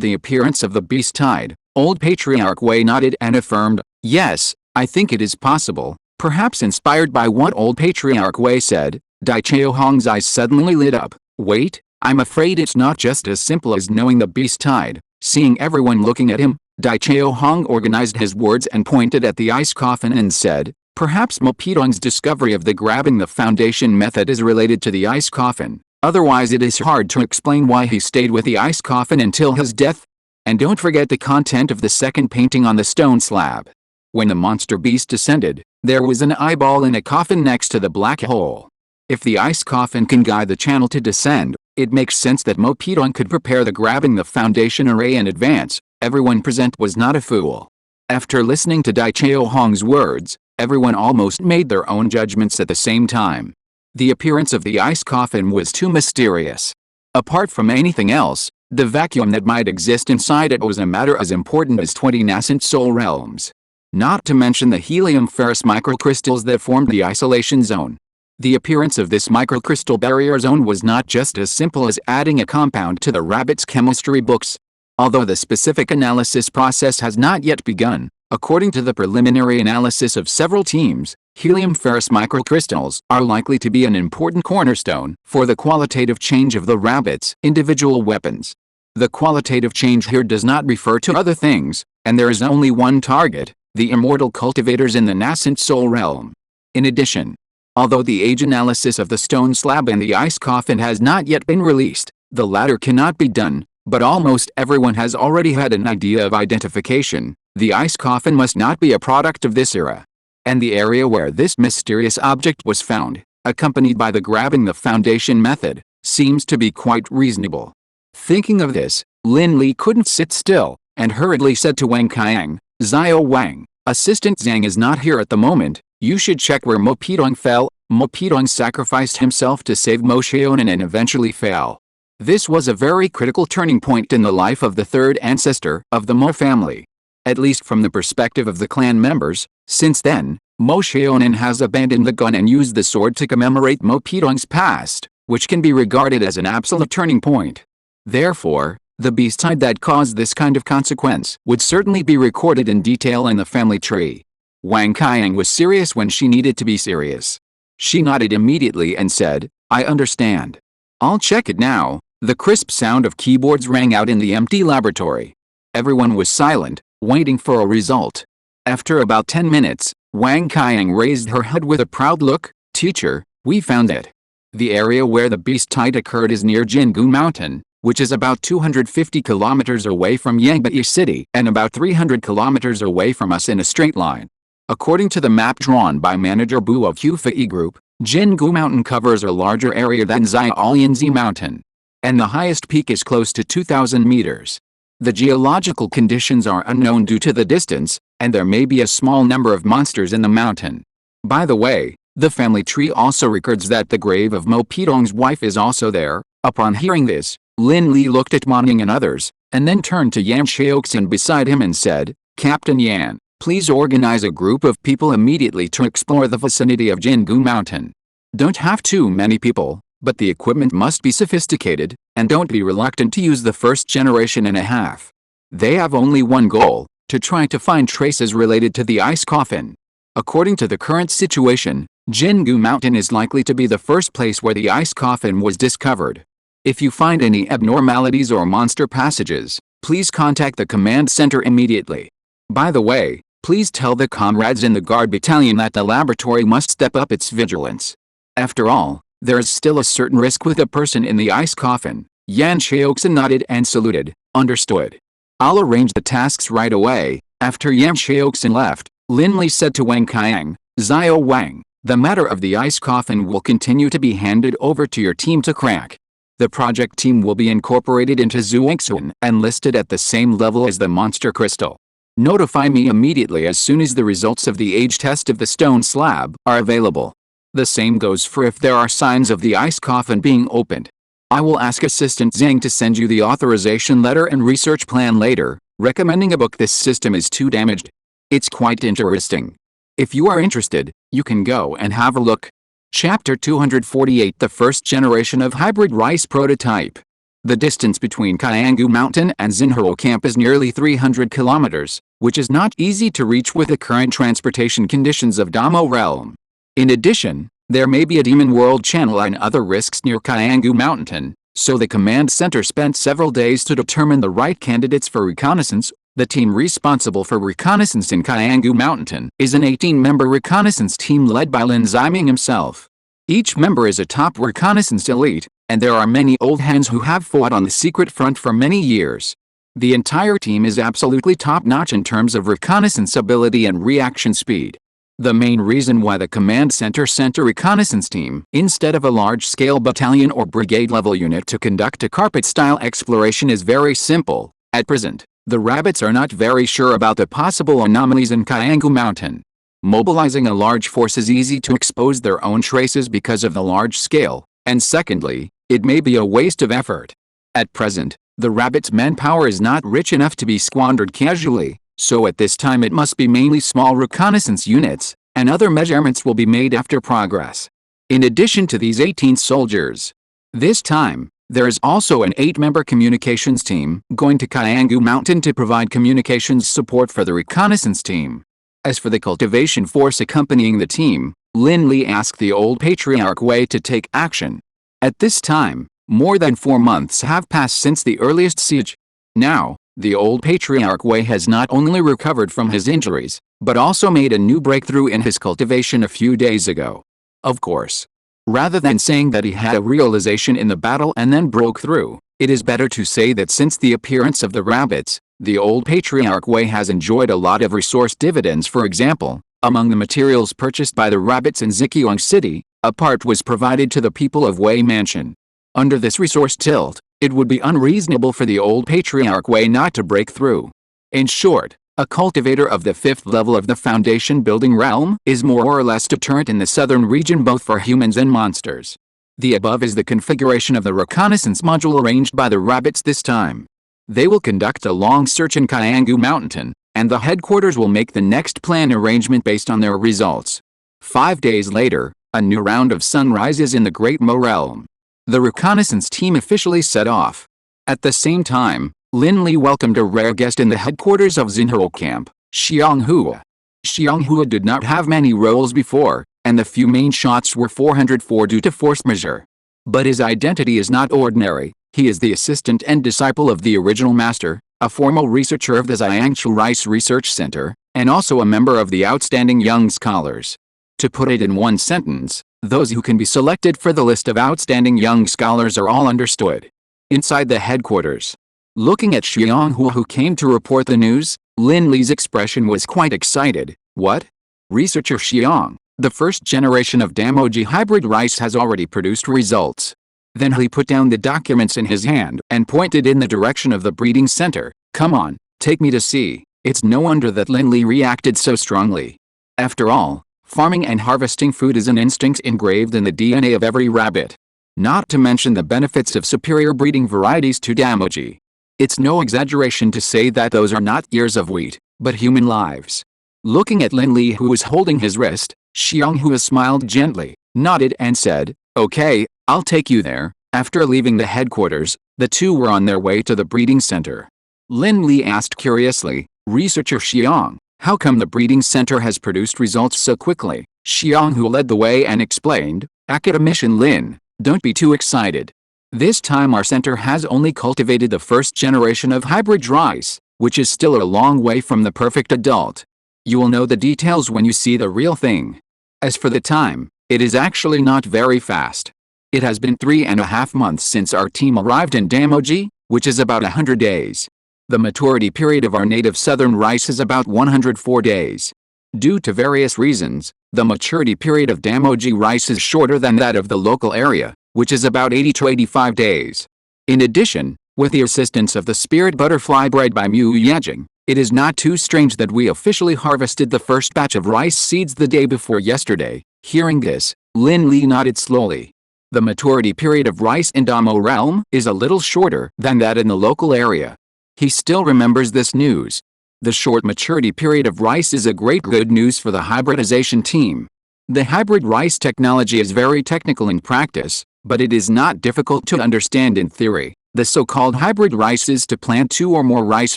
the appearance of the beast tide?" Old patriarch Wei nodded and affirmed, "Yes, I think it is possible." Perhaps inspired by what old patriarch Wei said, Dai Chao Hong's eyes suddenly lit up. "Wait, I'm afraid it's not just as simple as knowing the beast tide." Seeing everyone looking at him, Dai Chao Hong organized his words and pointed at the ice coffin and said, Perhaps Mopidong's discovery of the grabbing the foundation method is related to the ice coffin, otherwise it is hard to explain why he stayed with the ice coffin until his death. And don't forget the content of the second painting on the stone slab. When the monster beast descended, there was an eyeball in a coffin next to the black hole. If the ice coffin can guide the channel to descend, it makes sense that Mopidong could prepare the grabbing the foundation array in advance. Everyone present was not a fool. After listening to Dai Chao Hong's words, everyone almost made their own judgments at the same time. The appearance of the ice coffin was too mysterious. Apart from anything else, the vacuum that might exist inside it was a matter as important as 20 nascent soul realms. Not to mention the helium-ferrous microcrystals that formed the isolation zone. The appearance of this microcrystal barrier zone was not just as simple as adding a compound to the rabbit's chemistry books. Although the specific analysis process has not yet begun, according to the preliminary analysis of several teams, helium-ferrous microcrystals are likely to be an important cornerstone for the qualitative change of the rabbit's individual weapons. The qualitative change here does not refer to other things, and there is only one target, the immortal cultivators in the nascent soul realm. In addition, although the age analysis of the stone slab and the ice coffin has not yet been released, the latter cannot be done, but almost everyone has already had an idea of identification. The ice coffin must not be a product of this era. And the area where this mysterious object was found, accompanied by the grabbing the foundation method, seems to be quite reasonable. Thinking of this, Lin Li couldn't sit still, and hurriedly said to Wang Qiang, "Xiao Wang, Assistant Zhang is not here at the moment, you should check where Mopidong fell." Mopidong sacrificed himself to save Mo Xiaonan and eventually fell. This was a very critical turning point in the life of the third ancestor of the Mo family. At least from the perspective of the clan members. Since then, Mo Xiaonan has abandoned the gun and used the sword to commemorate Mopidong's past, which can be regarded as an absolute turning point. Therefore, the beastside that caused this kind of consequence would certainly be recorded in detail in the family tree. Wang Qiang was serious when she needed to be serious. She nodded immediately and said, "I understand. I'll check it now." The crisp sound of keyboards rang out in the empty laboratory. Everyone was silent, waiting for a result. After about 10 minutes, Wang Qiang raised her head with a proud look. "Teacher, we found it. The area where the beasttide occurred is near Jingu Mountain, which is about 250 kilometers away from Yangbai City and about 300 kilometers away from us in a straight line. According to the map drawn by Manager Bu of Hufei Group, Jingu Mountain covers a larger area than Xiaoyanzi Mountain, and the highest peak is close to 2,000 meters. The geological conditions are unknown due to the distance, and there may be a small number of monsters in the mountain. By the way, the family tree also records that the grave of Mopidong's wife is also there." Upon hearing this, Lin Li looked at Moning and others, and then turned to Yan Xiaoxin beside him and said, "Captain Yan, please organize a group of people immediately to explore the vicinity of Jingu Mountain. Don't have too many people, but the equipment must be sophisticated, and don't be reluctant to use the first generation and a half. They have only one goal, to try to find traces related to the ice coffin. According to the current situation, Jingu Mountain is likely to be the first place where the ice coffin was discovered. If you find any abnormalities or monster passages, please contact the command center immediately. By the way, please tell the comrades in the guard battalion that the laboratory must step up its vigilance. After all, there is still a certain risk with a person in the ice coffin." Yan Xiaoxin nodded and saluted. "Understood. I'll arrange the tasks right away." After Yan Xiaoxin left, Lin Li said to Wang Qiang, "Xiao Wang, the matter of the ice coffin will continue to be handed over to your team to crack. The project team will be incorporated into Zhuangxun and listed at the same level as the monster crystal. Notify me immediately as soon as the results of the age test of the stone slab are available. The same goes for if there are signs of the ice coffin being opened. I will ask Assistant Zhang to send you the authorization letter and research plan later, recommending a book. This system is too damaged. It's quite interesting. If you are interested, you can go and have a look." Chapter 248, The first generation of hybrid rice prototype. The distance between Qiangu Mountain and Xinhao Camp is nearly 300 kilometers, which is not easy to reach with the current transportation conditions of Damo Realm. In addition, there may be a demon world channel and other risks near Qiangu Mountain, so the command center spent several days to determine the right candidates for reconnaissance. The team responsible for reconnaissance in Kyangu Mountain is an 18-member reconnaissance team led by Lin Ziming himself. Each member is a top reconnaissance elite, and there are many old hands who have fought on the secret front for many years. The entire team is absolutely top-notch in terms of reconnaissance ability and reaction speed. The main reason why the command center sent a reconnaissance team instead of a large-scale battalion or brigade-level unit to conduct a carpet-style exploration is very simple. At present, the rabbits are not very sure about the possible anomalies in Kyangu Mountain. Mobilizing a large force is easy to expose their own traces because of the large scale, and secondly, it may be a waste of effort. At present, the rabbits' manpower is not rich enough to be squandered casually, so at this time it must be mainly small reconnaissance units, and other measurements will be made after progress. In addition to these 18 soldiers, this time, there is also an 8-member communications team going to Kyangu Mountain to provide communications support for the reconnaissance team. As for the cultivation force accompanying the team, Lin Li asked the old patriarch Wei to take action. At this time, more than 4 months have passed since the earliest siege. Now, the old patriarch Wei has not only recovered from his injuries, but also made a new breakthrough in his cultivation a few days ago. Of course, rather than saying that he had a realization in the battle and then broke through, it is better to say that since the appearance of the rabbits, the old patriarch Wei has enjoyed a lot of resource dividends. For example, among the materials purchased by the rabbits in Zikyong City, a part was provided to the people of Wei Mansion. Under this resource tilt, it would be unreasonable for the old patriarch Wei not to break through. In short, a cultivator of the 5th level of the foundation building realm is more or less deterrent in the southern region both for humans and monsters. The above is the configuration of the reconnaissance module arranged by the rabbits this time. They will conduct a long search in Kyangu Mountain, and the headquarters will make the next plan arrangement based on their results. 5 days later, a new round of sunrises in the Great Mo realm. The reconnaissance team officially set off. At the same time, Lin Li welcomed a rare guest in the headquarters of Xinhao Camp, Xianghua. Xianghua did not have many roles before, and the few main shots were 404 due to force majeure. But his identity is not ordinary. He is the assistant and disciple of the original master, a formal researcher of the Xiangshu Rice Research Center, and also a member of the Outstanding Young Scholars. To put it in one sentence, those who can be selected for the list of Outstanding Young Scholars are all understood. Inside the headquarters, looking at Xianghua who came to report the news, Lin Li's expression was quite excited. What? Researcher Xiang, the first generation of Damoji hybrid rice has already produced results. Then he put down the documents in his hand and pointed in the direction of the breeding center. Come on, take me to see. It's no wonder that Lin Li reacted so strongly. After all, farming and harvesting food is an instinct engraved in the DNA of every rabbit. Not to mention the benefits of superior breeding varieties to Damoji. It's no exaggeration to say that those are not ears of wheat, but human lives. Looking at Lin Li who was holding his wrist, Xianghua smiled gently, nodded and said, "Okay, I'll take you there." After leaving the headquarters, the two were on their way to the breeding center. Lin Li asked curiously, "Researcher Xiang, how come the breeding center has produced results so quickly?" Xianghua led the way and explained, "Academician Lin, don't be too excited. This time our center has only cultivated the first generation of hybrid rice, which is still a long way from the perfect adult. You will know the details when you see the real thing. As for the time, it is actually not very fast. It has been 3.5 months since our team arrived in Damoji, which is about 100 days. The maturity period of our native southern rice is about 104 days. Due to various reasons, the maturity period of Damoji rice is shorter than that of the local area, which is about 80 to 85 days. In addition, with the assistance of the spirit butterfly bred by Mu Yajing, it is not too strange that we officially harvested the first batch of rice seeds the day before yesterday." Hearing this, Lin Li nodded slowly. The maturity period of rice in Damo realm is a little shorter than that in the local area. He still remembers this news. The short maturity period of rice is a great good news for the hybridization team. The hybrid rice technology is very technical in practice, but it is not difficult to understand in theory. The so-called hybrid rice is to plant 2 or more rice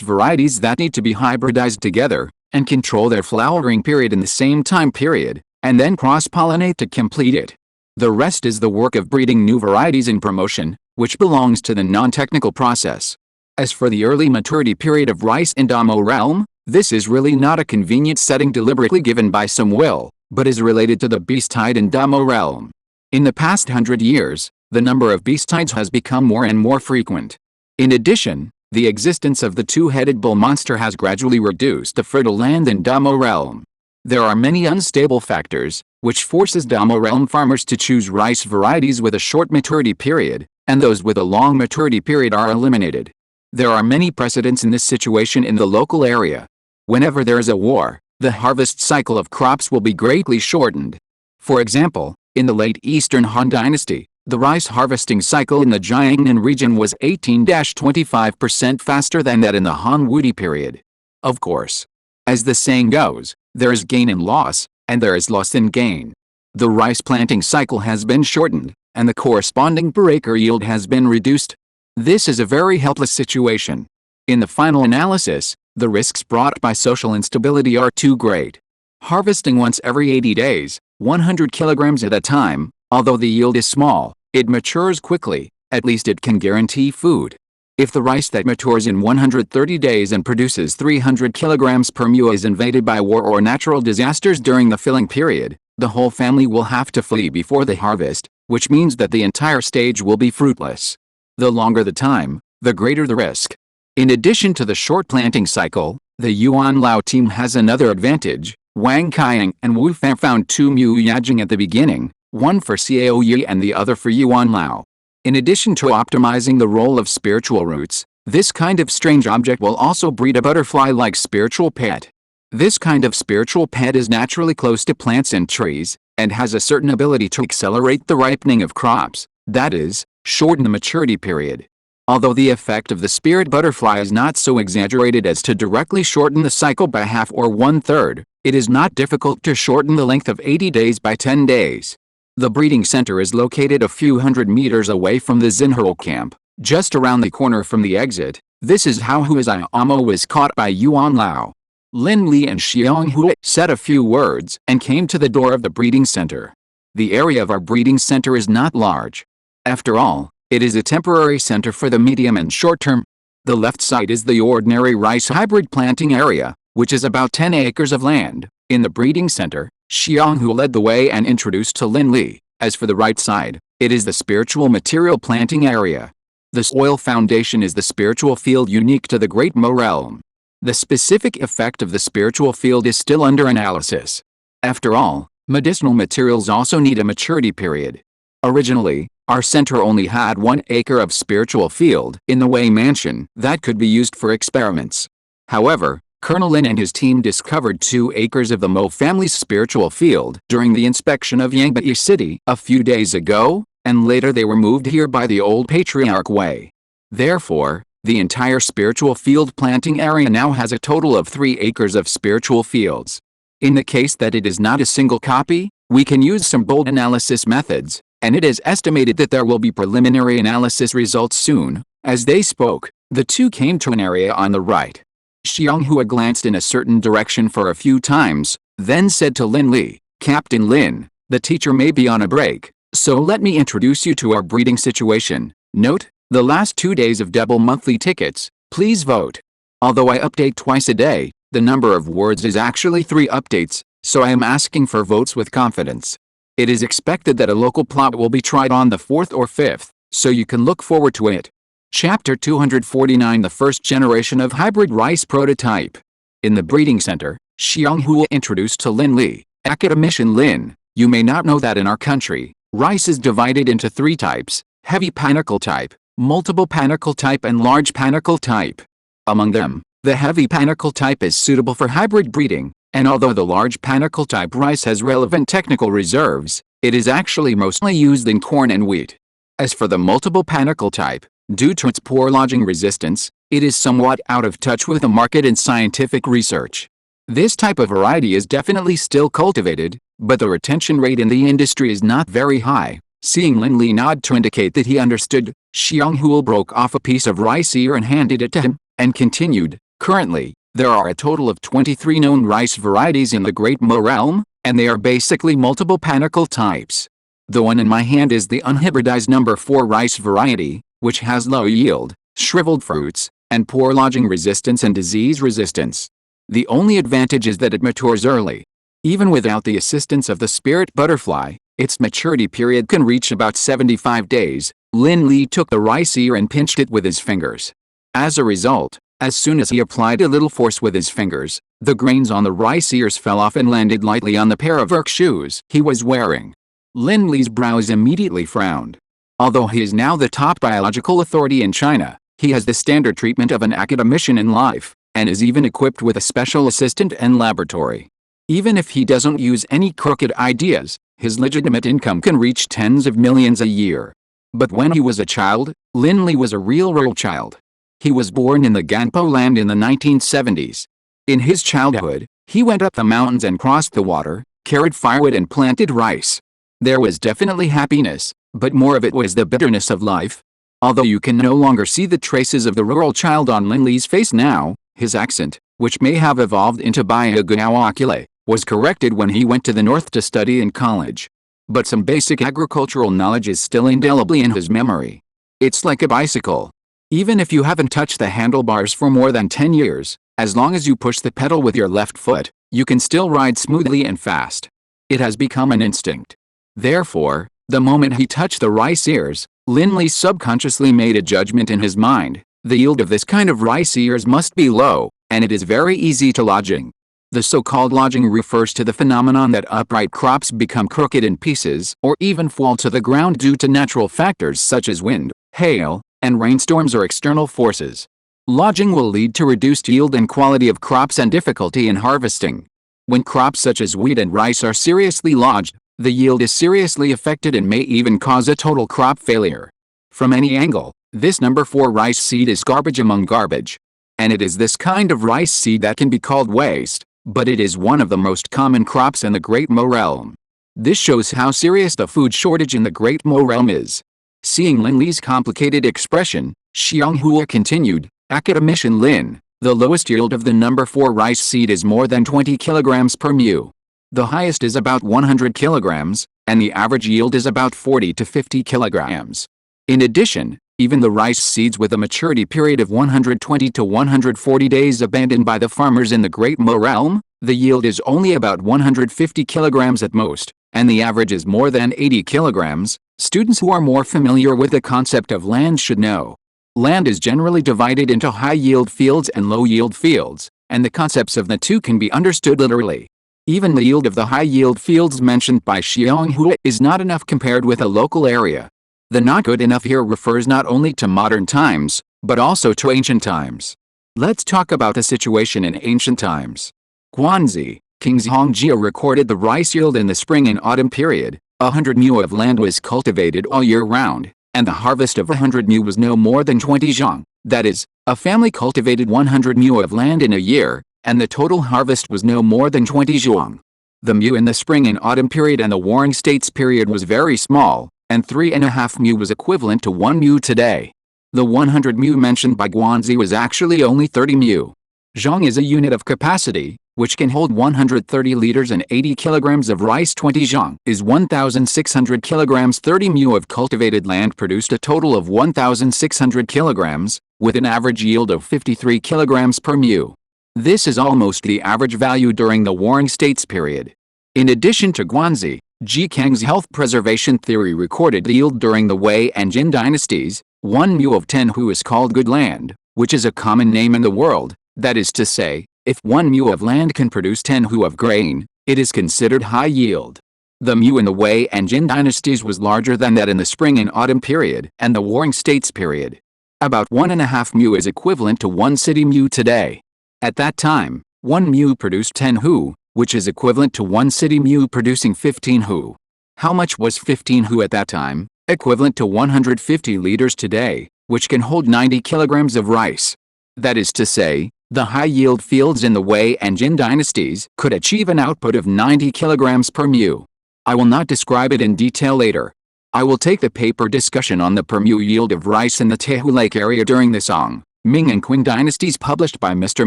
varieties that need to be hybridized together, and control their flowering period in the same time period, and then cross-pollinate to complete it. The rest is the work of breeding new varieties and promotion, which belongs to the non-technical process. As for the early maturity period of rice in Damo realm, this is really not a convenient setting deliberately given by some will, but is related to the beast tide in Damo realm. In the past 100 years, the number of beast tides has become more and more frequent. In addition, the existence of the two-headed bull monster has gradually reduced the fertile land in Damo realm. There are many unstable factors, which forces Damo realm farmers to choose rice varieties with a short maturity period, and those with a long maturity period are eliminated. There are many precedents in this situation in the local area. Whenever there is a war, the harvest cycle of crops will be greatly shortened. For example, in the late Eastern Han Dynasty, the rice harvesting cycle in the Jiangnan region was 18-25% faster than that in the Han Wudi period. Of course, as the saying goes, there is gain in loss, and there is loss in gain. The rice planting cycle has been shortened, and the corresponding per acre yield has been reduced. This is a very helpless situation. In the final analysis, the risks brought by social instability are too great. Harvesting once every 80 days, 100 kilograms at a time, although the yield is small, it matures quickly, at least it can guarantee food. If the rice that matures in 130 days and produces 300 kilograms per mu is invaded by war or natural disasters during the filling period, the whole family will have to flee before the harvest, which means that the entire stage will be fruitless. The longer the time, the greater the risk. In addition to the short planting cycle, the Yuan Lao team has another advantage. Wang Kaiying and Wu Fan found two Mu Yajing at the beginning, one for Xiao Yi and the other for Yuan Lao. In addition to optimizing the role of spiritual roots, this kind of strange object will also breed a butterfly-like spiritual pet. This kind of spiritual pet is naturally close to plants and trees, and has a certain ability to accelerate the ripening of crops, that is, shorten the maturity period. Although the effect of the spirit butterfly is not so exaggerated as to directly shorten the cycle by half or one-third, it is not difficult to shorten the length of 80 days by 10 days. The breeding center is located a few hundred meters away from the Xinhao camp, just around the corner from the exit. This is how Huizai Amo was caught by Yuan Lao. Lin Li and Xiang Hui said a few words and came to the door of the breeding center. The area of our breeding center is not large. After all, it is a temporary center for the medium and short term. The left side is the ordinary rice hybrid planting area, which is about 10 acres of land. In the breeding center, Xiang Hu led the way and introduced to Lin Li. As for the right side, it is the spiritual material planting area. The soil foundation is the spiritual field unique to the Great Mo realm. The specific effect of the spiritual field is still under analysis. After all, medicinal materials also need a maturity period. Originally, our center only had 1 acre of spiritual field in the Wei Mansion that could be used for experiments. However, Colonel Lin and his team discovered 2 acres of the Mo family's spiritual field during the inspection of Yangbai City a few days ago, and later they were moved here by the old Patriarch Wei. Therefore, the entire spiritual field planting area now has a total of 3 acres of spiritual fields. In the case that it is not a single copy, we can use some bold analysis methods, and it is estimated that there will be preliminary analysis results soon. As they spoke, the two came to an area on the right. Xiang Hua glanced in a certain direction for a few times, then said to Lin Li, "Captain Lin, the teacher may be on a break, so let me introduce you to our breeding situation. Note, the last 2 days of double monthly tickets, please vote. Although I update twice a day, the number of words is actually 3 updates, so I am asking for votes with confidence. It is expected that a local plot will be tried on the 4th or 5th, so you can look forward to it." Chapter 249 The First Generation of Hybrid Rice Prototype. In the breeding center, Xiang Hua introduced to Lin Li, "Academician Lin, you may not know that in our country, rice is divided into 3 types, heavy panicle type, multiple panicle type and large panicle type. Among them, the heavy panicle type is suitable for hybrid breeding, and although the large panicle type rice has relevant technical reserves, it is actually mostly used in corn and wheat. As for the multiple panicle type, due to its poor lodging resistance, it is somewhat out of touch with the market and scientific research. This type of variety is definitely still cultivated, but the retention rate in the industry is not very high." Seeing Lin Li nod to indicate that he understood, Xiang Hua broke off a piece of rice ear and handed it to him, and continued, "Currently, there are a total of 23 known rice varieties in the Great Mo realm, and they are basically multiple panicle types. The one in my hand is the unhybridized number 4 rice variety, which has low yield, shriveled fruits, and poor lodging resistance and disease resistance. The only advantage is that it matures early. Even without the assistance of the spirit butterfly, its maturity period can reach about 75 days. Lin Li took the rice ear and pinched it with his fingers. As a result, as soon as he applied a little force with his fingers, the grains on the rice ears fell off and landed lightly on the pair of work shoes he was wearing. Lin Li's brows immediately frowned. Although he is now the top biological authority in China, he has the standard treatment of an academician in life, and is even equipped with a special assistant and laboratory. Even if he doesn't use any crooked ideas, his legitimate income can reach tens of millions a year. But when he was a child, Lin Li was a real child. He was born in the Ganpo land in the 1970s. In his childhood, he went up the mountains and crossed the water, carried firewood and planted rice. There was definitely happiness, but more of it was the bitterness of life. Although you can no longer see the traces of the rural child on Lin Li's face now, his accent, which may have evolved into Biaguaokule, was corrected when he went to the north to study in college. But some basic agricultural knowledge is still indelibly in his memory. It's like a bicycle. Even if you haven't touched the handlebars for more than 10 years, as long as you push the pedal with your left foot, you can still ride smoothly and fast. It has become an instinct. Therefore, the moment he touched the rice ears, Lin Li subconsciously made a judgment in his mind. The yield of this kind of rice ears must be low, and it is very easy to lodging. The so-called lodging refers to the phenomenon that upright crops become crooked in pieces or even fall to the ground due to natural factors such as wind, hail, and rainstorms or external forces. Lodging will lead to reduced yield and quality of crops and difficulty in harvesting. When crops such as wheat and rice are seriously lodged, the yield is seriously affected and may even cause a total crop failure. From any angle, this number 4 rice seed is garbage among garbage. And it is this kind of rice seed that can be called waste, but it is one of the most common crops in the Great Mo realm. This shows how serious the food shortage in the Great Mo realm is. Seeing Lin Li's complicated expression, Xianghua continued, Academician Lin, the lowest yield of the number 4 rice seed is more than 20 kilograms per mu. The highest is about 100 kilograms, and the average yield is about 40 to 50 kilograms. In addition, even the rice seeds with a maturity period of 120 to 140 days abandoned by the farmers in the Great Mo realm, the yield is only about 150 kilograms at most, and the average is more than 80 kilograms. Students who are more familiar with the concept of land should know. Land is generally divided into high-yield fields and low-yield fields, and the concepts of the two can be understood literally. Even the yield of the high-yield fields mentioned by Xianghua is not enough compared with a local area. The not good enough here refers not only to modern times, but also to ancient times. Let's talk about the situation in ancient times. Guanzi, King Zhongjia recorded the rice yield in the spring and autumn period. 100 mu of land was cultivated all year round, and the harvest of 100 mu was no more than 20 zhang. That is, a family cultivated 100 mu of land in a year, and the total harvest was no more than 20 zhuang. The mu in the spring and autumn period and the warring states period was very small, and 3.5 mu was equivalent to 1 mu today. The 100 mu mentioned by Guanzi was actually only 30 mu. Zhang is a unit of capacity, which can hold 130 liters and 80 kilograms of rice. 20 zhang is 1,600 kilograms. 30 mu of cultivated land produced a total of 1,600 kilograms, with an average yield of 53 kilograms per mu. This is almost the average value during the Warring States period. In addition to Guanzi, Ji Kang's health preservation theory recorded yield during the Wei and Jin dynasties. 1 mu of 10 hu is called good land, which is a common name in the world. That is to say, if 1 mu of land can produce 10 hu of grain, it is considered high yield. The mu in the Wei and Jin dynasties was larger than that in the spring and autumn period and the Warring States period. About 1.5 mu is equivalent to 1 city mu today. At that time, 1 mu produced 10 hu, which is equivalent to 1 city mu producing 15 hu. How much was 15 hu at that time? Equivalent to 150 liters today, which can hold 90 kilograms of rice. That is to say, the high-yield fields in the Wei and Jin dynasties could achieve an output of 90 kilograms per mu. I will not describe it in detail later. I will take the paper discussion on the per mu yield of rice in the Tehu Lake area during the Song, Ming and Qing dynasties published by Mr.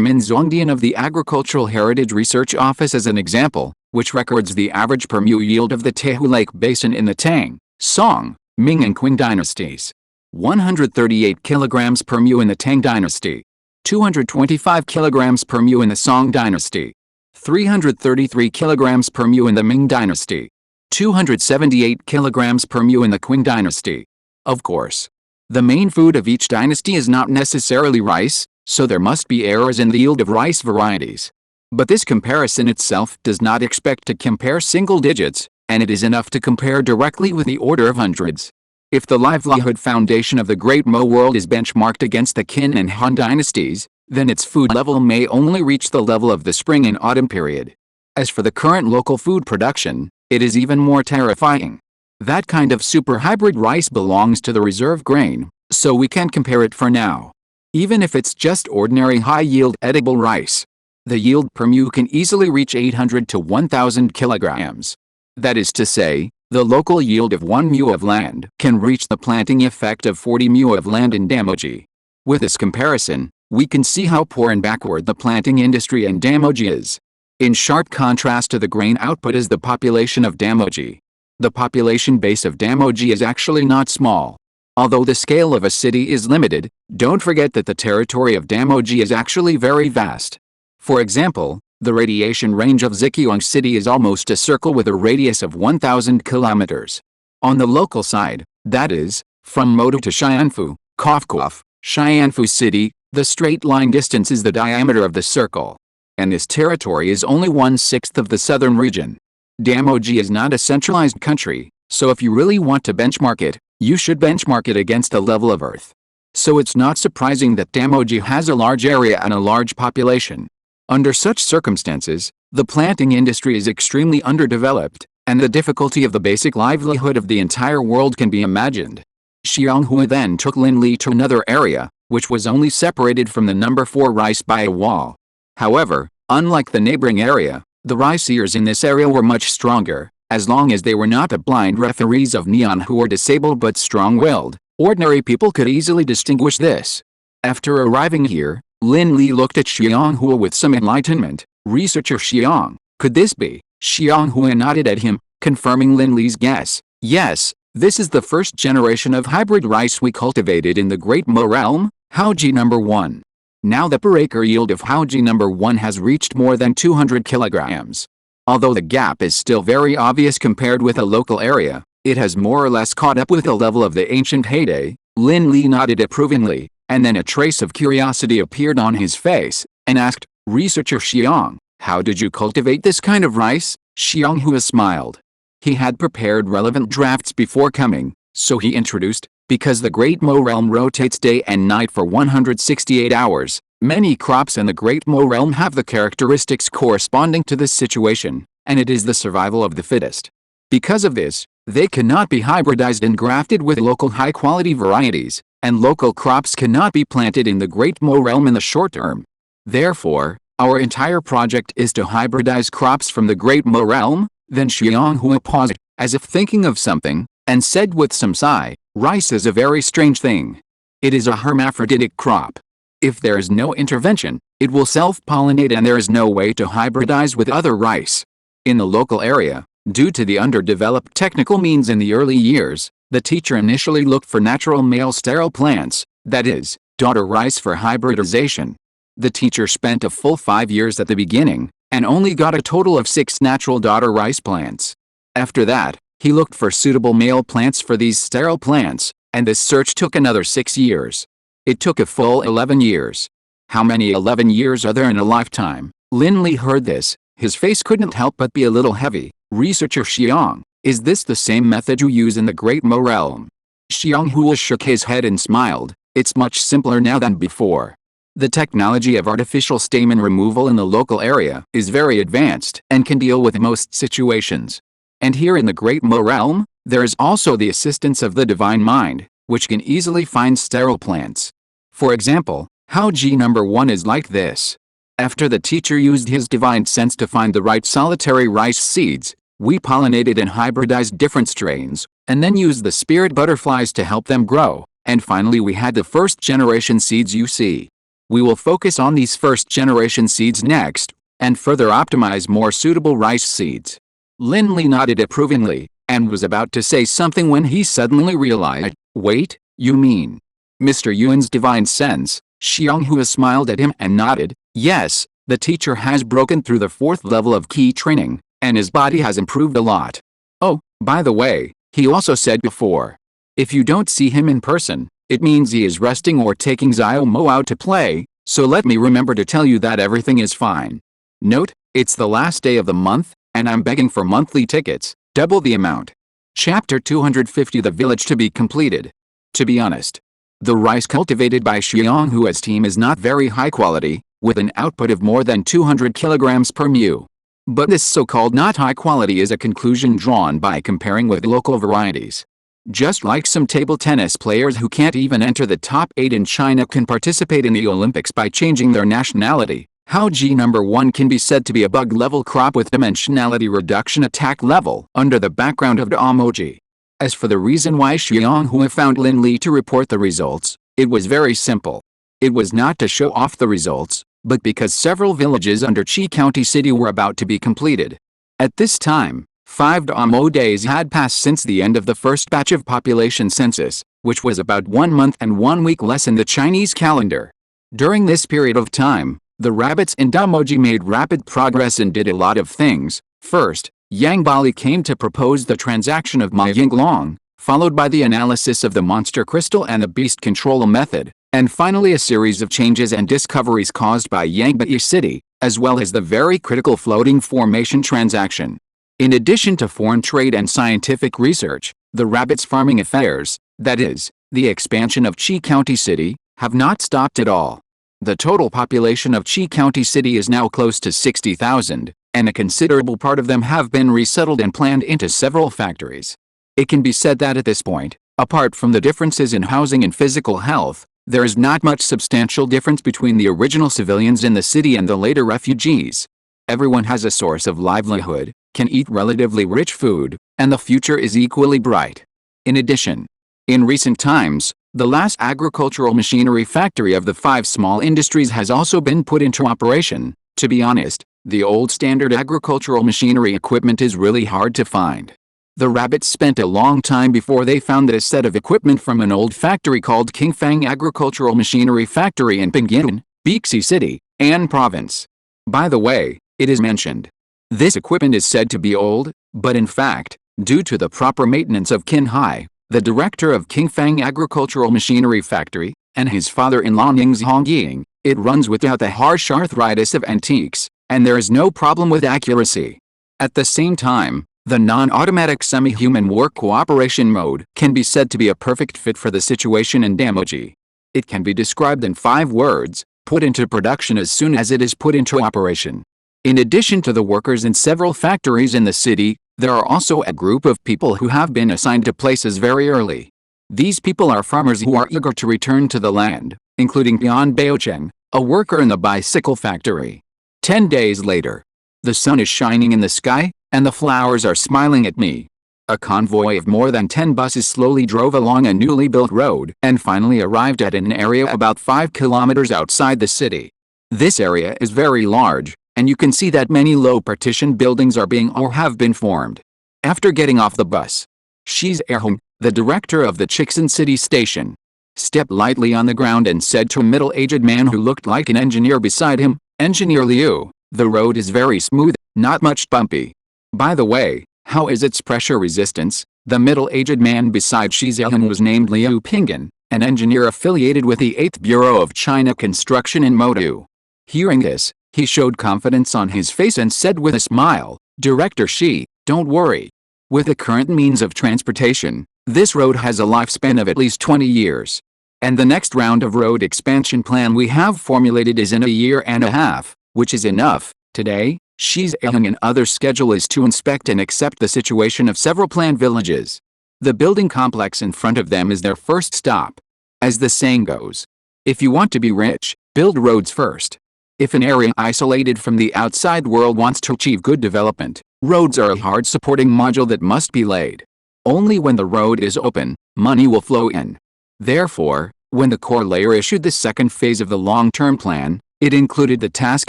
Min Zongdian of the Agricultural Heritage Research Office as an example, which records the average per mu yield of the Tehu Lake Basin in the Tang, Song, Ming and Qing dynasties. 138 kilograms per mu in the Tang dynasty, 225 kilograms per mu in the Song dynasty, 333 kilograms per mu in the Ming dynasty, 278 kilograms per mu in the Qing dynasty. Of course, the main food of each dynasty is not necessarily rice, so there must be errors in the yield of rice varieties. But this comparison itself does not expect to compare single digits, and it is enough to compare directly with the order of hundreds. If the livelihood foundation of the Great Mo world is benchmarked against the Qin and Han dynasties, then its food level may only reach the level of the spring and autumn period. As for the current local food production, it is even more terrifying. That kind of super hybrid rice belongs to the reserve grain, so we can't compare it for now. Even if it's just ordinary high-yield edible rice, the yield per mu can easily reach 800 to 1,000 kilograms. That is to say, the local yield of 1 mu of land can reach the planting effect of 40 mu of land in Damoji. With this comparison, we can see how poor and backward the planting industry in Damoji is. In sharp contrast to the grain output is the population of Damoji. The population base of Damoji is actually not small. Although the scale of a city is limited, don't forget that the territory of Damoji is actually very vast. For example, the radiation range of Zhejiang City is almost a circle with a radius of 1,000 kilometers. On the local side, that is, from Motu to Xianfu, Kofkof, Xianfu City, the straight line distance is the diameter of the circle. And this territory is only 1/6 of the southern region. Damoji is not a centralized country, so if you really want to benchmark it, you should benchmark it against the level of Earth. So it's not surprising that Damoji has a large area and a large population. Under such circumstances, the planting industry is extremely underdeveloped, and the difficulty of the basic livelihood of the entire world can be imagined. Xianghua then took Lin Li to another area, which was only separated from the number 4 rice by a wall. However, unlike the neighboring area, the rice ears in this area were much stronger. As long as they were not the blind referees of Neon who were disabled but strong-willed, ordinary people could easily distinguish this. After arriving here, Lin Li looked at Xianghua with some enlightenment. Researcher Xiang, could this be? Xianghua nodded at him, confirming Lin Li's guess. Yes, this is the first generation of hybrid rice we cultivated in the Great Mo realm, Haoji number 1. Now the per acre yield of Haoji number 1 has reached more than 200 kilograms. Although the gap is still very obvious compared with a local area, it has more or less caught up with the level of the ancient heyday. Lin Li nodded approvingly, and then a trace of curiosity appeared on his face, and asked, Researcher Xiang, how did you cultivate this kind of rice? Xianghua smiled. He had prepared relevant drafts before coming, so he introduced, because the Great Mo realm rotates day and night for 168 hours, many crops in the Great Mo realm have the characteristics corresponding to this situation, and it is the survival of the fittest. Because of this, they cannot be hybridized and grafted with local high-quality varieties, and local crops cannot be planted in the Great Mo realm in the short term. Therefore, our entire project is to hybridize crops from the Great Mo realm. Then Xianghua paused, as if thinking of something, and said with some sigh, rice is a very strange thing. It is a hermaphroditic crop. If there is no intervention, it will self-pollinate and there is no way to hybridize with other rice. In the local area, due to the underdeveloped technical means in the early years, the teacher initially looked for natural male sterile plants, that is, daughter rice for hybridization. The teacher spent a full 5 years at the beginning, and only got a total of 6 natural daughter rice plants. After that, he looked for suitable male plants for these sterile plants, and this search took another 6 years. It took a full 11 years. How many 11 years are there in a lifetime? Lin Li heard this, his face couldn't help but be a little heavy. Researcher Xiang, is this the same method you use in the Great Mo realm? Xianghua shook his head and smiled. It's much simpler now than before. The technology of artificial stamen removal in the local area is very advanced and can deal with most situations. And here in the Great Mo realm, there is also the assistance of the divine mind, which can easily find sterile plants. For example, Haoji number 1 is like this. After the teacher used his divine sense to find the right solitary rice seeds, we pollinated and hybridized different strains, and then used the spirit butterflies to help them grow, and finally we had the first generation seeds you see. We will focus on these first generation seeds next, and further optimize more suitable rice seeds. Lin Li nodded approvingly, and was about to say something when he suddenly realized, wait, you mean Mr. Yuan's divine sense? Xianghua smiled at him and nodded. Yes, the teacher has broken through the 4th level of key training, and his body has improved a lot. Oh, by the way, he also said before, if you don't see him in person, it means he is resting or taking Xiaomo out to play, so let me remember to tell you that everything is fine. Note, it's the last day of the month, and I'm begging for monthly tickets, double the amount. Chapter 250 The Village to be completed. To be honest, the rice cultivated by Xianghua's team is not very high quality, with an output of more than 200 kilograms per mu. But this so-called not high quality is a conclusion drawn by comparing with local varieties. Just like some table tennis players who can't even enter the top 8 in China can participate in the Olympics by changing their nationality, how G1 can be said to be a bug-level crop with dimensionality reduction attack level under the background of Damoji. As for the reason why Xianghua found Lin Li to report the results, it was very simple. It was not to show off the results, but because several villages under Qi County City were about to be completed. At this time, 5 Damo days had passed since the end of the first batch of population census, which was about 1 month and 1 week less in the Chinese calendar. During this period of time, the rabbits in Damoji made rapid progress and did a lot of things. First, Yang Bali came to propose the transaction of Ma Yinglong, followed by the analysis of the monster crystal and the beast control method, and finally a series of changes and discoveries caused by Yangbai City, as well as the very critical floating formation transaction. In addition to foreign trade and scientific research, the rabbits' farming affairs, that is, the expansion of Qi County City, have not stopped at all. The total population of Qi County City is now close to 60,000, and a considerable part of them have been resettled and planned into several factories. It can be said that at this point, apart from the differences in housing and physical health, there is not much substantial difference between the original civilians in the city and the later refugees. Everyone has a source of livelihood, can eat relatively rich food, and the future is equally bright. In addition, in recent times, the last agricultural machinery factory of the 5 small industries has also been put into operation. To be honest, the old standard agricultural machinery equipment is really hard to find. The rabbits spent a long time before they found this set of equipment from an old factory called Qingfang Agricultural Machinery Factory in Pingyang, Bixi City, An Province. By the way, it is mentioned, this equipment is said to be old, but in fact, due to the proper maintenance of Qin Hai, the director of Qingfang Agricultural Machinery Factory, and his father-in-law Ningzhongying, it runs without the harsh arthritis of antiques, and there is no problem with accuracy. At the same time, the non-automatic semi-human work cooperation mode can be said to be a perfect fit for the situation in Damoji. It can be described in 5 words, put into production as soon as it is put into operation. In addition to the workers in several factories in the city, there are also a group of people who have been assigned to places very early. These people are farmers who are eager to return to the land, including Bian Baocheng, a worker in the bicycle factory. 10 days later, the sun is shining in the sky, and the flowers are smiling at me. A convoy of more than 10 buses slowly drove along a newly built road and finally arrived at an area about 5 kilometers outside the city. This area is very large, and you can see that many low partition buildings are being or have been formed. After getting off the bus, Shi Erhong, the director of the Chixin City Station, stepped lightly on the ground and said to a middle-aged man who looked like an engineer beside him, "Engineer Liu, the road is very smooth, not much bumpy. By the way, how is its pressure resistance?" The middle-aged man beside Shi Erhong was named Liu Pingan, an engineer affiliated with the 8th Bureau of China Construction in Modu. Hearing this, he showed confidence on his face and said with a smile, "Director Shi, don't worry. With the current means of transportation, this road has a lifespan of at least 20 years. And the next round of road expansion plan we have formulated is in a year and a half, which is enough. Today, Shi's and other schedule is to inspect and accept the situation of several planned villages. The building complex in front of them is their first stop. As the saying goes, if you want to be rich, build roads first. If an area isolated from the outside world wants to achieve good development, roads are a hard supporting module that must be laid. Only when the road is open, money will flow in. Therefore, when the core layer issued the second phase of the long-term plan, it included the task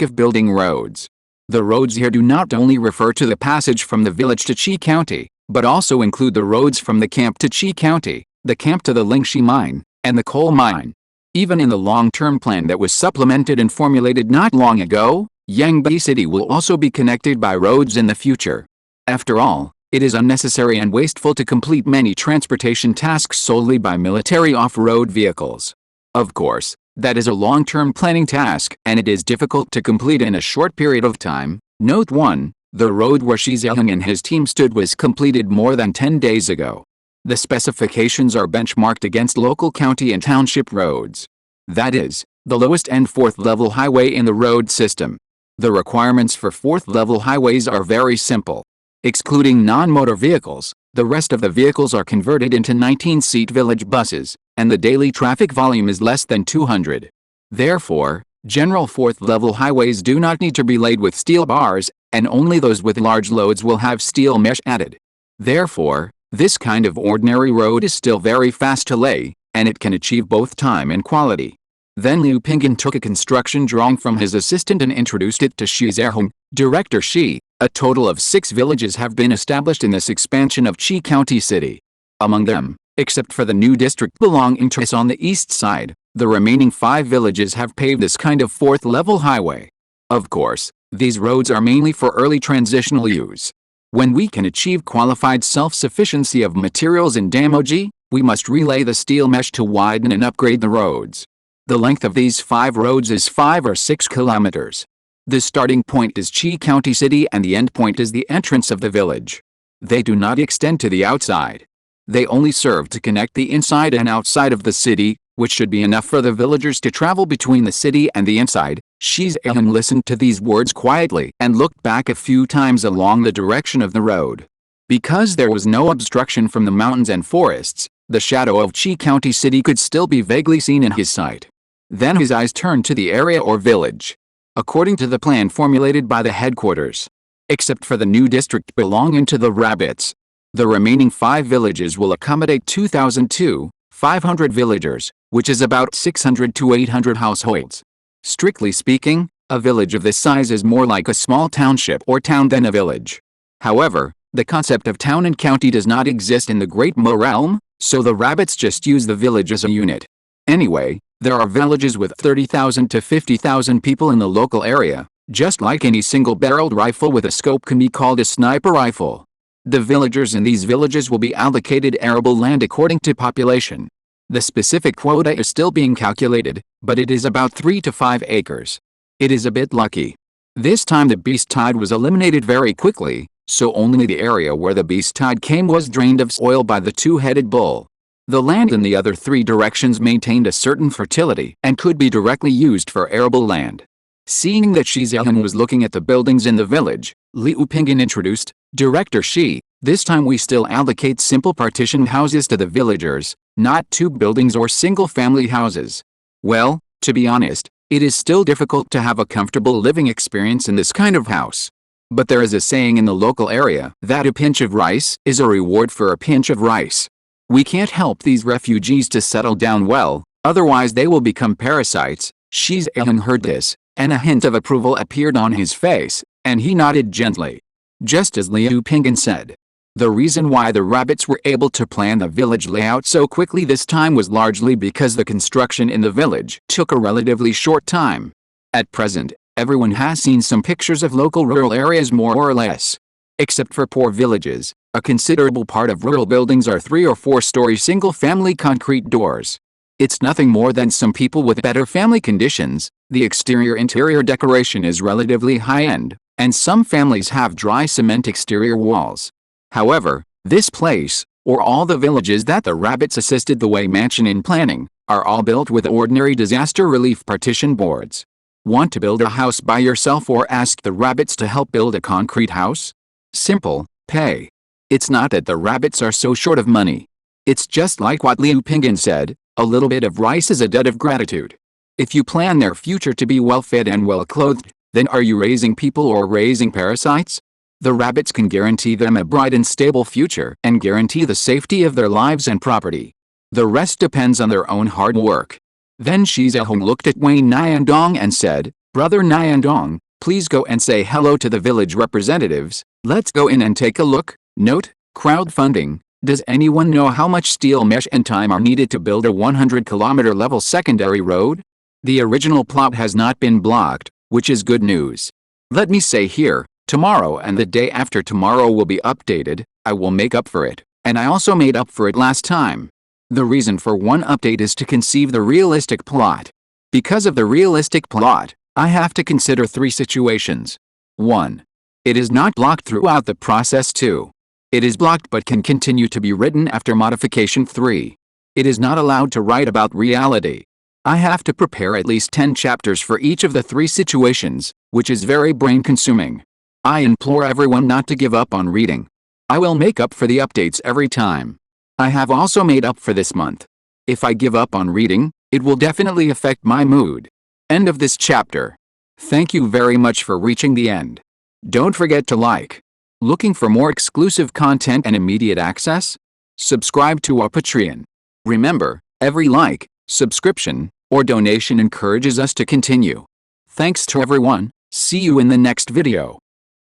of building roads. The roads here do not only refer to the passage from the village to Qi County, but also include the roads from the camp to Qi County, the camp to the Lingxi mine, and the coal mine. Even in the long-term plan that was supplemented and formulated not long ago, Yangbi City will also be connected by roads in the future. After all, it is unnecessary and wasteful to complete many transportation tasks solely by military off-road vehicles. Of course, that is a long-term planning task, and it is difficult to complete in a short period of time. Note 1. The road where Shi Zheheng and his team stood was completed more than 10 days ago. The specifications are benchmarked against local county and township roads. That is, the lowest and fourth-level highway in the road system. The requirements for fourth-level highways are very simple. Excluding non-motor vehicles, the rest of the vehicles are converted into 19-seat village buses, and the daily traffic volume is less than 200. Therefore, general fourth-level highways do not need to be laid with steel bars, and only those with large loads will have steel mesh added. Therefore, this kind of ordinary road is still very fast to lay, and it can achieve both time and quality. Then Liu Pinggan took a construction drawing from his assistant and introduced it to Shi Zheheng. Director Shi, a total of 6 villages have been established in this expansion of Qi County City. Among them, except for the new district belonging to us on the east side, the remaining 5 villages have paved this kind of fourth-level highway. Of course, these roads are mainly for early transitional use. When we can achieve qualified self-sufficiency of materials in Damoji, we must relay the steel mesh to widen and upgrade the roads. The length of these 5 roads is 5 or 6 kilometers. The starting point is Qi County City and the end point is the entrance of the village. They do not extend to the outside. They only serve to connect the inside and outside of the city, which should be enough for the villagers to travel between the city and the inside. Shi Zheheng listened to these words quietly and looked back a few times along the direction of the road. Because there was no obstruction from the mountains and forests, the shadow of Qi County City could still be vaguely seen in his sight. Then his eyes turned to the area or village. According to the plan formulated by the headquarters, except for the new district belonging to the rabbits, the remaining 5 villages will accommodate 2,500 villagers, which is about 600 to 800 households. Strictly speaking, a village of this size is more like a small township or town than a village. However, the concept of town and county does not exist in the Great Mo realm, so the rabbits just use the village as a unit. Anyway, there are villages with 30,000 to 50,000 people in the local area, just like any single-barreled rifle with a scope can be called a sniper rifle. The villagers in these villages will be allocated arable land according to population. The specific quota is still being calculated, but it is about 3 to 5 acres. It is a bit lucky. This time the beast tide was eliminated very quickly, so only the area where the beast tide came was drained of soil by the 2-headed bull. The land in the other 3 directions maintained a certain fertility and could be directly used for arable land. Seeing that Shi Zheheng was looking at the buildings in the village, Liu Pinggan introduced, Director Shi, this time we still allocate simple partitioned houses to the villagers, not 2 buildings or single-family houses. Well, to be honest, it is still difficult to have a comfortable living experience in this kind of house. But there is a saying in the local area that a pinch of rice is a reward for a pinch of rice. We can't help these refugees to settle down well, otherwise they will become parasites. Shi Zheheng heard this, and a hint of approval appeared on his face, and he nodded gently. Just as Liu Pinggan said. The reason why the rabbits were able to plan the village layout so quickly this time was largely because the construction in the village took a relatively short time. At present, everyone has seen some pictures of local rural areas more or less. Except for poor villages, a considerable part of rural buildings are 3 or 4-story single-family concrete doors. It's nothing more than some people with better family conditions. The exterior-interior decoration is relatively high-end, and some families have dry cement exterior walls. However, this place, or all the villages that the rabbits assisted the Wei mansion in planning, are all built with ordinary disaster relief partition boards. Want to build a house by yourself or ask the rabbits to help build a concrete house? Simple, pay. It's not that the rabbits are so short of money. It's just like what Liu Pinggan said, a little bit of rice is a debt of gratitude. If you plan their future to be well-fed and well-clothed, then are you raising people or raising parasites? The rabbits can guarantee them a bright and stable future and guarantee the safety of their lives and property. The rest depends on their own hard work. Then Shi Zheheng looked at Wei Nyandong and said, Brother Nyandong, please go and say hello to the village representatives. Let's go in and take a look. Note, crowdfunding. Does anyone know how much steel mesh and time are needed to build a 100-kilometer level secondary road? The original plot has not been blocked, which is good news. Let me say here, tomorrow and the day after tomorrow will be updated. I will make up for it, and I also made up for it last time. The reason for one update is to conceive the realistic plot. Because of the realistic plot, I have to consider 3 situations. 1. It is not blocked throughout the process. 2. It is blocked but can continue to be written after modification. 3. It is not allowed to write about reality. I have to prepare at least 10 chapters for each of the 3 situations, which is very brain-consuming. I implore everyone not to give up on reading. I will make up for the updates every time. I have also made up for this month. If I give up on reading, it will definitely affect my mood. End of this chapter. Thank you very much for reaching the end. Don't forget to like. Looking for more exclusive content and immediate access? Subscribe to our Patreon. Remember, every like, subscription, or donation encourages us to continue. Thanks to everyone. See you in the next video.